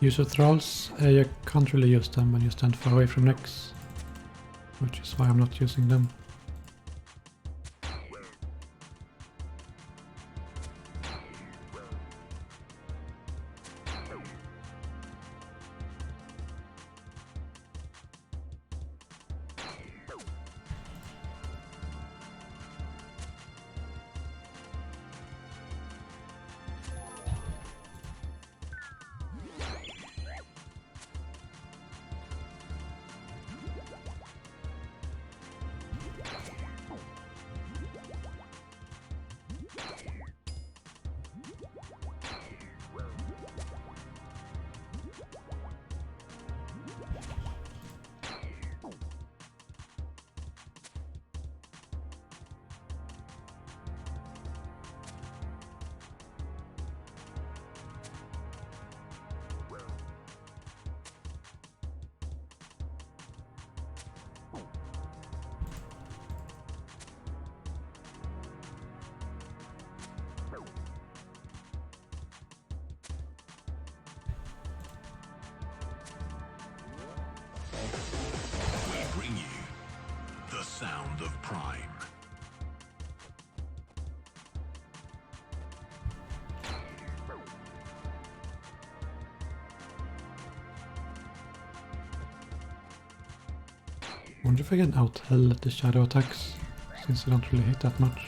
Use of thralls, you can't really use them when you stand far away from Nex, which is why I'm not using them. We bring you the sound of Prime. Wonder if I can out-hell the shadow attacks, since I don't really hit that much.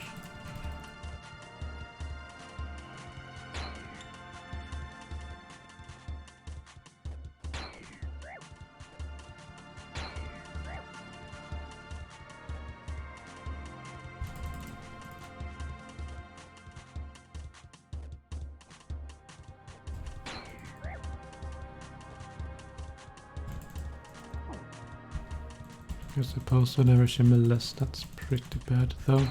I suppose whenever she milles, that's pretty bad though.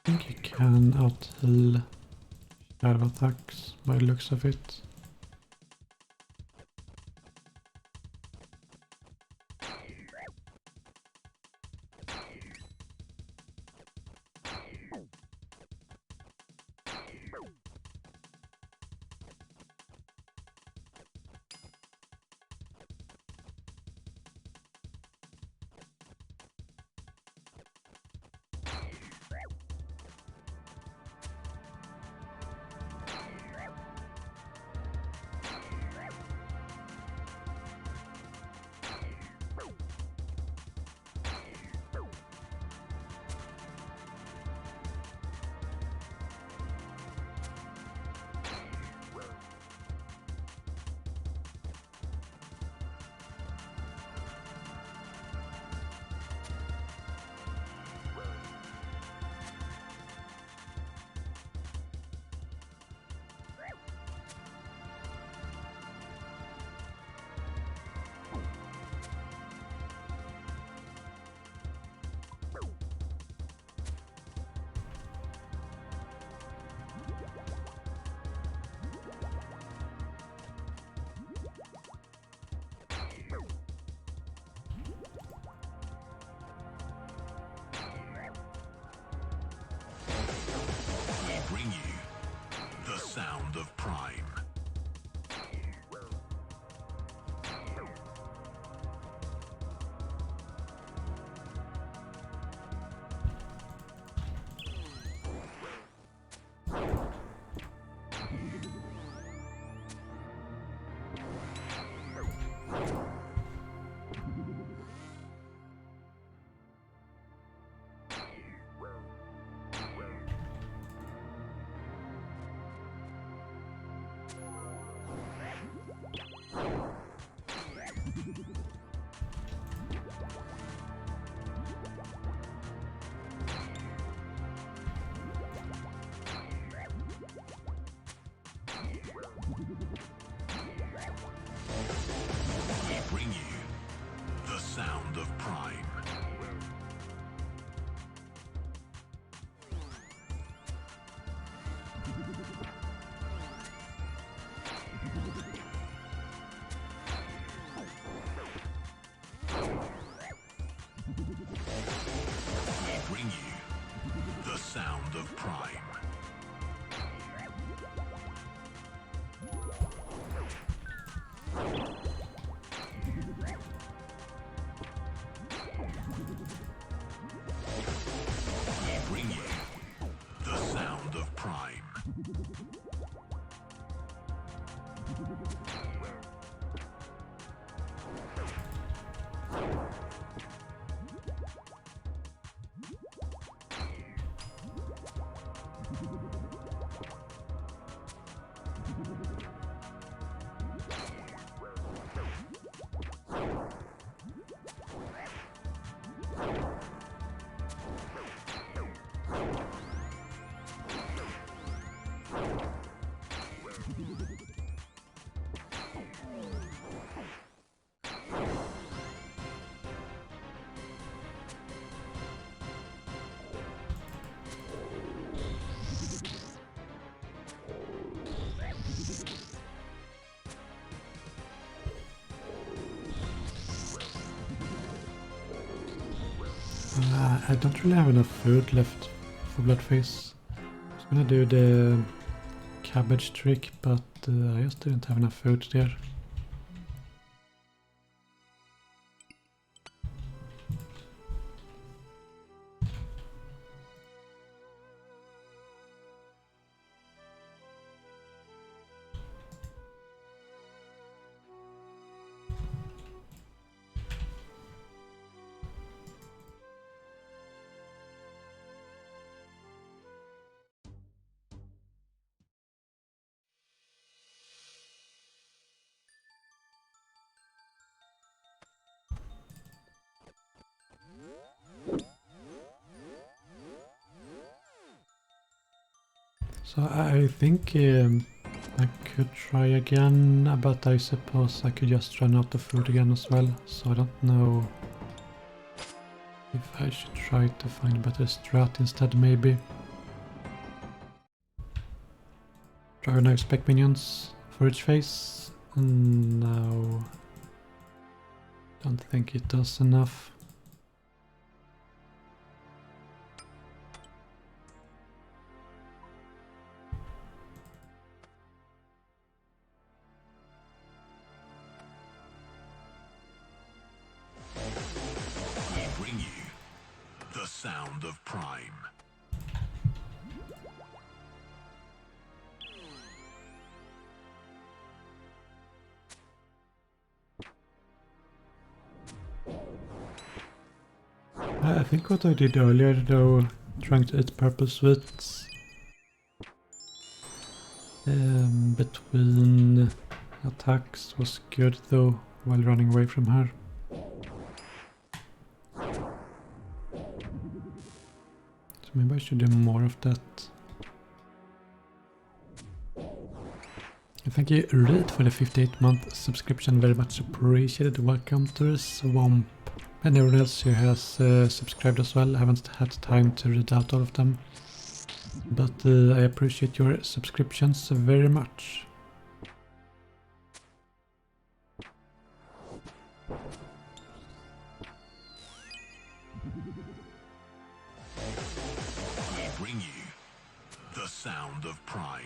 I think you can out-heal shadow attacks by the looks of it. Bring you the sound of prime. Bring you the sound of prime. Bring you the sound of prime. I don't really have enough food left for Bloodface. I was gonna do the cabbage trick, but I just didn't have enough food there. So I think I could try again, but I suppose I could just run out of food again as well. So I don't know if I should try to find a better strat instead, maybe. Dragon Knife spec minions for each phase. No, don't think it does enough. Bring you the sound of prime. I think what I did earlier though, trying to eat purple sweets between attacks was good though, while running away from her. So maybe I should do more of that. Thank you Reed for the 58-month subscription, very much appreciated. Welcome to the swamp. And everyone else who has subscribed as well. I haven't had time to read out all of them. But I appreciate your subscriptions very much. Bring you the sound of prime.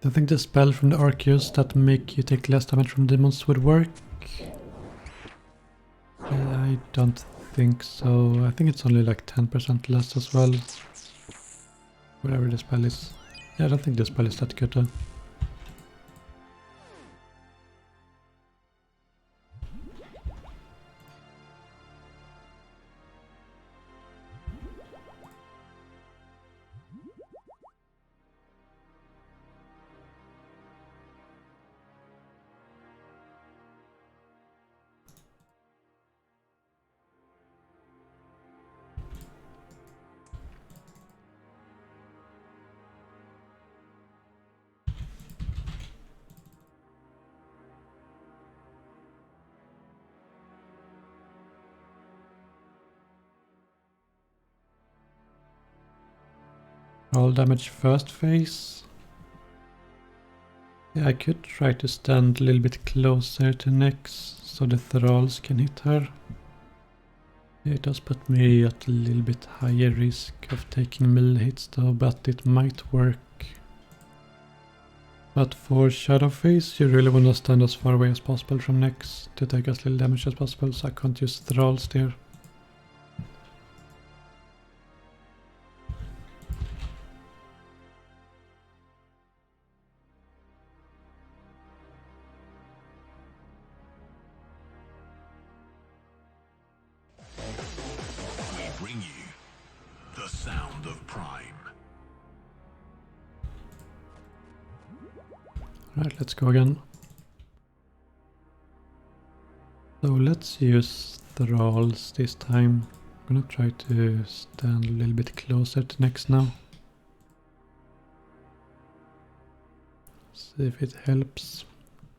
I think the spell from the Arceus that make you take less damage from demons would work. I don't think so. I think it's only like 10% less as well. Whatever the spell is. Yeah, I don't think the spell is that good though. Roll damage first phase. Yeah, I could try to stand a little bit closer to Nyx so the thralls can hit her. It does put me at a little bit higher risk of taking melee hits though, but it might work. But for Shadow Phase, you really want to stand as far away as possible from Nyx to take as little damage as possible, so I can't use thralls there. We bring you the sound of Prime. Alright, let's go again. So let's use thralls this time. I'm gonna try to stand a little bit closer to Nyx now. See if it helps.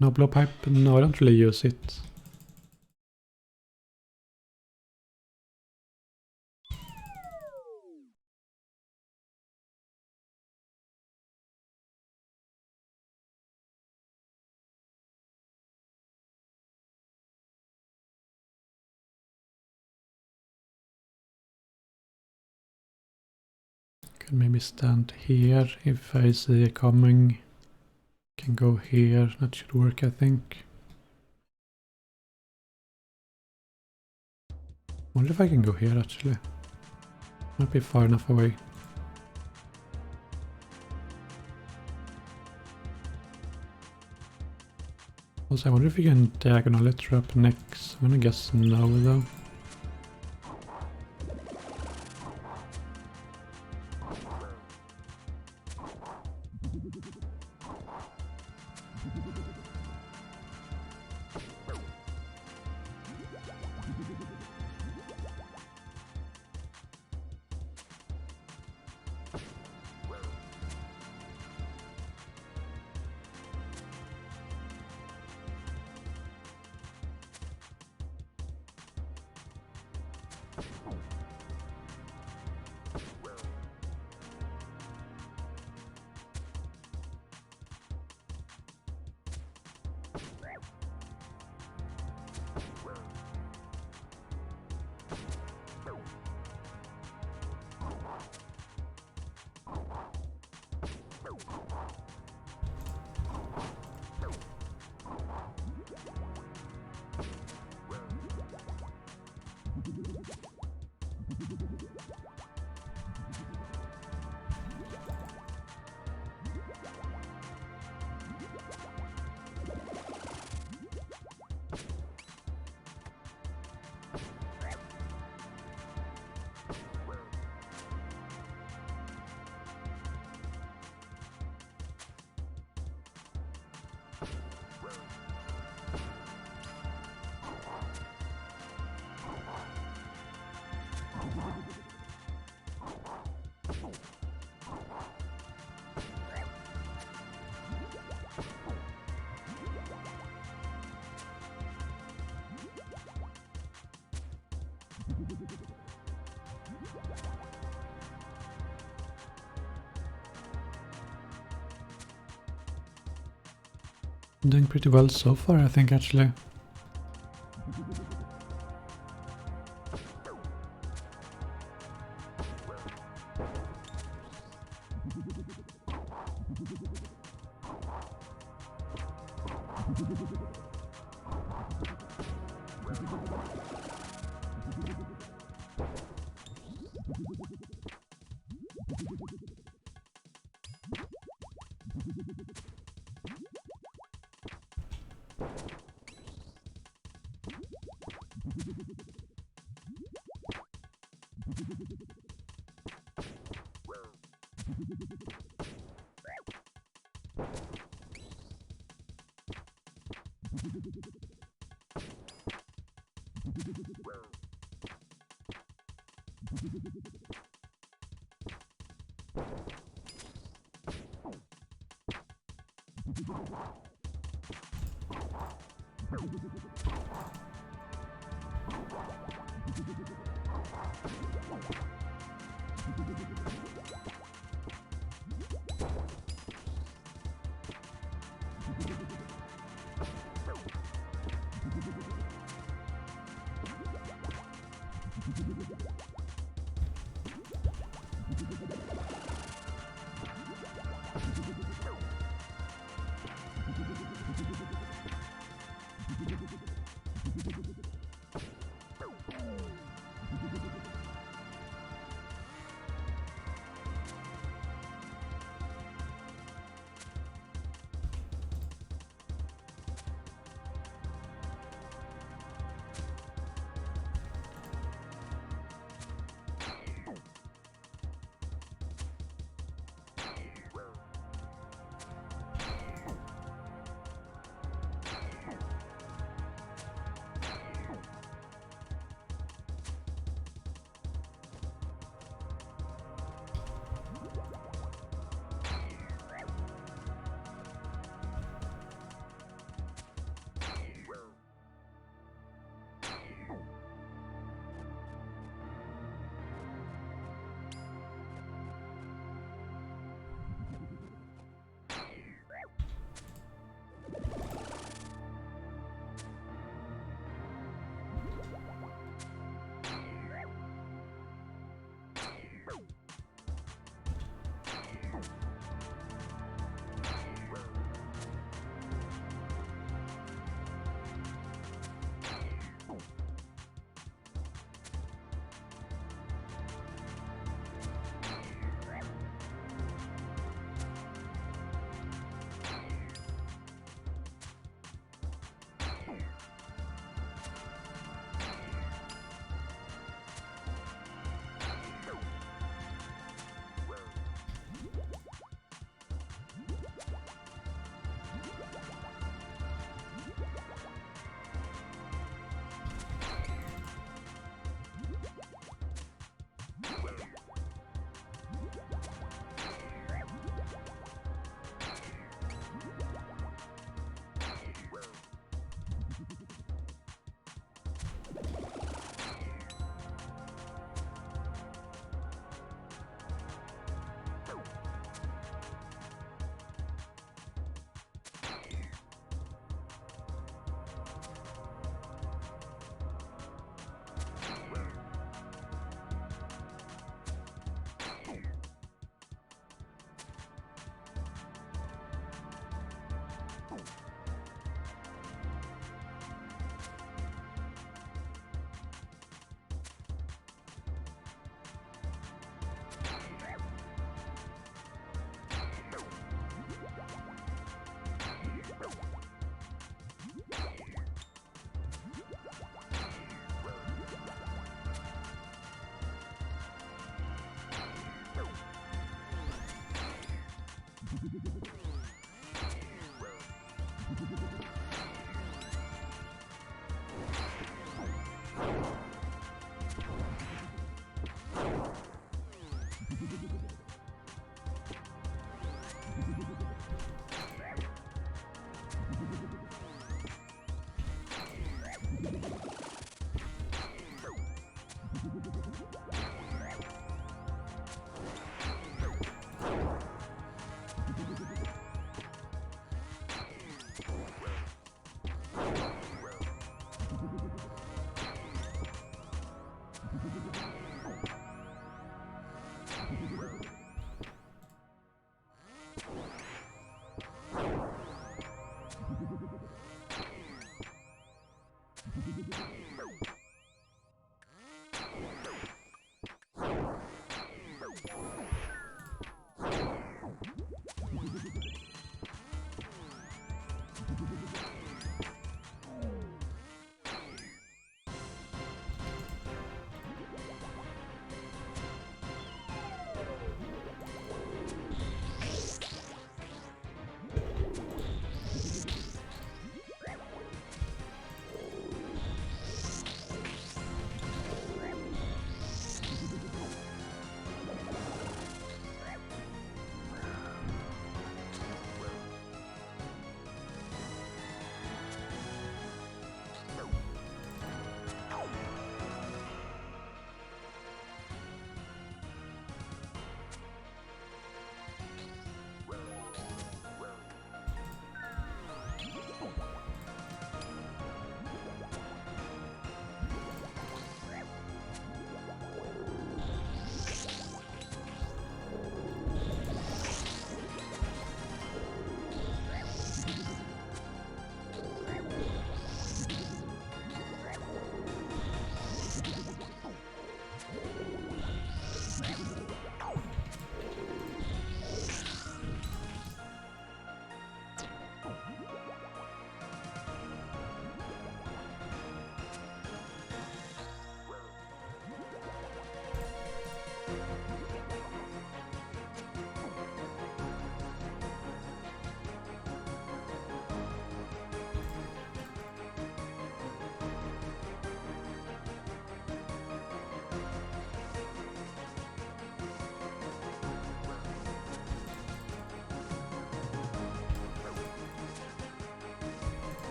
No blowpipe? No, I don't really use it. Could maybe stand here if I see it coming. Can go here, that should work I think. Wonder if I can go here actually. Might be far enough away. Also, I wonder if we can diagonally trap Nyx. I'm gonna guess no though. I'm doing pretty well so far, I think, actually.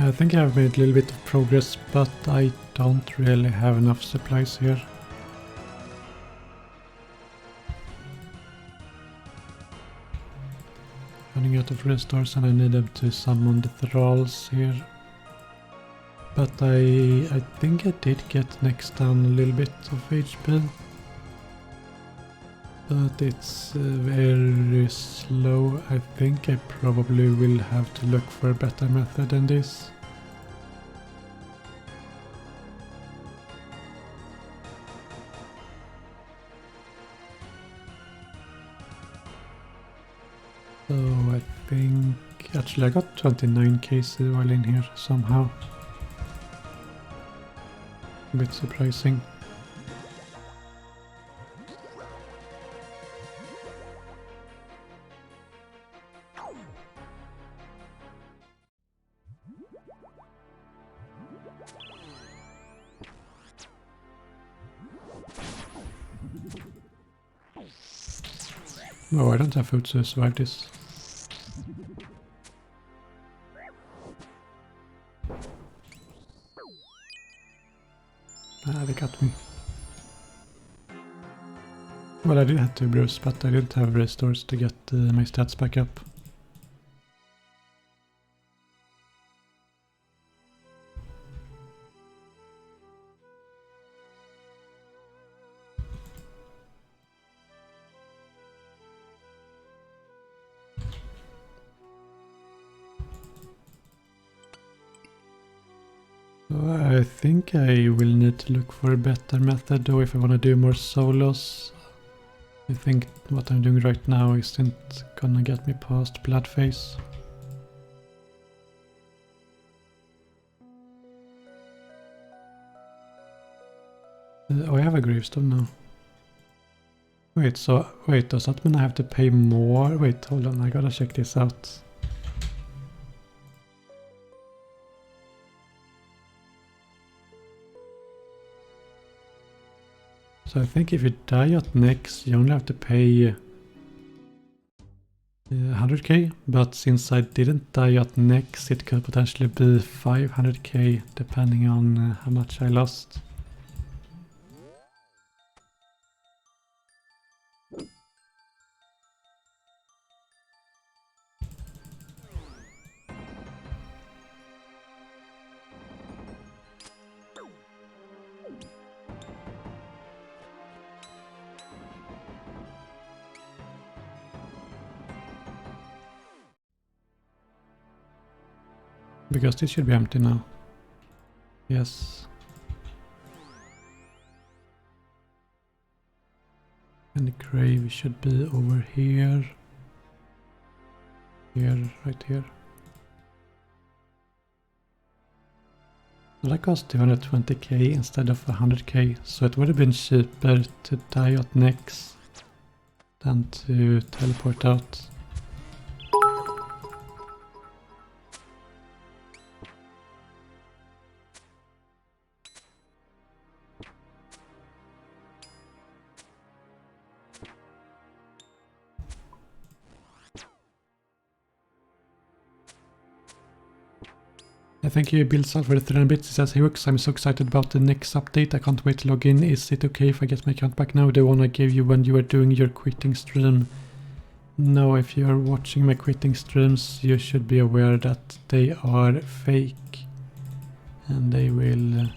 I think I've made a little bit of progress, but I don't really have enough supplies here. Running out of restores and I need them to summon the thralls here. But I think I did get next down a little bit of HP. But it's very slow. I think I probably will have to look for a better method than this. So I think... Actually I got 29 KC while in here somehow. A bit surprising. Oh, I don't have food to survive this. Ah, they got me. Well, I did have 2 brews, but I didn't have restores to get my stats back up. I think I will need to look for a better method though if I want to do more solos. I think what I'm doing right now isn't gonna get me past Bloodface. Oh, I have a gravestone now. Wait, does that mean I have to pay more? Wait, hold on, I gotta check this out. So I think if you die at Nex, you only have to pay 100k, but since I didn't die at Nex, it could potentially be 500k depending on how much I lost. Because this should be empty now. Yes. And the grave should be over here. Here, right here. So that cost 220k instead of 100k, so it would have been cheaper to die at Nex than to teleport out. Thank you, Bill for the 300 bits. It says, hey Woox, I'm so excited about the next update. I can't wait to log in. Is it okay if I get my account back now? The one I gave you when you were doing your quitting stream. No, if you are watching my quitting streams, you should be aware that they are fake. And they will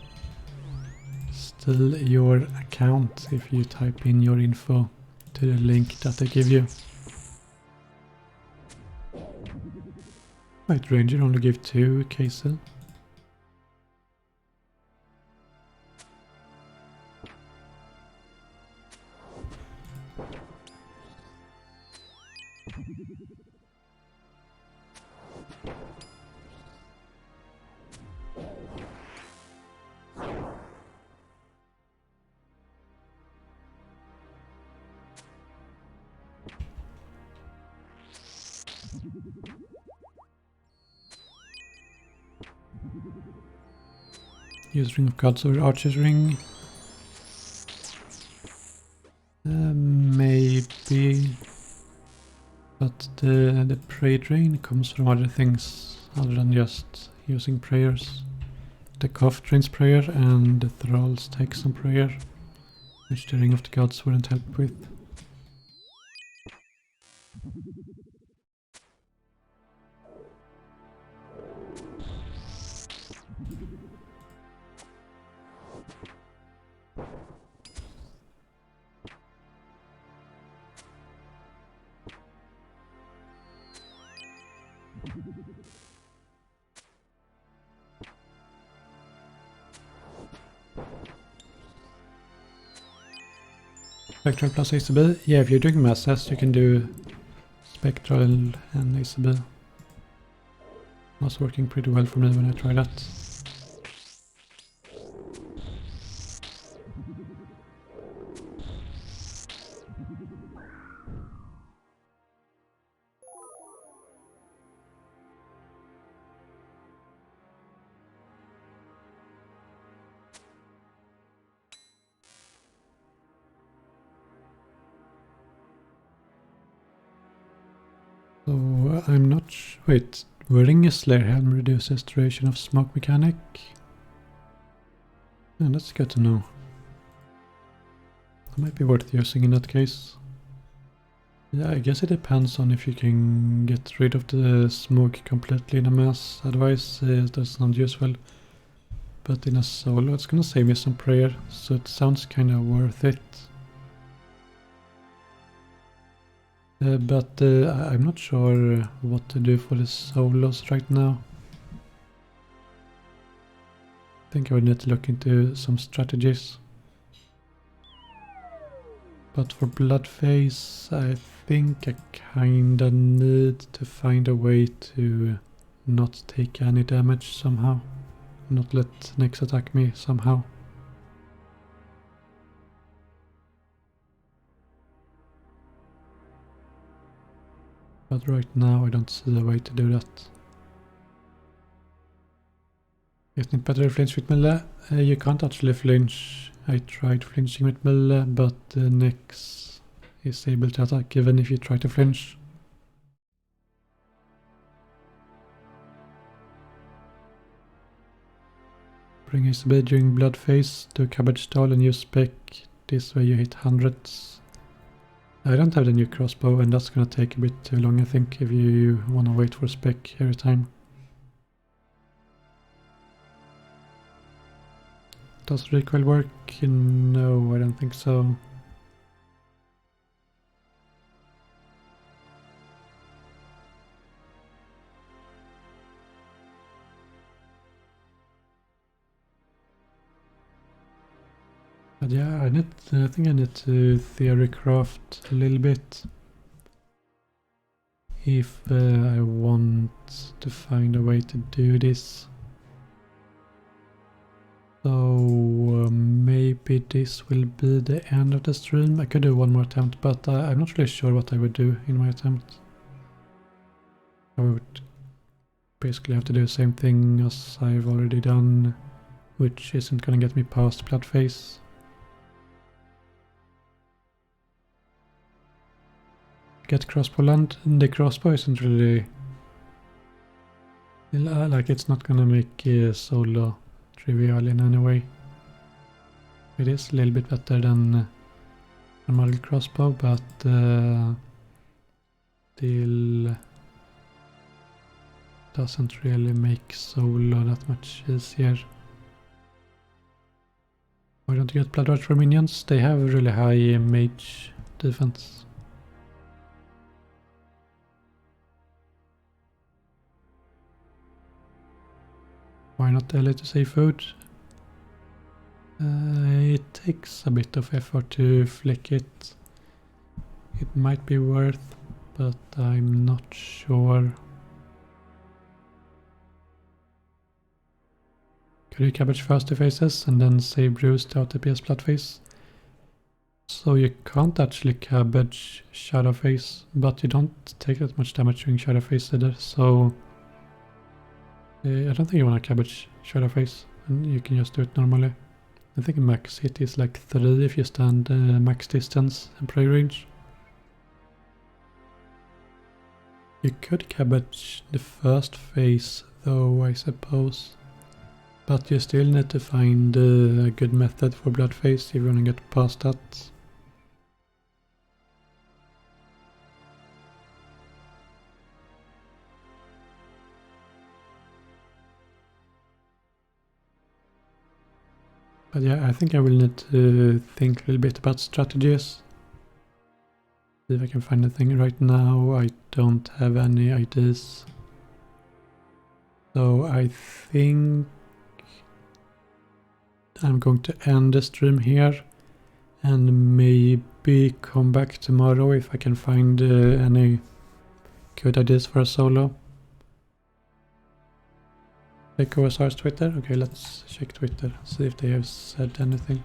steal your account if you type in your info to the link that they give you. Wait, Ranger only gave 2 cases. Use Ring of Gods or Archer's Ring. Maybe. But the Prey Drain comes from other things other than just using prayers. The cough drains prayer and the thralls take some prayer, which the Ring of the Gods wouldn't help with. Spectral plus ACB? Yeah, if you're doing masses, you can do Spectral and ACB. Was working pretty well for me when I tried that. So I'm not wait, wearing a Slayer helm reduces duration of smoke mechanic? Yeah, that's good to know. That might be worth using in that case. Yeah, I guess it depends on if you can get rid of the smoke completely in a mass, otherwise that's not useful. But in a solo it's gonna save me some prayer, so it sounds kinda worth it. But I'm not sure what to do for the solos right now. I think I would need to look into some strategies. But for Bloodface, I think I kinda need to find a way to not take any damage somehow. Not let Nyx attack me somehow. But right now I don't see a way to do that. Isn't it better to flinch with melee? You can't actually flinch. I tried flinching with melee, but Nyx is able to attack even if you try to flinch. Bring ACB during Bloodface, do Cabbage Stall and use Spec. This way you hit hundreds. I don't have the new crossbow and that's gonna take a bit too long I think if you wanna wait for Spec every time. Does recoil work? No, I don't think so. But yeah, I think I need to theorycraft a little bit if I want to find a way to do this. So maybe this will be the end of the stream. I could do one more attempt, but I'm not really sure what I would do in my attempt. I would basically have to do the same thing as I've already done, which isn't gonna get me past Bloodface. Get crossbow land. The crossbow isn't really like it's not gonna make solo trivial in any way. It is a little bit better than normal crossbow, but still doesn't really make solo that much easier. Why don't you get blood rush for minions? They have really high mage defense. Why not LA to save food? It takes a bit of effort to flick it. It might be worth, but I'm not sure. Could you cabbage first faces and then save Bruce to TPS Bloodface? So you can't actually cabbage Shadowface, but you don't take that much damage during Shadowface either, so I don't think you want to cabbage Shadowface, and you can just do it normally. I think max hit is like 3 if you stand max distance and prey range. You could cabbage the first phase though, I suppose. But you still need to find a good method for Bloodface if you want to get past that. But yeah, I think I will need to think a little bit about strategies. See if I can find anything. Right now I don't have any ideas. So I think I'm going to end the stream here and maybe come back tomorrow if I can find any good ideas for a solo. Check OSR's Twitter. Okay, let's check Twitter, see if they have said anything.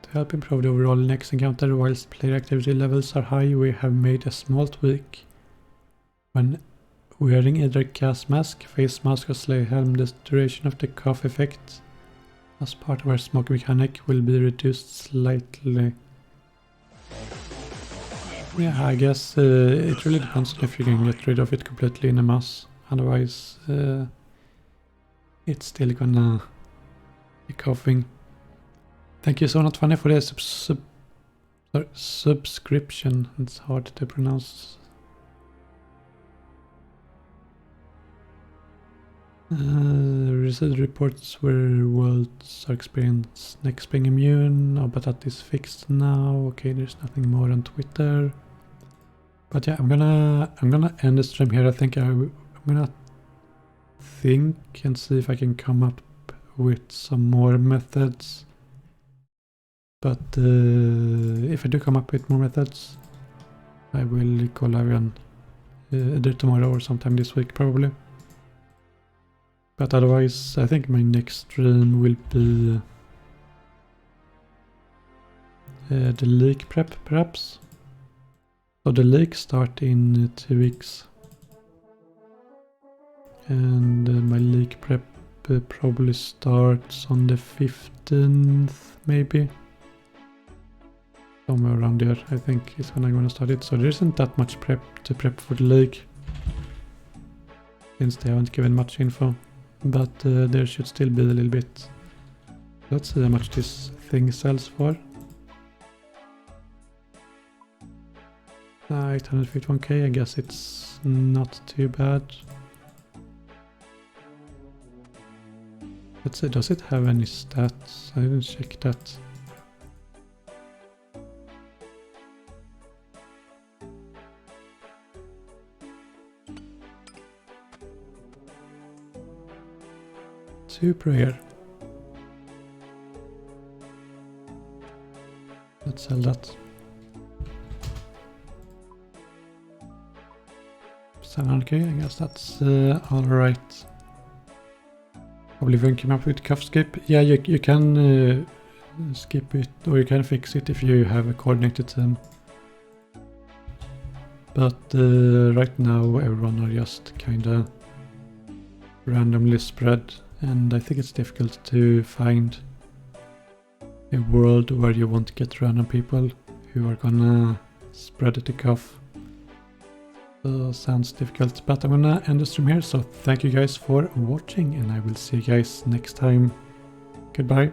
To help improve the overall next encounter whilst player activity levels are high, we have made a small tweak. When wearing either gas mask, face mask or sleigh helm, the duration of the cough effect as part of our smoke mechanic will be reduced slightly. Yeah, I guess it really depends on if you can get rid of it completely in a mass. Otherwise, it's still gonna be coughing. Thank you so not funny for the subscription. It's hard to pronounce. Recent reports where worlds are experiencing next spring immune. Oh, but that is fixed now. Okay, there's nothing more on Twitter. But yeah, I'm gonna end the stream here. I think I'm gonna think and see if I can come up with some more methods. But if I do come up with more methods, I will go live again either tomorrow or sometime this week probably. But otherwise, I think my next stream will be the league prep, perhaps. So the league start in 2 weeks. And my league prep probably starts on the 15th, maybe. Somewhere around there, I think, is when I'm gonna start it. So there isn't that much prep to prep for the league, since they haven't given much info. But there should still be a little bit. Let's see how much this thing sells for. 851k, I guess it's not too bad. Let's see, does it have any stats? I didn't check that. Two prayer. Let's sell that. 700k, I guess that's alright. Probably won't come up with cuff skip. Yeah, you can skip it, or you can fix it if you have a coordinated team. But right now everyone are just kinda randomly spread. And I think it's difficult to find a world where you won't get random people who are gonna spread the cuff. So sounds difficult, but I'm gonna end the stream here. So thank you guys for watching, and I will see you guys next time. Goodbye.